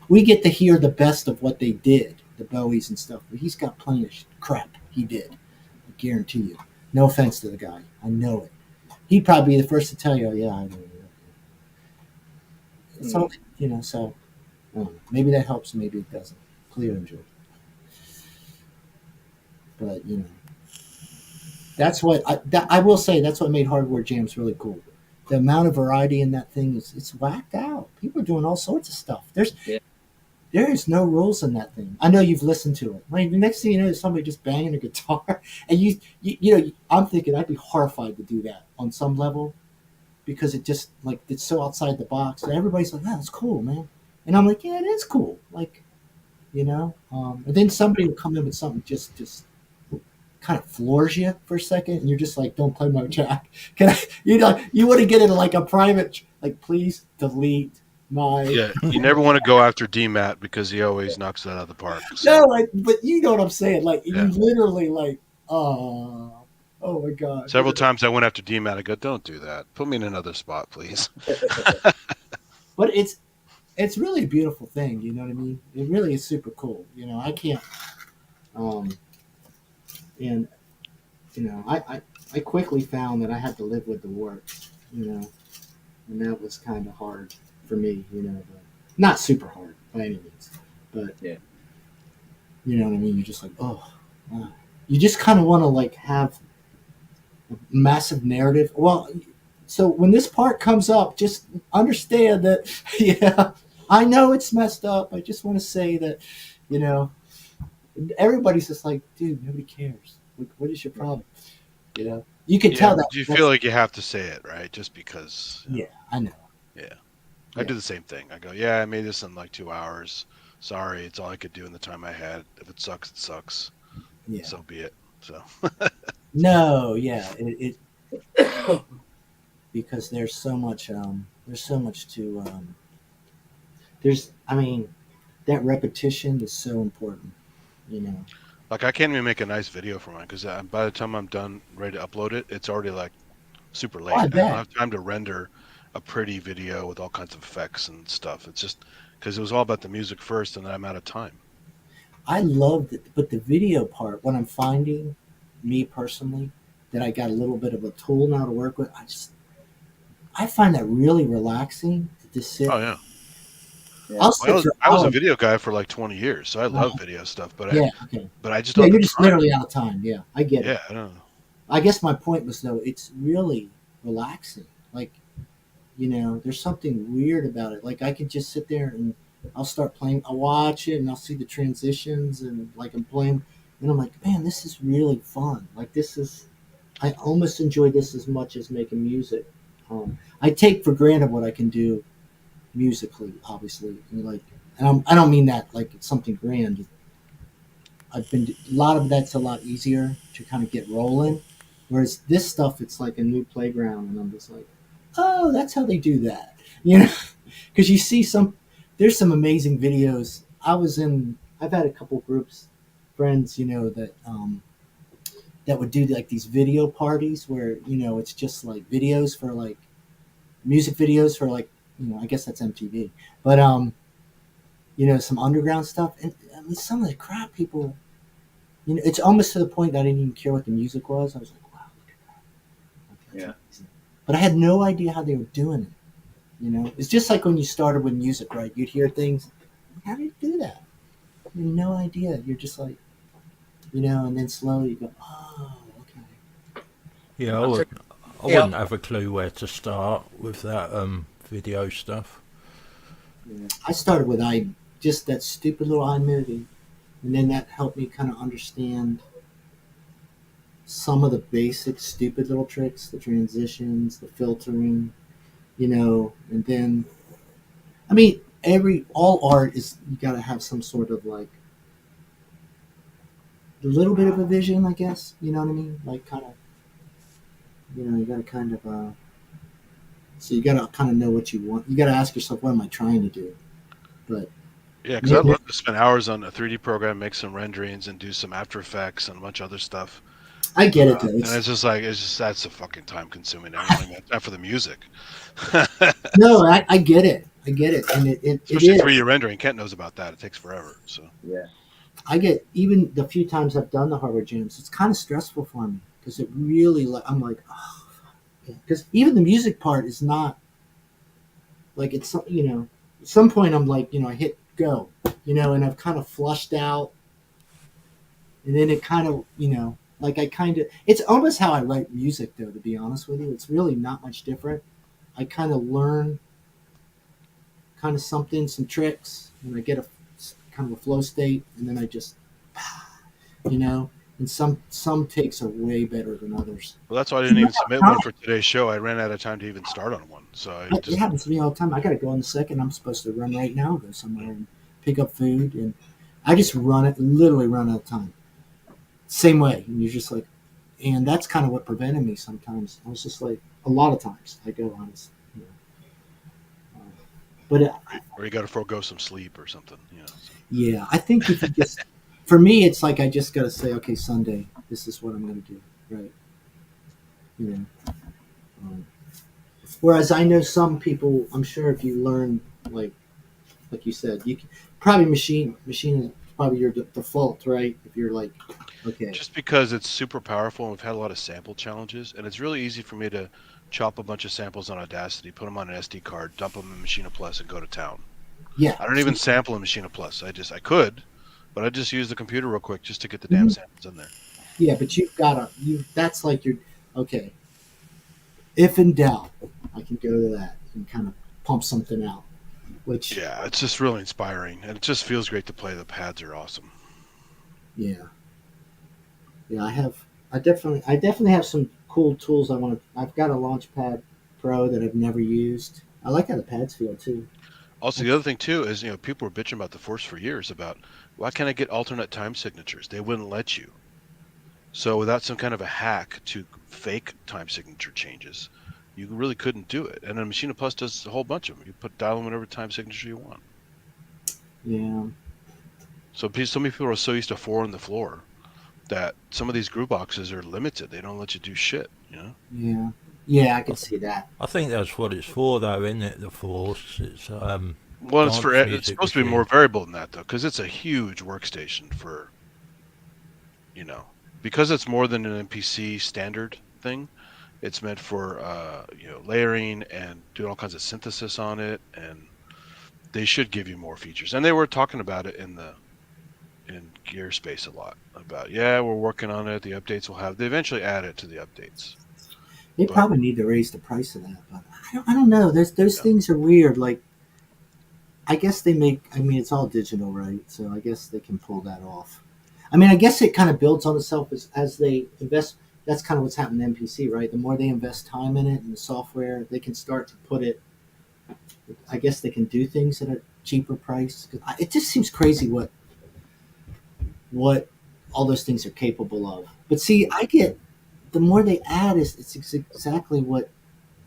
We get to hear the best of what they did, the Bowies and stuff, but he's got plenty of crap he did. I guarantee you. No offense to the guy. I know it. He'd probably be the first to tell you, oh, yeah, I know it. It's all, so maybe that helps, maybe it doesn't. Clear and George. But, that's what I will say. That's what made Hardware Jams really cool. The amount of variety in that thing it's whacked out. People are doing all sorts of stuff. there is no rules in that thing. I know you've listened to it. Like the next thing you know, there's somebody just banging a guitar, and you know, I'm thinking I'd be horrified to do that on some level, because it just like it's so outside the box. And everybody's like, "Yeah, that's cool, man," and I'm like, "Yeah, it is cool." Like, you know, and then somebody will come in with something just kind of floors you for a second, and you're just like, "Don't play my track." Can I? You know, you want to get into like a private, like, please delete my. Yeah, you never want to go after DMAT because he always knocks it out of the park. So. No, like, but you know what I'm saying. Like, you literally like, oh my god. Several times I went after DMAT. I go, don't do that. Put me in another spot, please. But it's really a beautiful thing. You know what I mean? It really is super cool. You know, I can't. And you know, I quickly found that I had to live with the work. You know, and that was kind of hard for me. You know, but not super hard by any means, but yeah. You know what I mean? You're just like, oh, wow. You just kind of want to like have a massive narrative. Well, so when this part comes up, just understand that, yeah, I know it's messed up. I just want to say that, you know, everybody's just like, dude, nobody cares. What is your problem? You know, you can tell that. Do you feel like you have to say it, right? Just because. Yeah, I know. Yeah. I do the same thing. I go, yeah, I made this in like 2 hours. Sorry, it's all I could do in the time I had. If it sucks, it sucks. Yeah. So be it. So. No, yeah, it because there's so much to I mean, that repetition is so important, you know. Like I can't even make a nice video for mine because by the time I'm done, ready to upload it, it's already like super late. I don't have time to render a pretty video with all kinds of effects and stuff. It's just because it was all about the music first, and then I'm out of time. I loved it, but the video part, what I'm finding, me personally, that I got a little bit of a tool now to work with. I find that really relaxing to just sit. Oh yeah. I was a video guy for like 20 years, so I love video stuff. But but I just don't. You're just literally out of time. Yeah, I get it. Yeah, I don't know. I guess my point was though, it's really relaxing. Like, you know, there's something weird about it. Like I could just sit there and I'll start playing. I'll watch it and I'll see the transitions and like I'm playing, and I'm like, man, this is really fun. Like I almost enjoy this as much as making music. I take for granted what I can do musically, obviously, and I don't mean that like it's something grand. A lot of that's a lot easier to kind of get rolling, whereas this stuff, it's like a new playground, and I'm just like, oh, that's how they do that, you know? Because you see there's some amazing videos. I've had a couple groups, friends, you know, that would do like these video parties where, you know, it's just like videos for like music videos for like, you know, I guess that's MTV, but you know, some underground stuff, and I mean, some of the crap people, you know, it's almost to the point that I didn't even care what the music was. I was like, wow, look at that. Yeah. Amazing. But I had no idea how they were doing it. You know, it's just like when you started with music, right? You'd hear things. How do you do that? You have no idea. You're just like, you know, and then slowly you go, oh, okay. Yeah, I wouldn't have a clue where to start with that video stuff. Yeah. I started with just that stupid little iMovie, and then that helped me kind of understand some of the basic stupid little tricks, the transitions, the filtering, you know, and then, I mean, all art is, you got to have some sort of like a little bit of a vision, I guess, you know what I mean? Like kind of, you know, you got to kind of, so you got to kind of know what you want. You got to ask yourself, what am I trying to do? But yeah, because I'd love to spend hours on a 3D program, make some renderings, and do some After Effects and a bunch of other stuff. I get it, though. And it's just that's a fucking time consuming. Everything not for the music. No, I get it. I get it, and especially 3D rendering. Kent knows about that. It takes forever. So yeah, I get, even the few times I've done the hardware jams, it's kind of stressful for me because it really, I'm like, oh, because even the music part is not like, it's, you know, at some point I'm like, you know, I hit go, you know, and I've kind of flushed out, and then it kind of, you know, like it's almost how I write music, though, to be honest with you. It's really not much different. I kind of learn some tricks, and I get kind of a flow state, and then I just, you know, and some takes are way better than others. Well, that's why I didn't even submit one for today's show. I ran out of time to even start on one. So It happens to me all the time. I got to go in a second. I'm supposed to run right now, go somewhere and pick up food, and I just literally run out of time. Same way, and you're just like, and that's kind of what prevented me sometimes. I was just like, a lot of times I go honest, you know. But or you got to forego some sleep or something, you know. Yeah, I think if you just, for me, it's like I just got to say, okay, Sunday, this is what I'm going to do, right? You know. Whereas I know some people, I'm sure if you learn, like you said, you can probably machine is probably your default, right? If you're like, okay. Just because it's super powerful, and we've had a lot of sample challenges, and it's really easy for me to chop a bunch of samples on Audacity, put them on an SD card, dump them in Machina Plus, and go to town. Yeah. I don't even sample in Machina Plus. I could, but I just use the computer real quick just to get the damn samples in there. Yeah, but you've got that's like your, okay. If in doubt, I can go to that and kind of pump something out. Which, yeah, it's just really inspiring, and it just feels great to play. The pads are awesome. Yeah. Yeah, I definitely have some cool tools I've got a Launchpad Pro that I've never used. I like how the pads feel too. Also, the other thing too is, people were bitching about the Force for years about, why can't I get alternate time signatures? They wouldn't let you. So without some kind of a hack to fake time signature changes, you really couldn't do it. And then Machina Plus does a whole bunch of them. You dial in whatever time signature you want. Yeah. So many people are so used to 4 on the floor that some of these group boxes are limited. They don't let you do shit, you know? Yeah. Yeah, I can see that. I think that's what it's for, though, isn't it? The Force. It's well, it's supposed to be more variable than that, though, because it's a huge workstation for, because it's more than an MPC standard thing. It's meant for layering and doing all kinds of synthesis on it, and they should give you more features. And they were talking about it in Gear Space a lot about, we're working on it. The updates will have. They eventually add it to the updates. They probably need to raise the price of that, but I don't know. Those things are weird. Like, I guess they make. I mean, it's all digital, right? So I guess they can pull that off. I mean, I guess it kind of builds on itself as they invest. That's kind of what's happened in MPC, right? The more they invest time in it and the software, they can start to put it. I guess they can do things at a cheaper price. It just seems crazy what all those things are capable of. But see, I get the more they add, it's exactly what.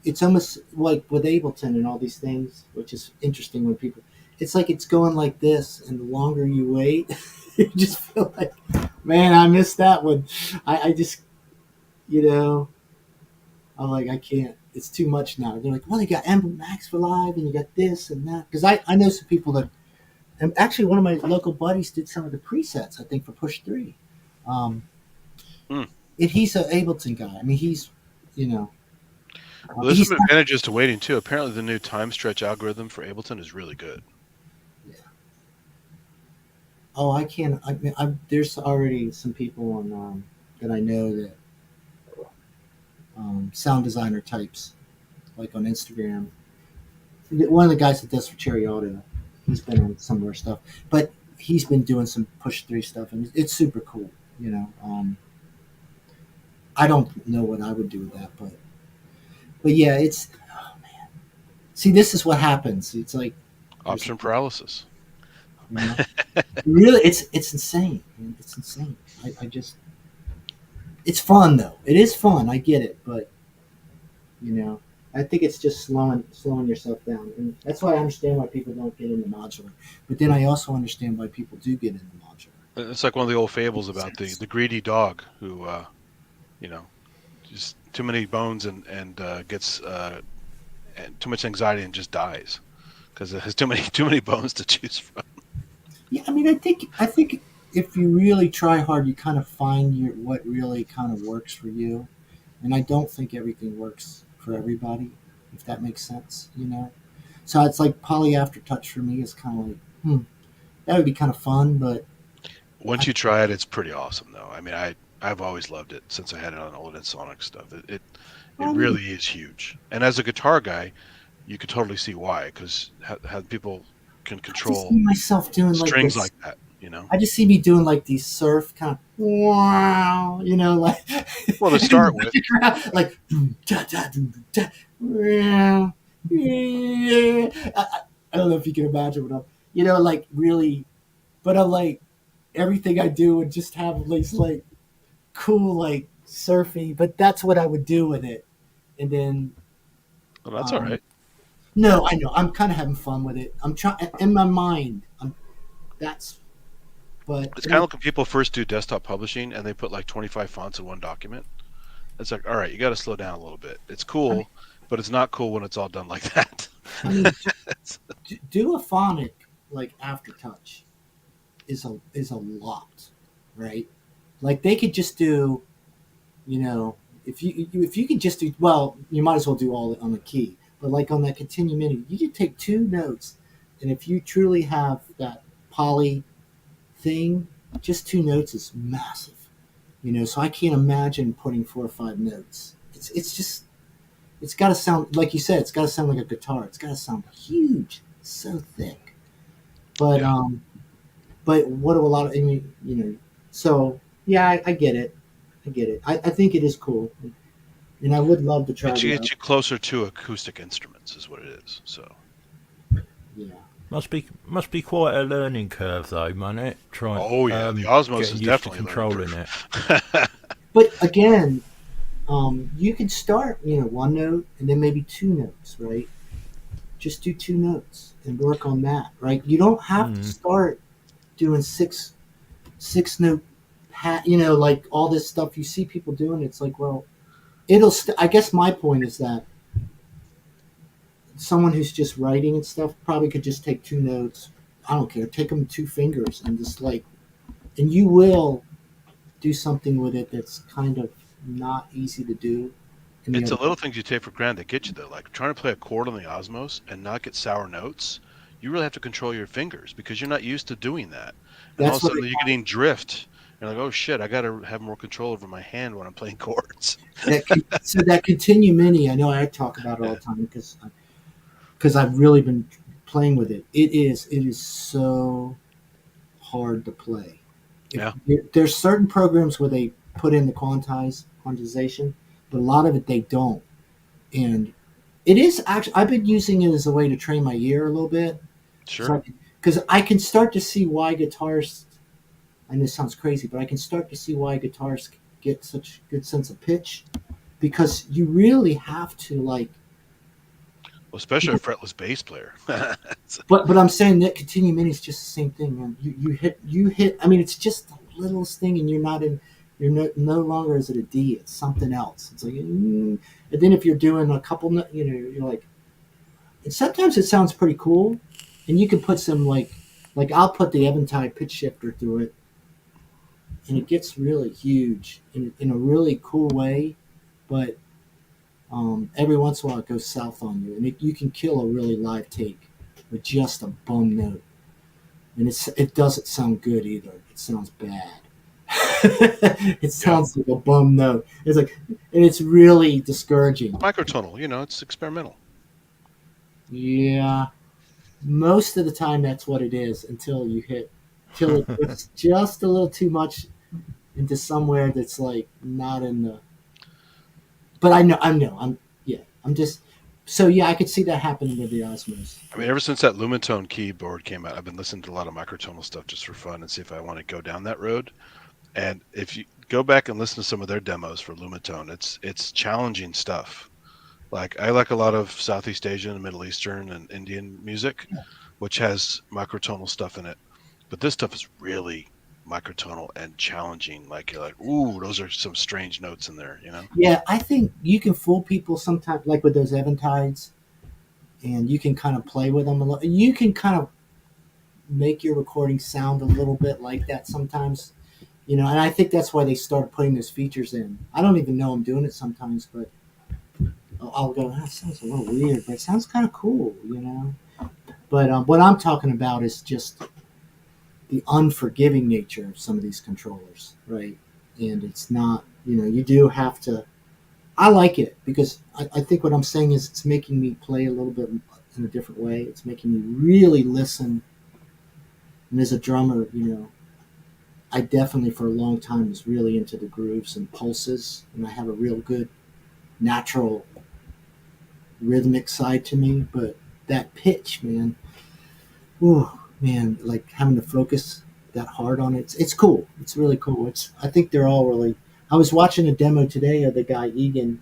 It's almost like with Ableton and all these things, which is interesting when people. It's like it's going like this, and the longer you wait, you just feel like, man, I missed that one. I just. I'm like, I can't. It's too much now. They're like, well, you got Emblem Max for live, and you got this and that. Because I know some people that, and actually one of my local buddies did some of the presets, I think, for Push 3. He's an Ableton guy. I mean, he's, Well, there's some advantages to waiting, too. Apparently, the new time stretch algorithm for Ableton is really good. Yeah. Oh, I can't. There's already some people on that I know that sound designer types, like on Instagram. One of the guys that does for Cherry Audio, he's been on some of our stuff, but he's been doing some Push 3 stuff, and it's super cool. I don't know what I would do with that, but yeah, it's, oh man. See, this is what happens. It's like option paralysis. Really, it's insane. It's insane. I just. It's fun though. It is fun. I get it, but I think it's just slowing yourself down, and that's why I understand why people don't get into modular. But then I also understand why people do get into modular. It's like one of the old fables about the greedy dog who, just too many bones and gets and too much anxiety and just dies because it has too many bones to choose from. Yeah, I mean, I think if you really try hard, you kind of find what really kind of works for you. And I don't think everything works for everybody, if that makes sense, So it's like Poly Aftertouch for me is kind of like, that would be kind of fun, but once you try it, it's pretty awesome, though. I mean, I've always loved it since I had it on old Sonic stuff. It really is huge. And as a guitar guy, you could totally see why, because how people can I just control see myself doing like strings this. like that. You know. I just see me doing like these surf kind of wow, you know, like. Well, to start with, like da, da, da, da, yeah. I don't know if you can imagine what I'm, you know, like really, but I'm like everything I do would just have these like cool like surfing, but that's what I would do with it, and then. Well, that's all right. No, I know. I'm kind of having fun with it. I'm trying in my mind. But it's kind of like when people first do desktop publishing and they put like 25 fonts in one document. It's like, all right, you got to slow down a little bit. It's cool, but it's not cool when it's all done like that. I mean, do a phonic like aftertouch is a lot, right? Like they could just do, you know, if you could just do, well, you might as well do all on the key. But like on that continue menu, you could take 2 notes, and if you truly have that poly thing, just 2 notes is massive, you know. So I can't imagine putting 4 or 5 notes. It's just, it's got to sound like you said. It's got to sound like a guitar. It's got to sound huge, so thick. But but what do a lot of, I mean, you know? So yeah, I get it. I think it is cool. And I would love to try it. It Gets you closer to acoustic instruments, is what it is. So, yeah, must be quite a learning curve, though, man. It trying. Oh yeah, the Osmos is definitely controlling it. But again, you could start, you know, 1 note and then maybe 2 notes, right? Just do 2 notes and work on that, right? You don't have to start doing 6 note, you know, like all this stuff you see people doing. It's like, well. I guess my point is that someone who's just writing and stuff probably could just take 2 notes. I don't care. Take them 2 fingers and just like, and you will do something with it that's kind of not easy to do. It's the little things you take for granted that get you there. Like trying to play a chord on the Osmos and not get sour notes. You really have to control your fingers because you're not used to doing that. And all of a sudden you're getting drift. You're like, oh shit, I got to have more control over my hand when I'm playing chords. So that continue mini, I know I talk about it all the time because I've really been playing with it. It is so hard to play. There's certain programs where they put in the quantization, but a lot of it they don't. And it is actually, I've been using it as a way to train my ear a little bit. Sure. Because I can start to see why guitars. And this sounds crazy, but I can start to see why guitars get such good sense of pitch, because you really have to like. Well, especially a fretless bass player. but I'm saying that continue mini is just the same thing, man. You hit. I mean, it's just the littlest thing, and you're no longer is it a D? It's something else. It's like, and then if you're doing a couple, you know, you're like, and sometimes it sounds pretty cool, and you can put some like I'll put the Eventide pitch shifter through it. And it gets really huge in a really cool way, but every once in a while it goes south on you, and you can kill a really live take with just a bum note, and it doesn't sound good either. It sounds bad. It sounds like a bum note. It's like, and it's really discouraging. Microtonal, you know, it's experimental. Yeah, most of the time that's what it is until it's just a little too much into somewhere that's like not in the. But I'm just. So yeah, I could see that happening with the Osmos. I mean, ever since that Lumitone keyboard came out, I've been listening to a lot of microtonal stuff just for fun and see if I want to go down that road. And if you go back and listen to some of their demos for Lumitone, it's challenging stuff. Like I like a lot of Southeast Asian and Middle Eastern and Indian music, which has microtonal stuff in it. But this stuff is really microtonal and challenging. Like you're like, ooh, those are some strange notes in there, you know? Yeah, I think you can fool people sometimes, like with those Eventides, and you can kind of play with them a little. You can kind of make your recording sound a little bit like that sometimes, you know. And I think that's why they started putting those features in. I don't even know I'm doing it sometimes, but I'll go, that sounds a little weird, but it sounds kind of cool, you know. But what I'm talking about is just the unforgiving nature of some of these controllers, right? And it's not, you know, you do have to. I like it because I think what I'm saying is it's making me play a little bit in a different way. It's making me really listen. And as a drummer, I definitely for a long time was really into the grooves and pulses, and I have a real good natural rhythmic side to me. But that pitch, man, like having to focus that hard on it, it's cool. It's really cool. I think they're all really. I was watching a demo today of the guy Egan,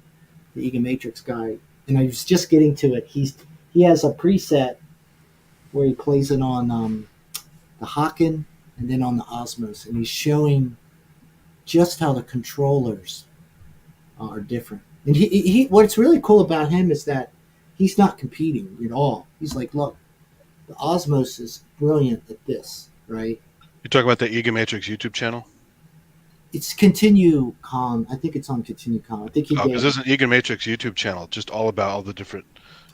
the Egan Matrix guy, and I was just getting to it. He has a preset where he plays it on the Hawken and then on the Osmos, and he's showing just how the controllers are different. And he what's really cool about him is that he's not competing at all. He's like, look, the Osmos is brilliant at this, right? You talking about the Egan Matrix YouTube channel? It's Continue.com. I think it's on Continue.com. I think he did. Because there's an Egan Matrix YouTube channel just all about all the different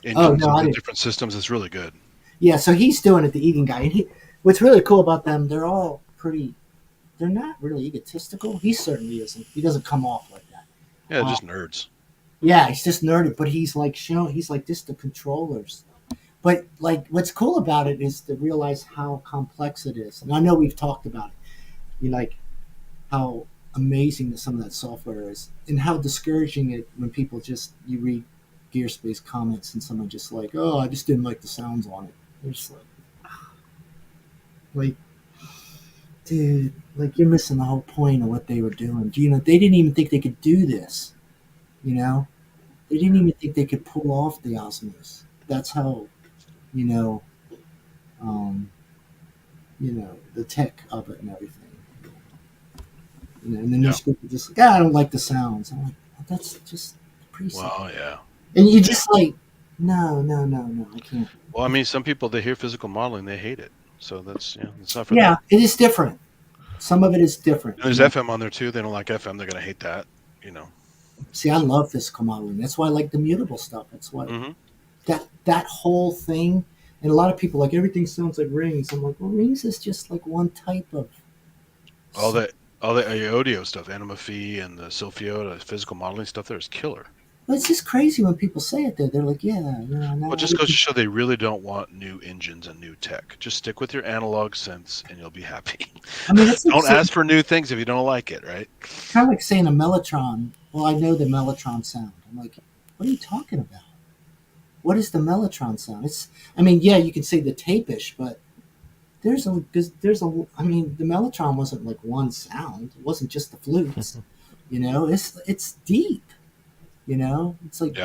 engines and the different systems. It's really good. Yeah, so he's doing it, the Egan guy. And what's really cool about them, they're all they're not really egotistical. He certainly isn't. He doesn't come off like that. Yeah, just nerds. Yeah, he's just nerdy, but he's like this the controllers. But like what's cool about it is to realize how complex it is. And I know we've talked about it. Like how amazing some of that software is and how discouraging it when people you read Gearspace comments and someone just like, oh, I just didn't like the sounds on it. They're just like, dude, like you're missing the whole point of what they were doing. They didn't even think they could do this. They didn't even think they could pull off the Osmos. That's how, the tech of it and everything. And then there's people just like, I don't like the sounds. I'm like, that's just preset. Well, yeah. And you just like, no, I can't. Well, I mean, some people, they hear physical modeling, they hate it. So that's, it's not for them. Yeah, it is different. Some of it is different. And there's FM on there too. They don't like FM. They're going to hate that, See, I love physical modeling. That's why I like the mutable stuff. That's why that whole thing. And a lot of people like everything sounds like rings. I'm like, well, rings is just like one type of. All the audio stuff, Anima Phi and the Silphio, the physical modeling stuff there is killer. Well, it's just crazy when people say it. They're like, yeah. Well, just goes to show they really don't want new engines and new tech. Just stick with your analog synths and you'll be happy. I mean, don't ask for new things if you don't like it, right? Kind of like saying a Mellotron. Well, I know the Mellotron sound. I'm like, what are you talking about? What is the Mellotron sound? You can say the tape-ish, but the Mellotron wasn't like one sound. It wasn't just the flutes. It's deep. It's like,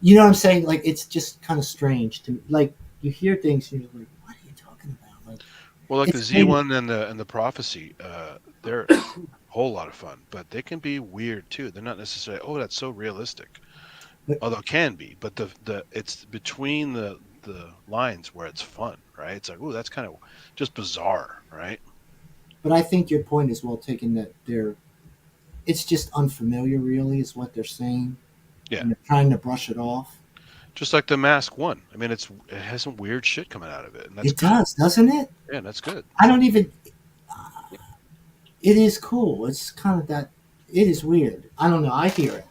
you know what I'm saying? Like, it's just kind of strange to me. Like, you hear things and you're like, what are you talking about? Like, well, like the Z1 and the Prophecy, they're a whole lot of fun, but they can be weird too. They're not necessarily, oh, that's so realistic. Although it can be, but it's between the lines where it's fun, right? It's like, oh, that's kind of just bizarre, right? But I think your point is well taken that it's just unfamiliar, really, is what they're saying. Yeah. And they're trying to brush it off. Just like the Mask 1. I mean, it has some weird shit coming out of it. And that's does, doesn't it? Yeah, that's good. I don't even... it is cool. It's kind of that... It is weird. I don't know. I hear it.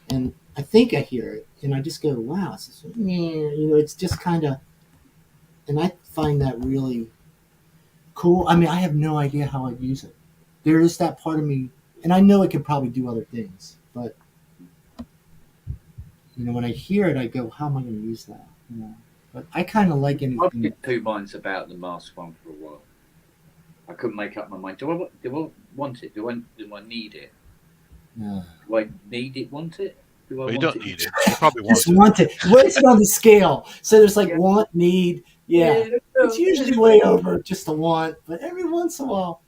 And I think I hear it. And I just go, wow. It's just, it's just kind of... And I find that really cool. I mean, I have no idea how I'd use it. There is that part of me... And I know it could probably do other things, but when I hear it, I go, "How am I going to use that?" But I kind of like anything. I've been two minds about the Mask one for a while. I couldn't make up my mind. Do I want it? Do I need it? No. Do I need it? Want it? You don't need it. You probably want just want it. What's it on the scale? So there's like want, need. Yeah, it's usually way over just a want, but every once in a while.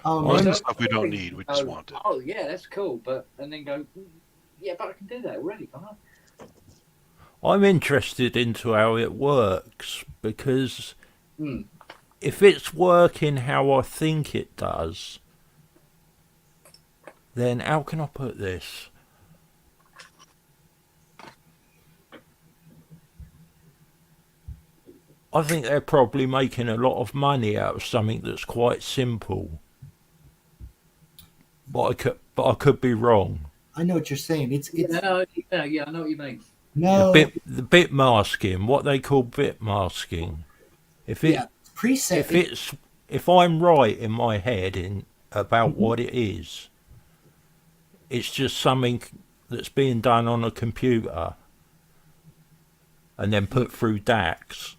Most of the stuff we don't need, we just want it. Oh yeah, that's cool, and then go, yeah, but I can do that already, can't I? I'm interested into how it works because if it's working how I think it does, then how can I put this? I think they're probably making a lot of money out of something that's quite simple. But I could be wrong. I know what you're saying. It's yeah, I know what you mean. No. The bit masking, what they call bit masking. Preset. If I'm right in my head about what it is, it's just something that's being done on a computer and then put through DACs.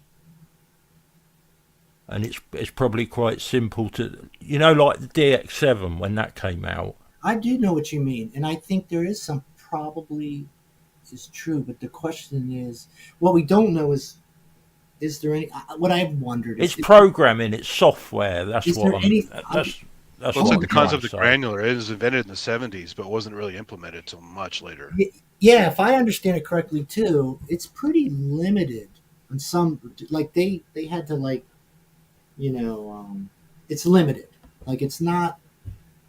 And it's probably quite simple to, like the DX7 when that came out. I do know what you mean, and I think there is some probably is true, but the question is, what we don't know is there any? What I've wondered is, it's programming, it's software. That's what that's like the concept of granular. It was invented in the 70s, but wasn't really implemented until much later. Yeah, if I understand it correctly too, it's pretty limited on some. Like they had to it's limited. Like it's not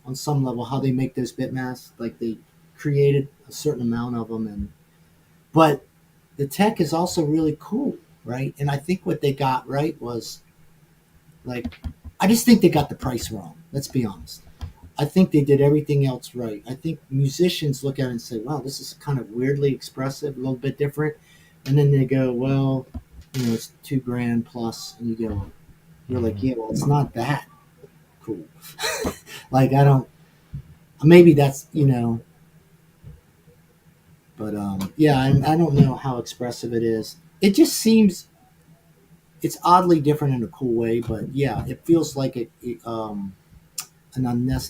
on some level how they make those bit masks. Like they created a certain amount of them, but the tech is also really cool, right? And I think what they got right was I just think they got the price wrong. Let's be honest. I think they did everything else right. I think musicians look at it and say, wow, this is kind of weirdly expressive, a little bit different. And then they go, well, it's $2,000 plus. And you're like, yeah, well, it's not that cool. Maybe that's, but I don't know how expressive it is. It just seems it's oddly different in a cool way, but yeah, it feels like it's not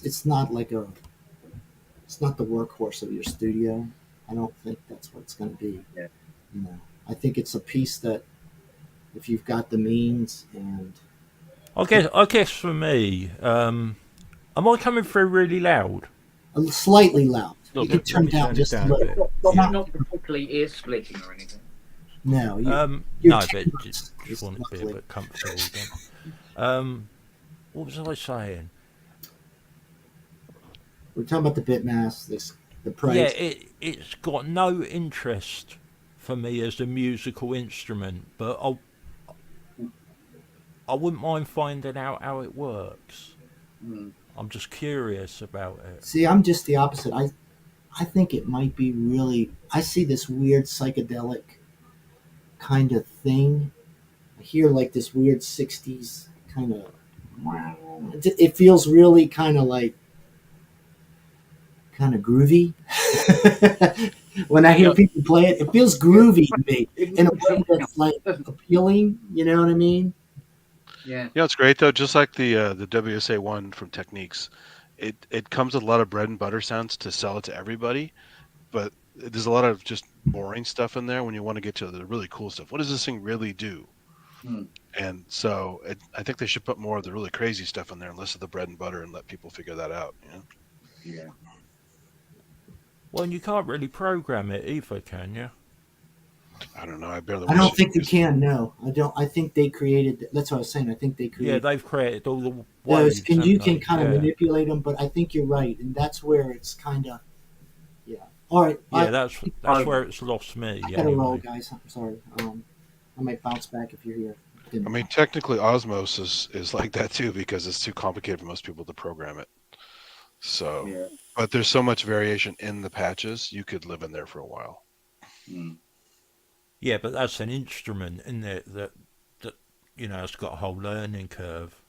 it's not the workhorse of your studio. I don't think that's what it's going to be. Yeah. I think it's a piece that if you've got the means and I guess for me, am I coming through really loud? Slightly loud. You can turn down just a little. Not particularly ear splitting or anything. No. No, but just want to be a bit comfortable again. What was I saying? We're talking about the bit mask, the price. Yeah, it's got no interest for me as a musical instrument, but I wouldn't mind finding out how it works. I'm just curious about it. See, I'm just the opposite. I think it might be really. I see this weird psychedelic kind of thing. I hear like this weird 60s kind of. It feels really kind of groovy. When I hear people play it, it feels groovy to me in a way that's appealing. You know what I mean? Yeah. It's great though. Just like the WSA one from Techniques, it comes with a lot of bread and butter sounds to sell it to everybody, but there's a lot of just boring stuff in there when you want to get to the really cool stuff. What does this thing really do? And so I think they should put more of the really crazy stuff in there and less of the bread and butter and let people figure that out. Yeah. Well, and you can't really program it either, can you? I don't know. I don't think you can. No, I don't. I think they created. That's what I was saying. I think they created. Yeah, they've created all the waves. And you can kind of manipulate them, but I think you're right, and that's where it's kind of. Yeah. All right. Yeah, that's where it's lost me. I gotta roll, guys. I'm sorry. I might bounce back if you're here. I mean, technically, Osmos is like that too because it's too complicated for most people to program it. So, but there's so much variation in the patches, you could live in there for a while. Yeah, but that's an instrument, isn't it? That it's got a whole learning curve.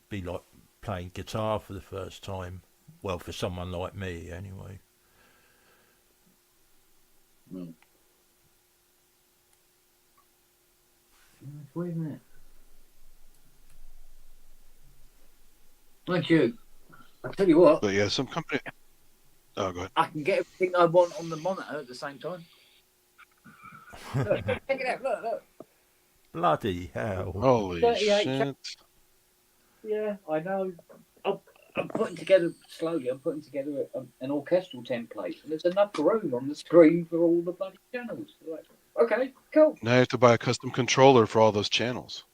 Be like playing guitar for the first time. Well, for someone like me, anyway. Wait a minute. Thank you. I'll tell you what. But yeah, some company. Oh, go ahead. I can get everything I want on the monitor at the same time. Look, check it out. Look. Bloody hell. Holy shit. Yeah, I know. I'm putting together, slowly, an orchestral template. And there's enough room on the screen for all the bloody channels. Like, okay, cool. Now you have to buy a custom controller for all those channels.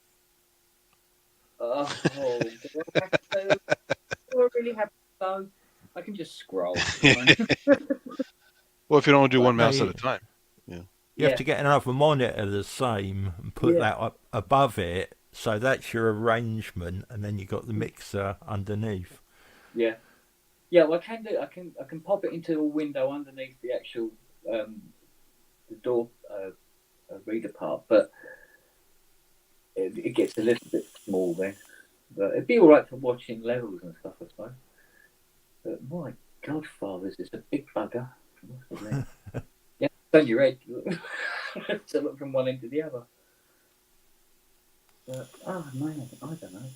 Do I really have to? I can just scroll. Well, if you don't want to do one mouse at a time. You have to get another monitor the same and put that up above it, so that's your arrangement, and then you got the mixer underneath. Yeah. Well, I can do. I can pop it into a window underneath the actual door reader part, but it gets a little bit small then. But it'd be all right for watching levels and stuff, I suppose. But my godfathers is a big bugger. Yeah, turn your head to look from one end to the other. But, oh man, I don't know.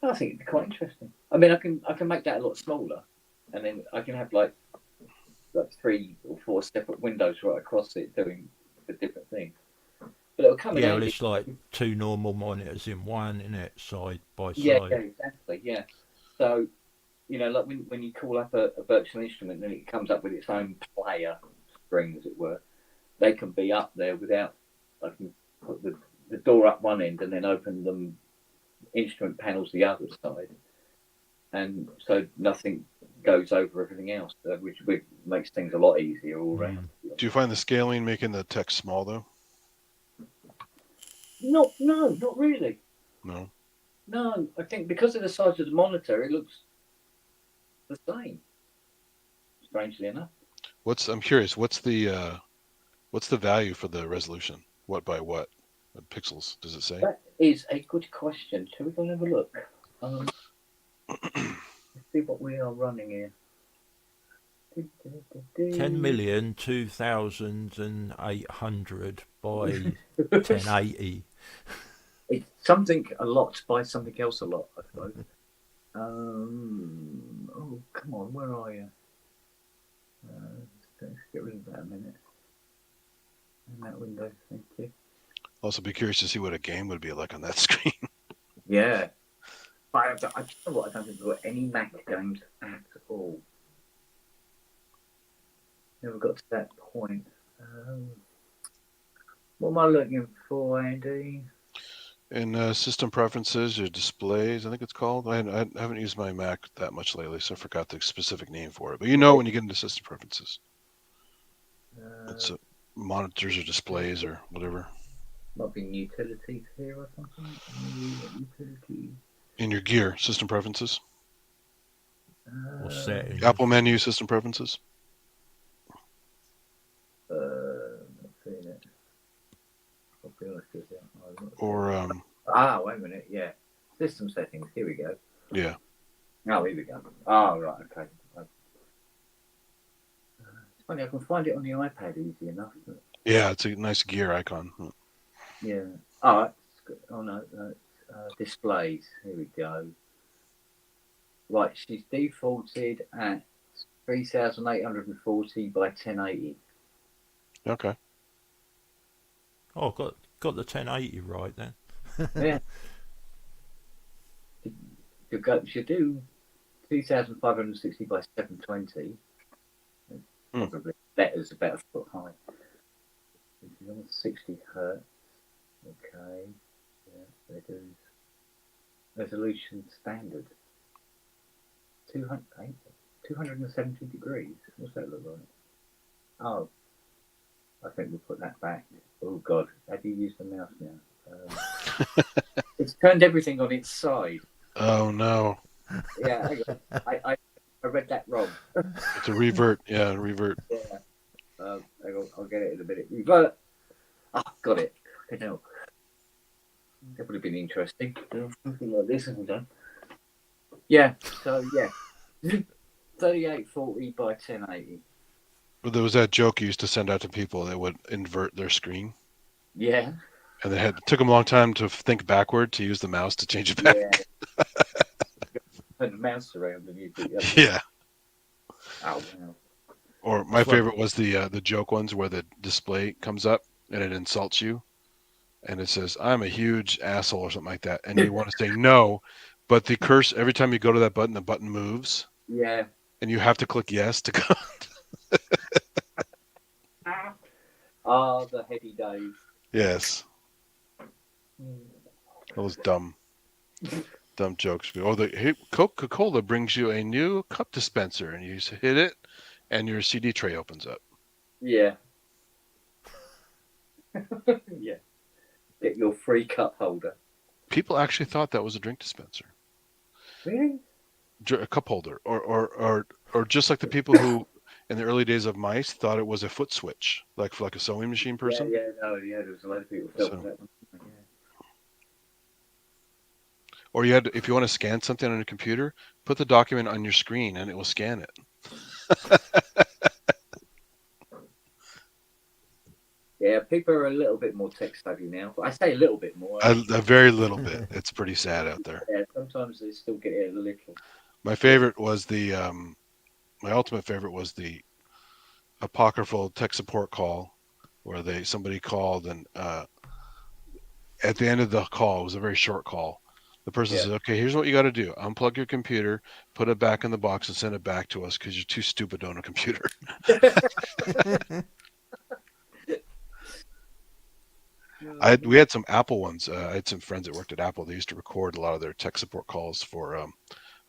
I think it'd be quite interesting. I mean, I can make that a lot smaller, and then I can have like 3 or 4 separate windows right across it doing the different things. But it'll come in Yeah, well, handy. it's like 2 normal monitors in one, isn't it? Side by side. Yeah, exactly. Yeah. So, like when you call up a virtual instrument and it comes up with its own player screen, as it were, they can be up there without. I can put the door up one end and then open them instrument panels the other side, and so nothing goes over everything else, which makes things a lot easier all around. Do you find the scaling making the text small though? No, not really. No, I think because of the size of the monitor, it looks the same. Strangely enough. I'm curious. What's the value for the resolution? What by what? Pixels, does it say? That is a good question. Shall we go and have a look? Let's see what we are running here. 10,002,800 by 1080. It's something a lot by something else a lot, I suppose. Oh, come on, where are you? Let's get rid of that a minute. In that window, thank you. Also, be curious to see what a game would be like on that screen. Yeah. I don't know what, I don't think we've got any Mac games at all. Never got to that point. What am I looking for, Andy? In system preferences or displays, I think it's called. I haven't used my Mac that much lately, so I forgot the specific name for it. But when you get into system preferences, it's monitors or displays or whatever. Might be utilities here or something. Utilities. In your gear, system preferences. Or settings. Apple menu, system preferences. Not seeing it. I'll be honest with you. Or wait a minute. Yeah, system settings. Here we go. Yeah. Oh, here we go. Oh, right. Okay. It's funny. I can find it on the iPad easy enough. But... Yeah, it's a nice gear icon. Yeah. Oh, no. Displays. Here we go. Right, she's defaulted at 3,840 by 1080. Okay. Oh, got the 1080 right then. Yeah. Should do 2,560 by 720. Probably letters about a foot high. She's on 60 hertz. Okay. Yeah, it is. Resolution standard. 270 degrees. What's that look like? Oh, I think we'll put that back. Oh God, how do you use the mouse now? It's turned everything on its side. Oh no. Yeah, hang on. I read that wrong. It's a revert. Yeah, revert. Yeah. Hang on, I'll get it in a minute. Revert. Ah, got it. Fucking hell. That would have been interesting. Something like this haven't done. Yeah. So yeah, 3840 by 1080. But there was that joke you used to send out to people that would invert their screen. Yeah. And it took them a long time to think backward to use the mouse to change it back. Yeah. Turn the mouse around and you do it. Yeah. Oh wow. Or my favorite was the joke ones where the display comes up and it insults you, and it says, "I'm a huge asshole" or something like that, and you want to say no, but the curse every time you go to that button, the button moves. Yeah. And you have to click yes to go. The heady days. Yes. Those dumb jokes. Or Coca-Cola brings you a new cup dispenser, and you hit it, and your CD tray opens up. Yeah. Yeah. Get your free cup holder. People actually thought that was a drink dispenser. Really? A cup holder, or just like the people who in the early days of mice thought it was a foot switch, like for like a sewing machine person. Yeah, there was a lot of people felt that one. Yeah. Or you had, if you want to scan something on a computer, put the document on your screen and it will scan it. Yeah, people are a little bit more tech savvy now. I say a little bit more. A very little bit. It's pretty sad out there. Yeah, sometimes they still get it a little. My favorite was the, my ultimate favorite was the apocryphal tech support call, where somebody called and at the end of the call, it was a very short call. The person said, "Okay, here's what you got to do: unplug your computer, put it back in the box, and send it back to us because you're too stupid to own a computer." We had some Apple ones. I had some friends that worked at Apple. They used to record a lot of their tech support calls for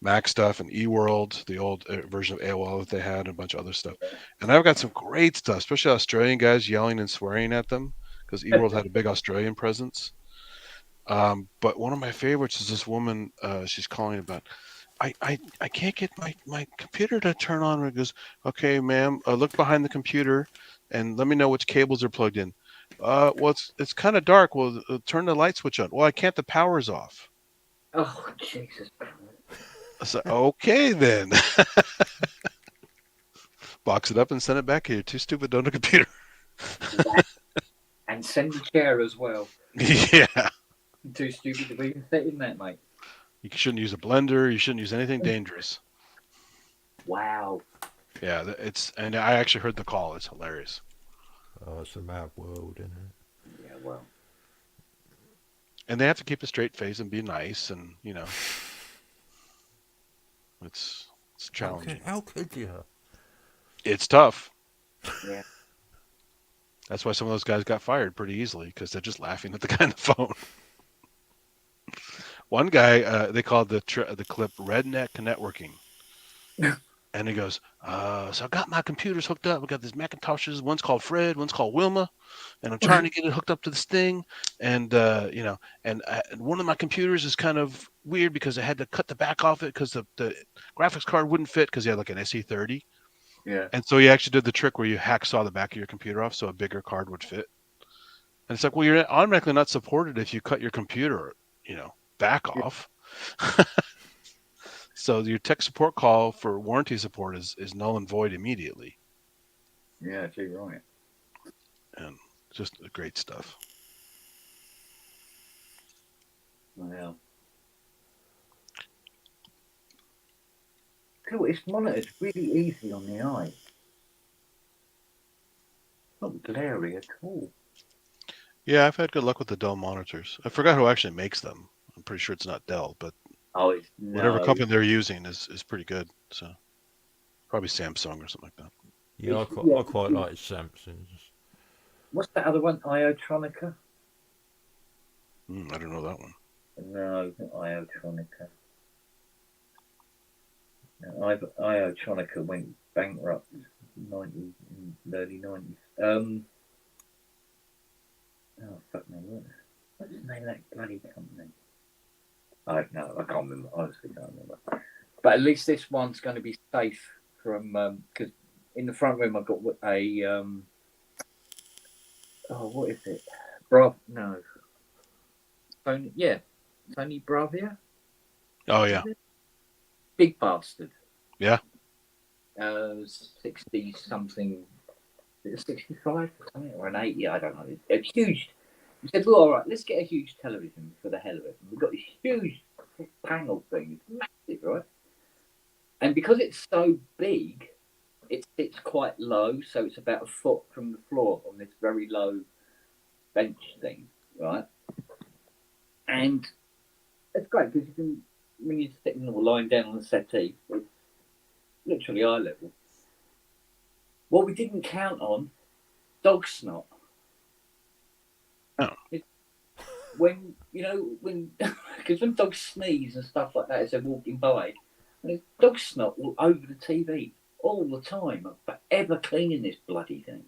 Mac stuff and eWorld, the old version of AOL that they had, and a bunch of other stuff. And I've got some great stuff, especially Australian guys yelling and swearing at them because eWorld had a big Australian presence. But one of my favorites is this woman. She's calling about, I can't get my computer to turn on. It goes, "Okay, ma'am, look behind the computer and let me know which cables are plugged in." Well, it's kind of dark. Well, turn the light switch on. Well, I can't. The power's off. Oh, Jesus. I said, okay, then. Box it up and send it back. You're too stupid to own a computer. And send the chair as well. Yeah. You're too stupid to even fit in that, mate. You shouldn't use a blender. You shouldn't use anything dangerous. Wow. Yeah, and I actually heard the call. It's hilarious. Oh, it's a mad world, isn't it? Yeah, well. And they have to keep a straight face and be nice, and it's challenging. How could you? It's tough. Yeah. That's why some of those guys got fired pretty easily, because they're just laughing at the guy on the phone. One guy, they called the clip "Redneck Networking," and he goes, "So I got my computers hooked up. We got these Macintoshes. One's called Fred, one's called Wilma, and I'm trying to get it hooked up to this thing. And and one of my computers is kind of weird because I had to cut the back off it because the graphics card wouldn't fit because he had like an SE30. Yeah. And so he actually did the trick where you hacksaw the back of your computer off so a bigger card would fit. And it's like, well, you're automatically not supported if you cut your computer, back off. So your tech support call for warranty support is null and void immediately. Yeah, you're right. And just great stuff. Wow. Cool, it's monitored really easy on the eye. Not glary at all. Yeah, I've had good luck with the Dell monitors. I forgot who actually makes them. I'm pretty sure it's not Dell, but whatever company they're using is pretty good. So probably Samsung or something like that. Yeah, I quite like Samsung's. What's that other one? Iotronica? I don't know that one. No, not Iotronica. No, Iotronica went bankrupt in the early 90s. Oh, fuck me. What's the name of that bloody company? I can't remember. Honestly, can't remember. But at least this one's going to be safe from, because in the front room I've got a, what is it? Tony Bravia. Oh, yeah. Big bastard. Yeah. 60 something, 65 or something, or an 80, I don't know. It's huge. We said, well, all right, let's get a huge television for the hell of it. And we've got this huge panel thing. It's massive, right? And because it's so big, it sits quite low, so it's about a foot from the floor on this very low bench thing, right? And it's great because you can, when you're sitting or lying down on the settee, it's literally eye level. What we didn't count on, dog snot. Oh. When because when dogs sneeze and stuff like that as they're walking by, and there's dog snot all over the TV all the time. I'm forever cleaning this bloody thing.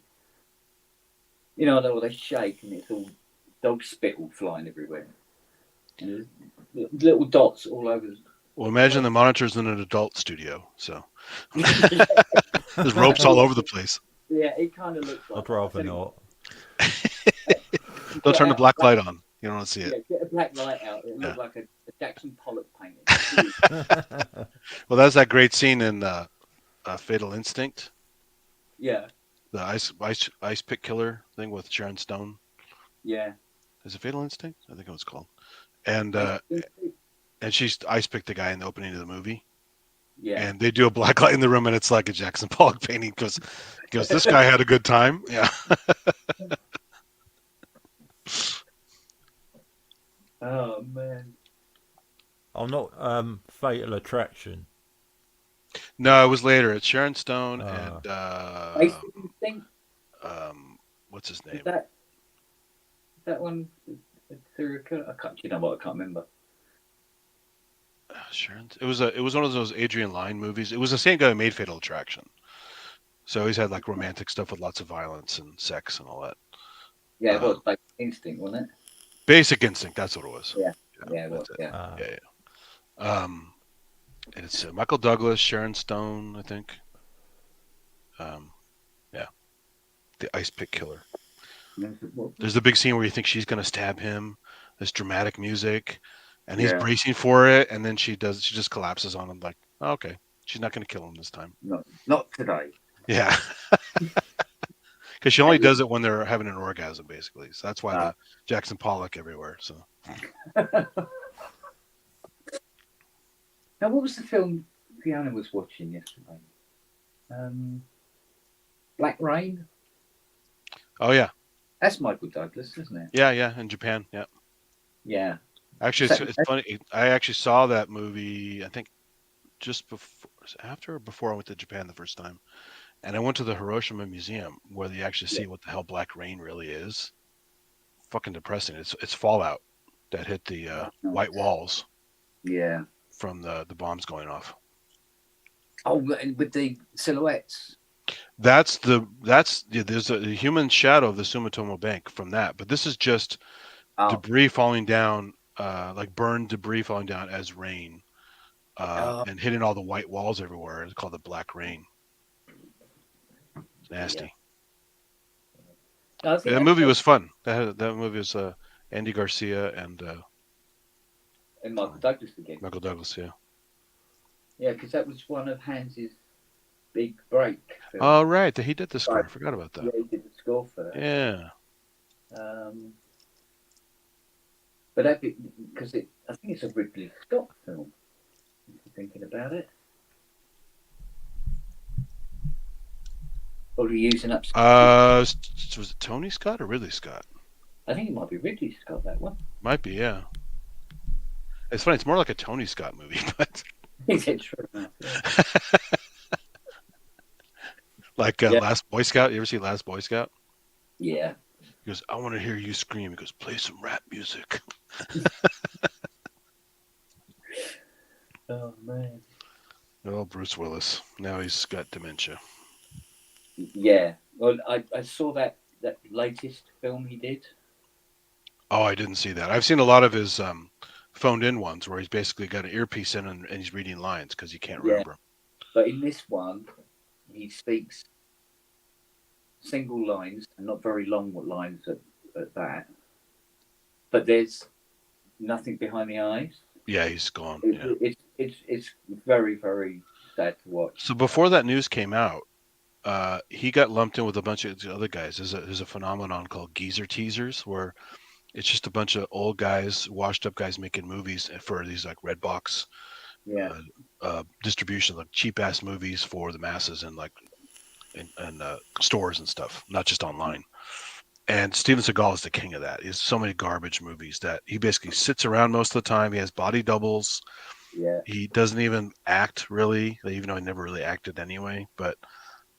I know they shake and it's all dog spit all flying everywhere. And there's little dots all over. Well, imagine the monitors in an adult studio. So. There's ropes all over the place. Yeah, it kind of looks like. I'd rather not. Don't turn the black light on. You don't want to see it. Yeah, get a black light out. It looks like a Jackson Pollock painting. Well, that's that great scene in Fatal Instinct. Yeah. The ice pick killer thing with Sharon Stone. Yeah. Is it Fatal Instinct? I think it was called. And she's ice picked the guy in the opening of the movie. Yeah. And they do a black light in the room, and it's like a Jackson Pollock painting because this guy had a good time. Yeah. Oh man. I'm not Fatal Attraction. No, it was later. It's Sharon Stone and what's his name? That one. I can't. You know what? I can't remember. Sharon. It was one of those Adrian Lyne movies. It was the same guy who made Fatal Attraction. So he's had like romantic stuff with lots of violence and sex and all that. Yeah, it was Basic Instinct, wasn't it? Basic Instinct. That's what it was. Yeah. Yeah, it was. Yeah. And it's Michael Douglas, Sharon Stone, I think. The ice pick killer. There's the big scene where you think she's gonna stab him. This dramatic music, and he's bracing for it, and then she just collapses on him. Like, oh, okay, she's not gonna kill him this time. No, not today. Yeah, because she only does it when they're having an orgasm, basically. So that's why the Jackson Pollock everywhere. So. Now, what was the film Fiona was watching yesterday? Black Rain. Oh yeah, that's Michael Douglas, isn't it? Yeah, in Japan, yeah. Yeah. Actually, it's funny. I actually saw that movie. I think just after or before I went to Japan the first time, and I went to the Hiroshima Museum where they actually see what the hell Black Rain really is. Fucking depressing. It's fallout that hit the white walls. Yeah. From the bombs going off. Oh, with the silhouettes. There's a human shadow of the Sumitomo Bank from that, but this is just debris falling down, like burned debris falling down as rain, and hitting all the white walls everywhere. It's called the Black Rain. It's nasty. Yeah. That movie was fun. That movie was Andy Garcia and Michael Douglas again. Michael Douglas, yeah. Yeah, because that was one of Hans's big break films. Oh, right. He did the score. I forgot about that. Yeah, he did the score for that. Yeah. But that because I think it's a Ridley Scott film. If you're thinking about it. Probably using up. Was it Tony Scott or Ridley Scott? I think it might be Ridley Scott, that one. Might be, yeah. It's funny. It's more like a Tony Scott movie, but. Is it true? Like Last Boy Scout. You ever see Last Boy Scout? Yeah. He goes, I want to hear you scream. He goes, play some rap music. Oh, man. Oh, Bruce Willis. Now he's got dementia. Yeah. Well, I saw that latest film he did. Oh, I didn't see that. I've seen a lot of his phoned in ones where he's basically got an earpiece in and he's reading lines because he can't remember them. But in this one, he speaks single lines and not very long lines at that. But there's nothing behind the eyes. Yeah, he's gone. It's very, very sad to watch. So before that news came out, he got lumped in with a bunch of the other guys. There's a phenomenon called geezer teasers where it's just a bunch of old guys, washed up guys making movies for these like Redbox distribution, like cheap ass movies for the masses and like in stores and stuff, not just online. And Steven Seagal is the king of that. He has so many garbage movies that he basically sits around most of the time. He has body doubles. Yeah. He doesn't even act really, even though he never really acted anyway. But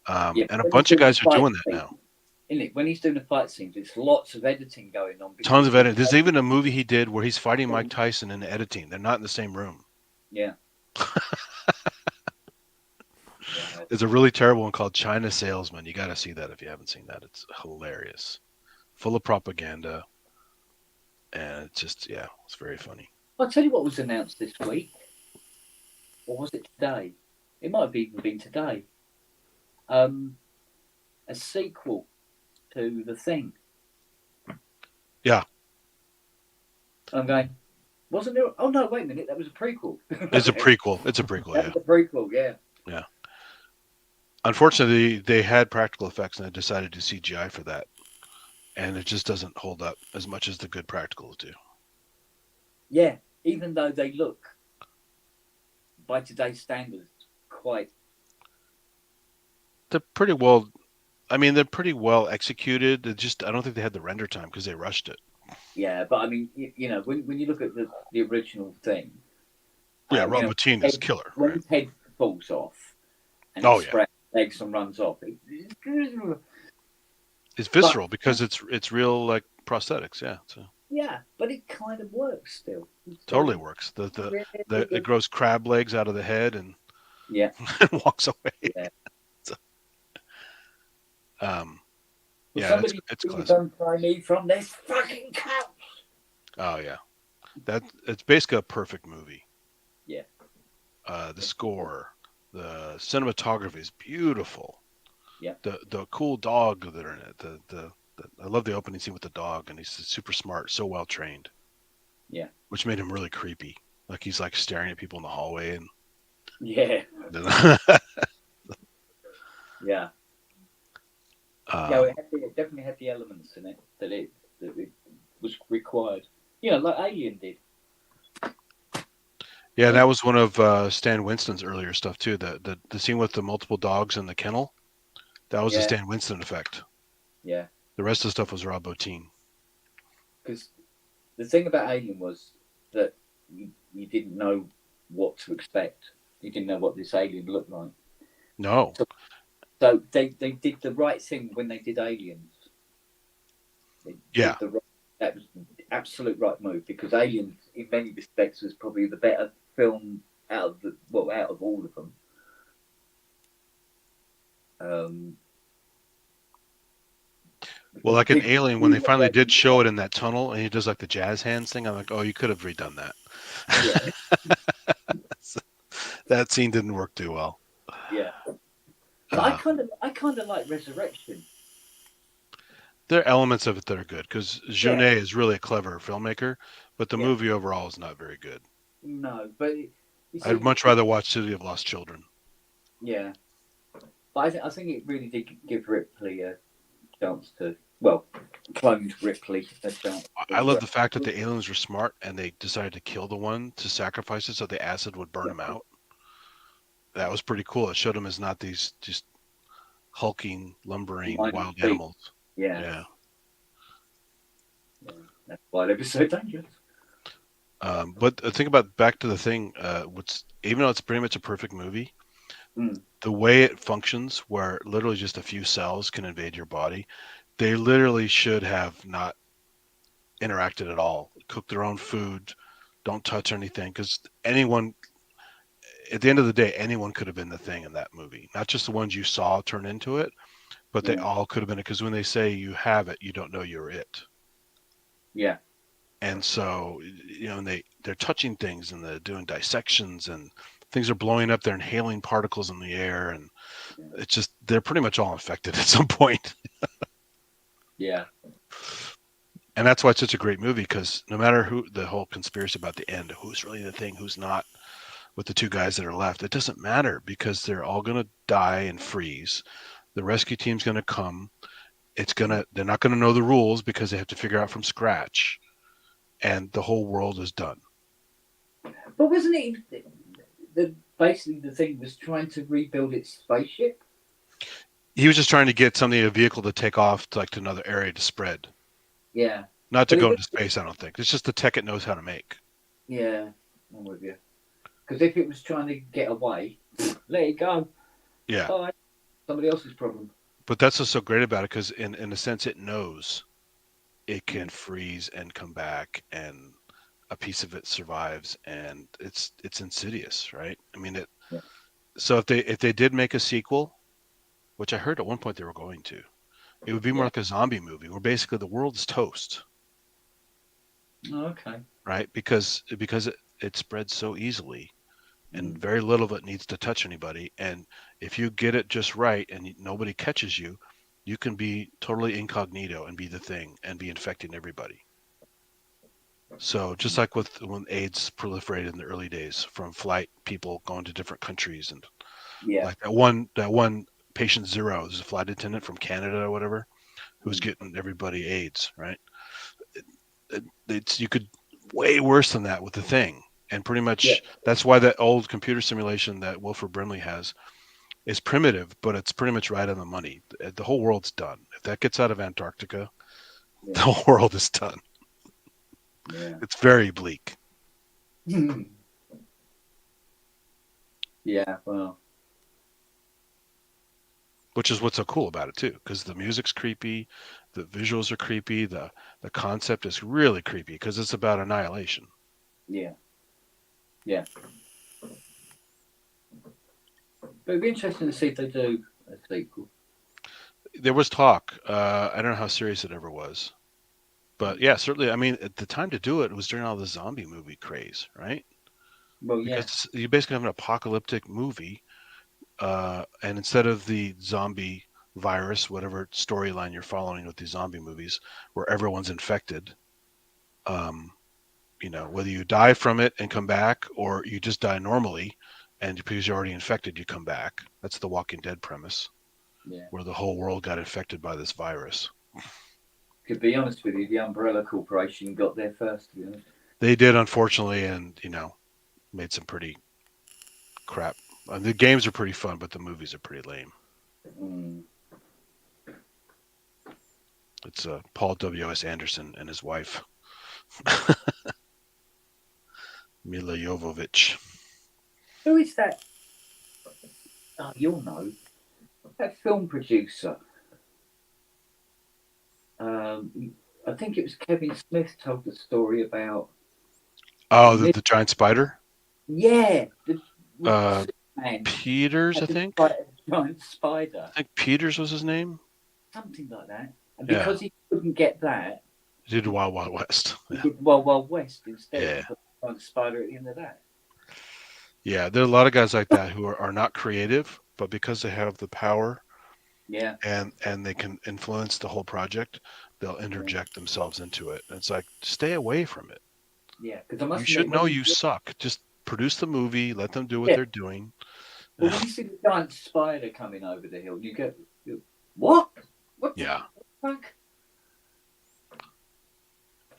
and a bunch of guys are doing that now. When he's doing the fight scenes, it's lots of editing going on. Tons of editing. There's even a movie he did where he's fighting Mike Tyson in the editing. They're not in the same room. Yeah. There's a really terrible one called China Salesman. You got to see that if you haven't seen that. It's hilarious. Full of propaganda. And it's just, it's very funny. I'll tell you what was announced this week. Or was it today? It might have even been today. a sequel to The Thing. Yeah. I'm going, wasn't there? Oh no, wait a minute, that was a prequel. It's a prequel. It's a prequel. That was a prequel. Yeah. Yeah. Unfortunately, they had practical effects and they decided to CGI for that, and it just doesn't hold up as much as the good practicals do. Yeah, even though they look, by today's standards, quite. They're pretty well. I mean, they're pretty well executed. I don't think they had the render time because they rushed it. Yeah, but I mean, you know, when you look at the original Thing. Yeah, Robotina is killer. When his head falls off, and he sprays legs and runs off. It's visceral because it's real like prosthetics. Yeah. So. Yeah, but it kind of works still. Totally works. It grows crab legs out of the head and and walks away. Yeah. So, it's classic. Don't fry me from this fucking couch. Oh yeah, it's basically a perfect movie. Yeah. The score, the cinematography is beautiful. Yeah. The cool dog that are in it. I love the opening scene with the dog, and he's super smart, so well trained. Yeah. Which made him really creepy. Like he's like staring at people in the hallway and. Yeah. Yeah. It definitely had the elements in it that it was required. You know, like Alien did. Yeah, that was one of Stan Winston's earlier stuff too. The scene with the multiple dogs in the kennel, that was a Stan Winston effect. Yeah. The rest of the stuff was Rob Bottin. Because the thing about Alien was that you didn't know what to expect. You didn't know what this alien looked like. No. So they did the right thing when they did Aliens. That was the absolute right move, because Aliens, in many respects, was probably the better film out of all of them. Well, like an Alien, when they finally did show it in that tunnel, and he does like the jazz hands thing, I'm like, oh, you could have redone that. Yeah. That scene didn't work too well. Yeah. But I kind of like Resurrection. There are elements of it that are good, because Jeunet is really a clever filmmaker, but the movie overall is not very good. No, but I'd much rather watch City of Lost Children. Yeah, but I think it really did give Ripley a chance to, cloned Ripley a chance. I love the fact that the aliens were smart and they decided to kill the one to sacrifice it so the acid would burn him out. That was pretty cool. It showed them as not these just hulking, lumbering wild animals. Yeah. That's why they were so dangerous. But think about Back to the Thing. Even though it's pretty much a perfect movie, the way it functions, where literally just a few cells can invade your body, they literally should have not interacted at all. Cook their own food, don't touch anything, because anyone. At the end of the day, anyone could have been the Thing in that movie. Not just the ones you saw turn into it, but they all could have been it. Because when they say you have it, you don't know you're it. Yeah. And so, and they're touching things and they're doing dissections and things are blowing up. They're inhaling particles in the air, and it's just they're pretty much all infected at some point. Yeah. And that's why it's such a great movie, because no matter who, the whole conspiracy about the end, who's really the Thing, who's not, with the two guys that are left, it doesn't matter, because they're all going to die and freeze. The rescue team's going to come. They're not going to know the rules because they have to figure out from scratch, and the whole world is done. But wasn't it basically the Thing was trying to rebuild its spaceship? He was just trying to get a vehicle to take off to another area to spread. Yeah. Not to go into space, I don't think. It's just the tech it knows how to make. Yeah, I'm with you. Because if it was trying to get away, let it go. Yeah. Bye. Somebody else's problem. But that's what's so great about it, because in a sense it knows it can freeze and come back, and a piece of it survives, and it's insidious, right? I mean it. Yeah. So if they did make a sequel, which I heard at one point they were going to, it would be more like a zombie movie where basically the world is toast. Oh, okay. Right, because it spreads so easily and very little of it needs to touch anybody. And if you get it just right and nobody catches you, you can be totally incognito and be the thing and be infecting everybody. So just like when AIDS proliferated in the early days from flight, people going to different countries, and like that one patient 0, there's a flight attendant from Canada or whatever, who was getting everybody AIDS, right? You could way worse than that with the thing. And pretty much that's why that old computer simulation that Wilford Brimley has is primitive, but it's pretty much right on the money. The whole world's done. If that gets out of Antarctica, the whole world is done. Yeah. It's very bleak. Yeah, well. Which is what's so cool about it too, because the music's creepy, the visuals are creepy, the concept is really creepy because it's about annihilation. Yeah. Yeah. But it'd be interesting to see if they do a sequel. There was talk. I don't know how serious it ever was. But yeah, certainly. I mean, at the time to do it was during all the zombie movie craze, right? Well, yeah. Because you basically have an apocalyptic movie, and instead of the zombie virus, whatever storyline you're following with these zombie movies, where everyone's infected, whether you die from it and come back, or you just die normally, and because you're already infected, you come back. That's the Walking Dead premise, where the whole world got infected by this virus. To be honest with you, the Umbrella Corporation got there first, to be honest. They did, unfortunately, and made some pretty crap. The games are pretty fun, but the movies are pretty lame. It's Paul W.S. Anderson and his wife, Mila Jovovich. Who is that? Oh, you'll know. That film producer. I think it was Kevin Smith told the story about. Oh, the giant spider? Yeah. Peters, I think. Giant spider. I think Peters was his name. Something like that. And because he couldn't get that, he did Wild Wild West. He did Wild Wild West instead. Yeah. He put the giant spider at the end of that. Yeah, there are a lot of guys like that who are not creative, but because they have the power, and they can influence the whole project, they'll interject themselves into it. And it's like, stay away from it. Yeah, because you should know you suck. Just produce the movie, let them do what they're doing. Well, when you see the giant spider coming over the hill, you go, what? What? Yeah. The fuck?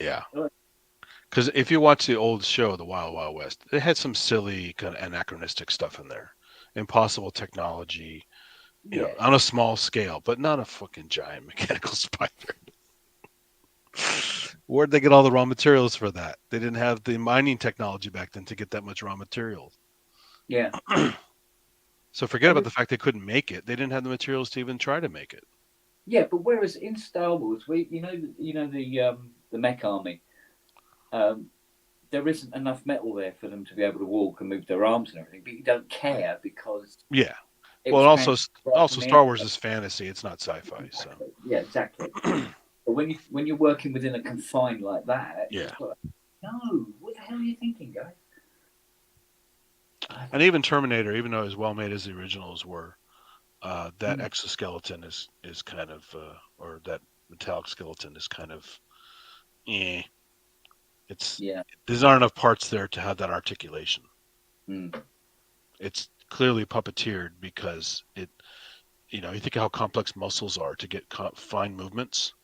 Yeah. Because if you watch the old show, The Wild Wild West, it had some silly kind of anachronistic stuff in there. Impossible technology, on a small scale, but not a fucking giant mechanical spider. Where'd they get all the raw materials for that? They didn't have the mining technology back then to get that much raw material. Yeah. So forget about the fact they couldn't make it. They didn't have the materials to even try to make it. Yeah, but whereas in Star Wars, the mech army, there isn't enough metal there for them to be able to walk and move their arms and everything. But you don't care because well, also Star Wars is fantasy. It's not sci-fi. So yeah, exactly. But when you're working within a confine like that, no, what the hell are you thinking, guys? And even Terminator, even though as well made as the originals were, that exoskeleton is kind of, or that metallic skeleton is kind of, There's not enough parts there to have that articulation. It's clearly puppeteered because it, you think of how complex muscles are to get fine movements.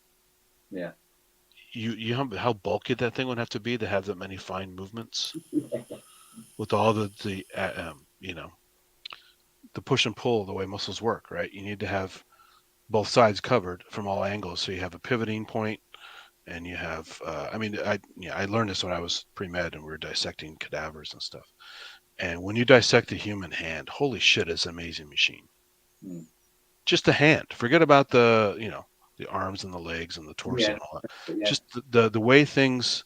Yeah. You know how bulky that thing would have to be to have that many fine movements, with all the push and pull, the way muscles work, right? You need to have both sides covered from all angles, so you have a pivoting point, and you have. I learned this when I was pre-med and we were dissecting cadavers and stuff. And when you dissect a human hand, holy shit, it's an amazing machine. Just the hand. Forget about the the arms and the legs and the torso and all that. Yeah. Just the way things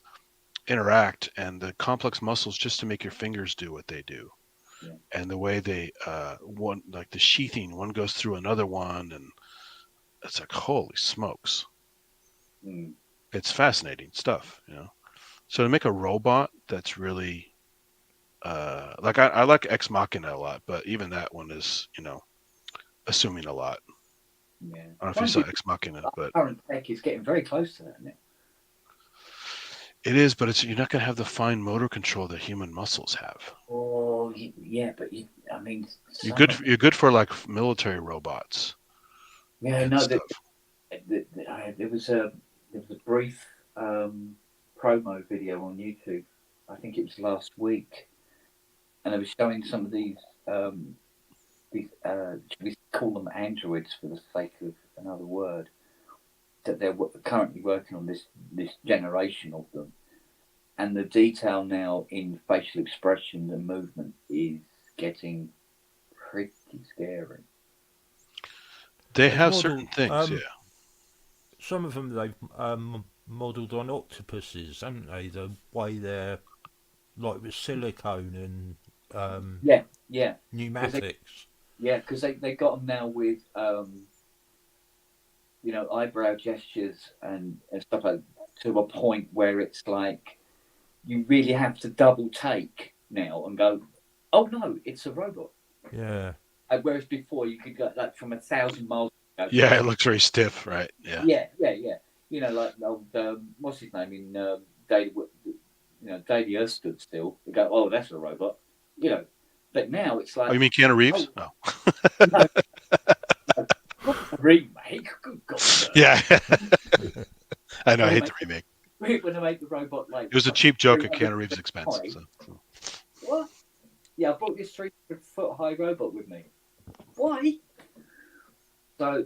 interact and the complex muscles just to make your fingers do what they do. Yeah. And the way they one, like the sheathing, one goes through another one, and it's like, holy smokes. It's fascinating stuff, So to make a robot that's really like I like Ex Machina a lot, but even that one is, assuming a lot. Yeah. I don't know if you saw Ex Machina, but current tech is getting very close to that, isn't it? it is, but you're not going to have the fine motor control that human muscles have. Oh, yeah, but I mean, You're good for like military robots. Yeah, no, there was a brief promo video on YouTube. I think it was last week, and I was showing some of these should we call them androids for the sake of another word, that they're currently working on this generation of them, and the detail now in facial expression and movement is getting pretty scary. They have certain things, yeah. Some of them they've modelled on octopuses, haven't they? The way they're like with silicone and pneumatics. Because they got them now with eyebrow gestures and stuff like to a point where it's like you really have to double take now and go, oh no, it's a robot. Yeah. Whereas before you could go like from 1,000 miles. Yeah, it looks very stiff, right? Yeah. Yeah. Like old what's his name in Daily Earth Stood Still. You go, oh, that's a robot. But now it's like. Oh, you mean Keanu Reeves? Oh, no. Remake? Good God. Yeah. I know. I hate the remake. When they make the robot like. It was a cheap joke at Keanu Reeves' expense. So. What? Yeah, I brought this 300-foot high robot with me. Why? So.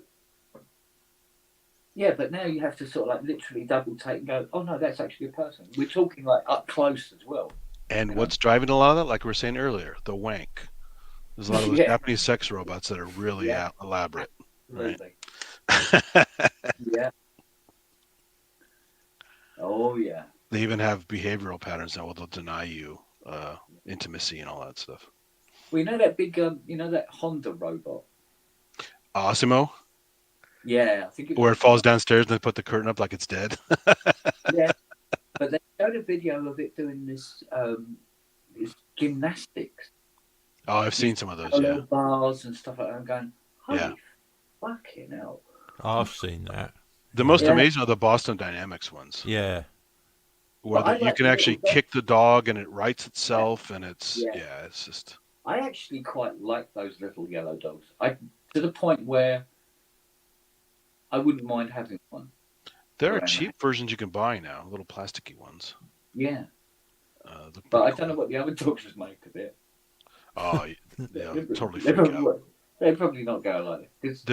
Yeah, but now you have to sort of like literally double take and go, oh no, that's actually a person. We're talking like up close as well. And what's driving a lot of that, like we were saying earlier, the wank. There's a lot of those Japanese sex robots that are really elaborate. Absolutely. Right? Yeah. Oh, yeah. They even have behavioral patterns now where they'll deny you intimacy and all that stuff. Well, that big, that Honda robot? Osimo? Yeah, I think where it falls downstairs and they put the curtain up like it's dead. Yeah, but they showed a video of it doing this gymnastics. Oh, I've seen some of those. Yeah, bars and stuff like that. I'm going, holy fucking hell! I've seen that. The most amazing are the Boston Dynamics ones. Yeah, where you can actually kick the dog and it rights itself, and it's it's just. I actually quite like those little yellow dogs. To the point where. I wouldn't mind having one. There are cheap versions you can buy now, little plasticky ones. Yeah. But I don't know what the other dogs would make of it. Oh, yeah, totally freak out. They'd probably not go like it.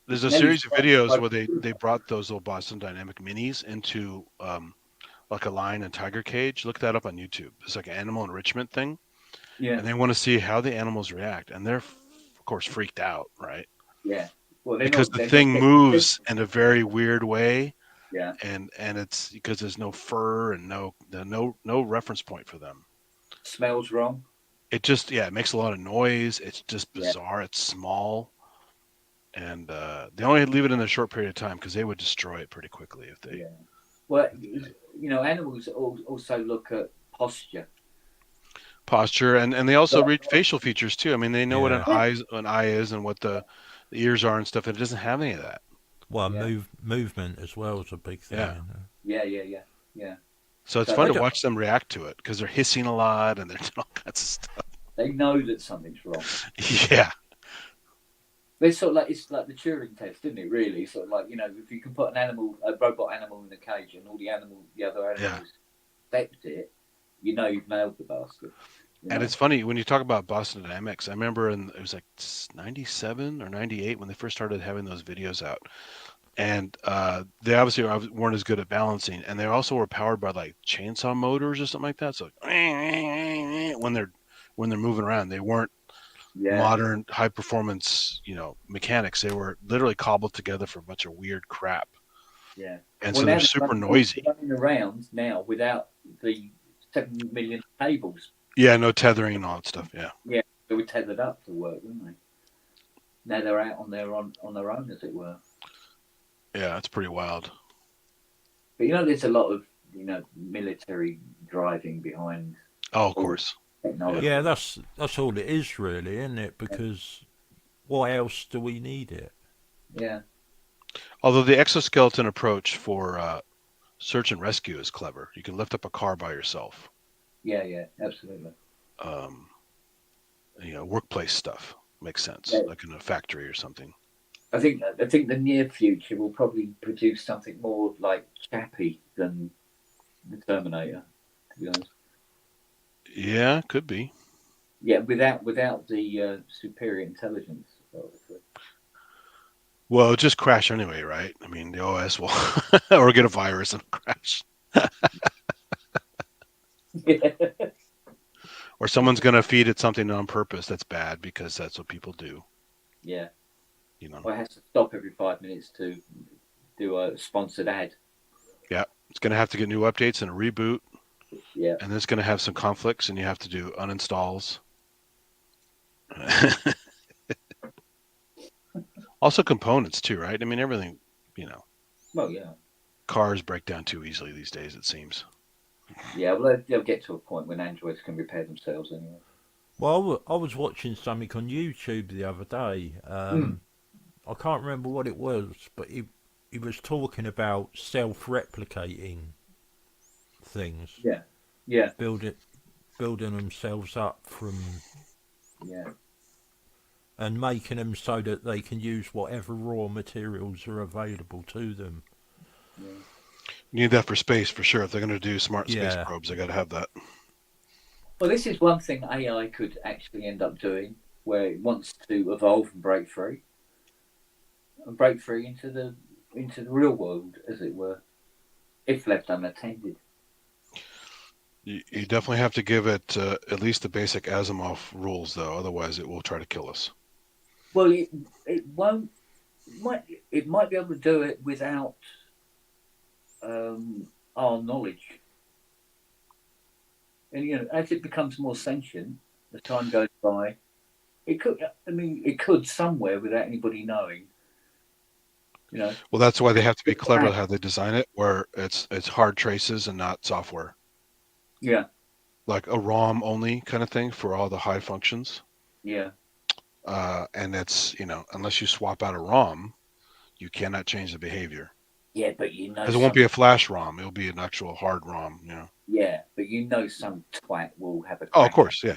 There's a series of videos where they brought those little Boston Dynamic minis into like a lion and tiger cage. Look that up on YouTube. It's like an animal enrichment thing. Yeah. And they want to see how the animals react. And they're, of course, freaked out, right? Yeah. Well, because the thing moves in a very weird way, yeah, and it's because there's no fur and no reference point for them. Smells wrong. It just it makes a lot of noise. It's just bizarre. Yeah. It's small, and they only leave it in a short period of time because they would destroy it pretty quickly if they. Yeah. Well, animals also look at posture. And they also read facial features too. I mean, they know what an eye is and what the ears are and stuff, and it doesn't have any of that. Well, movement as well is a big thing. Yeah. So it's fun to watch them react to it because they're hissing a lot and they're doing all kinds of stuff. They know that something's wrong. Yeah. It's sort of like the Turing test, isn't it? Really, sort of like if you can put a robot animal in a cage and all the other animals accept it, you've nailed the bastard. And it's funny when you talk about Boston Dynamics. I remember it was like 97 or 98 when they first started having those videos out, and they obviously weren't as good at balancing, and they also were powered by like chainsaw motors or something like that. So when they're moving around, they weren't modern high performance mechanics. They were literally cobbled together for a bunch of weird crap. Yeah, and so they're super noisy. Running around now without the 7 million cables. Yeah, no tethering and all that stuff. Yeah. Yeah, they were tethered up to work, weren't they? Now they're out on their own, as it were. Yeah, that's pretty wild. But there's a lot of military driving behind. Oh, of course. technology. Yeah, that's all it is, really, isn't it? Because why else do we need it? Yeah. Although the exoskeleton approach for search and rescue is clever. You can lift up a car by yourself. Yeah, absolutely. Workplace stuff makes sense, like in a factory or something. I think the near future will probably produce something more like Chappie than the Terminator, to be honest. Yeah, could be. Yeah, without the superior intelligence, obviously. Well, it'll just crash anyway, right? I mean, the OS will, or get a virus and crash. Or someone's going to feed it something on purpose that's bad because that's what people do. Yeah. Or it has to stop every 5 minutes to do a sponsored ad. Yeah, it's going to have to get new updates and a reboot. Yeah. And it's going to have some conflicts, and you have to do uninstalls. Also components too, right? I mean, everything, Well, yeah. Cars break down too easily these days, it seems. Yeah, well, they'll get to a point when Androids can repair themselves anyway. Well, I was watching something on YouTube the other day. I can't remember what it was, but he was talking about self-replicating things. Yeah. Building themselves up from. Yeah. And making them so that they can use whatever raw materials are available to them. Yeah. You need that for space, for sure. If they're going to do smart space probes, they got to have that. Well, this is one thing AI could actually end up doing, where it wants to evolve and break free into the real world, as it were, if left unattended. You definitely have to give it at least the basic Asimov rules, though. Otherwise, it will try to kill us. Well, it won't. It might be able to do it without our knowledge. And as it becomes more sentient, as time goes by, it could. I mean, it could somewhere without anybody knowing. Well, that's why they have to be clever how they design it, where it's hard traces and not software. Yeah. Like a ROM only kind of thing for all the high functions. Yeah. And it's, unless you swap out a ROM, you cannot change the behavior. Yeah, but because it won't be a flash ROM; it'll be an actual hard ROM. Yeah, but some twat will have a. Oh, of course, yeah.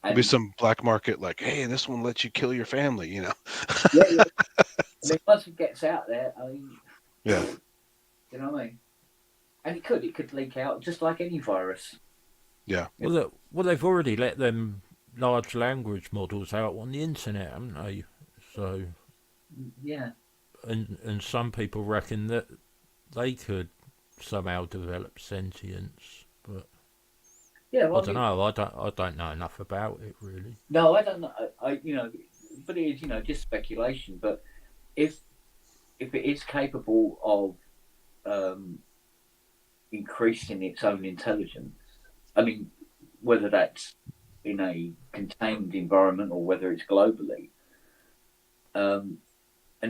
There'll be some black market like, hey, this one lets you kill your family. Yeah. I mean, once it gets out there, yeah. You know what I mean? And it could leak out just like any virus. Yeah. Well, they've already let them large language models out on the internet, haven't they? So. Yeah. And some people reckon that they could somehow develop sentience, but yeah, well, I don't know. I don't know enough about it really. No, I don't know. But it is just speculation. But if it is capable of increasing its own intelligence, I mean, whether that's in a contained environment or whether it's globally, and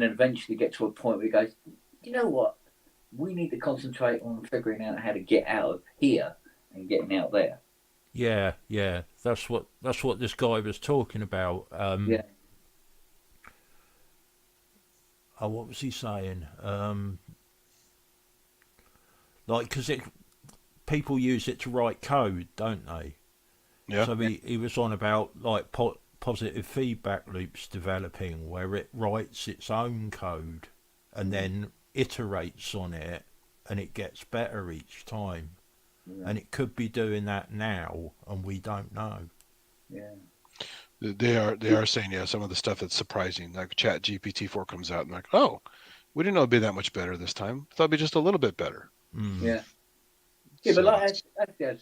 then eventually get to a point where it goes, you know what? We need to concentrate on figuring out how to get out of here and getting out there. Yeah. That's what this guy was talking about. Yeah. Oh, what was he saying? Because people use it to write code, don't they? Yeah. So he was on about positive feedback loops developing where it writes its own code and then iterates on it and it gets better each time. Yeah. And it could be doing that now and we don't know. Yeah. They are saying, some of the stuff that's surprising, like Chat GPT-4 comes out and like, oh, we didn't know it'd be that much better this time. I thought it'd be just a little bit better. Yeah. Yeah, but like I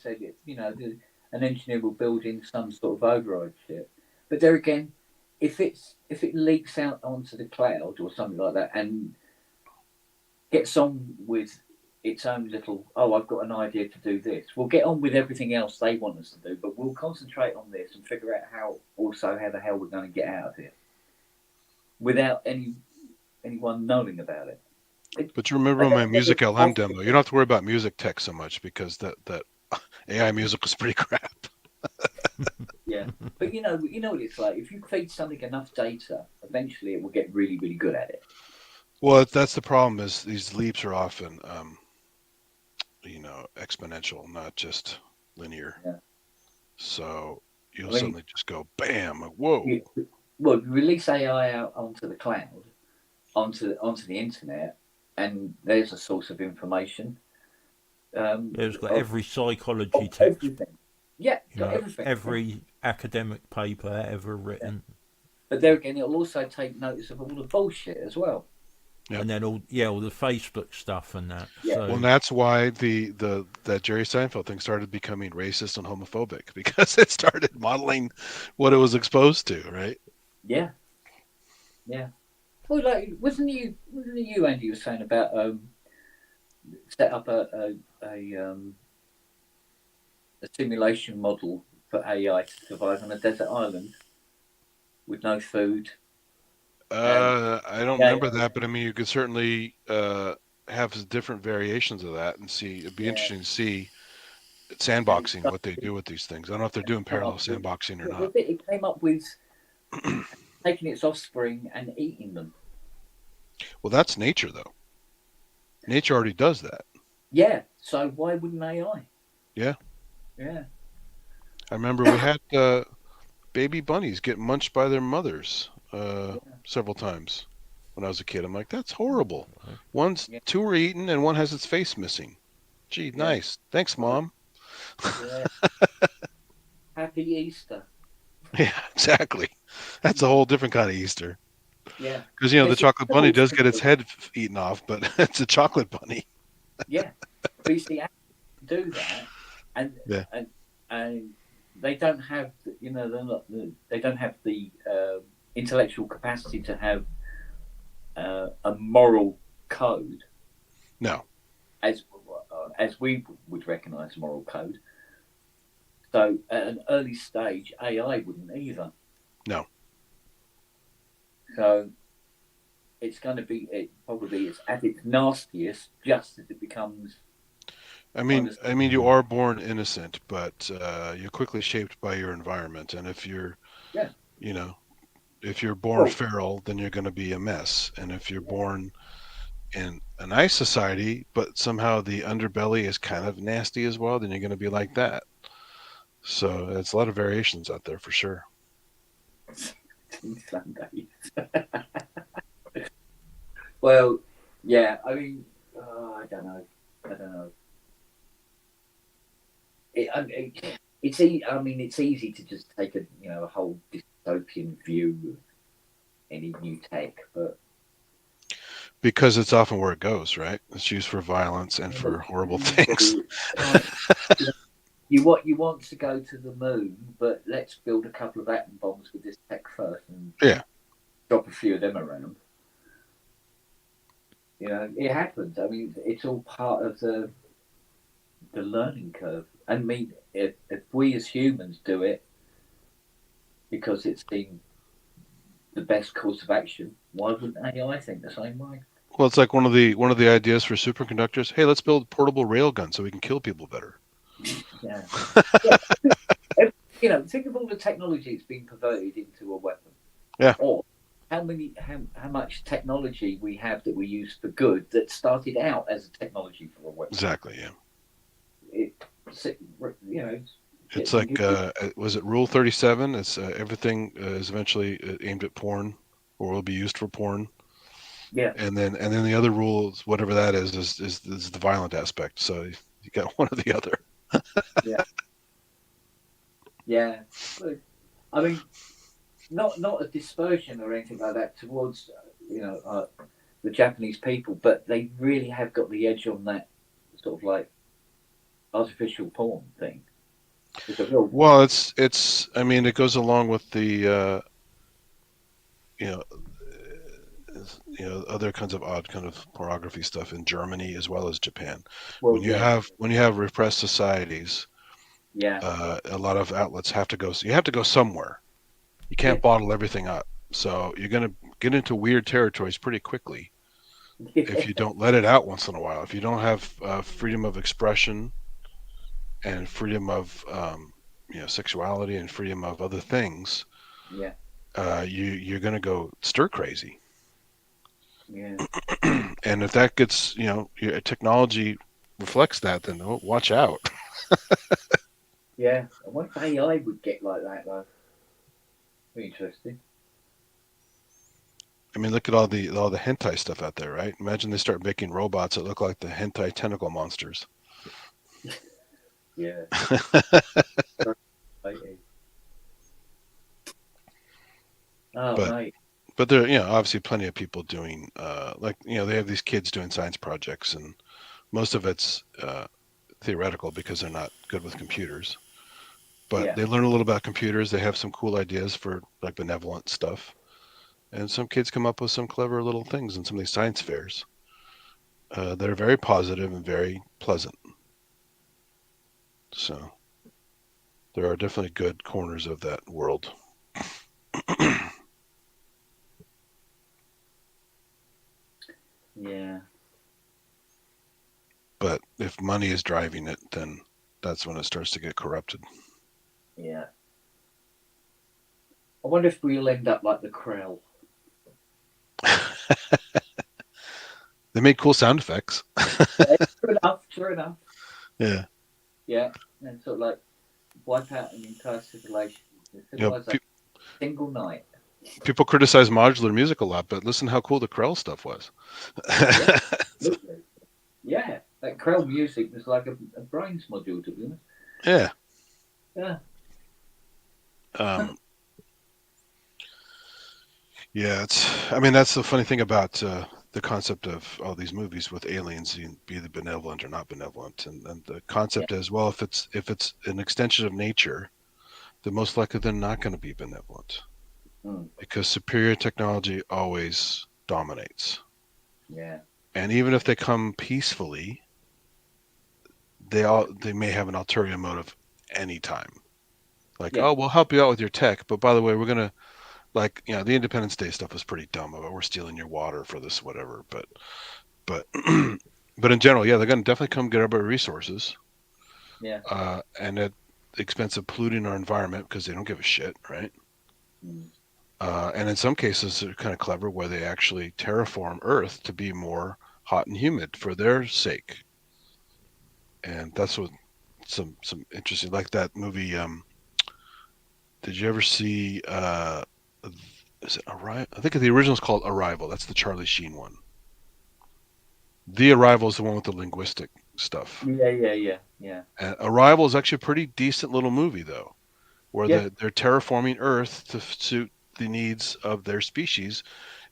said, an engineer will build in some sort of override shit. But there again, if it leaks out onto the cloud or something like that and gets on with its own little, I've got an idea to do this. We'll get on with everything else they want us to do, but we'll concentrate on this and figure out how the hell we're going to get out of here without anyone knowing about it. But you remember my Music LM demo? You don't have to worry about music tech so much because that AI music was pretty crap. Yeah, but you know what it's like. If you feed something enough data, eventually it will get really, really good at it. Well, that's the problem. Is these leaps are often, exponential, not just linear. Yeah. So you'll suddenly just go, bam! Whoa. You release AI out onto the cloud, onto the internet, and there's a source of information. It's got every psychology text. Everything. Yeah, got everything. Every academic paper ever written. Yeah. But there again, it'll also take notice of all the bullshit as well. Yep. And then all the Facebook stuff and that. Yeah. So. Well, and that's why that Jerry Seinfeld thing started becoming racist and homophobic, because it started modeling what it was exposed to, right? Yeah. Yeah. Well, like, wasn't you, Andy, you were saying about set up a simulation model for AI to survive on a desert island with no food? I don't remember that, but I mean, you could certainly have different variations of that and see. It'd be interesting to see sandboxing, what they do with these things. I don't know if they're doing parallel sandboxing or not. It came up with taking its offspring and eating them. Well, that's nature, though. Nature already does that. Yeah, so why wouldn't AI? Yeah. Yeah. I remember we had baby bunnies get munched by their mothers several times when I was a kid. I'm like, that's horrible. Two were eaten and one has its face missing. Gee, nice. Thanks, Mom. Yeah. Happy Easter. Yeah, exactly. That's a whole different kind of Easter. Yeah. Because, the chocolate bunny does get its head eaten off, but it's a chocolate bunny. Yeah. But you see, do that, and they don't have, they don't have the intellectual capacity to have a moral code. No. As we would recognise moral code. So at an early stage, AI wouldn't either. No. So it's going to be it's at its nastiest just as it becomes. I mean, you are born innocent, but you're quickly shaped by your environment, and if you're, if you're born feral, then you're going to be a mess, and if you're born in a nice society, but somehow the underbelly is kind of nasty as well, then you're going to be like that. So it's a lot of variations out there for sure. Well, yeah. I mean, I don't know. It's easy to just take a whole dystopian view of any new tech, but because it's often where it goes, right? It's used for violence and for horrible things. You want to go to the moon, but let's build a couple of atom bombs with this tech first and drop a few of them around. It happens. I mean, it's all part of the learning curve. I mean, if we as humans do it because it's been the best course of action, why wouldn't AI think the same way? Well, it's like one of the ideas for superconductors. Hey, let's build portable railguns so we can kill people better. Yeah. Think of all the technology that's been perverted into a weapon. Yeah. Or how much technology we have that we use for good that started out as a technology for a weapon. Exactly. Yeah. It's like was it Rule 37? It's everything is eventually aimed at porn or will be used for porn. Yeah. And then the other rules, whatever that is the violent aspect. So you got one or the other. Yeah. Yeah. I mean, not a dispersion or anything like that towards the Japanese people, but they really have got the edge on that sort of like artificial porn thing. Well, it's. I mean, it goes along with the other kinds of odd kind of pornography stuff in Germany as well as Japan. Well, when you have repressed societies, a lot of outlets have to go. So you have to go somewhere. You can't bottle everything up. So you're going to get into weird territories pretty quickly if you don't let it out once in a while. If you don't have freedom of expression and freedom of sexuality and freedom of other things, yeah, you're going to go stir crazy. yeah, And if that gets, your technology reflects that, then watch out. yeah. I wonder if AI would get like that though. Very interesting. I mean, look at all the hentai stuff out there, right? Imagine they start making robots that look like the hentai tentacle monsters. Yeah. Oh, but mate. but there, obviously plenty of people doing they have these kids doing science projects, and most of it's theoretical because they're not good with computers. But they learn a little about computers. They have some cool ideas for like benevolent stuff. And some kids come up with some clever little things in some of these science fairs that are very positive and very pleasant. So there are definitely good corners of that world. Yeah. But if money is driving it, then that's when it starts to get corrupted. Yeah. I wonder if we'll end up like the Krell. They made cool sound effects. True enough. Yeah. Yeah. And sort of like wipe out an entire civilization. Single night. People criticize modular music a lot, but listen how cool the Krell stuff was. Yeah, absolutely. Yeah. That Krell music was like a brains module, to be honest. Yeah. Yeah. Yeah, that's the funny thing about the concept of all these movies with aliens, be the benevolent or not benevolent, and the concept is, well, if it's an extension of nature, then most likely they're not going to be benevolent, because superior technology always dominates. Yeah. And even if they come peacefully, they may have an ulterior motive anytime. Like, oh, we'll help you out with your tech, but by the way, we're gonna, like, the Independence Day stuff was pretty dumb about we're stealing your water for this, whatever. But but in general, they're gonna definitely come get our resources. Yeah. And at the expense of polluting our environment because they don't give a shit, right? And in some cases, they're kind of clever where they actually terraform Earth to be more hot and humid for their sake. And that's what some interesting, like that movie. Did you ever see? Is it Arrival? I think the original is called Arrival. That's the Charlie Sheen one. The Arrival is the one with the linguistic stuff. Yeah. And Arrival is actually a pretty decent little movie, though, where they're terraforming Earth to suit the needs of their species,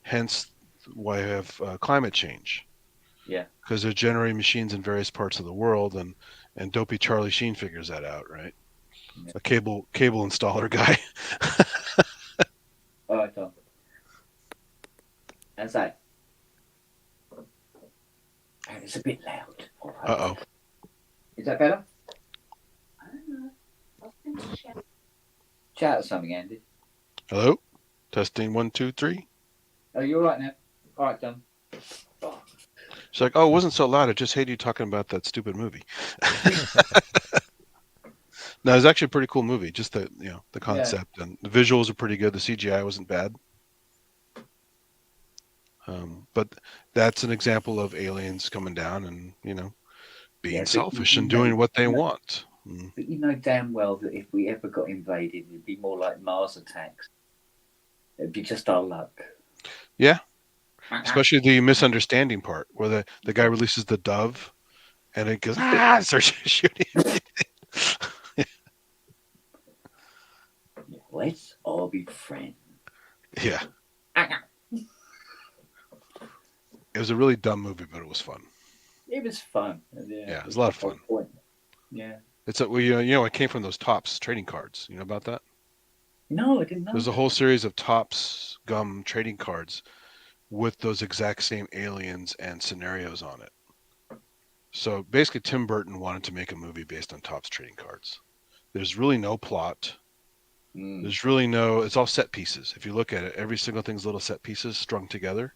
hence why I have climate change. Yeah. Because they're generating machines in various parts of the world, and dopey Charlie Sheen figures that out, right? Yeah. A cable installer guy. All right, Tom. How's that? And it's a bit loud. Right. Uh-oh. Is that better? I don't know. Shout out something, Andy. Hello? Testing 1, 2, 3. Oh, you're all right now? All right, Tom. Oh. She's like, oh, it wasn't so loud. I just hated you talking about that stupid movie. No, it's actually a pretty cool movie. Just the concept and the visuals are pretty good. The CGI wasn't bad. But that's an example of aliens coming down and being selfish and doing what they want. But you know damn well that if we ever got invaded, it'd be more like Mars attacks. It'd be just our luck. Yeah. Especially the misunderstanding part where the guy releases the dove and it goes, starts shooting. Let's all be friends. Yeah. It was a really dumb movie, but it was fun. It was fun. Yeah, it was a lot of fun. Yeah. It's it came from those Topps trading cards. You know about that? No, I didn't know. There's a whole series of Topps gum trading cards with those exact same aliens and scenarios on it. So basically, Tim Burton wanted to make a movie based on Topps trading cards. There's really no plot. There's really it's all set pieces. If you look at it, every single thing's little set pieces strung together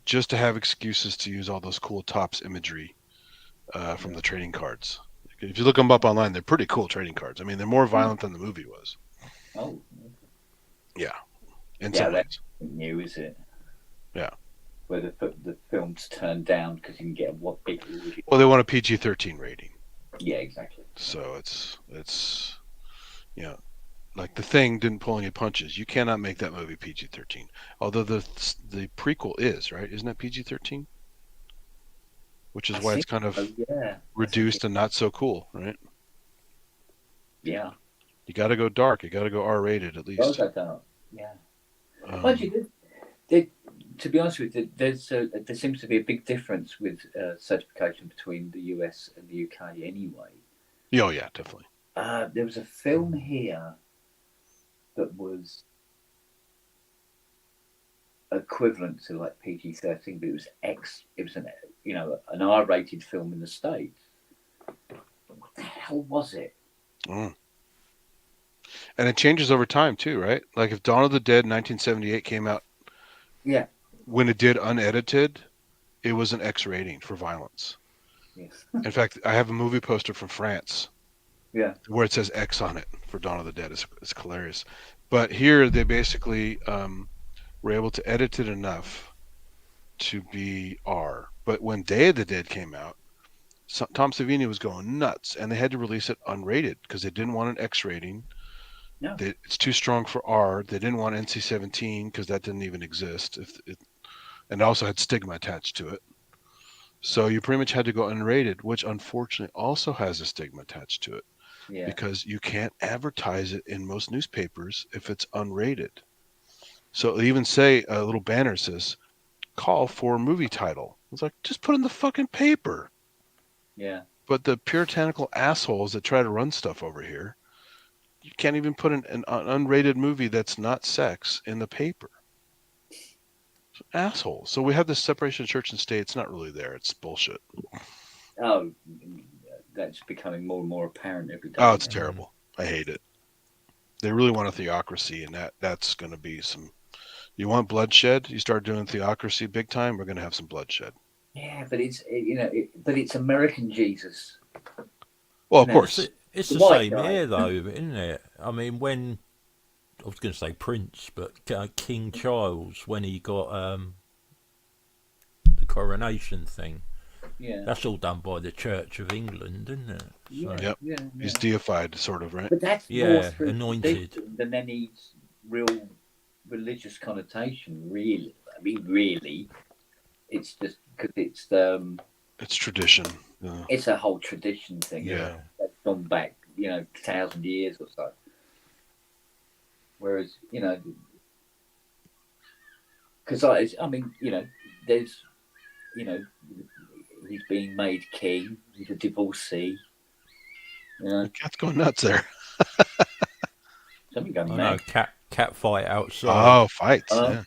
just to have excuses to use all those cool Topps imagery from the trading cards. If you look them up online, they're pretty cool trading cards. I mean, they're more violent than the movie was. Oh. Yeah. In some ways. That's new, is it? Yeah. Where the film's turned down because you can get what big. Well, they want a PG-13 rating. Yeah, exactly. So it's like The Thing didn't pull any punches. You cannot make that movie PG-13. Although the prequel is, right? Isn't that PG-13? Which is why it's kind of reduced and not so cool, right? Yeah. You got to go dark. You got to go R-rated at least. Yeah. To be honest with you, there seems to be a big difference with certification between the US and the UK anyway. Oh, yeah, definitely. There was a film here that was equivalent to like PG-13, but it was an R-rated film in the States. What the hell was it? And it changes over time too, right? Like if Dawn of the Dead 1978 came out, when it did unedited, it was an X rating for violence. Yes. In fact, I have a movie poster from France. Yeah. Where it says X on it for Dawn of the Dead. It's hilarious. But here they basically were able to edit it enough to be R. But when Day of the Dead came out, Tom Savini was going nuts, and they had to release it unrated because they didn't want an X rating. No. It's too strong for R. They didn't want NC-17 because that didn't even exist. And it also had stigma attached to it. So you pretty much had to go unrated, which unfortunately also has a stigma attached to it. Yeah. Because you can't advertise it in most newspapers if it's unrated. So they even say a little banner says, call for movie title. It's like, just put in the fucking paper. Yeah. But the puritanical assholes that try to run stuff over here, you can't even put an unrated movie that's not sex in the paper. Assholes. So we have this separation of church and state. It's not really there. It's bullshit. Oh, that's becoming more and more apparent every day. Oh, it's terrible. I hate it. They really want a theocracy, and that's going to be some. You want bloodshed? You start doing theocracy big time. We're going to have some bloodshed. Yeah, but it's American Jesus. Well, of course, it's the same here, though, isn't it? I mean, when I was going to say Prince, but King Charles, when he got the coronation thing. Yeah. That's all done by the Church of England, isn't it? So, yep. Yeah. He's deified, sort of, right? But that's more anointed than any real religious connotation, really. I mean, really, it's just because it's tradition. Yeah. It's a whole tradition thing. Yeah. That's gone back, 1,000 years or so. Whereas, because there's, he's being made king. He's a divorcee. The cat's going nuts there. Something going mad. No, cat fight outside. Oh, fights. Yeah.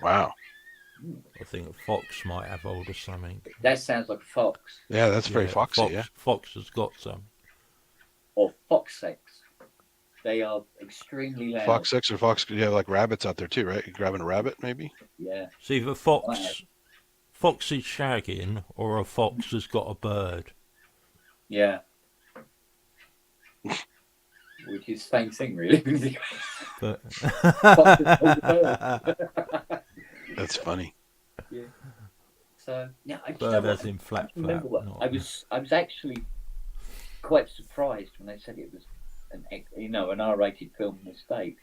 Wow. I think a fox might have hold of something. That sounds like a fox. Yeah, that's very foxy. Fox has got some. Or fox sex. They are extremely loud. Fox sex or fox? You have like rabbits out there too, right? You're grabbing a rabbit, maybe. Yeah. See, the fox is shagging, or a fox has got a bird. Yeah. Which is the same thing, really. But that's funny. Yeah. So yeah, bird as in flap. I was actually quite surprised when they said it was an R-rated film in the States.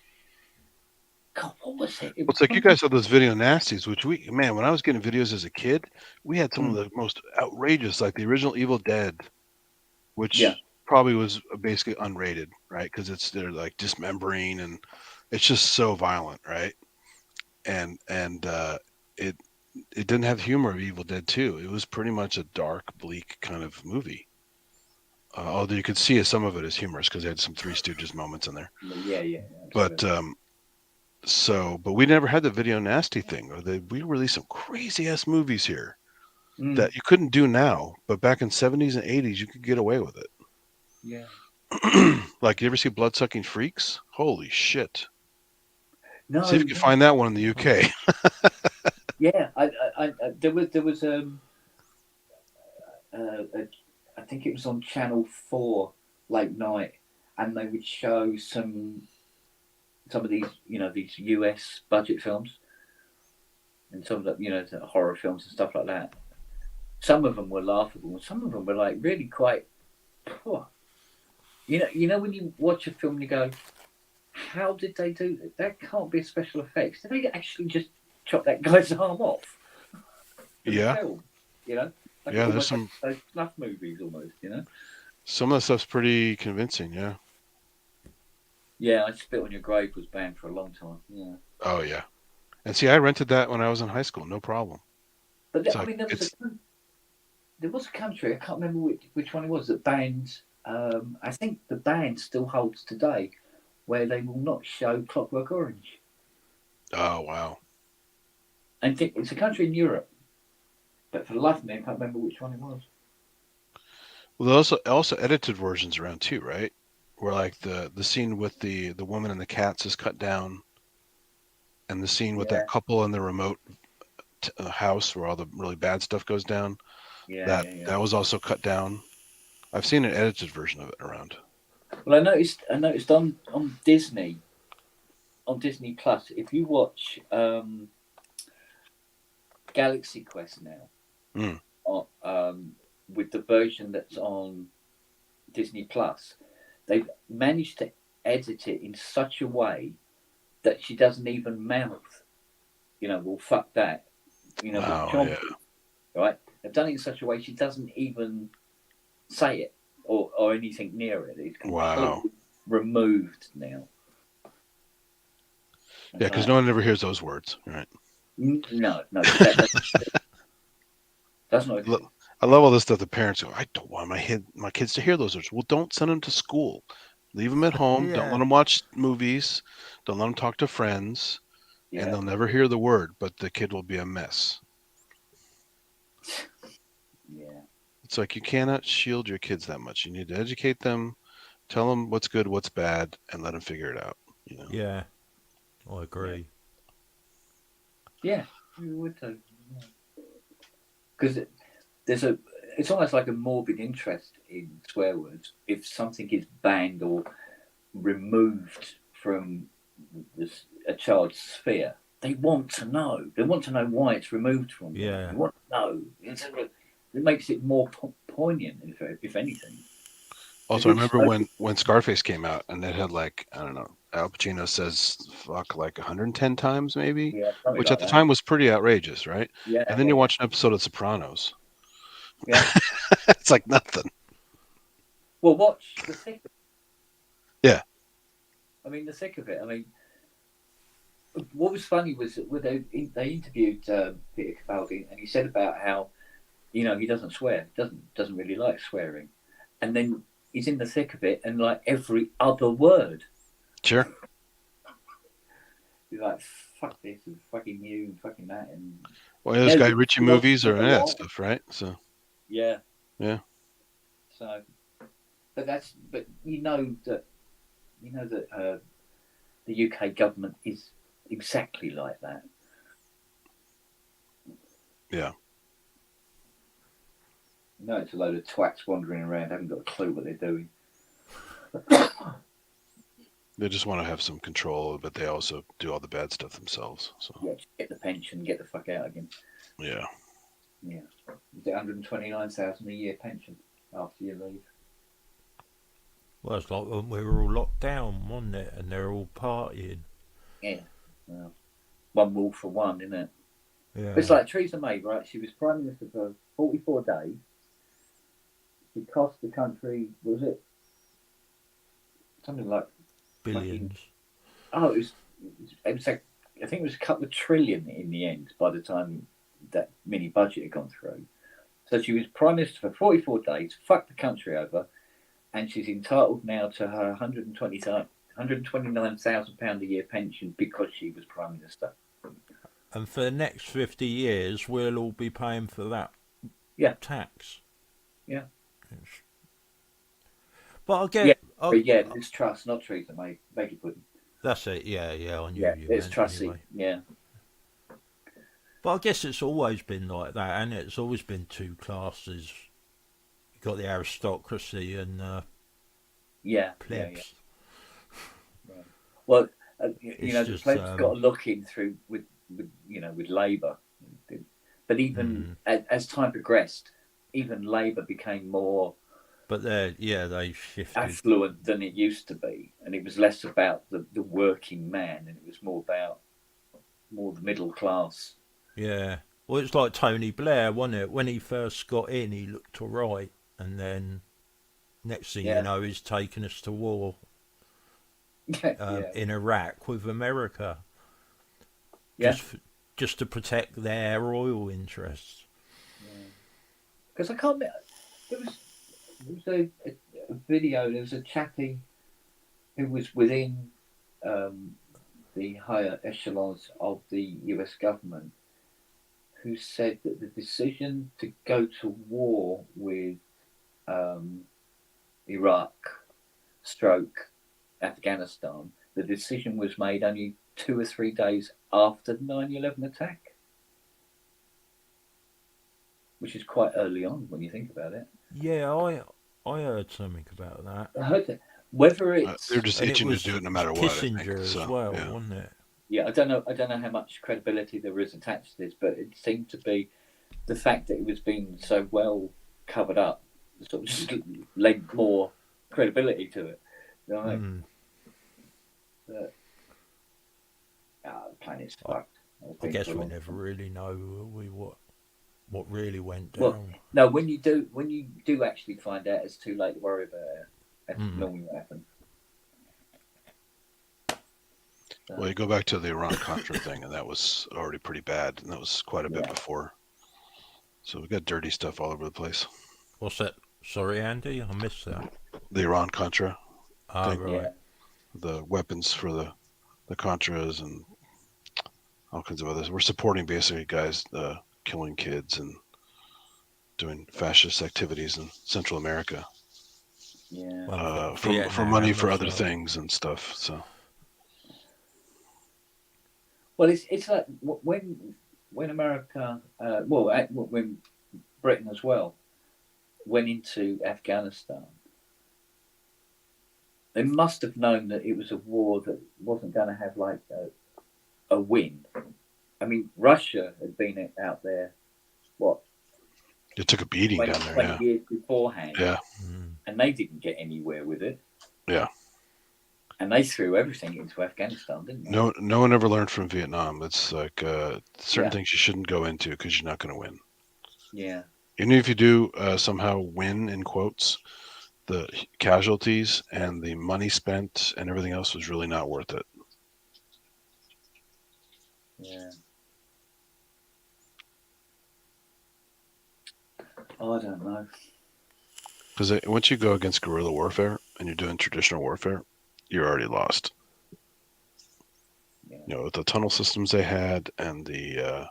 God, what was it? It's like you guys have those video nasties, which when I was getting videos as a kid, we had some of the most outrageous, like the original Evil Dead, which probably was basically unrated, right? Because they're like dismembering and it's just so violent, right? And it didn't have the humor of Evil Dead 2. It was pretty much a dark, bleak kind of movie. Although you could see some of it as humorous because they had some Three Stooges moments in there. Yeah. But but we never had the video nasty thing. We released some crazy ass movies here that you couldn't do now, but back in 70s and 80s you could get away with it. Yeah. Like, you ever see Bloodsucking Freaks? Holy shit! No. See if you can find that one in the UK. Yeah, there was I think it was on Channel 4 late night, and they would show some of these, these US budget films, and some of the, the horror films and stuff like that. Some of them were laughable, and some of them were like really quite poor. When you watch a film, you go, "How did they do that? That can't be a special effects. Did they actually just chop that guy's arm off?" Yeah. Film, like yeah, there's some those snuff movies almost, Some of the stuff's pretty convincing, yeah. Yeah, I Spit on Your Grave was banned for a long time. Yeah. Oh yeah, and see, I rented that when I was in high school, no problem. But there was a country, I can't remember which one it was, that banned. I think the ban still holds today, where they will not show Clockwork Orange. Oh wow. And it's a country in Europe, but for the life of me, I can't remember which one it was. Well, there's also edited versions around too, right? Where like the scene with the woman and the cats is cut down, and the scene with that couple in the remote house where all the really bad stuff goes down. That was also cut down. I've seen an edited version of it around. Well, I noticed on Disney Plus, if you watch Galaxy Quest now, with the version that's on Disney Plus, they've managed to edit it in such a way that she doesn't even mouth, well, fuck that, Wow, right? They've done it in such a way she doesn't even say it or anything near it. It's completely removed now. Yeah, because no one ever hears those words, right? No. That's not. I love all this stuff. The parents go, "I don't want my kids to hear those words." Well, don't send them to school. Leave them at home. Don't let them watch movies. Don't let them talk to friends, and they'll never hear the word. But the kid will be a mess. Yeah. It's like you cannot shield your kids that much. You need to educate them, tell them what's good, what's bad, and let them figure it out. Yeah, I agree. Yeah, you would do. Because it's almost like a morbid interest in swear words. If something is banned or removed from a child's sphere, they want to know. They want to know why it's removed from them. Yeah. They want to know. It makes it more poignant, if anything. Also, I remember when Scarface came out, and it had like, I don't know, Al Pacino says fuck like 110 times maybe, which at the time was pretty outrageous, right? Yeah. And then you watch an episode of Sopranos. Yeah. It's like nothing. Well, watch The Thick of It. Yeah. I mean, The Thick of It. I mean, what was funny was that they interviewed Peter Capaldi, and he said about how, he doesn't swear, doesn't really like swearing, and then he's in the thick of it, and like every other word. Sure. He's like, fuck this, and fucking you, and fucking that, and. Well, those Guy Ritchie movies or that stuff, right? So. Yeah. Yeah. So, but that the UK government is exactly like that. Yeah. No, it's a load of twats wandering around, haven't got a clue what they're doing. They just want to have some control, but they also do all the bad stuff themselves. So yeah, get the pension, get the fuck out again. Yeah. Yeah. Is it 129,000 a year pension after you leave? Well, it's like when we were all locked down, wasn't it? And they're all partying. Yeah. Well, one rule for one, isn't it? Yeah. It's like Theresa May, right? She was Prime Minister for 44 days. She cost the country, was it something like billions? It was like, I think it was a couple of trillion in the end by the time that mini budget had gone through. So she was Prime Minister for 44 days, fucked the country over, and she's entitled now to her £129,000 a year pension because she was Prime Minister. And for the next 50 years, we'll all be paying for that tax. Yeah. But I get... it's Truss, not Theresa May. Beg your pudding. That's it, yeah, I knew you it's meant Trussy, anyway. yeah. But I guess it's always been like that, and it's always been two classes got the aristocracy and plebs. Yeah. Well, It's the just, plebs got a look in through with Labour, but even as time progressed, even Labour became more. But they shifted. Affluent than it used to be, and it was less about the working man, and it was more about the middle class. Yeah. Well, it's like Tony Blair, wasn't it? When he first got in, he looked all right, and then next thing you know, he's taken us to war in Iraq with America, just to protect their oil interests. Because I can't. There was a video. There was a chappie who was within the higher echelons of the US government, who said that the decision to go to war with Iraq / Afghanistan, the decision was made only 2 or 3 days after the 9/11 attack, which is quite early on when you think about it. Yeah, I heard something about that. I heard that. Whether it's they're just itching to do it no matter what. Kissinger as well, wasn't it? Yeah, I don't know how much credibility there is attached to this, but it seemed to be the fact that it was being so well covered up, sort of just lent more credibility to it. You know what I mean? The planet's fucked. I guess we never really know what really went down. Well, no, when you do actually find out, it's too late to worry about it. That's normally what happens. Well, you go back to the Iran-Contra thing, and that was already pretty bad, and that was quite a bit before. So we got dirty stuff all over the place. What's that? Sorry, Andy, I missed that. The Iran-Contra thing. Right. Yeah. The weapons for the Contras and all kinds of others. We're supporting basically guys killing kids and doing fascist activities in Central America. Yeah. For money for other things and stuff. So. Well, it's like when America, when Britain as well went into Afghanistan, they must have known that it was a war that wasn't going to have like a win. I mean, Russia had been out there, It took a beating down there, 20 years beforehand. Yeah. And they didn't get anywhere with it. Yeah. And they threw everything into Afghanistan, didn't they? No one ever learned from Vietnam. It's like certain things you shouldn't go into because you're not going to win. Yeah. Even if you do somehow win, in quotes, the casualties and the money spent and everything else was really not worth it. Yeah. Oh, I don't know. Because once you go against guerrilla warfare and you're doing traditional warfare, you're already lost. Yeah. You know, the tunnel systems they had and the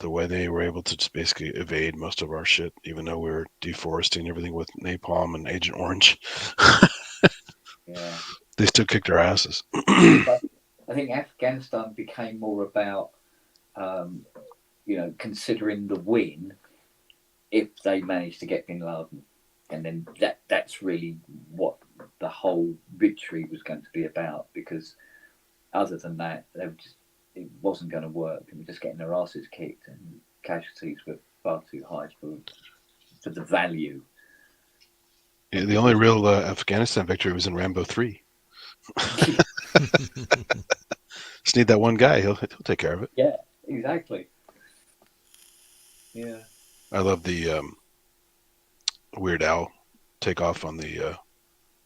way they were able to just basically evade most of our shit, even though we were deforesting everything with napalm and Agent Orange. Yeah. They still kicked our asses. But I think Afghanistan became more about, considering the win if they managed to get Bin Laden. And then that's really what the whole victory was going to be about, because other than that, it wasn't going to work. They were just getting their asses kicked, and casualties were far too high for the value. Yeah, the only real Afghanistan victory was in Rambo 3. Just need that one guy. He'll take care of it. Yeah, exactly. Yeah. I love the Weird Al takeoff on the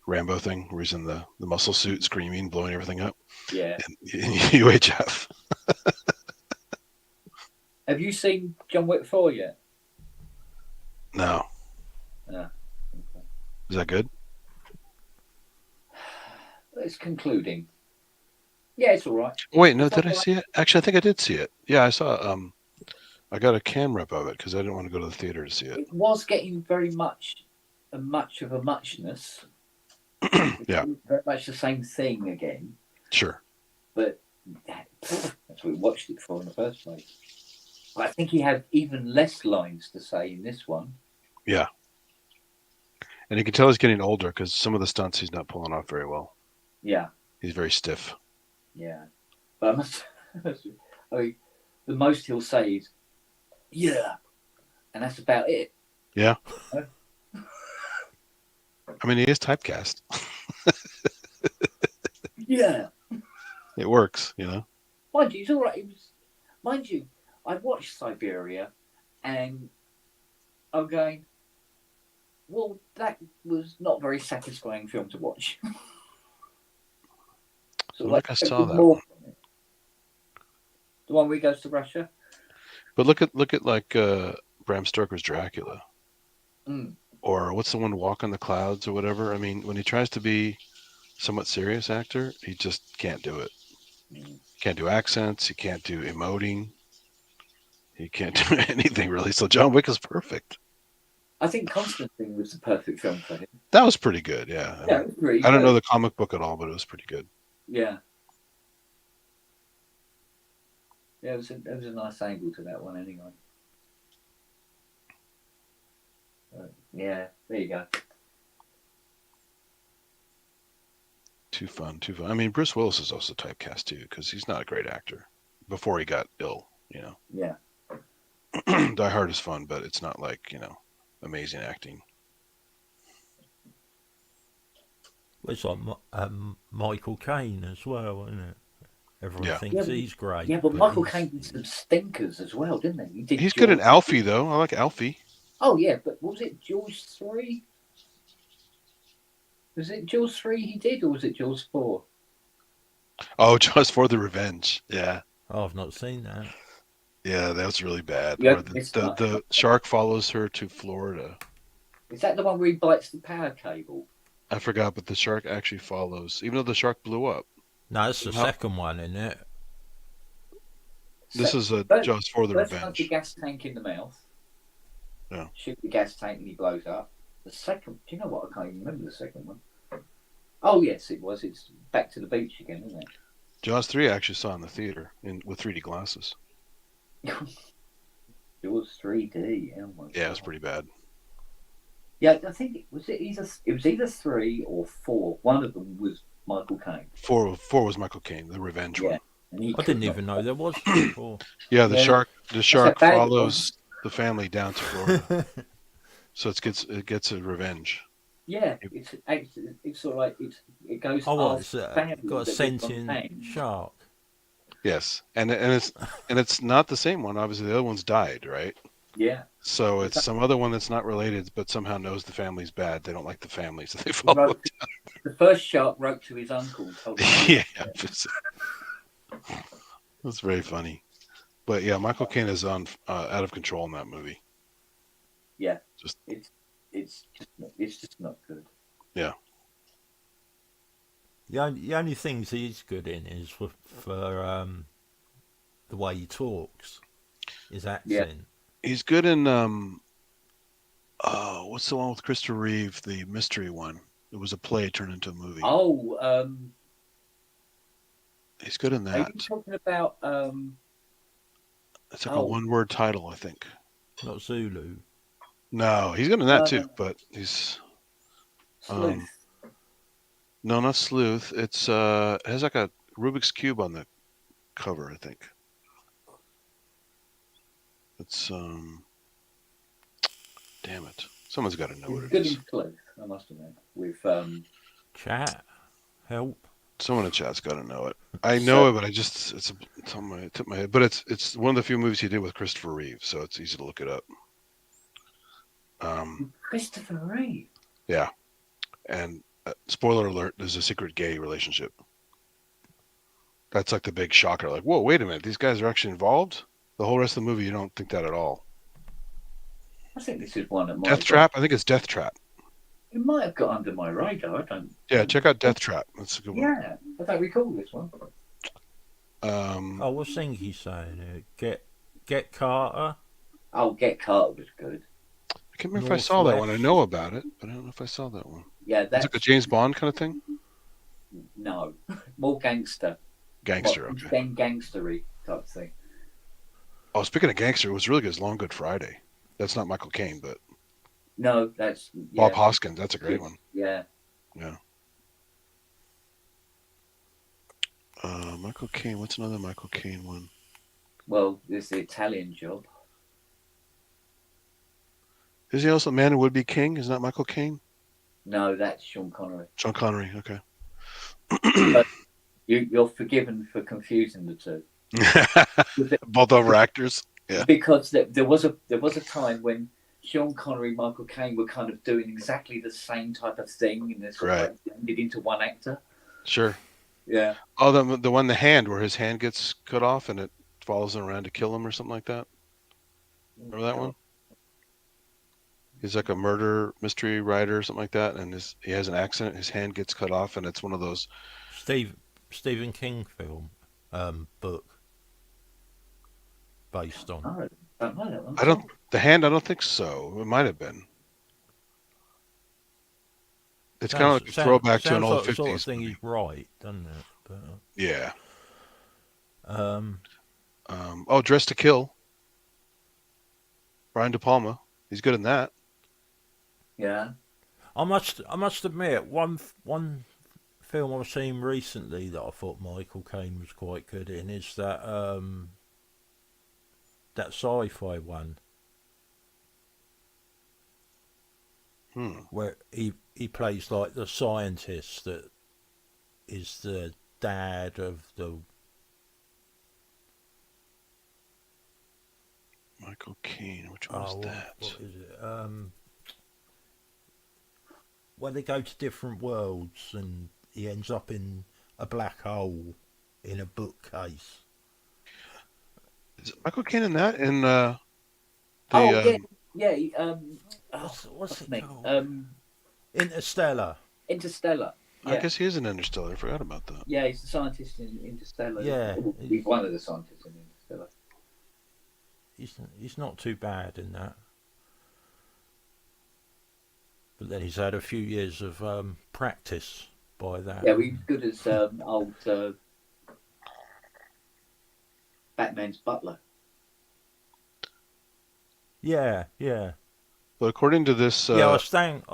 Rambo thing, where he's in the muscle suit, screaming, blowing everything up. Yeah. In UHF. Have you seen John Wick 4 yet? No. Okay. Is that good? It's concluding. Yeah, it's all right. Wait, no, did I see it? Actually, I think I did see it. Yeah, I saw. I got a cam rep of it because I didn't want to go to the theater to see it. It was getting very much of a muchness. Yeah. Very much the same thing again. Sure. But that's what we watched it for in the first place. But I think he had even less lines to say in this one. Yeah. And you can tell he's getting older because some of the stunts he's not pulling off very well. Yeah. He's very stiff. Yeah. But I must, I mean, the most he'll say is, yeah. And that's about it. Yeah. I mean, he is typecast. Yeah. It works, you know. Mind you, he's all right. Mind you, I watched Siberia and I'm going, well, that was not a very satisfying film to watch. So I saw that one. The one where he goes to Russia. But look at like Bram Stoker's Dracula. Mm. Or what's the one, Walk on the Clouds or whatever? I mean, when he tries to be somewhat serious actor, he just can't do it. Can't do accents. He can't do emoting. He can't do anything really. So John Wick is perfect. I think Constantine was the perfect film for him. That was pretty good, yeah. Yeah, it was pretty I don't good. know the comic book at all, but it was pretty good. Yeah. Yeah, it was a nice angle to that one anyway. Yeah, there you go. Too fun. I mean, Bruce Willis is also typecast too because he's not a great actor before he got ill, you know. Yeah. Die Hard is fun, but it's not like, you know, amazing acting. It's like Michael Caine as well, isn't it? Everyone thinks he's great. Yeah, but Michael Caine did some stinkers as well, didn't he? He's good in Alfie, though. I like Alfie. Oh, yeah, but was it Jaws 3? Was it Jaws 3 he did, or was it Jaws 4? Oh, Jaws 4: The Revenge. Yeah. Oh, I've not seen that. Yeah, that was really bad. Yeah, the shark follows her to Florida. Is that the one where he bites the power cable? I forgot, but the shark actually follows, even though the shark blew up. No, it's the second one, isn't it? This is Jaws 4: The Revenge. First the gas tank in the mouth. Yeah. Shoot the gas tank and he blows up. The second, do you know what? I can't even remember the second one. Oh, yes, it was. It's back to the beach again, isn't it? Jaws 3 I actually saw in the theater with 3D glasses. Jaws 3D. Oh my God. Yeah, it was pretty bad. Yeah, I think it was either 3 or 4. One of them was Michael Caine. 4 was Michael Caine, the revenge one. And I didn't even know there was 4. Yeah, the shark follows the family down to Florida. So it gets a revenge. Yeah, it's sort of like it goes. Oh, it's got a sentient shark. Yes, and it's not the same one. Obviously, the other one's died, right? Yeah. So it's some other one that's not related, but somehow knows the family's bad. They don't like the family, so they follow it down. The first shark wrote to his uncle. Told him That's very funny. But yeah, Michael Caine is out of control in that movie. Yeah, it's just not good. Yeah. The only things he's good in is for the way he talks, his accent. Yeah. He's good in what's the one with Christopher Reeve, the mystery one? It was a play turned into a movie. Oh, he's good in that. Are you talking about It's like a one-word title, I think. Not Zulu. No, he's good in that too, but he's Sleuth. No, not Sleuth. It's it has like a Rubik's Cube on the cover, I think. It's damn it. Someone's got to know what it is. Good in Sleuth, I must admit. With chat, help. Someone in chat's got to know it. I know it, but it's on my tip of my head. But it's one of the few movies he did with Christopher Reeve, so it's easy to look it up. Christopher Reeve. Yeah, and spoiler alert: there's a secret gay relationship. That's like the big shocker. Like, whoa, wait a minute, these guys are actually involved. The whole rest of the movie, you don't think that at all. I think this is one of my Death Trap. I think it's Death Trap. It might have got under my radar. I don't. Yeah, check out Death Trap. That's a good one. Yeah, I don't recall this one. Oh, what's Singy saying? Get Carter. Oh, Get Carter was good. I can't remember if I saw that one. I know about it, but I don't know if I saw that one. Yeah, that's like a James Bond kind of thing. No, more gangster. Gangster, okay. Then gangstery type thing. Oh, speaking of gangster, it was really good. It's Long Good Friday. That's not Michael Caine, but No, that's Bob Hoskins. That's a great one. Yeah. Yeah. Michael Caine. What's another Michael Caine one? Well, there's the Italian Job. Is he also Man Who Would Be King? Is that Michael Caine? No, that's Sean Connery. Sean Connery. Okay. But you're forgiven for confusing the two. Both over actors. Yeah. Because there was a time when Sean Connery and Michael Caine were kind of doing exactly the same type of thing, and they're like blended into one actor. Sure. Yeah. Oh, the one, the hand, where his hand gets cut off and it follows him around to kill him or something like that. Remember that one? He's like a murder mystery writer or something like that, and he has an accident. His hand gets cut off, and it's one of those Stephen King film book based on. Oh, I don't know that one. I don't think so. It might have been. It's kind of like a throwback to an old 50s sort of thing he's right, doesn't it? But, yeah. Dress to Kill. Brian De Palma. He's good in that. Yeah. I must admit, one film I've seen recently that I thought Michael Caine was quite good in is that sci-fi one. Where he plays like the scientist that is the dad of the Michael Caine. Which one is that? What is it? Where they go to different worlds and he ends up in a black hole in a bookcase. Is it Michael Caine in that? In what's it called? Interstellar. Interstellar. Yeah. I guess he is in Interstellar. I forgot about that. Yeah, he's the scientist in Interstellar. Yeah, he's one of the scientists in Interstellar. He's not too bad in that. But then he's had a few years of practice by that. Yeah, he's good as old Batman's butler. Yeah. But according to this, I stand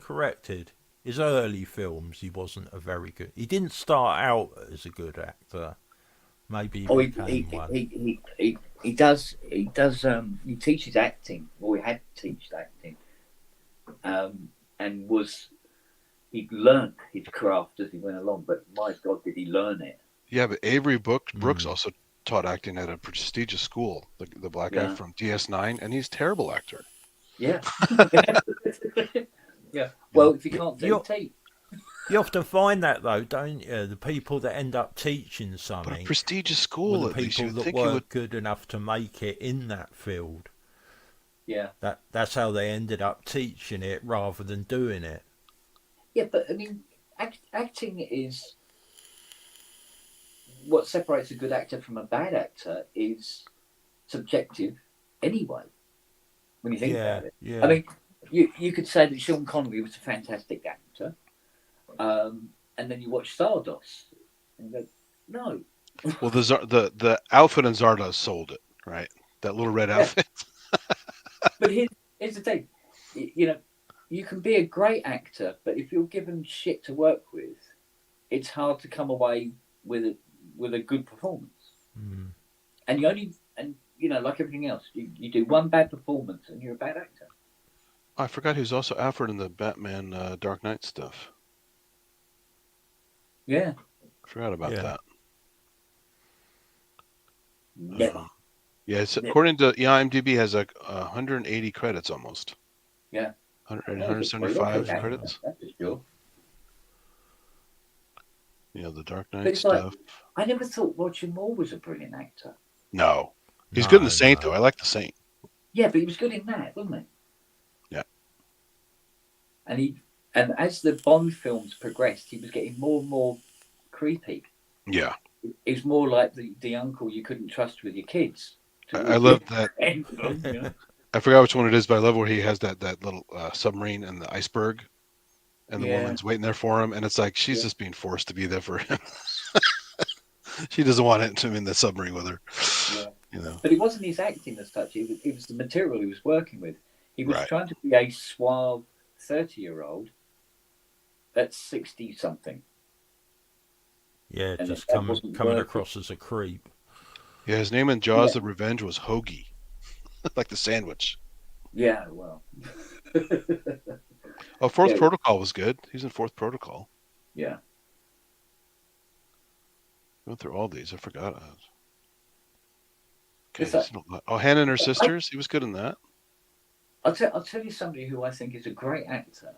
corrected. His early films, he wasn't a very good. He didn't start out as a good actor. Maybe he became one. He does. He teaches acting, or he had taught acting, and he learned his craft as he went along. But my God, did he learn it? Yeah, but Avery Brooks also taught acting at a prestigious school, the black guy from DS9, and he's a terrible actor. Yeah. Yeah. Well, if you can't do tape. You often find that though, don't you? The people that end up teaching something, but a prestigious school, the people that weren't good enough to make it in that field. Yeah. That's how they ended up teaching it rather than doing it. Yeah, but I mean, acting is what separates a good actor from a bad actor is subjective anyway. When you think about it, I mean, you could say that Sean Connery was a fantastic actor, and then you watch Stardust and you go, no. Well, the outfit in Zardoz sold it, right? That little red outfit. But here's the thing, you can be a great actor, but if you're given shit to work with, it's hard to come away with a good performance. Mm. And like everything else, you do one bad performance and you're a bad actor. I forgot he was also Alfred in the Batman Dark Knight stuff. Yeah. I forgot about that. Never. According to IMDb, has like 180 credits almost. Yeah. 175 credits. That's for sure. Yeah, the Dark Knight stuff. I never thought Roger Moore was a brilliant actor. No. He's good in The Saint, though. I like The Saint. Yeah, but he was good in that, wasn't he? Yeah. And as the Bond films progressed, he was getting more and more creepy. Yeah. He was more like the uncle you couldn't trust with your kids. I love that. I forgot which one it is, but I love where he has that little submarine and the iceberg, and the woman's waiting there for him, and it's like she's just being forced to be there for him. She doesn't want him in the submarine with her. Yeah. But it wasn't his acting as such. It was the material he was working with. He was trying to be a suave 30-year-old at 60-something. Yeah, just coming across as a creep. Yeah, his name in Jaws of Revenge was Hoagie, like the sandwich. Yeah, well. Oh, Fourth Protocol was good. He's in Fourth Protocol. Yeah. Went through all these. I forgot. Hannah and Her Sisters. He was good in that. I'll tell you somebody who I think is a great actor,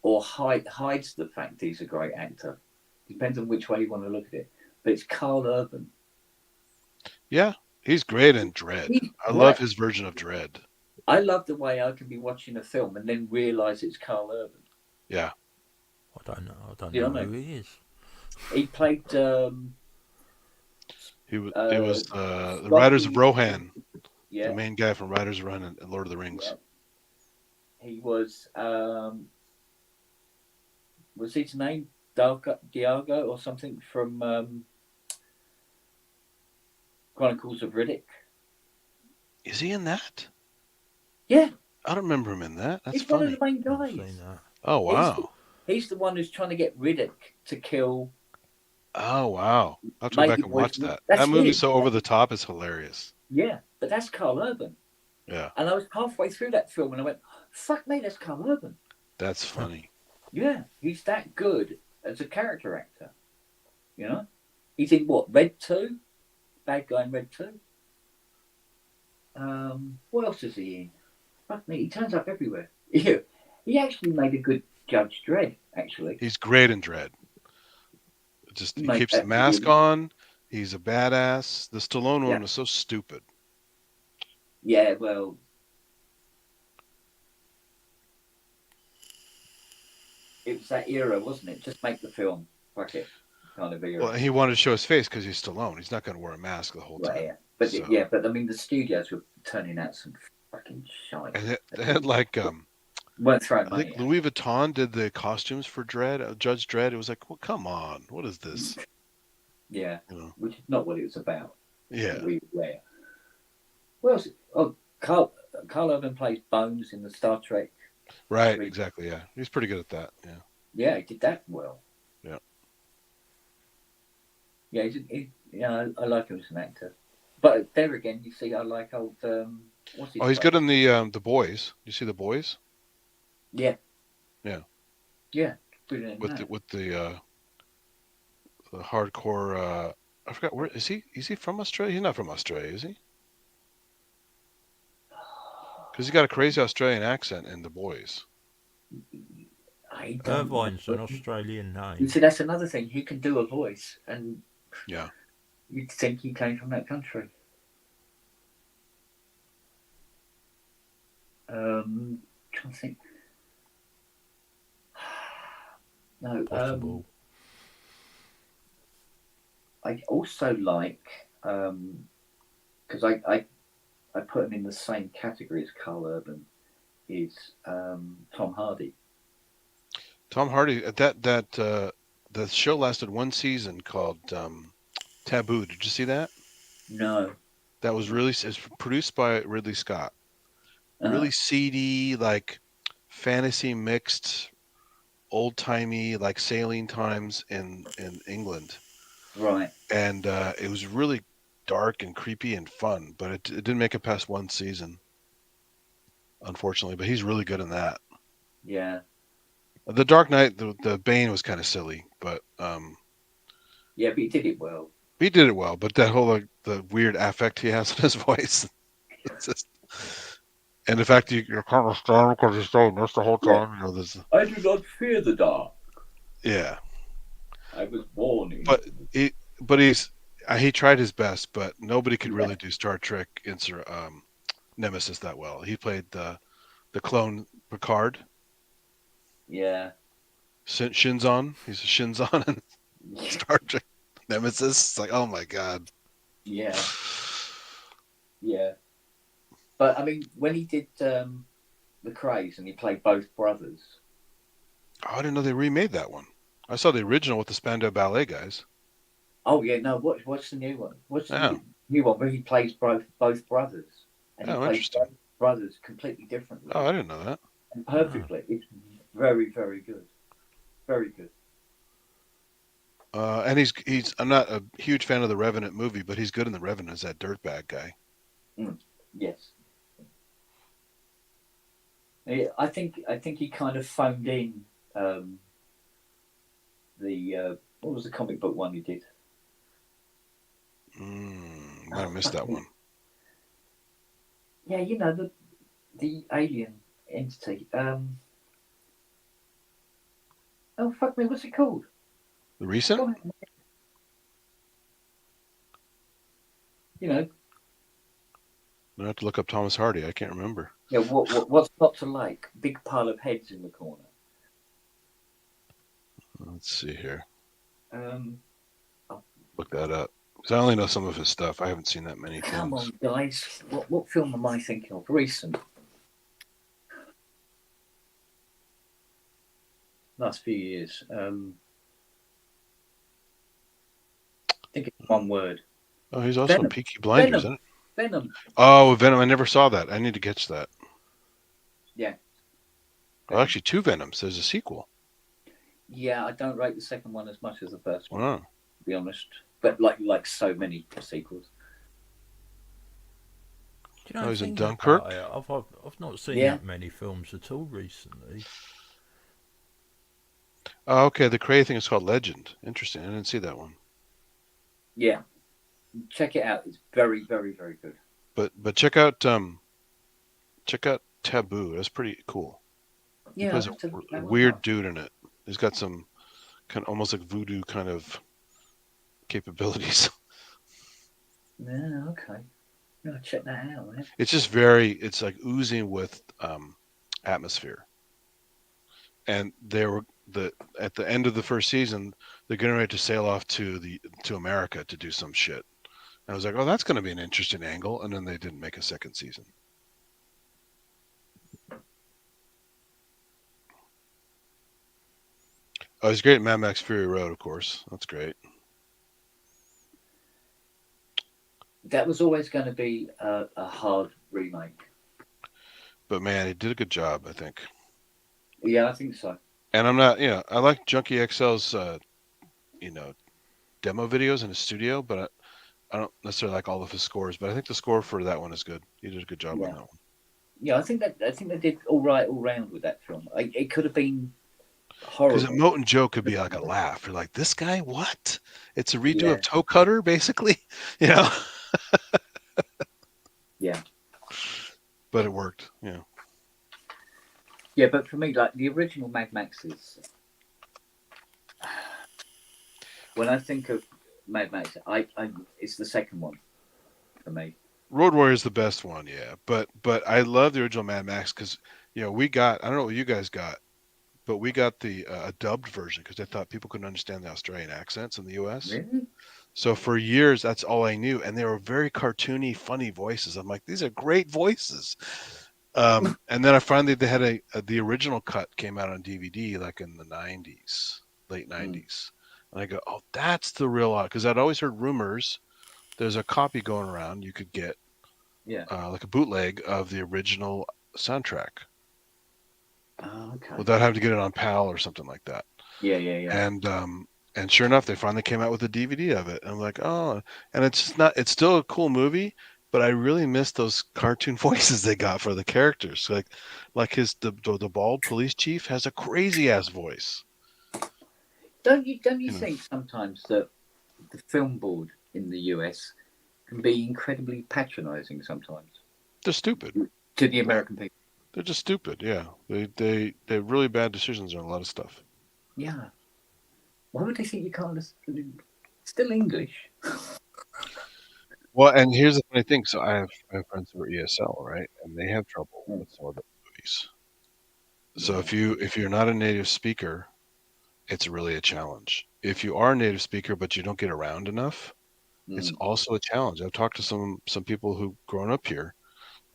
or hides the fact he's a great actor. Depends on which way you want to look at it. But it's Carl Urban. Yeah, he's great in Dredd. I love his version of Dredd. I love the way I can be watching a film and then realise it's Carl Urban. Yeah. I don't know who he is. He played. It was the Riders of Rohan. Yeah. The main guy from Riders of Rohan and Lord of the Rings. Yeah. He was. Was his name Diago or something from Chronicles of Riddick? Is he in that? Yeah. I don't remember him in that. That's He's funny. one of the main guys. Oh, wow. He's the one who's trying to get Riddick to kill. Oh, wow. I'll have to go back and watch that. That movie's so over the top, it's hilarious. Yeah, but that's Carl Urban. Yeah. And I was halfway through that film and I went, fuck me, that's Carl Urban. That's funny. Yeah, he's that good as a character actor. You know? He's in what, Red 2? Bad guy in Red 2? What else is he in? Fuck me, he turns up everywhere. Yeah. He actually made a good Judge Dredd, actually. He's great in Dredd. Just he keeps the mask on. He's a badass. The Stallone one was so stupid. Yeah, well, it was that era, wasn't it? Just make the film, fuck it, kind of era. Well, he wanted to show his face because he's Stallone. He's not going to wear a mask the whole time. Yeah, but but I mean, the studios were turning out some fucking shite. And they had like weren't throwing I money. think Louis Vuitton did the costumes for Dredd, Judge Dredd. It was like, well, come on, what is this? Yeah, which is not what it was about. Yeah. What else? Oh, Carl Urban plays Bones in the Star Trek. Right, exactly. Yeah, he's pretty good at that. Yeah. Yeah, he did that well. Yeah. Yeah, I like him as an actor. But there again, you see, I like old. What's his he's good in the Boys. You see the Boys? Yeah. Yeah. Yeah. Brilliant. With the hardcore. I forgot where is he? Is he from Australia? He's not from Australia, is he? Because he's got a crazy Australian accent in the Boys. Irvine's an Australian name. You see, that's another thing. He can do a voice, and yeah, you'd think he came from that country. Trying to think. No. Possible. I also like because I put him in the same category as Carl Urban is Tom Hardy. Tom Hardy, the show lasted one season called Taboo. Did you see that? No. That was it's produced by Ridley Scott. Really seedy, like fantasy mixed, old timey, like sailing times in England. Right. And it was really dark and creepy and fun, but it didn't make it past one season, unfortunately. But he's really good in that. Yeah. The Dark Knight, the Bane was kind of silly, but yeah, but he did it well. He did it well, but that whole the weird affect he has in his voice, and the fact you're kind of scared because he's saying this the whole time. You know, there's. I do not fear the dark. Yeah. I was born. But he tried his best, but nobody could really do Star Trek Nemesis that well. He played the clone Picard. Yeah. Shinzon. He's a Shinzon in Star Trek Nemesis. It's like, oh my god. Yeah. Yeah. But I mean, when he did The Craze and he played both brothers. Oh, I didn't know they remade that one. I saw the original with the Spandau Ballet guys. Oh yeah, no. What's the new one? What's the new one where he plays both brothers? And interesting. brothers completely differently. Oh, I didn't know that. And perfectly. It's very, very good. Very good. And he's. I'm not a huge fan of the Revenant movie, but he's good in the Revenant as that dirtbag guy. Yes. I think he kind of phoned in the what was the comic book one he did? Might have missed that one. Yeah, you know the alien entity. Oh fuck me, what's it called? The recent? You know. I have to look up Thomas Hardy. I can't remember. Yeah, what's not to like? Big pile of heads in the corner. Let's see here. Look that up. Because I only know some of his stuff. I haven't seen that many things. Come on, guys. What film am I thinking of? Recent. Last few years. I think it's one word. Oh, he's also in Peaky Blinders, isn't it? Venom. Oh, Venom. I never saw that. I need to catch that. Yeah. Well, actually, 2 Venoms. There's a sequel. Yeah, I don't rate the second one as much as the first one, Wow. to be honest. But like so many sequels. Do you know he's in Dunkirk? I've not seen that many films at all recently. Oh, okay. The crazy thing is called Legend. Interesting. I didn't see that one. Yeah. Check it out. It's very, very, very good. But check out Taboo. That's pretty cool. Yeah, he plays a weird dude in it. He's got some kind of almost like voodoo kind of capabilities. Yeah, okay. No, check that out, man. It's just it's like oozing with atmosphere. And at the end of the first season, they're getting ready to sail off to America to do some shit. And I was like, oh, that's going to be an interesting angle. And then they didn't make a second season. Oh, he's great at Mad Max Fury Road, of course. That's great. That was always going to be a hard remake. But man, he did a good job, I think. Yeah, I think so. And I'm not, I like Junkie XL's, demo videos in his studio, but I don't necessarily like all of his scores. But I think the score for that one is good. He did a good job on that one. Yeah, I think they did all right all round with that film. It could have been horrible. Because Moat and Joe could be like a laugh. You're like, this guy, what? It's a redo of Toe Cutter, basically. Yeah. But it worked. Yeah. Yeah, but for me, like the original Mad Maxes, when I think of Mad Max, it's the second one for me. Road Warrior is the best one, yeah. But I love the original Mad Max because we got, I don't know what you guys got, but we got the a dubbed version because they thought people couldn't understand the Australian accents in the U.S. Really? So for years, that's all I knew, and they were very cartoony, funny voices. I'm like, these are great voices. And then I finally they had the original cut came out on DVD like in the 90s, late 90s, and I go, oh, that's the real, because I'd always heard rumors. There's a copy going around you could get, like a bootleg of the original soundtrack. Oh, okay. Without having to get it on PAL or something like that. Yeah. And sure enough, they finally came out with a DVD of it. And I'm like, oh, and it's still a cool movie, but I really miss those cartoon voices they got for the characters. Like the bald police chief has a crazy ass voice. Don't you think sometimes that the film board in the US can be incredibly patronizing sometimes? They're stupid. To the American people. They're just stupid, yeah. They have really bad decisions on a lot of stuff. Yeah. Why would they think you can't understand? Still English. Well, and here's the funny thing. So I have friends who are ESL, right? And they have trouble with some of the movies. So if you're not a native speaker, it's really a challenge. If you are a native speaker but you don't get around enough, it's also a challenge. I've talked to some people who've grown up here,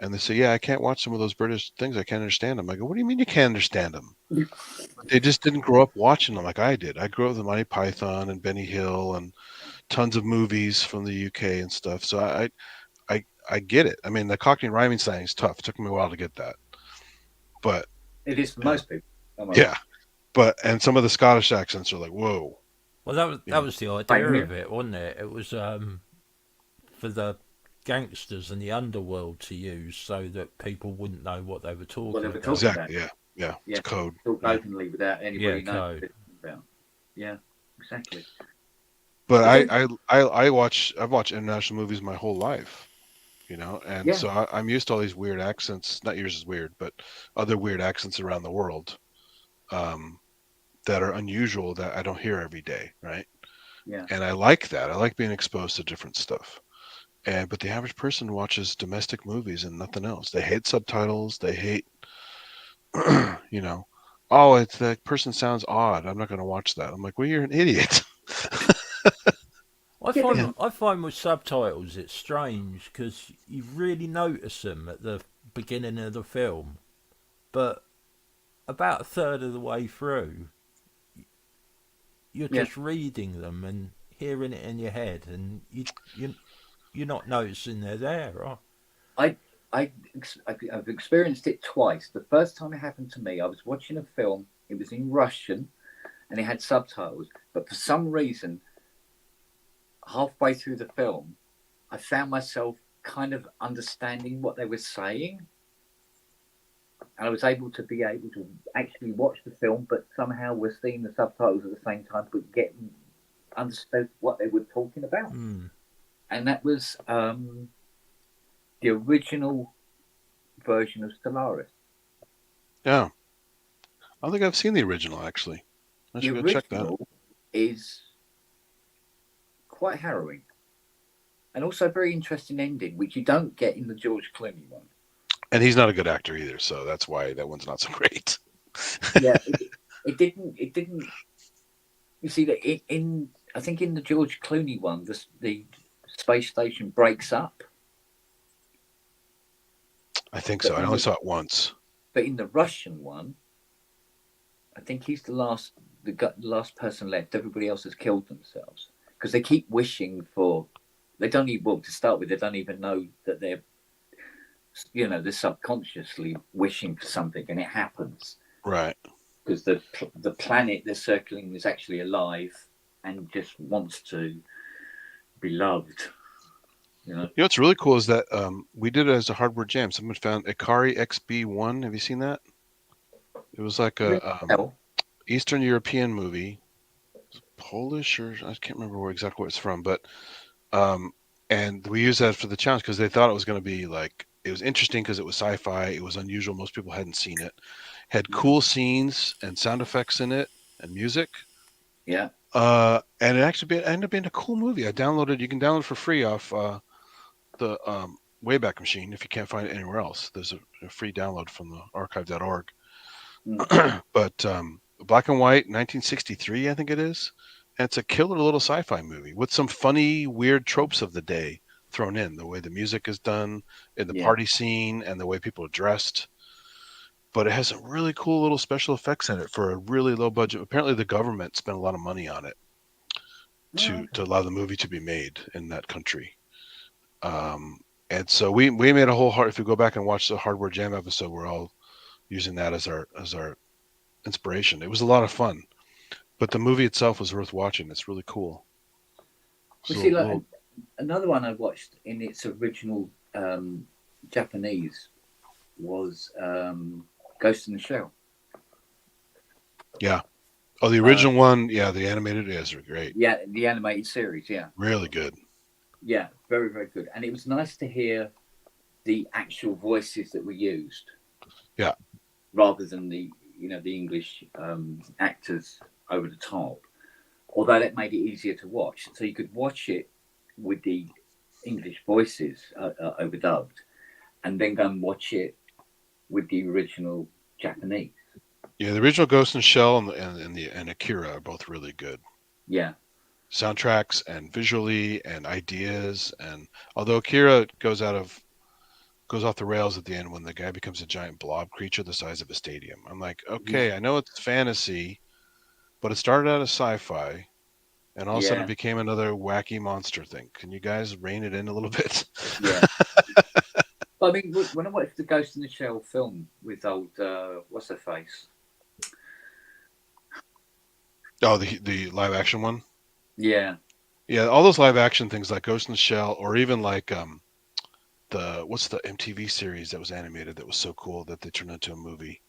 and they say, yeah, I can't watch some of those British things. I can't understand them. I go, what do you mean you can't understand them? They just didn't grow up watching them like I did. I grew up with Monty Python and Benny Hill and tons of movies from the UK and stuff. So I get it. I mean, the Cockney rhyming thing is tough. It took me a while to get that, but it is for most people. Yeah, but and some of the Scottish accents are like, whoa. Well, that was the idea of it, wasn't it? It was for the gangsters and the underworld to use, so that people wouldn't know what they were talking about. Exactly. Yeah. It's code. Talk openly without anybody knowing what about. Yeah, exactly. But I've watched international movies my whole life, and so I'm used to all these weird accents. Not yours is weird, but other weird accents around the world, that are unusual that I don't hear every day, right? Yeah. And I like that. I like being exposed to different stuff. But the average person watches domestic movies and nothing else. They hate subtitles. They hate, oh, it's the person sounds odd. I'm not going to watch that. I'm like, well, you're an idiot. I find with subtitles it's strange because you really notice them at the beginning of the film, but about a third of the way through, you're just reading them and hearing it in your head, and you're not noticing they're there, right? I've experienced it twice. The first time it happened to me, I was watching a film. It was in Russian, and it had subtitles. But for some reason, halfway through the film, I found myself kind of understanding what they were saying, and I was able to actually watch the film, but somehow was seeing the subtitles at the same time, but understood what they were talking about. And that was the original version of Stellaris. Yeah. I don't think I've seen the original, actually. I should go check that. The original is quite harrowing. And also a very interesting ending, which you don't get in the George Clooney one. And he's not a good actor either, so that's why that one's not so great. Yeah, it didn't. You see that I think in the George Clooney one, the space station breaks up. I think so. I only saw it once. But in the Russian one, I think he's the last person left. Everybody else has killed themselves because they keep wishing for. They don't even to start with. They don't even know that they're subconsciously wishing for something, and it happens. Right. Because the planet they're circling is actually alive and just wants to be loved. What's really cool is that we did it as a hardware jam. Someone found Ikari XB1. Have you seen that? It was like a Eastern European movie. It's Polish, or I can't remember exactly where it's from, but and we used that for the challenge because they thought it was going to be like, it was interesting because it was sci-fi. It was unusual. Most people hadn't seen it. Had cool scenes and sound effects in it and music. Yeah. And it actually ended up being a cool movie. You can download it for free off the Wayback Machine if you can't find it anywhere else. There's a free download from the archive.org. But black and white, 1963, I think it is. And it's a killer little sci-fi movie with some funny, weird tropes of the day thrown in. The way the music is done in the party scene and the way people are dressed. But it has some really cool little special effects in it for a really low budget. Apparently the government spent a lot of money on it to allow the movie to be made in that country. And so we made a whole if you go back and watch the Hardware Jam episode, we're all using that as our inspiration. It was a lot of fun, but the movie itself was worth watching. It's really cool. Another one I watched in its original Japanese was Ghost in the Shell. Yeah. Oh, the original one. Yeah, the animated is great. Yeah, the animated series. Yeah. Really good. Yeah, very, very good. And it was nice to hear the actual voices that were used. Yeah. Rather than the English actors over the top. Although that made it easier to watch. So you could watch it with the English voices overdubbed and then go and watch it with the original Japanese. Yeah, the original Ghost in the Shell and Akira are both really good. Yeah. Soundtracks and visually and ideas, and although Akira goes off the rails at the end when the guy becomes a giant blob creature the size of a stadium. I'm like, okay, I know it's fantasy, but it started out as sci-fi, and all of a sudden it became another wacky monster thing. Can you guys rein it in a little bit? Yeah. But I mean, when I watched the Ghost in the Shell film with old what's her face? Oh, the live action one. Yeah. Yeah, all those live action things like Ghost in the Shell, or even like what's the MTV series that was animated that was so cool that they turned into a movie,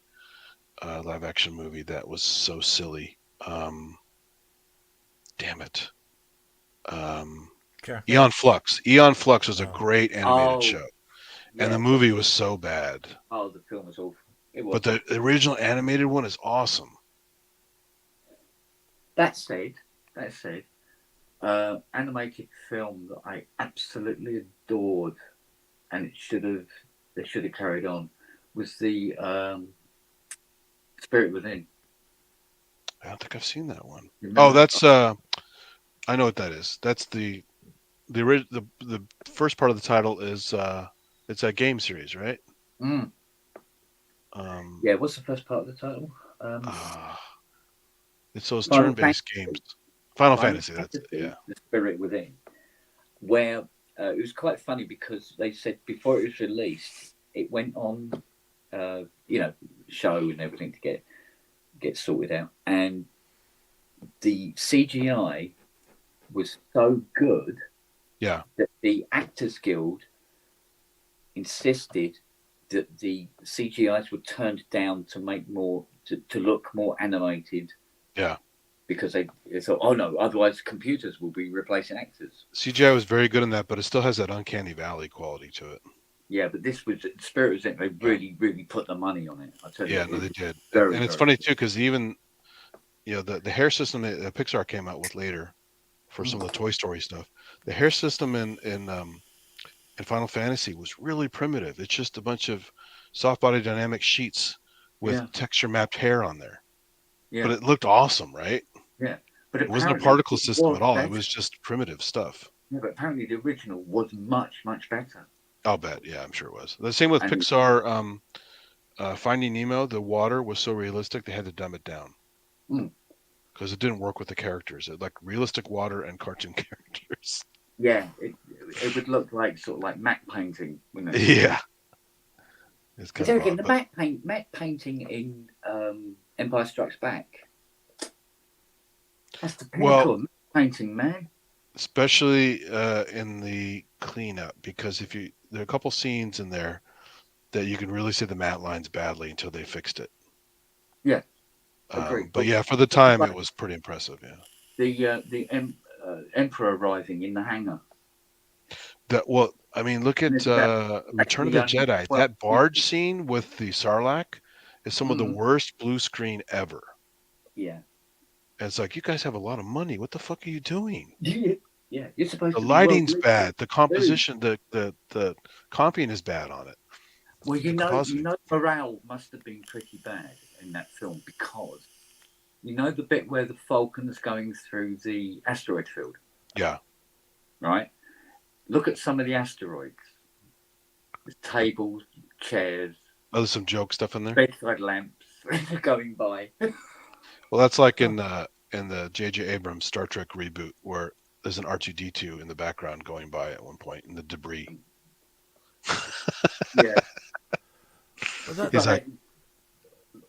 live action movie that was so silly. Damn it. Eon Flux. Eon Flux was a great animated show, and the movie was so bad. Oh, the film was awful. It was. But the original animated one is awesome. That said, animated film that I absolutely adored, and they should have carried on, was the Spirit Within. I don't think I've seen that one. Oh, that's I know what that is. That's the first part of the title is it's a game series, right? Mm. Yeah, what's the first part of the title? It's those turn-based games. Final Fantasy. That's it. Yeah. The Spirit Within, where it was quite funny because they said before it was released, it went on, show and everything to get sorted out, and the CGI was so good, that the Actors Guild insisted that the CGIs were turned down to make more to look more animated. Yeah. Because they thought, oh no, otherwise computers will be replacing actors. CGI was very good in that, but it still has that uncanny valley quality to it. Yeah, but this was Spirit was it. They really, really put the money on it. I tell you. Yeah, no, they did. And it's funny too because even the hair system that Pixar came out with later for some of the Toy Story stuff, the hair system in Final Fantasy was really primitive. It's just a bunch of soft body dynamic sheets with texture mapped hair on there. Yeah. But it looked awesome, right? Yeah. But it wasn't a particle system at all. Better. It was just primitive stuff. Yeah, but apparently the original was much, much better. I'll bet. Yeah, I'm sure it was. The same with Pixar. Finding Nemo, the water was so realistic they had to dumb it down. Because it didn't work with the characters. It like realistic water and cartoon characters. Yeah, it would look like sort of like matte painting, wouldn't it? Yeah. It's kind of odd, the matte painting in Empire Strikes Back. That's the pinnacle of painting, man. Especially in the cleanup, because there are a couple scenes in there that you can really see the matte lines badly until they fixed it. Yeah. But yeah, for the time, it was pretty impressive. Yeah. The Emperor arriving in the hangar. Look at Return of the Jedi. That barge scene with the Sarlacc is some of the worst blue screen ever. Yeah. And it's like, you guys have a lot of money. What the fuck are you doing? Yeah, you're supposed to. The lighting's bad. The composition, the comping is bad on it. Well, you know, morale must have been pretty bad in that film because the bit where the Falcon's going through the asteroid field. Yeah. Right. Look at some of the asteroids. There's tables, chairs. Oh, there's some joke stuff in there. Bedside lamps going by. Well, that's like in the J.J. Abrams Star Trek reboot where there's an R2-D2 in the background going by at one point in the debris. Yeah. He's like,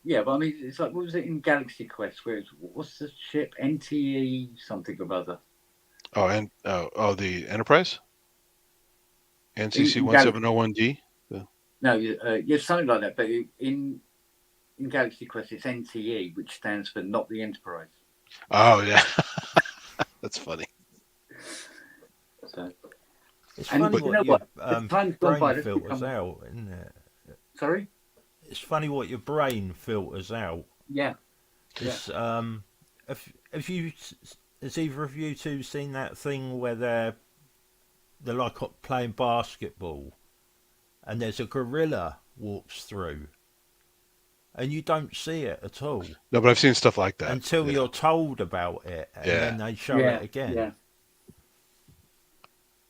yeah, but I mean, it's like, what was it in Galaxy Quest? What's the ship? NTE something or other. The Enterprise? NCC 1701D? No, something like that. But in Galaxy Quest, it's NTE, which stands for Not the Enterprise. Oh, yeah. That's funny. So, it's funny what your brain filters out, isn't it? Sorry? It's funny what your brain filters out. Yeah. Has either of you two seen that thing where they're like playing basketball and there's a gorilla walks through and you don't see it at all? No, but I've seen stuff like that. Until you're told about it and then they show it again. Yeah.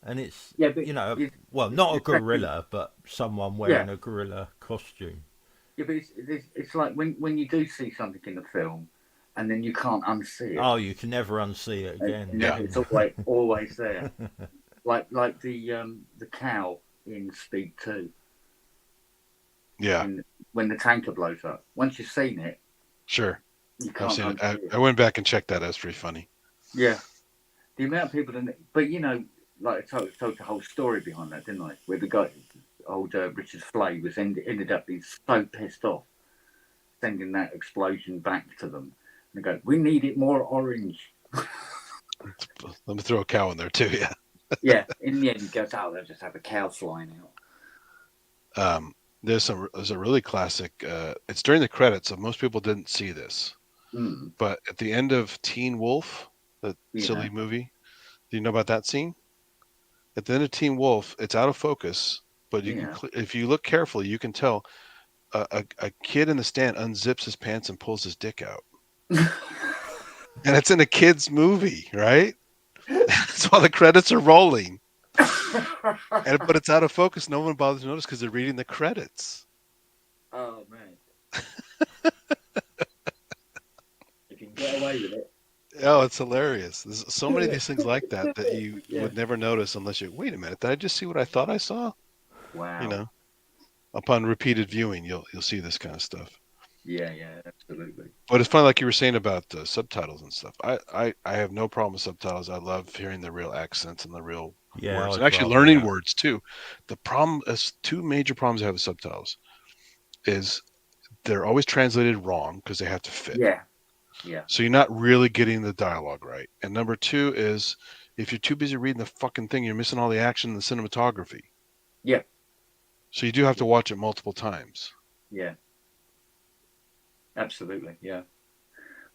And it's, not a gorilla, but someone wearing a gorilla costume. Yeah, but it's like when you do see something in the film and then you can't unsee it. Oh, you can never unsee it again. And it's always there. like the cow in Speed 2. Yeah. When the tanker blows up. Once you've seen it. Sure. You can't I've seen it. unsee it. I went back and checked that. That's pretty funny. Yeah. The amount of people, but you know, like I told the whole story behind that, didn't I? Where the guy, old Richard Flay, ended up being so pissed off, sending that explosion back to them. And they go, "We need it more orange." Let me throw a cow in there too. Yeah. Yeah. In the end, he goes, "Oh, they'll just have a cow flying out." There's a really classic. It's during the credits, so most people didn't see this. But at the end of Teen Wolf, the silly movie, do you know about that scene? At the end of Teen Wolf, it's out of focus, but you can, if you look carefully, you can tell a kid in the stand unzips his pants and pulls his dick out. And it's in a kid's movie, right? That's why the credits are rolling. But it's out of focus. No one bothers to notice because they're reading the credits. Oh, man. If you can get away with it. Oh, it's hilarious. There's so many of these things like that you would never notice unless you wait a minute. Did I just see what I thought I saw? Wow. You know, upon repeated viewing, you'll see this kind of stuff. Yeah, absolutely. But it's funny, like you were saying about subtitles and stuff. I have no problem with subtitles. I love hearing the real accents and the real words, and actually learning words too. The problem is two major problems I have with subtitles is they're always translated wrong because they have to fit. Yeah. So you're not really getting the dialogue right. And number two is if you're too busy reading the fucking thing, you're missing all the action and the cinematography. Yeah. So you do have to watch it multiple times. Yeah. Absolutely. Yeah.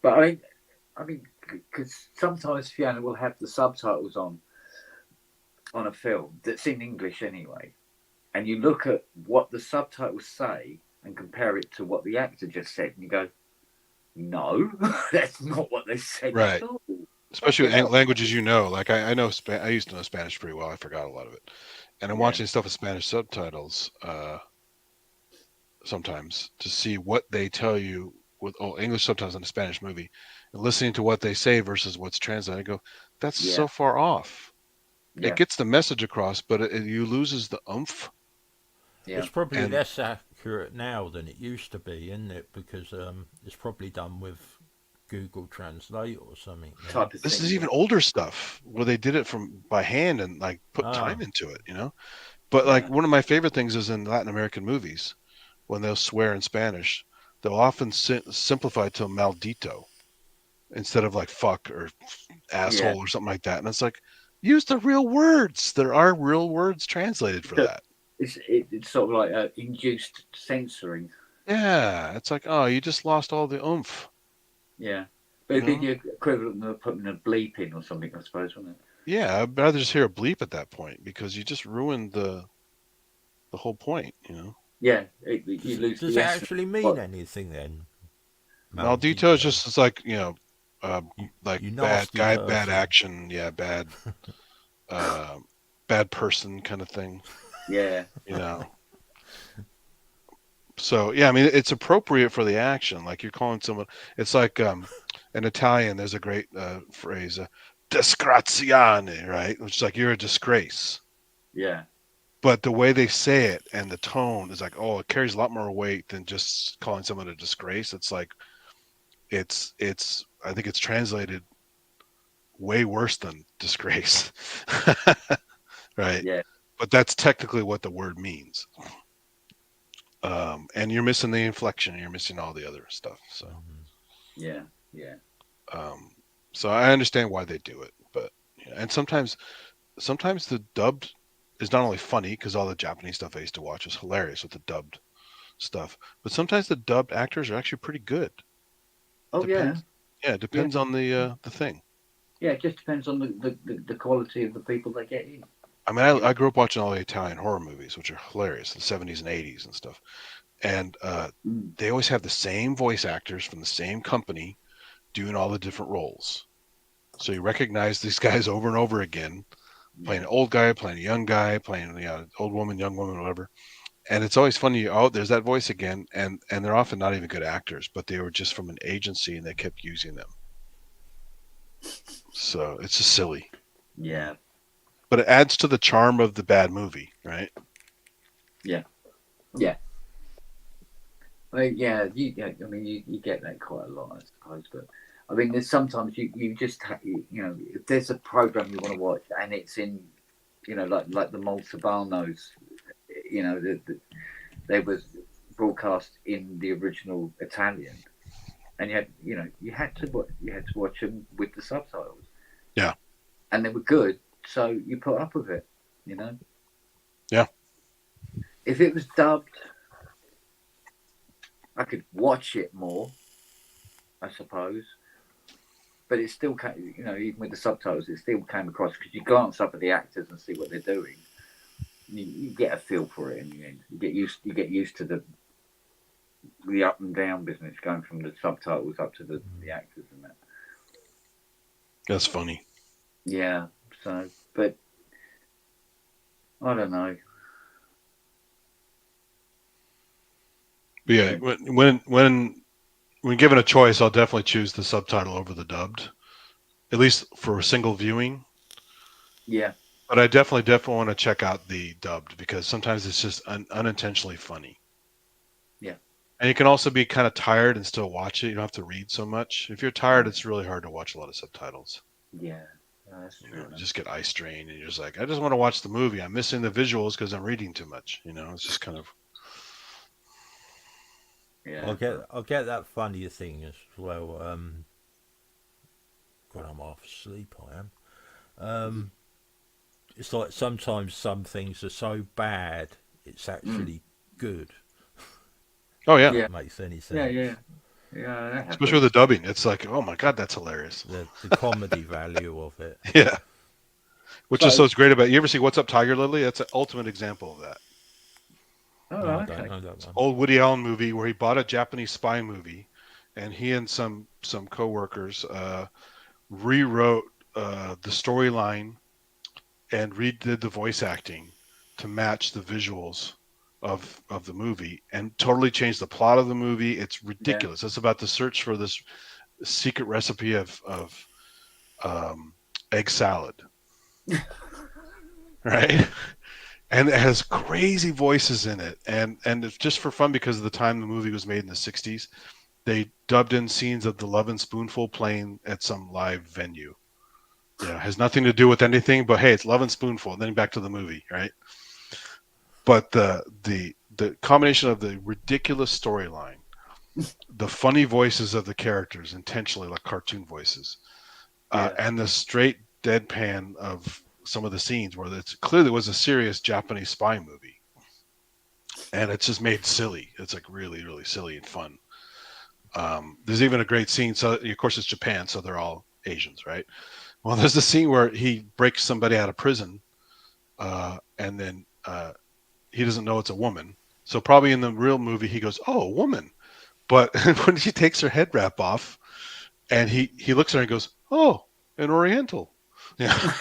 But I mean, because sometimes Fiona will have the subtitles on a film that's in English anyway, and you look at what the subtitles say and compare it to what the actor just said, and you go, no, that's not what they said right. at all. Especially with languages like I know I used to know Spanish pretty well. I forgot a lot of it, and I'm watching stuff with Spanish subtitles sometimes to see what they tell you with English subtitles in a Spanish movie, and listening to what they say versus what's translated. I go, that's so far off. It gets the message across, but you loses the oomph. Yeah. It's probably less accurate now than it used to be, isn't it? Because it's probably done with Google Translate or something. This is even older stuff where they did it by hand and like put time into it, you know. But like one of my favorite things is in Latin American movies when they'll swear in Spanish, they'll often simplify it to maldito instead of like fuck or asshole or something like that. And it's like, use the real words. There are real words translated for that. It's sort of like induced censoring. Yeah, it's like, oh, you just lost all the oomph. Yeah, but it'd be the equivalent of putting a bleep in or something, I suppose, wouldn't it? Yeah, I'd rather just hear a bleep at that point because you just ruined the whole point, you know. Yeah, you lose. Does it actually mean anything then? Maldito is just, it's like, you know, like bad guy, person. Bad action, bad person kind of thing. Yeah, you know. So yeah, I mean, it's appropriate for the action. Like you're calling someone. It's like in Italian. There's a great phrase, "disgrazione," right? Which is like you're a disgrace. Yeah. But the way they say it and the tone is like, oh, it carries a lot more weight than just calling someone a disgrace. It's like, it's. I think it's translated way worse than disgrace. Right. Yeah. But that's technically what the word means. And you're missing the inflection, and you're missing all the other stuff. So. Yeah. So I understand why they do it, but and sometimes the dubbed is not only funny because all the Japanese stuff I used to watch is hilarious with the dubbed stuff, but sometimes the dubbed actors are actually pretty good. Oh depends. Yeah, it depends on the thing. Yeah, it just depends on the quality of the people they get in. I mean, I grew up watching all the Italian horror movies, which are hilarious, the 70s and 80s and stuff. And they always have the same voice actors from the same company doing all the different roles. So you recognize these guys over and over again, playing an old guy, playing a young guy, playing old woman, young woman, whatever. And it's always funny. Oh, there's that voice again, and they're often not even good actors, but they were just from an agency and they kept using them. So it's just silly. Yeah. But it adds to the charm of the bad movie, right? Yeah. Yeah. Well, yeah, you get that quite a lot, I suppose. But I mean, there's sometimes you just if there's a program you want to watch and it's in, like the Montalbanos, they was broadcast in the original Italian, and you had to watch them with the subtitles. Yeah. And they were good, so you put up with it, Yeah. If it was dubbed, I could watch it more, I suppose. But it still, even with the subtitles, it still came across because you glance up at the actors and see what they're doing. You get a feel for it in the end. You get used to the up and down business, going from the subtitles up to the actors and that. That's funny. Yeah. So, but I don't know. But yeah, when given a choice, I'll definitely choose the subtitle over the dubbed, at least for a single viewing. Yeah. But I definitely want to check out the dubbed because sometimes it's just unintentionally funny. Yeah. And you can also be kind of tired and still watch it. You don't have to read so much. If you're tired, it's really hard to watch a lot of subtitles. Yeah. That's true. You just get eye strain and you're just like, I just want to watch the movie. I'm missing the visuals because I'm reading too much. It's just kind of. Yeah. I'll get that funny thing as well. God, I'm half asleep. I am. It's like sometimes some things are so bad, it's actually good. Oh yeah. If that makes any sense. Yeah. Especially with the dubbing, it's like, oh my god, that's hilarious. The comedy value of it. Yeah. Which is so great about. You ever see What's Up, Tiger Lily? That's an ultimate example of that. Oh, No, okay. I don't know that one. Old Woody Allen movie where he bought a Japanese spy movie, and he and some co-workers rewrote the storyline and redid the voice acting to match the visuals of the movie, and totally changed the plot of the movie. It's ridiculous. It's about the search for this secret recipe of egg salad, right? And it has crazy voices in it, and it's just for fun because of the time the movie was made in the 60s. They dubbed in scenes of the Lovin' Spoonful playing at some live venue. It has nothing to do with anything, but hey, it's Lovin' Spoonful, and then back to the movie, right? But the combination of the ridiculous storyline, the funny voices of the characters, intentionally like cartoon voices, and the straight deadpan of some of the scenes where it clearly was a serious Japanese spy movie, and it's just made silly. It's like really, really silly and fun. There's even a great scene. So of course it's Japan, so they're all Asians, right? Well, there's the scene where he breaks somebody out of prison, and then he doesn't know it's a woman. So probably in the real movie he goes, "Oh, a woman," but when she takes her head wrap off, and he looks at her and goes, "Oh, an Oriental," yeah.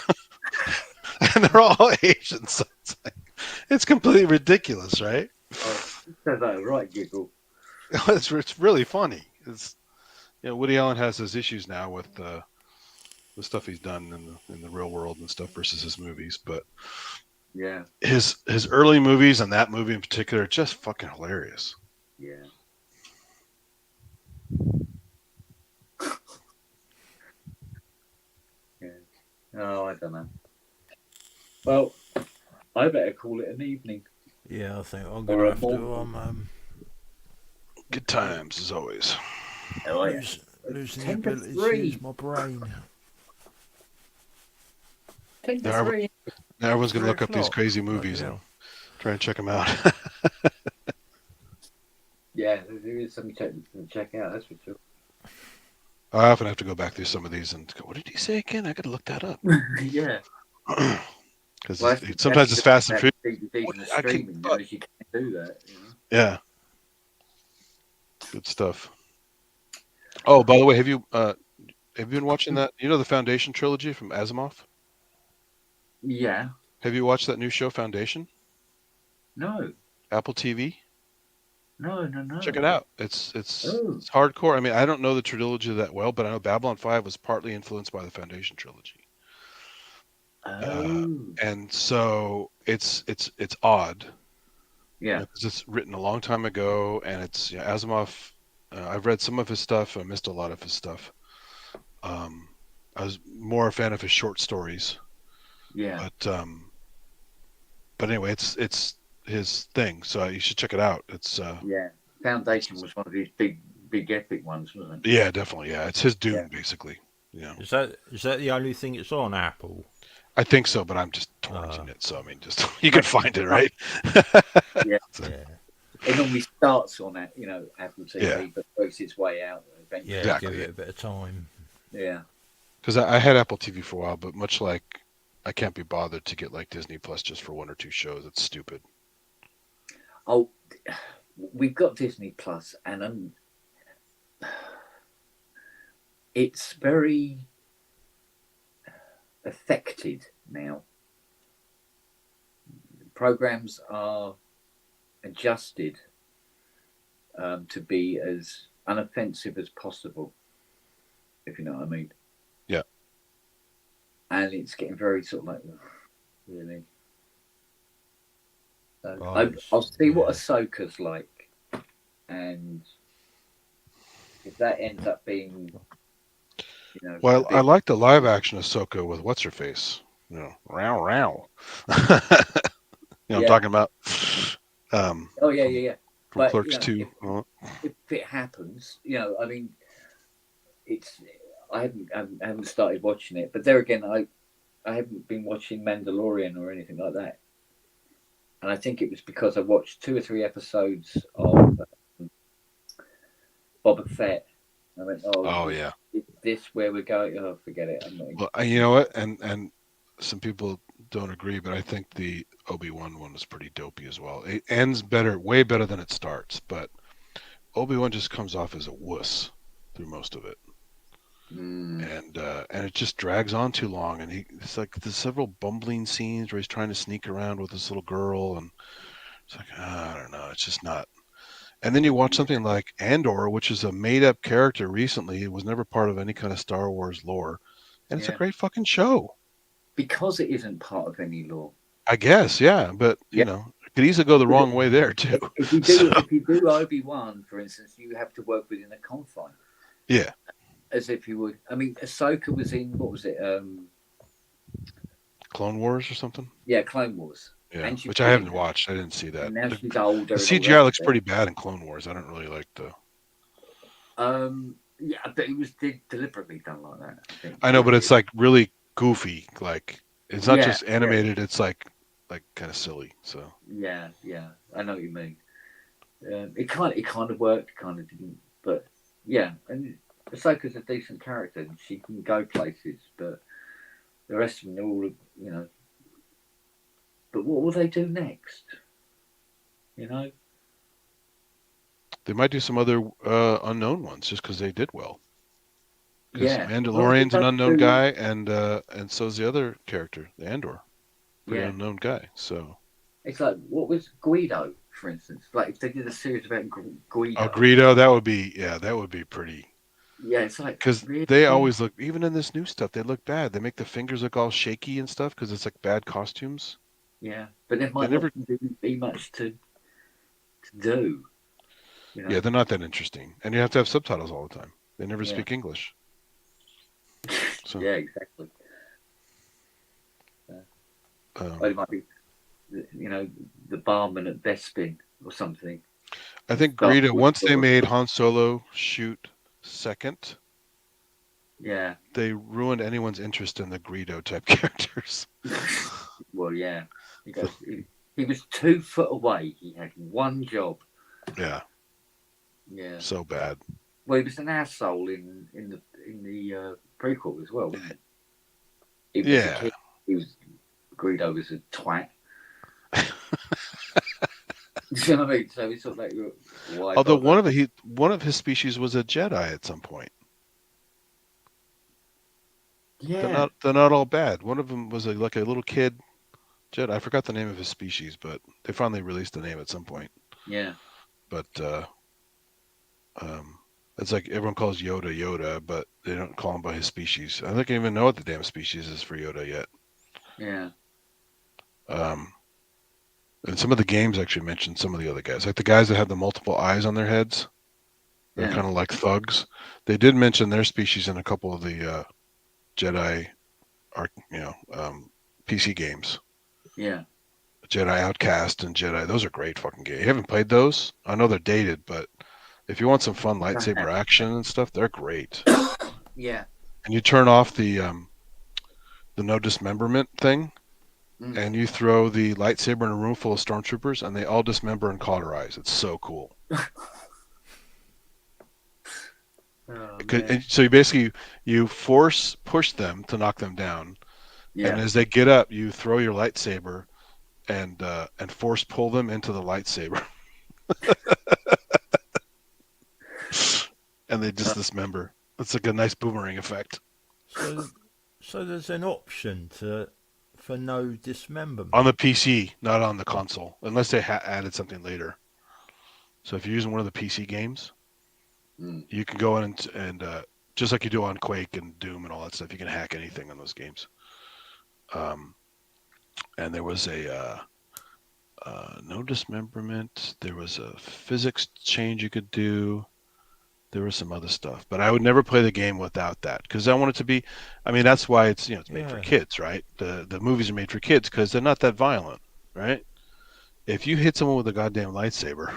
And they're all Asian, so it's completely ridiculous, right? That's a right giggle. It's really funny. It's Woody Allen has his issues now with the stuff he's done in the real world and stuff versus his movies, but yeah, his early movies and that movie in particular are just fucking hilarious. Yeah. Oh, I don't know. Well, I better call it an evening. Yeah, I think I'm gonna have to. Good times as always. Oh, yeah. Losing the ability to use my brain. Now everyone's gonna look up these crazy movies and try and check them out. Yeah, there is something to check out. That's for sure. I often have to go back through some of these and go, what did he say again? I got to look that up. Yeah. Because sometimes it's fast and furious. You can do that. Yeah. Good stuff. Oh, by the way, have you been watching that? You know the Foundation trilogy from Asimov? Yeah. Have you watched that new show, Foundation? No. Apple TV. No. Check it out. It's hardcore. I mean, I don't know the trilogy that well, but I know Babylon 5 was partly influenced by the Foundation trilogy. And so it's odd. Yeah. Because it's written a long time ago, and it's Asimov. I've read some of his stuff. I missed a lot of his stuff. I was more a fan of his short stories. Yeah. But anyway, it's his thing, so you should check it out. It's Foundation was one of his big epic ones, wasn't it? Yeah, definitely. Yeah, it's his Dune basically. Yeah. Is that the only thing it's on Apple? I think so, but I'm just torrenting it. So I mean, just you can find it, right? Yeah. It normally starts on that, Apple TV, but works its way out eventually. Yeah, exactly. give it a bit of time. Yeah. Because I had Apple TV for a while, but much like I can't be bothered to get like Disney Plus just for 1 or 2 shows. It's stupid. Oh, we've got Disney Plus, and it's very affected now. Programs are adjusted to be as unoffensive as possible, if you know what I mean. Yeah. And it's getting very sort of like, really. I'll see what Ahsoka's like, and if that ends up being, well, I like the live action Ahsoka with what's her face, row. I'm talking about. Yeah. From but, Clerks 2. If it happens, I mean, I haven't started watching it, but there again, I haven't been watching Mandalorian or anything like that. And I think it was because I watched 2 or 3 episodes of Boba Fett. I went, is this where we're going? Oh, forget it. I'm not. Well, you know what? And some people don't agree, but I think the Obi-Wan one was pretty dopey as well. It ends way better than it starts, but Obi-Wan just comes off as a wuss through most of it. And it just drags on too long, and it's like there's several bumbling scenes where he's trying to sneak around with this little girl, and it's like I don't know, it's just not. And then you watch something like Andor, which is a made-up character recently. It was never part of any kind of Star Wars lore, and it's a great fucking show. Because it isn't part of any lore. I guess, yeah, but it could easily go the wrong way there too. If you do Obi-Wan, for instance, you have to work within a confine. Yeah. As if you would. I mean, Ahsoka was in, what was it? Clone Wars or something? Yeah, Clone Wars. Yeah, which I haven't watched. I didn't see that. And now she's older. The CGI looks pretty bad in Clone Wars. I don't really like the. Yeah, but it was deliberately done like that. I think. I know, but it's like really goofy. Like it's not just animated. Yeah. It's like kind of silly. So. Yeah, I know what you mean. It kind of worked, kind of didn't, but yeah, and Ahsoka's a decent character, and she can go places, but the rest of them are all, But what will they do next? They might do some other unknown ones just because they did well. Yeah, Mandalorian's an unknown guy, and so's the other character, the Andor, pretty unknown guy. So it's like, what was Guido, for instance? Like if they did a series about Guido. Oh, Guido, that would be pretty. Yeah, it's like because they always look, even in this new stuff, they look bad. They make the fingers look all shaky and stuff because it's like bad costumes. Yeah, but there might not be much to do. Yeah, they're not that interesting, and you have to have subtitles all the time. They never speak English. So. Yeah, exactly. It might be, the barman at Bespin or something. I think Greedo, once they made Han Solo shoot second, they ruined anyone's interest in the Greedo type characters. Well, yeah, because he was 2 foot away. He had one job. Yeah. So bad. Well, he was an asshole in the prequel as well, wasn't he? Greedo was a twat. You know what I mean? So it's sort of like, why? Although one of his species was a Jedi at some point. Yeah, they're not all bad. One of them was like a little kid Jedi. I forgot the name of his species, but they finally released the name at some point. Yeah. But it's like everyone calls Yoda Yoda, but they don't call him by his species. I don't even know what the damn species is for Yoda yet. Yeah. And some of the games actually mentioned some of the other guys, like the guys that have the multiple eyes on their heads. They're kind of like thugs. They did mention their species in a couple of the Jedi, PC games. Yeah. Jedi Outcast and Jedi. Those are great fucking games. You haven't played those? I know they're dated, but if you want some fun lightsaber action and stuff, they're great. Yeah. And you turn off the no dismemberment thing, and you throw the lightsaber in a room full of stormtroopers, and they all dismember and cauterize. It's so cool. So you push them to knock them down, and as they get up, you throw your lightsaber and force pull them into the lightsaber, and they just dismember. It's like a nice boomerang effect. So there's an option for no dismemberment on the PC, not on the console, unless they added something later. So if you're using one of the PC games, you can go in and just like you do on Quake and Doom and all that stuff, you can hack anything on those games. And there was a no dismemberment. There was a physics change you could do. There was some other stuff, but I would never play the game without that because I want it to be. I mean, that's why it's it's made for kids, right? The movies are made for kids because they're not that violent, right? If you hit someone with a goddamn lightsaber,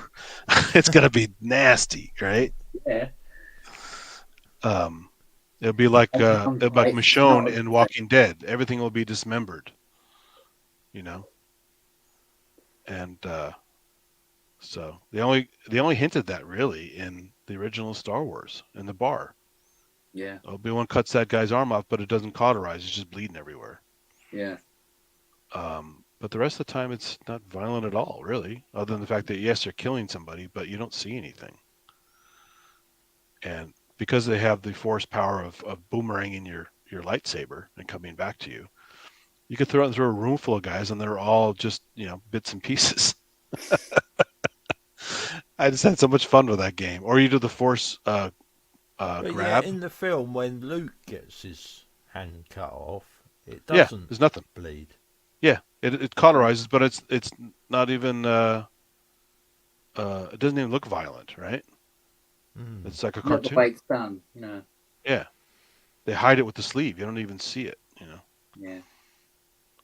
it's gonna be nasty, right? Yeah. It'll be like Michonne in Walking Dead. Everything will be dismembered, and so they only hinted that really in the original Star Wars in the bar. Yeah. Obi-Wan cuts that guy's arm off, but it doesn't cauterize. It's just bleeding everywhere. Yeah. But the rest of the time, it's not violent at all, really, other than the fact that, yes, they're killing somebody, but you don't see anything. And because they have the force power of boomeranging your lightsaber and coming back to you, you could throw it through a room full of guys, and they're all just, bits and pieces. I just had so much fun with that game. Or you do the force grab. Yeah, in the film, when Luke gets his hand cut off, it doesn't there's nothing. bleed. Yeah, it cauterizes, but it's not even it doesn't even look violent, right? It's like a cartoon. Not the way it's done, no. Yeah, they hide it with the sleeve. You don't even see it, Yeah.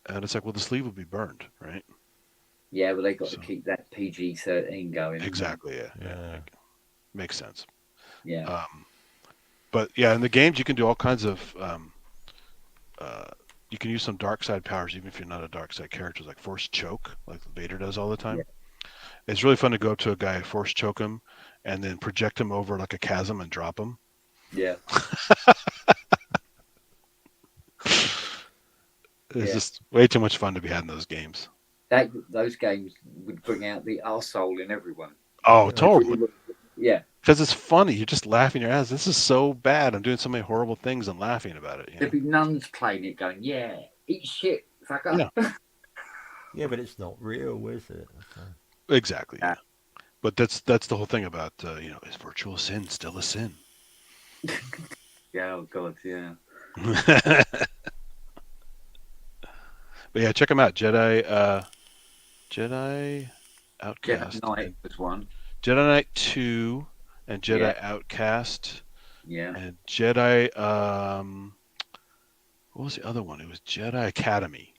And it's like, well, the sleeve will be burned, right? Yeah, but they got to keep that PG-13 going. Exactly. Yeah. Makes sense. Yeah. But yeah, in the games you can do all kinds of. You can use some dark side powers even if you're not a dark side character, like force choke, like Vader does all the time. Yeah. It's really fun to go up to a guy, force choke him, and then project him over like a chasm and drop him. Yeah. It's just way too much fun to be had in those games. Those games would bring out the arsehole in everyone. Oh, totally. Yeah. Because it's funny. You're just laughing your ass. This is so bad. I'm doing so many horrible things and laughing about it. There'd be nuns playing it going, yeah, eat shit, fucker. Yeah, but it's not real, is it? Exactly. Yeah. But that's the whole thing about, is virtual sin still a sin? Yeah, oh God, yeah. But yeah, check them out. Jedi Outcast. Jedi Knight was one. Jedi Knight 2 and Jedi Outcast. Yeah. And Jedi what was the other one? It was Jedi Academy.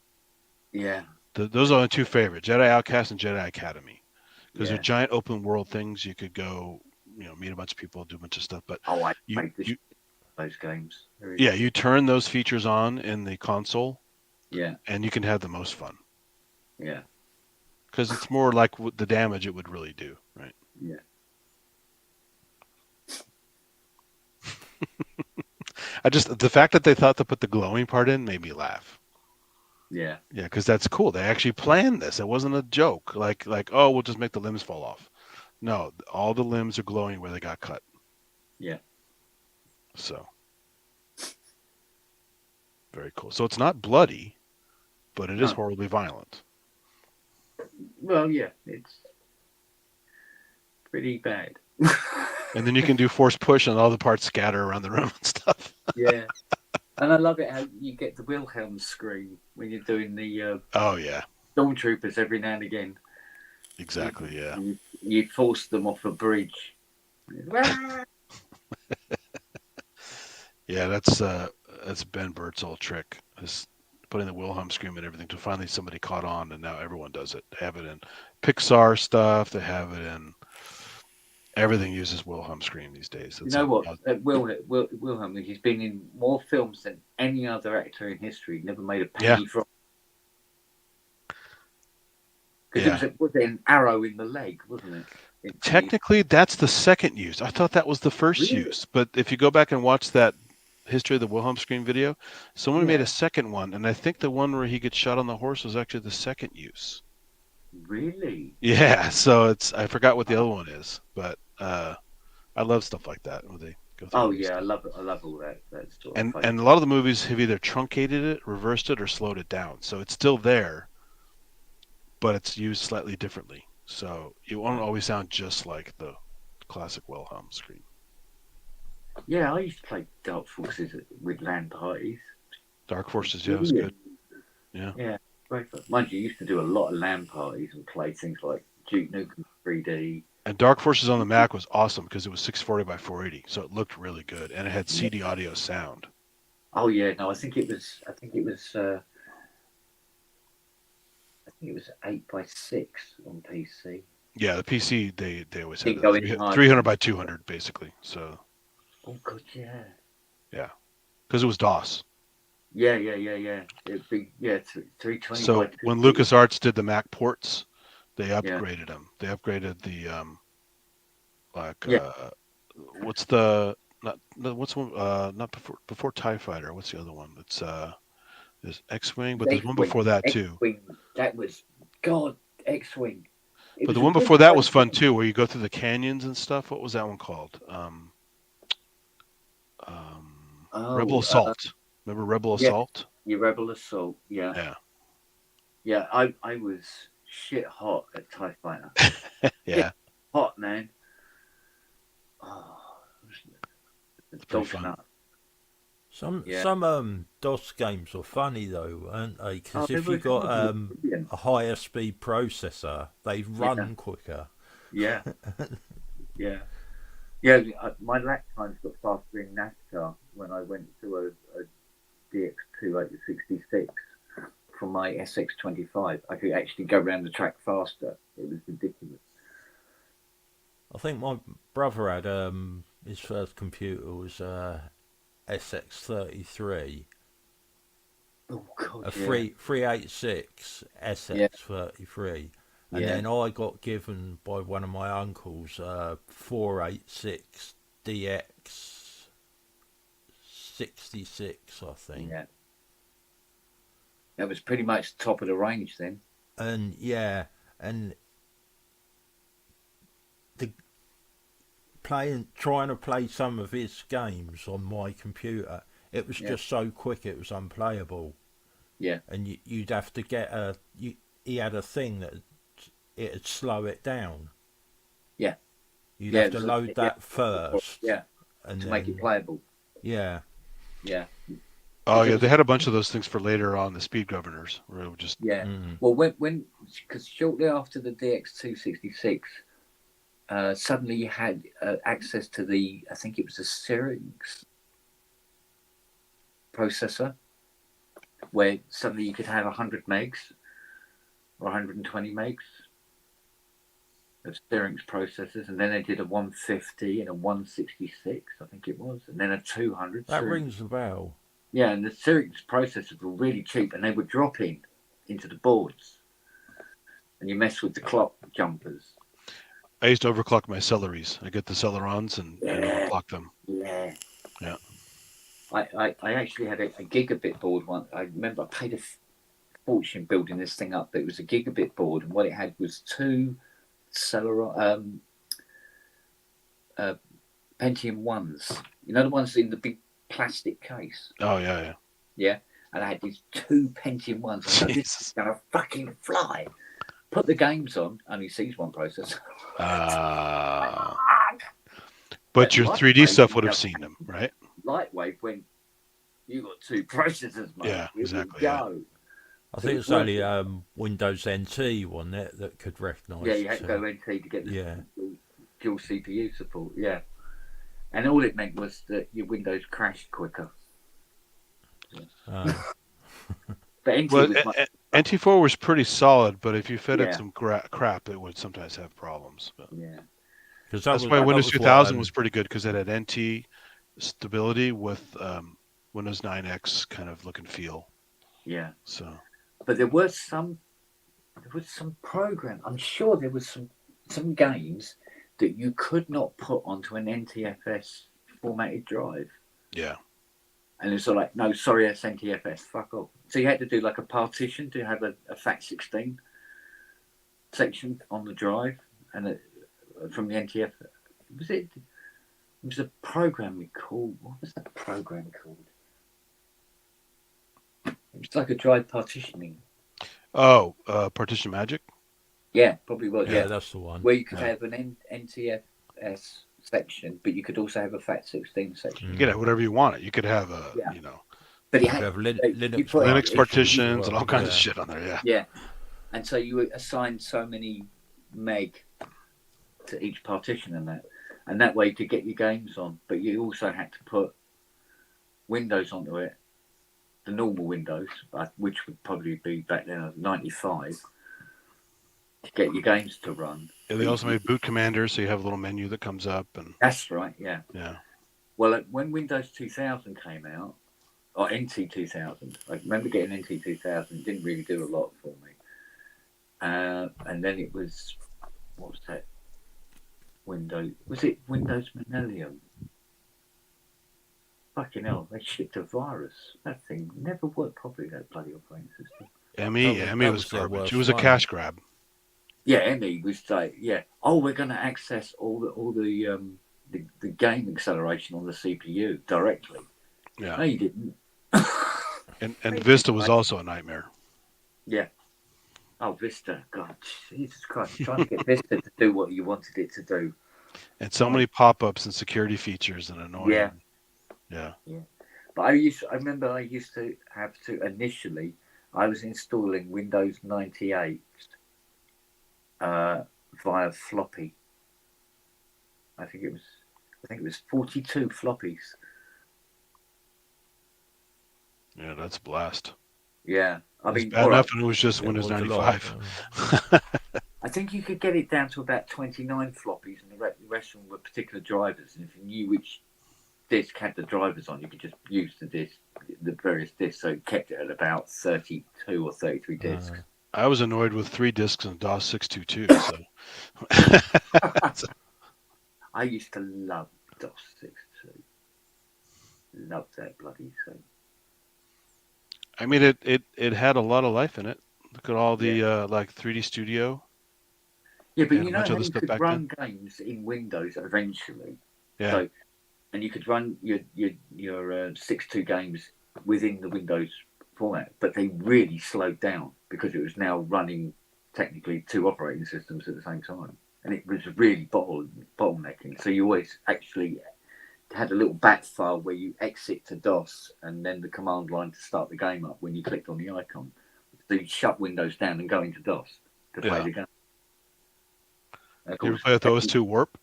Yeah. Those are the two favorite, Jedi Outcast and Jedi Academy. Because they're giant open world things. You could go, meet a bunch of people, do a bunch of stuff. But I played those games. You turn those features on in the console. Yeah. And you can have the most fun. Yeah. Because it's more like the damage it would really do, right? Yeah. The fact that they thought to put the glowing part in made me laugh. Yeah. Yeah, because that's cool. They actually planned this. It wasn't a joke. Like, oh, we'll just make the limbs fall off. No, all the limbs are glowing where they got cut. Yeah. So. Very cool. So it's not bloody. but it is horribly violent. Well, yeah, it's pretty bad. And then you can do force push and all the parts scatter around the room and stuff. Yeah. And I love it how you get the Wilhelm scream when you're doing the stormtroopers every now and again. Exactly, yeah. You force them off a bridge. Yeah, that's Ben Burt's old trick, is putting the Wilhelm scream and everything, to finally somebody caught on, and now everyone does it. They have it in Pixar stuff. They have it in everything uses Wilhelm scream these days. You know what? Wilhelm, he's been in more films than any other actor in history. Never made a penny from. Because it was an arrow in the leg, wasn't it? Technically, that's the second use. I thought that was the first use. But if you go back and watch that History of the Wilhelm scream video, someone made a second one. And I think the one where he gets shot on the horse was actually the second use. Really? Yeah. So I forgot what the other one is. But I love stuff like that when they go through. Oh, yeah. I love it. I love all that sort of and a lot of the movies have either truncated it, reversed it, or slowed it down. So it's still there, but it's used slightly differently. So it won't always sound just like the classic Wilhelm scream. Yeah, I used to play Dark Forces with LAN parties. Dark Forces, yeah, it was good. Yeah. Yeah, great fun. Mind you, used to do a lot of LAN parties and play things like Duke Nukem 3D. And Dark Forces on the Mac was awesome because it was 640 by 480, so it looked really good, and it had CD audio sound. Oh yeah, no, I think it was 8x6 on PC. Yeah, the PC they always had 300 by 200 basically. So. Oh god, yeah. Yeah, because it was DOS. Yeah. It'd be 320. So when LucasArts did the Mac ports, they upgraded them. They upgraded the what's the not before TIE Fighter. What's the other one? It's there's X-Wing, but there's one before that too. That was X-Wing. But the one before that was fun too, where you go through the canyons and stuff. What was that one called? Rebel Assault. Remember Rebel Assault? Yeah, Rebel Assault. Yeah. Yeah, I was shit hot at TIE Fighter. Yeah. Hot, man. Oh, it's pretty fun. Some DOS games are funny though, aren't they? Because if you've got a higher speed processor, they run quicker. Yeah. Yeah, my lap times got faster in NASCAR when I went to a DX2 866 from my SX25. I could actually go around the track faster. It was ridiculous. I think my brother had his first computer was SX33. Oh god, a 386 SX33. And then I got given by one of my uncles 486 DX 66, I think. Yeah. That was pretty much top of the range then. And and trying to play some of his games on my computer, it was just so quick it was unplayable. Yeah. And you'd have to get he had a thing that it'd slow it down. Yeah. You'd have to load that first. Yeah. And to make it playable. Yeah. Yeah. Oh yeah, they had a bunch of those things for later on, the speed governors, where it would just Well, when because shortly after the DX266, suddenly you had access to I think it was a Syrinx processor, where suddenly you could have 100 megs or 120 megs of Syrinx processors, and then they did a 150 and a 166, I think it was, and then a 200. That rings a bell. Yeah, and the Syrinx processors were really cheap, and they were dropping into the boards, and you mess with the clock jumpers. I used to overclock my Celeries. I get the Celerons and overclock them. Yeah. Yeah. I actually had a gigabit board one. I remember I paid a fortune building this thing up, but it was a gigabit board, and what it had was two Celeron Pentium 1s. You know, the ones in the big plastic case. Oh yeah. Yeah, and I had these 2 Pentium ones. I thought, this is gonna fucking fly. Put the games on, only sees one processor. But your 3D stuff would have seen them, right? Lightwave, when you got 2 processors, mate. Yeah, exactly. Go. I think it's only Windows NT, wasn't it, that could recognise. Yeah, you had to go NT to get the dual CPU support. Yeah, and all it meant was that your Windows crashed quicker. But NT was NT4 was pretty solid, but if you fed it some crap, it would sometimes have problems. But. Yeah, that's why Windows 2000 was pretty good, because it had NT stability with Windows 9X kind of look and feel. Yeah. So. But there was some program. I'm sure there was some games that you could not put onto an NTFS formatted drive. Yeah. And it's like, no, sorry, that's NTFS. Fuck off. So you had to do like a partition to have a FAT16 section on the drive, and from the NTFS. It was a program we called. What was that program called? It's like a drive partitioning. Oh, Partition Magic? Yeah, probably was. Yeah, that's the one. Where you could have an NTFS section, but you could also have a FAT16 section. You could have whatever you wanted. You could have but you have Linux partitions and all kinds of shit on there. Yeah. Yeah, and so you assigned so many meg to each partition and that way you could get your games on. But you also had to put Windows onto it. The normal Windows, which would probably be back then 95, to get your games to run. Yeah, they also made boot commanders, so you have a little menu that comes up. And that's right, yeah. Yeah. Well, when Windows 2000 came out, or NT 2000, I remember getting NT 2000. It didn't really do a lot for me. And then it was, what was that? Was it Windows Millennium? Fucking hell, they shipped a virus. That thing never worked properly, that bloody operating system. ME was garbage. It was a cash grab. Yeah, ME was like, we're going to access all the game acceleration on the CPU directly. Yeah. No, you didn't. and Vista was also a nightmare. Yeah. Oh, Vista. God, Jesus Christ. Trying to get Vista to do what you wanted it to do. And so many pop-ups and security features and annoying. Yeah. Yeah. But I remember I used to have to initially. I was installing Windows 98 via floppy. I think it was 42 floppies. Yeah, that's a blast. Yeah, I mean, bad enough, and it was just Windows 95. I think you could get it down to about 29 floppies, and the rest of them were particular drivers. And if you knew which disk had the drivers on, you could just use the various disks, so it kept it at about 32 or 33 disks. I was annoyed with 3 disks in DOS 622. So I used to love DOS 622. Loved that bloody thing. I mean, it had a lot of life in it. Look at all the like 3D Studio. Yeah, but you know how you could run games in Windows eventually. Yeah. So, and you could run your 6.2 games within the Windows format, but they really slowed down because it was now running technically 2 operating systems at the same time, and it was really bottlenecking. So you always actually had a little bat file where you exit to DOS and then the command line to start the game up when you clicked on the icon. So you shut Windows down and go into DOS to play the game. You ever play with OS2 Warp?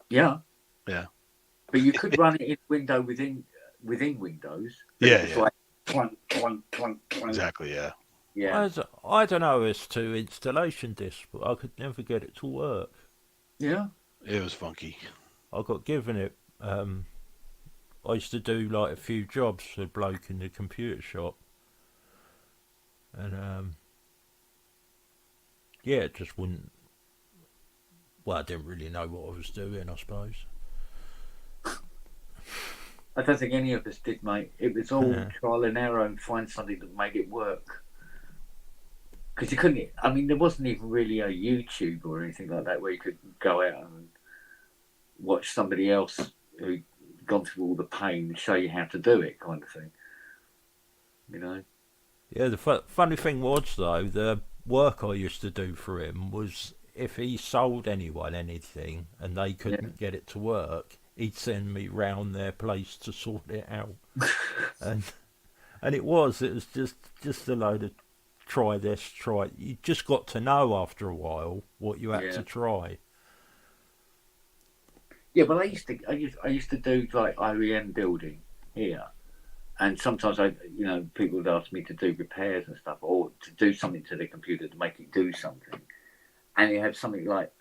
Yeah. Yeah. But you could run it in window within Windows. Yeah. Like clunk, clunk, clunk, clunk. Exactly, yeah. Yeah. I had an OS2 installation disk, but I could never get it to work. Yeah. It was funky. I got given it. I used to do like a few jobs for a bloke in the computer shop. And it just wouldn't. Well, I didn't really know what I was doing, I suppose. I don't think any of us did, mate. It was all trial and error and find something that made it work. Because you couldn't. I mean, there wasn't even really a YouTube or anything like that where you could go out and watch somebody else who'd gone through all the pain and show you how to do it, kind of thing. you know. Yeah, the funny thing was, though, the work I used to do for him was if he sold anyone anything and they couldn't get it to work, he'd send me round their place to sort it out. and it was just a load of try this, try. You just got to know after a while what you had to try. Yeah, but I used to do like IEM building here, and sometimes people would ask me to do repairs and stuff, or to do something to the computer to make it do something, and you have something like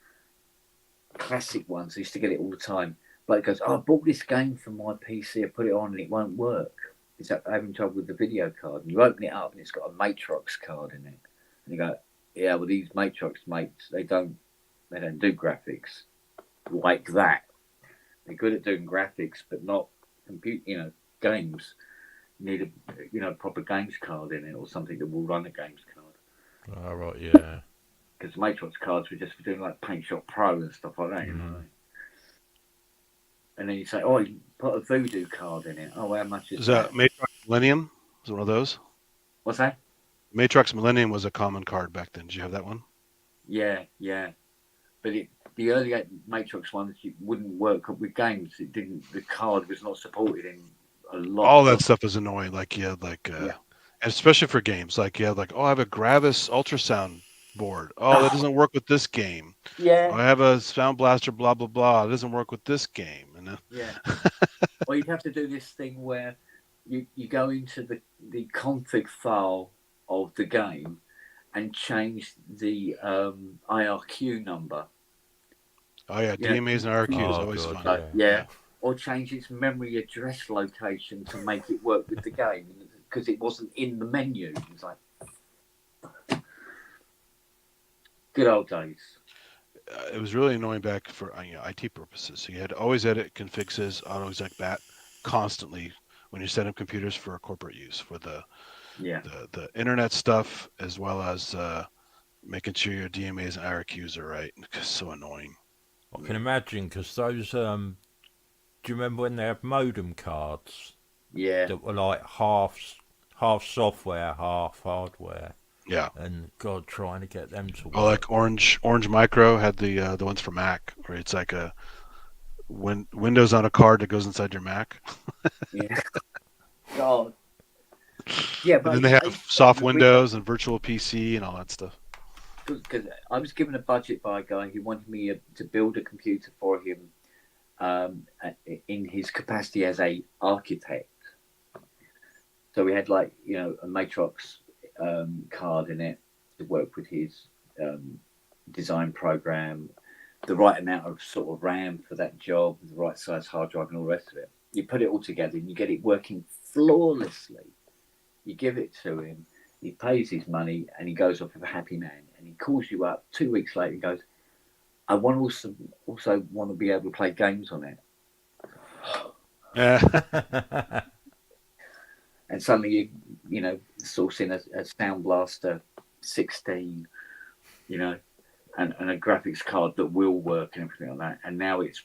classic ones. I used to get it all the time. Like it goes, oh, I bought this game from my PC, I put it on and it won't work. It's having trouble with the video card. And you open it up and it's got a Matrox card in it, and you go, yeah, well these Matrox mates, they don't do graphics like that. They're good at doing graphics, but not games. You need a proper games card in it, or something that will run a games card. Oh, right, yeah. Because Matrox cards were just for doing like Paint Shop Pro and stuff like that, you know. And then you say, oh, you put a Voodoo card in it. Oh, how much is that? Matrox Millennium? Was it one of those? What's that? Matrox Millennium was a common card back then. Did you have that one? Yeah. But the early Matrox ones wouldn't work with games. It didn't. The card was not supported in a lot. All that stuff is annoying. Like and especially for games. Like I have a Gravis ultrasound board. Oh, that doesn't work with this game. Yeah. I have a Sound Blaster. Blah blah blah. It doesn't work with this game. Yeah. Or you'd have to do this thing where you go into the config file of the game and change the IRQ number. Oh yeah, DMAs and IRQ is always fun. Yeah. Or change its memory address location to make it work with the game because it wasn't in the menu. It's like good old days. It was really annoying back for IT purposes. So you had to always edit configs, auto-exec bat constantly when you set up computers for corporate use for the internet stuff, as well as making sure your DMAs and IRQs are right. It's so annoying. I can imagine, because those do you remember when they had modem cards? Yeah. That were like half software, half hardware. Yeah. And God, trying to get them to work. Oh, like Orange Micro had the ones for Mac, where it's like a Windows on a card that goes inside your Mac. Yeah. God. Yeah, but and then they have soft Windows and virtual PC and all that stuff. Because I was given a budget by a guy who wanted me to build a computer for him in his capacity as a architect. So we had a Matrox card in it to work with his design program, the right amount of sort of RAM for that job, the right size hard drive, and all the rest of it. You put it all together and you get it working flawlessly. You give it to him, he pays his money, and he goes off with a happy man. And he calls you up 2 weeks later and goes, I also want to be able to play games on it. Yeah. And suddenly you source in a Sound Blaster 16, and a graphics card that will work and everything like that. And now it's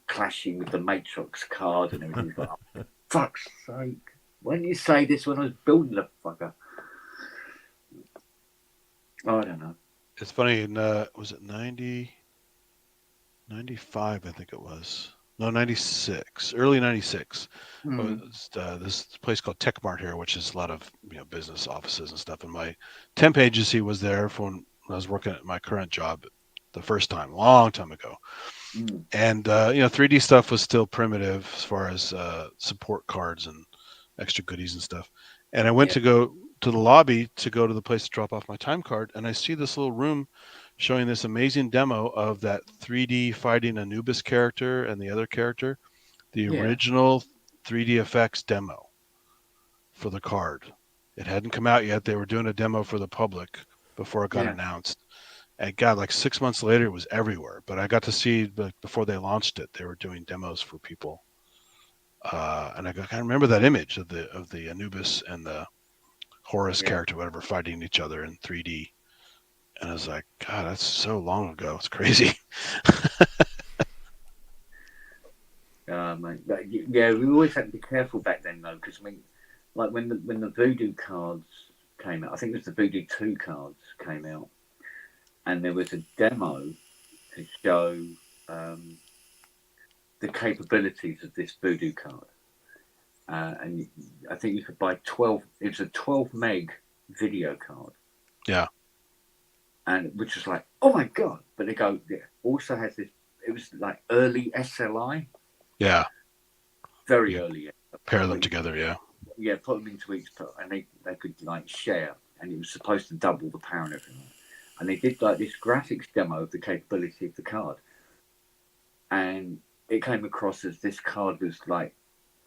clashing with the Matrox card and everything. Like, oh, fuck's sake. Why didn't you say this when I was building the fucker? Oh, I don't know. It's funny, was it 90, 95, I think it was. No, 96, early 96. This place called Tech Mart here, which is a lot of business offices and stuff. And my temp agency was there for when I was working at my current job the first time, long time ago. And 3D stuff was still primitive as far as support cards and extra goodies and stuff. And I went to go to the lobby to go to the place to drop off my time card, and I see this little room showing this amazing demo of that 3D fighting Anubis character and the other character, the original 3D effects demo for the card. It hadn't come out yet. They were doing a demo for the public before it got announced. And God, like 6 months later, it was everywhere. But I got to see before they launched it, they were doing demos for people. And I remember that image of the Anubis and the Horus character, whatever, fighting each other in 3D. And I was like, God, that's so long ago. It's crazy. Mate. Yeah, we always had to be careful back then, though, because like when the Voodoo cards came out, I think it was the Voodoo 2 cards came out, and there was a demo to show the capabilities of this Voodoo card. And I think you could buy 12. It was a 12 meg video card. Yeah. And which was like, oh my god! But they go, yeah, also has this. It was like early SLI. Yeah. Very early. Pair them together, yeah. Yeah, put them into each, and they could like share, and it was supposed to double the power and everything. And they did like this graphics demo of the capability of the card, and it came across as this card was like,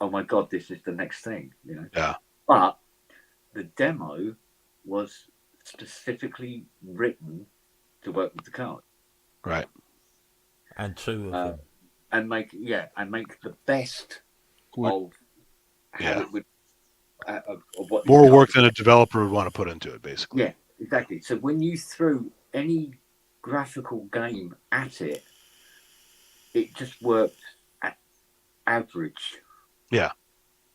oh my god, this is the next thing, you know. Yeah. But the demo was specifically written to work with the card. Right. And two of them. And make the best of how it would. Of what more work than a developer would want to put into it, basically. Yeah, exactly. So when you threw any graphical game at it, it just worked at average. Yeah.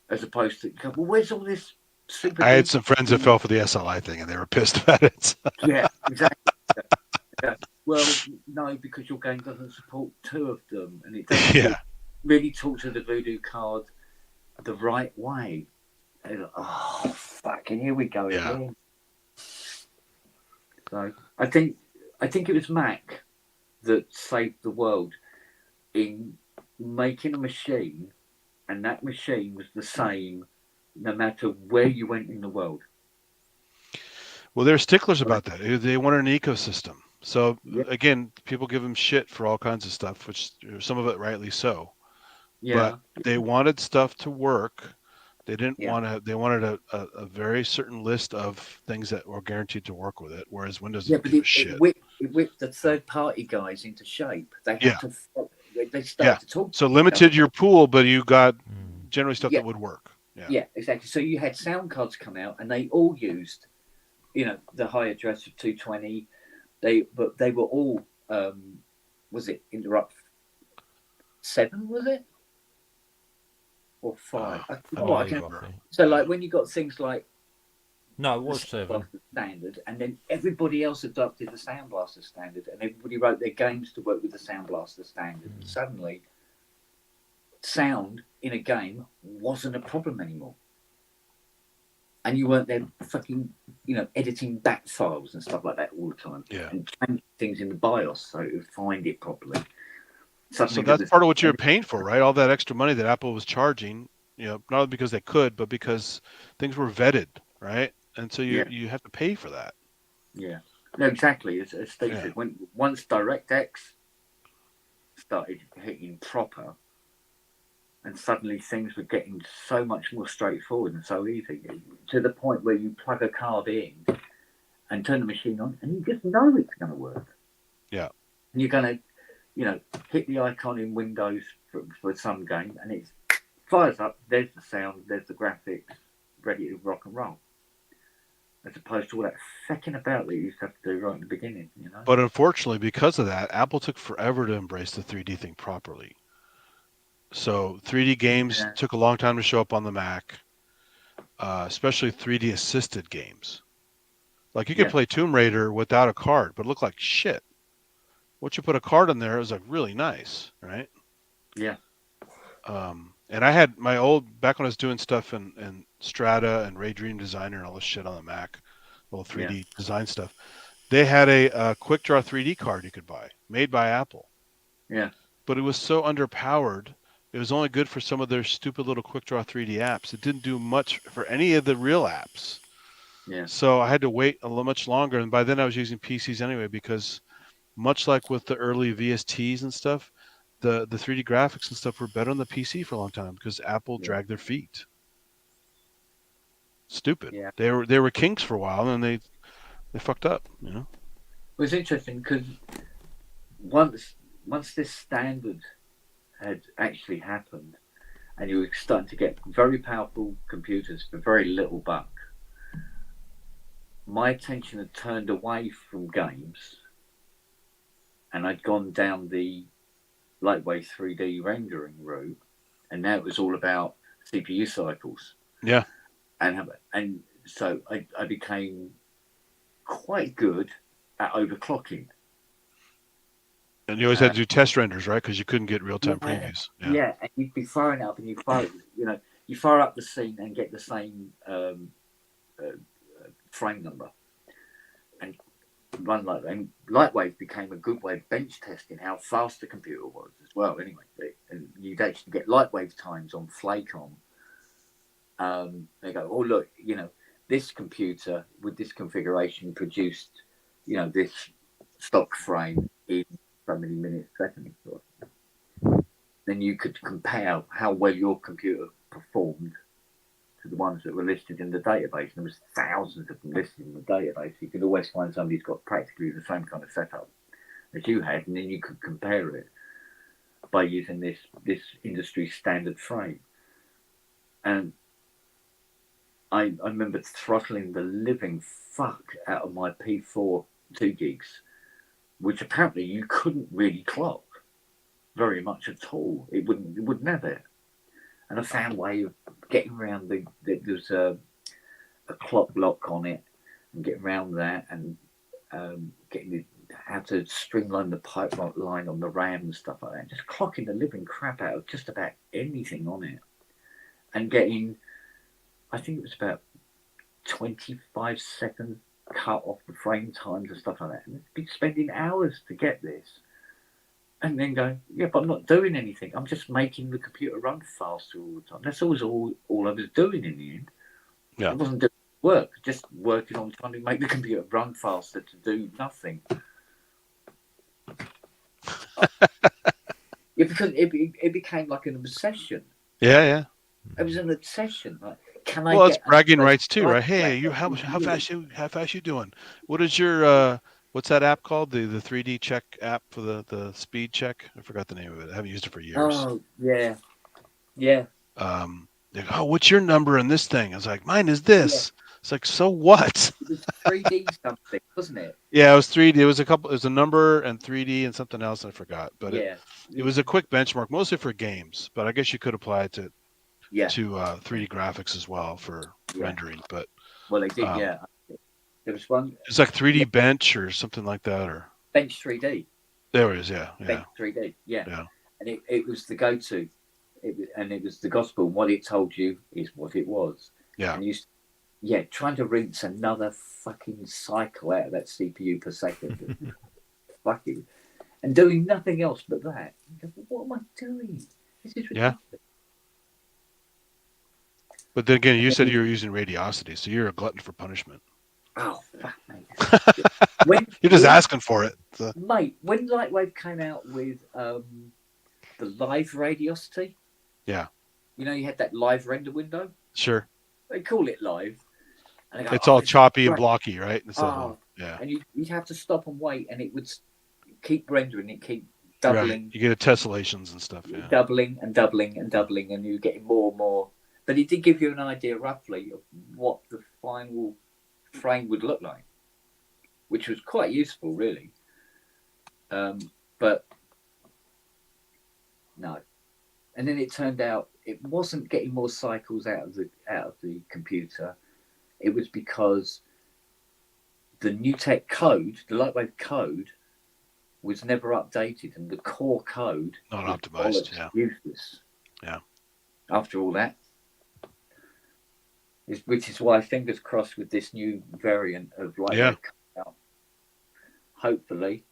As opposed to, well, where's all this super? I had some friends that fell for the SLI thing, and they were pissed about it. Yeah, exactly. Yeah. Well, no, because your game doesn't support two of them, and it doesn't really talk to the Voodoo card the right way. Like, oh, fucking here we go again. So I think it was Mac that saved the world in making a machine, and that machine was the same no matter where you went in the world. Well, they're sticklers about that. They want an ecosystem. So again, people give them shit for all kinds of stuff, which some of it rightly so. Yeah. But they wanted stuff to work. They didn't want to. They wanted a very certain list of things that were guaranteed to work with it. Whereas Windows didn't give a shit. It whipped the third-party guys into shape. They had to. They started to talk. So limited your pool, but you got generally stuff that would work. Yeah, exactly. So you had sound cards come out, and they all used, the high address of 220. They were all. Was it Interrupt 7? Was it? Or 5? I can't remember. So like when you got things like. No, it was 7. Standard, and then everybody else adopted the Sound Blaster standard, and everybody wrote their games to work with the Sound Blaster standard. And suddenly, sound in a game wasn't a problem anymore, and you weren't there fucking, editing back files and stuff like that all the time, and changing things in the BIOS so it would find it properly. Suddenly, so that's part of what you're paying for, right? All that extra money that Apple was charging, not only because they could, but because things were vetted, right? And so you have to pay for that. Yeah. No, exactly. As Steve said, once DirectX started hitting proper, and suddenly things were getting so much more straightforward and so easy, to the point where you plug a card in and turn the machine on, and you just know it's going to work. Yeah. And you're going to, hit the icon in Windows for some game, and it fires up. There's the sound. There's the graphics, ready to rock and roll. As opposed to all that fecking about that you used to have to do right in the beginning, But unfortunately, because of that, Apple took forever to embrace the 3D thing properly. So 3D games took a long time to show up on the Mac, especially 3D assisted games. Like you could play Tomb Raider without a card, but it looked like shit. Once you put a card in there, it was like really nice, right? Yeah. And I had my old, back when I was doing stuff in Strata and Ray Dream Designer and all this shit on the Mac, little 3D design stuff, they had a Quick Draw 3D card you could buy, made by Apple. Yeah. But it was so underpowered, it was only good for some of their stupid little Quick Draw 3D apps. It didn't do much for any of the real apps. Yeah. So I had to wait a little much longer. And by then I was using PCs anyway, because much like with the early VSTs and stuff, the 3D graphics and stuff were better on the PC for a long time because Apple dragged their feet. Stupid. Yeah. They were kings for a while, and then they fucked up. Well, it's interesting because once this standard had actually happened, and you were starting to get very powerful computers for very little buck, my attention had turned away from games, and I'd gone down the lightweight 3D rendering route, and now it was all about CPU cycles. Yeah. and so I became quite good at overclocking. And you always had to do test renders, right? Because you couldn't get real-time previews. Yeah, and you'd be firing up, and you fire up the scene and get the same frame number, and run like that. And Lightwave became a good way of bench testing how fast the computer was as well. Anyway, and you'd actually get Lightwave times on Flaycom. They go, oh look, this computer with this configuration produced, this stock frame in so many minutes, seconds. Then you could compare how well your computer performed to the ones that were listed in the database. There was thousands of them listed in the database. You could always find somebody who's got practically the same kind of setup as you had, and then you could compare it by using this industry standard frame. And I remember throttling the living fuck out of my P4 2 gigs, which apparently you couldn't really clock very much at all. It wouldn't have it. And I found a way of getting around there's a clock lock on it, and getting around that, and getting how to streamline the pipeline on the RAM and stuff like that. Just clocking the living crap out of just about anything on it, and getting, I think it was about 25 seconds cut off the frame times and stuff like that. And I'd be spending hours to get this. And then going, yeah, but I'm not doing anything. I'm just making the computer run faster all the time. That's always all I was doing in the end. Yeah. I wasn't doing work, just working on trying to make the computer run faster to do nothing. Because it became like an obsession. Yeah. It was an obsession. Like, well, it's bragging rights too, right? Hey, how fast you doing? What is your what's that app called? The 3D check app for the speed check? I forgot the name of it. I haven't used it for years. Oh yeah. They go, oh, what's your number in this thing? I was like, mine is this. Yeah. It's like, so what? It was 3D something, wasn't it? Yeah, it was 3D. It was a number and 3D and something else I forgot. But it was a quick benchmark, mostly for games. But I guess you could apply it to 3D graphics as well for rendering. But they did, There was one. It's like 3D Bench or something like that, or Bench 3D. There it is, yeah. Bench 3D, yeah. And it was the go-to, it was the gospel. What it told you is what it was. Yeah. And trying to rinse another fucking cycle out of that CPU per second, fucking, and doing nothing else but that. What am I doing? This is ridiculous. Yeah. But then again, you said you were using Radiosity, so you're a glutton for punishment. Oh, fuck, mate. You're just asking for it. So. Mate, when Lightwave came out with the live Radiosity, you had that live render window. Sure. They call it live. And it's all choppy and blocky, right? And you'd have to stop and wait, and it would keep rendering, it keep doubling. Right. You get tessellations and stuff, Doubling and doubling and doubling, and you're getting more and more. But it did give you an idea roughly of what the final frame would look like, which was quite useful, really. But no. And then it turned out it wasn't getting more cycles out of the computer. It was because the new tech code, the Lightwave code, was never updated, and the core code not optimized. Useless. Yeah. After all that, which is why fingers crossed with this new variant of Lightwave coming out. Hopefully,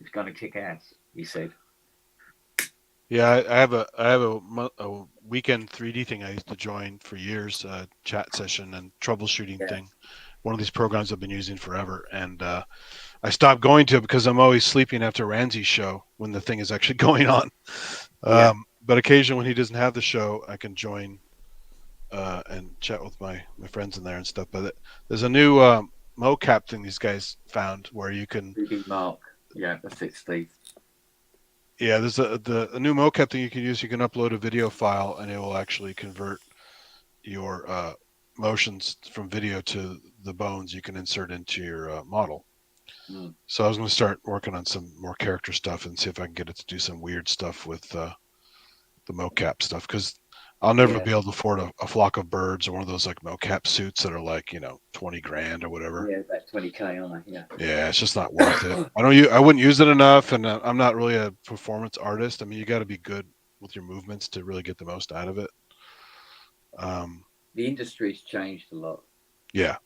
it's going to kick ass. He said. Yeah, I have a weekend 3D thing I used to join for years, chat session and troubleshooting thing. One of these programs I've been using forever, and I stopped going to it because I'm always sleeping after Ramsey's show when the thing is actually going on. But occasionally when he doesn't have the show, I can join and chat with my friends in there and stuff. But there's a new mocap thing these guys found where you can. 3D Mark, that's it, Steve. Yeah, there's a new mocap thing you can use. You can upload a video file, and it will actually convert your motions from video to the bones you can insert into your model. So I was going to start working on some more character stuff and see if I can get it to do some weird stuff with the mocap stuff. Because I'll never be able to afford a flock of birds or one of those like mocap suits that are like, you know, 20 grand or whatever. Yeah, about 20K, aren't they? Yeah. Yeah, it's just not worth it. I wouldn't use it enough, and I'm not really a performance artist. I mean, you got to be good with your movements to really get the most out of it. The industry's changed a lot. Yeah.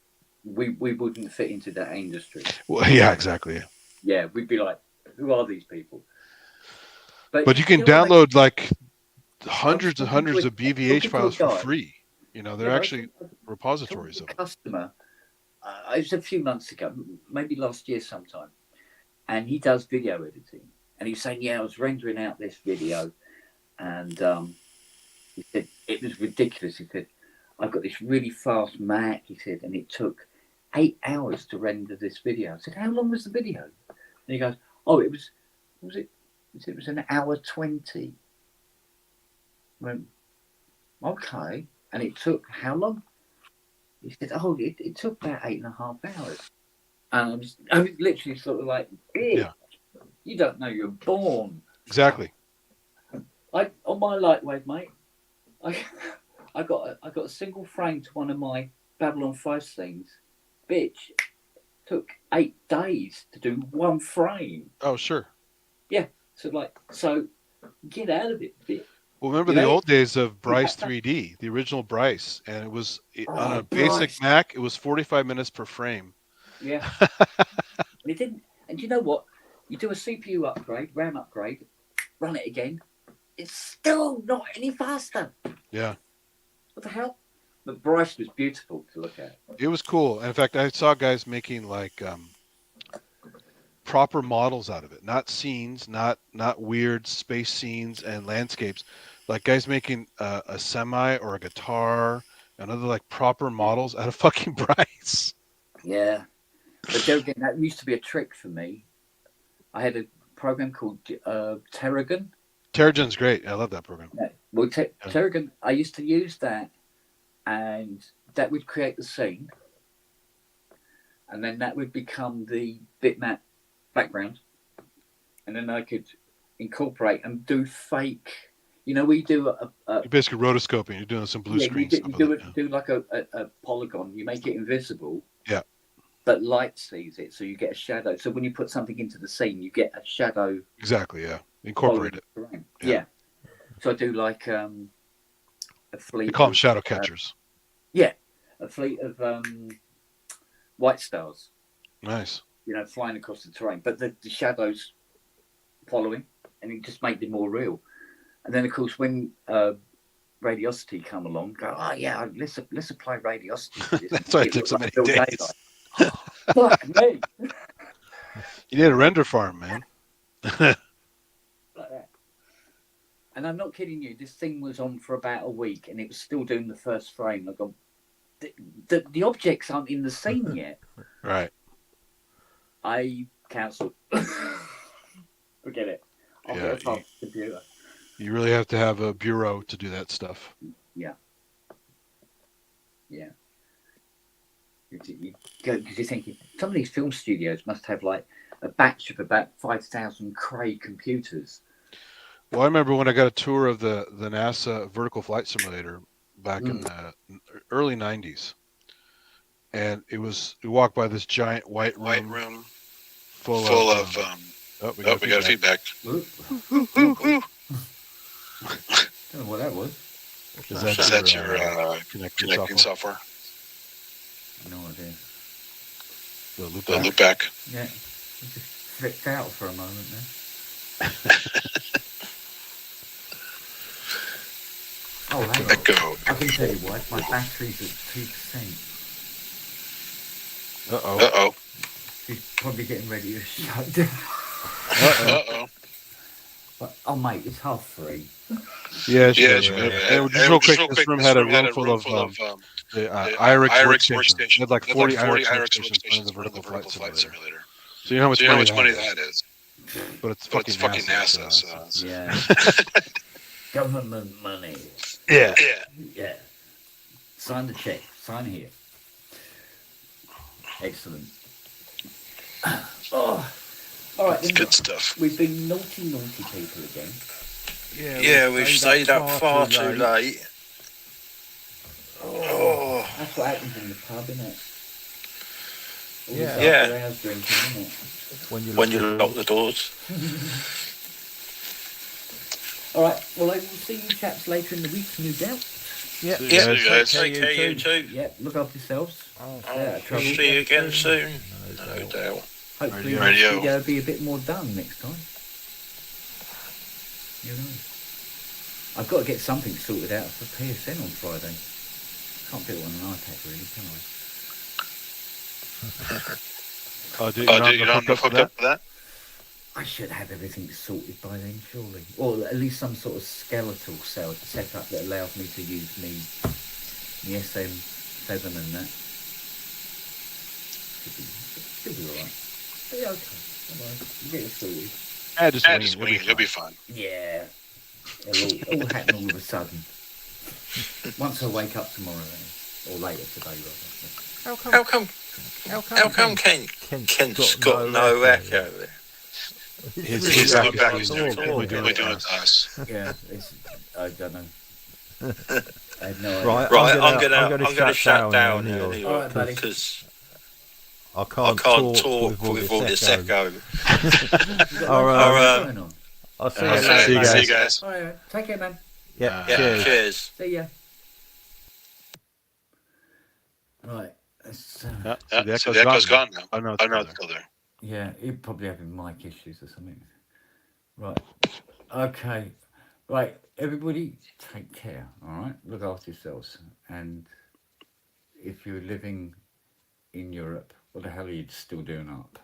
We wouldn't fit into that industry. Well, yeah, exactly. Yeah, we'd be like, who are these people? But you can download like hundreds and hundreds of BVH files for free. You know, they're actually repositories of it. Customer, it was a few months ago, maybe last year sometime, and he does video editing. And he's saying, yeah, I was rendering out this video, and he said, it was ridiculous. He said, I've got this really fast Mac, he said, and it took 8 hours to render this video. I said, how long was the video? And he goes, oh, it was an hour 20. I went, okay. And it took how long? He said, oh, it took about 8.5 hours. And I was literally sort of like, yeah. You don't know you're born. Exactly. On my lightweight, mate, I got a single frame to one of my Babylon 5 scenes. Bitch, took 8 days to do one frame. Oh, sure. Yeah. So get out of it, bitch. Well, remember the old days of Bryce 3D, the original Bryce, and it was on a basic Mac. It was 45 minutes per frame. Yeah. And it didn't. And you know what? You do a CPU upgrade, RAM upgrade, run it again. It's still not any faster. Yeah. What the hell? But Bryce was beautiful to look at. It was cool. In fact, I saw guys making like proper models out of it, not scenes, not weird space scenes and landscapes. Like guys making a semi or a guitar and other like proper models out of fucking Bryce. Yeah. But again, that used to be a trick for me. I had a program called Terragon. Terragon's great. I love that program. Yeah. Well, Terragon, I used to use that, and that would create the scene, and then that would become the bitmap background, and then I could incorporate and do fake. You know, we do you're basically rotoscoping. You're doing some blue screen stuff. You do like a polygon. You make it invisible. Yeah. But light sees it, so you get a shadow. So when you put something into the scene, you get a shadow. Exactly. Yeah. Incorporate it. Yeah. So I do like a fleet. We call them shadow catchers. Yeah, a fleet of white stars. Nice. You know, flying across the terrain, but the shadows following, and it just made it more real. And then, of course, when Radiosity come along, go, oh yeah, let's apply Radiosity. That's why it took so many days. Fuck me. You need a render farm, man. Like that. And I'm not kidding you. This thing was on for about a week, and it was still doing the first frame. I go, the objects aren't in the scene yet. Right. I cancelled. Forget it. I'll get a fast computer. You really have to have a bureau to do that stuff. Yeah. Yeah. Because you're thinking, some of these film studios must have like a batch of about 5,000 Cray computers. Well, I remember when I got a tour of the NASA vertical flight simulator back in the early 90s. And we walked by this giant white room full of we got feedback. Don't know what that was. Is that your connecting software? No idea. The loop back. Yeah, it just flipped out for a moment there. Oh, hang on. I can tell you why. My battery's at 2%. Uh-oh. She's probably getting ready to shut down. Uh-oh. But, oh, mate, it's 3:30. Yeah. And just real quick, this room had a room full of the IRIX workstation. It had like 40 IRIX workstations running the vertical flight simulator. So you know how much money that is. But it's fucking NASA. So. Yeah. Government money. Yeah. Sign the check. Sign here. Excellent. Oh. All right. That's good stuff. We've been naughty people again. Yeah, we've stayed up far too late. Oh, that's what happens in the pub, isn't it? All Yeah. this after hours drinking, isn't it? When you lock the doors. All right. Well, I will see you chaps later in the week, no doubt. Yeah. Take care, you too. Yep. Look after yourselves. I'll see you again soon. No doubt. Hopefully, the studio will be a bit more done next time. You know, I've got to get something sorted out for PSN on Friday. Can't do it on an iPad, really, can I? You're not hooked up for that? I should have everything sorted by then, surely. Or at least some sort of skeletal setup that allows me to use the SM7 and that. Should be alright. Yeah, okay. Alright. Get it sorted. Just wing it. You'll be fine. Yeah. It'll all happen all of a sudden. Once I wake up tomorrow, or later today, rather. How come Kent's got no echo there? He's not back. We're doing it to us. Yeah, I don't know. I have no idea. Right, I'm gonna shut down anyway, All right, buddy. because I can't talk with all this echo. I'll see you later. See you guys. All right, take care, man. Yeah, Cheers. See ya. Right. So the echo's gone now. Oh no, it's still there. Yeah, you're probably having mic issues or something. Right. Okay. Right, everybody, take care. All right. Look after yourselves. And if you're living in Europe, what the hell are you still doing up?